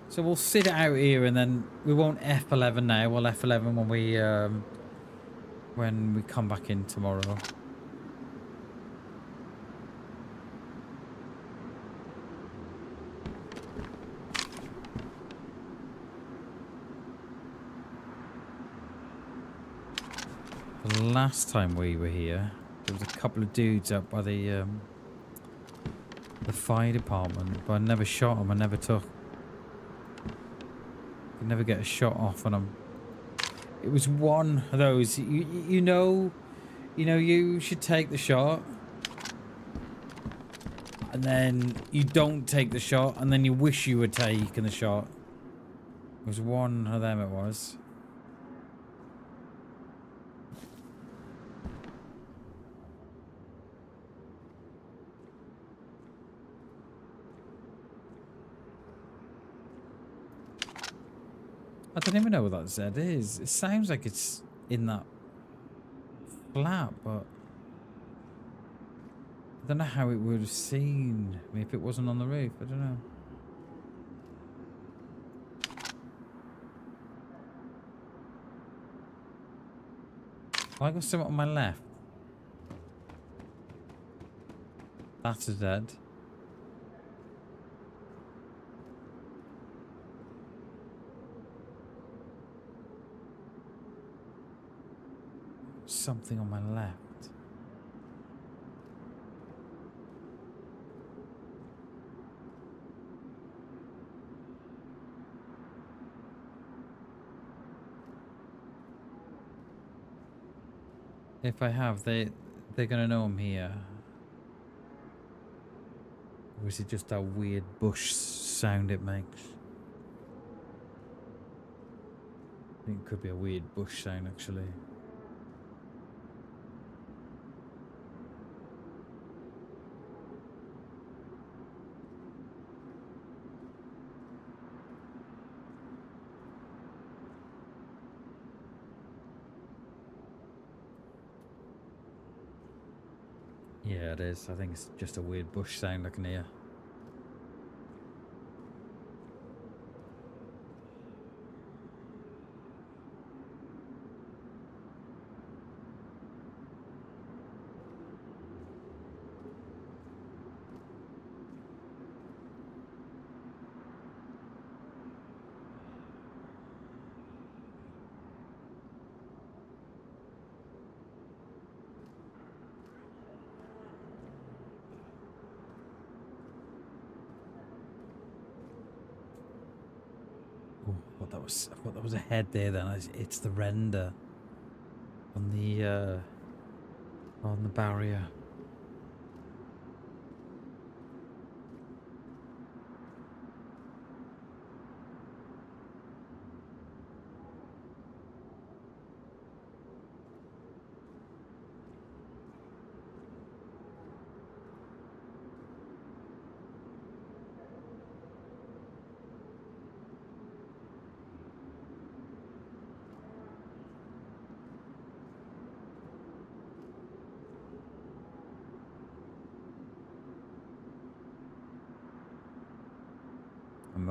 So we'll sit it out here and then we won't F11 now. We'll F11 when we come back in tomorrow. The last time we were here, there was a couple of dudes up by the fire department, but I never shot them. I never took. You never get a shot off on them. It was one of those. You know, you should take the shot, and then you don't take the shot, and then you wish you had taken the shot. It was one of them. It was. I don't even know what that Z is. It sounds like it's in that flat, but I don't know how it would have seen me if it wasn't on the roof. I don't know. I got something on my left. That's a Z. Something on my left. If I have, they're gonna know I'm here. Or is it just that weird bush sound it makes? I think it could be a weird bush sound actually. Yeah, it is. I think it's just a weird bush sound I can hear. I thought that was a head there then. It's the render on the barrier.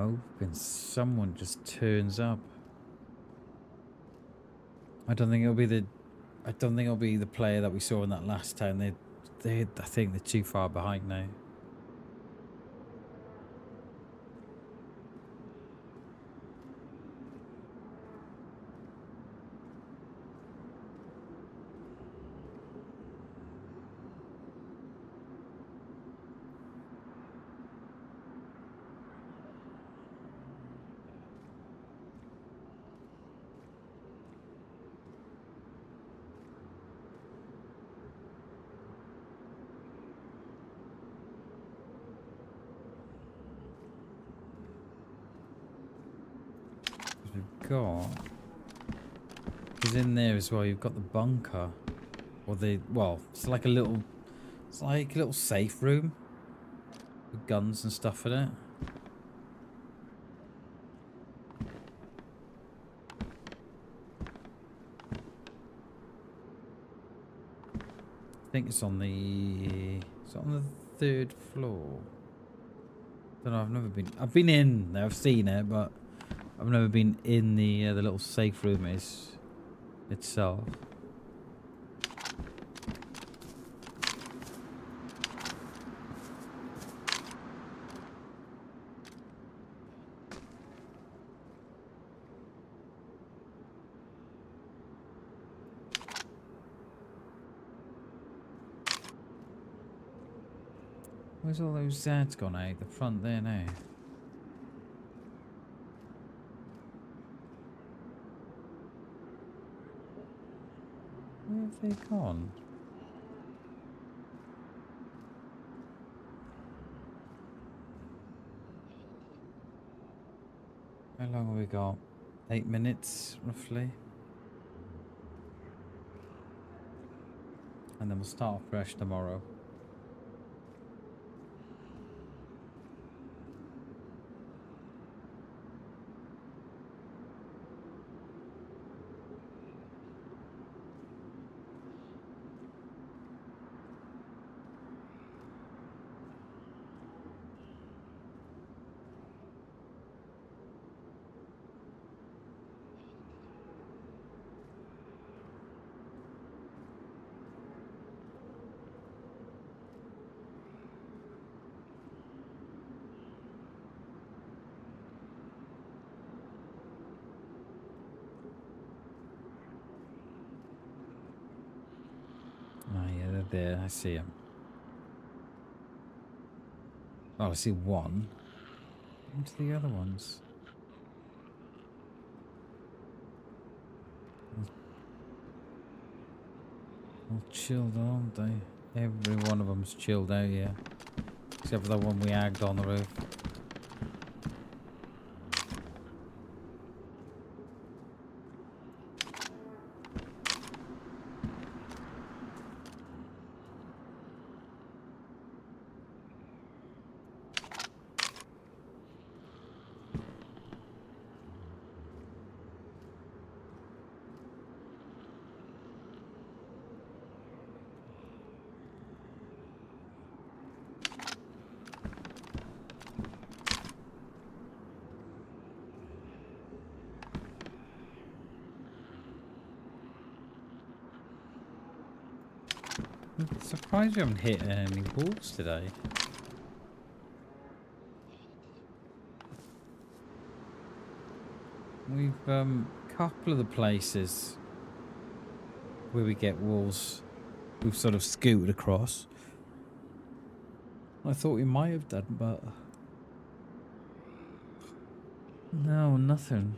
hoping someone just turns up. I don't think it'll be the player that we saw in that last town. I think they're too far behind now. Because in there as well, you've got the bunker, or it's like a little safe room with guns and stuff in it. I think it's on the 3rd floor. Don't know. I've been in there. I've seen it, but I've never been in the little safe room itself. Where's all those Zads gone out? The front there now. Where have they gone? How long have we got? 8 minutes, roughly. And then we'll start fresh tomorrow. There, I see him. Oh, I see one. Into the other ones. All chilled, aren't they? Every one of them's chilled out, yeah. Except for the one we agged on the roof. I'm surprised we haven't hit any walls today. We've couple of the places where we get walls we've sort of scooted across. I thought we might have done, but no, nothing.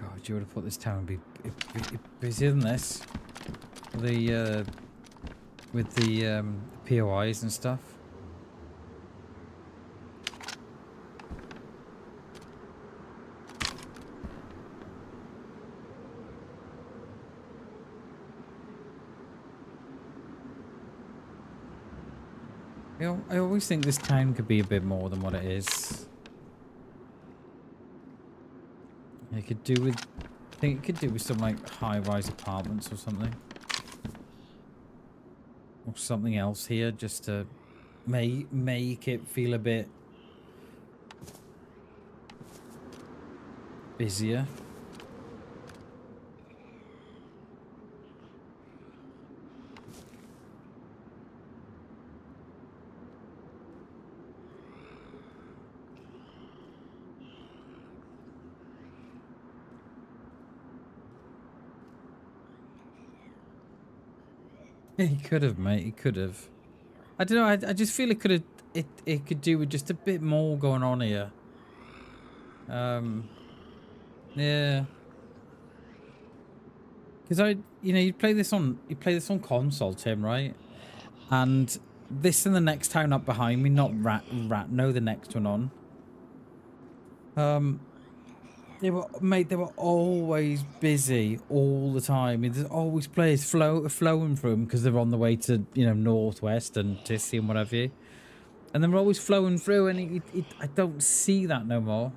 God, you would have thought this town would be busier than this. With the POIs and stuff. I always think this town could be a bit more than what it is. It could do with... I think it could do with some, like, high-rise apartments or something. Or something else here, just to make it feel a bit... busier. He could have, mate. He could have. I don't know. I just feel it could have. It could do with just a bit more going on here. Yeah. Because you play this on console, Tim, right? And this and the next town up behind me, not no, the next one on. They were always busy all the time. I mean, there's always players flowing through them because they're on the way to, Northwest and Tissy and whatever you. And they're always flowing through, and I don't see that no more.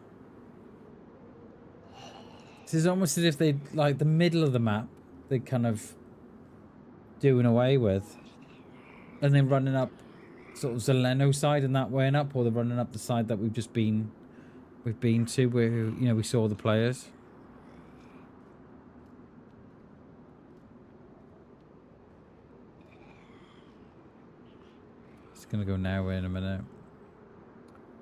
It's almost as if they, like, the middle of the map, they're kind of doing away with. And then running up sort of Zeleno side and that way and up, or they're running up the side that we've been to, where we saw the players. It's gonna go now in a minute.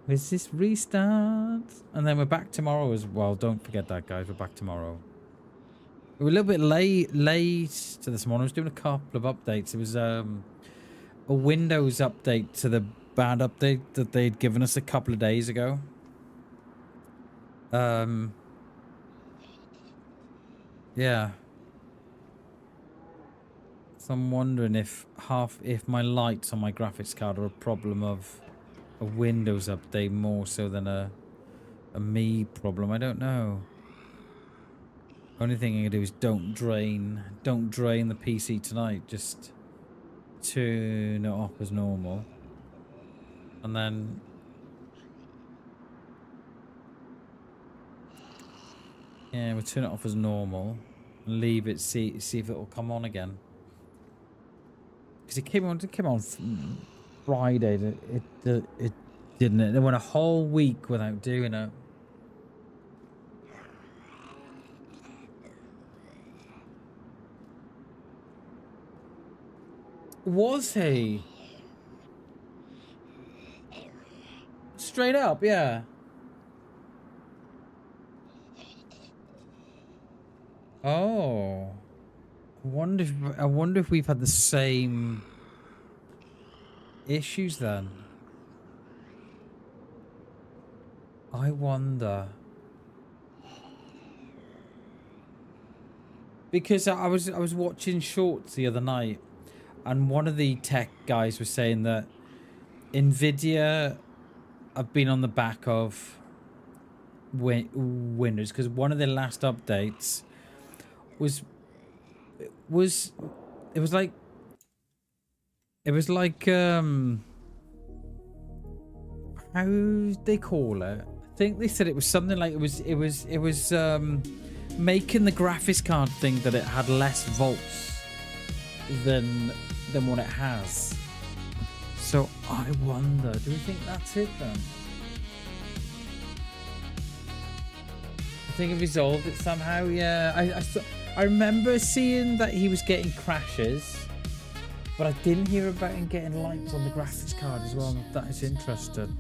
Is this restart? And then we're back tomorrow as well. Don't forget that, guys. We're back tomorrow. We were a little bit late to this morning. I was doing a couple of updates. It was a Windows update to the bad update that they'd given us a couple of days ago. Yeah. So I'm wondering if my lights on my graphics card are a problem of a Windows update more so than a me problem. I don't know. Only thing I can do is don't drain the PC tonight. Just turn it off as normal, and then. Yeah, we'll turn it off as normal and leave it, see if it will come on again. Because it came on Friday. It didn't. It went a whole week without doing it. Was he? Straight up, yeah. Oh, I wonder if we've had the same issues then. I wonder, because I was watching shorts the other night, and one of the tech guys was saying that Nvidia have been on the back of Windows, because one of their last updates was like how they call it? I think they said it was something like it was making the graphics card think that it had less volts than what it has. So I wonder, do we think that's it then? I think it resolved it somehow. Yeah, I remember seeing that he was getting crashes, but I didn't hear about him getting lights on the graphics card as well. That is interesting.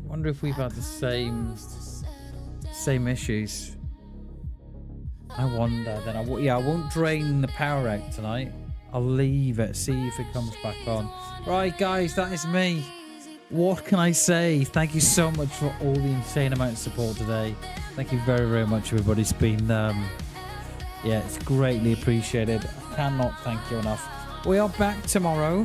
I wonder if we've had the same issues. I wonder. Then I won't drain the power out tonight. I'll leave it, see if it comes back on. Right, guys, that is me. What can I say? Thank you so much for all the insane amount of support today. Thank you very, very much, everybody. It's been, it's greatly appreciated. I cannot thank you enough. We are back tomorrow.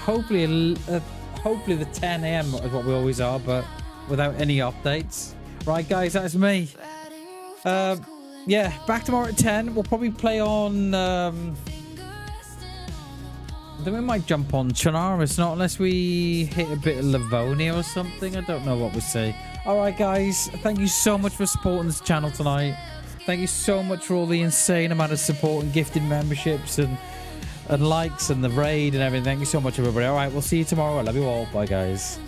Hopefully the 10 a.m. is what we always are, but without any updates. Right, guys, that is me. Back tomorrow at 10. We'll probably play on Then we might jump on Chernarus, not unless we hit a bit of Livonia or something. I don't know what we say. Alright guys, thank you so much for supporting this channel tonight. Thank you so much for all the insane amount of support and gifted memberships and likes and the raid and everything. Thank you so much, everybody. Alright, we'll see you tomorrow. I love you all. Bye guys.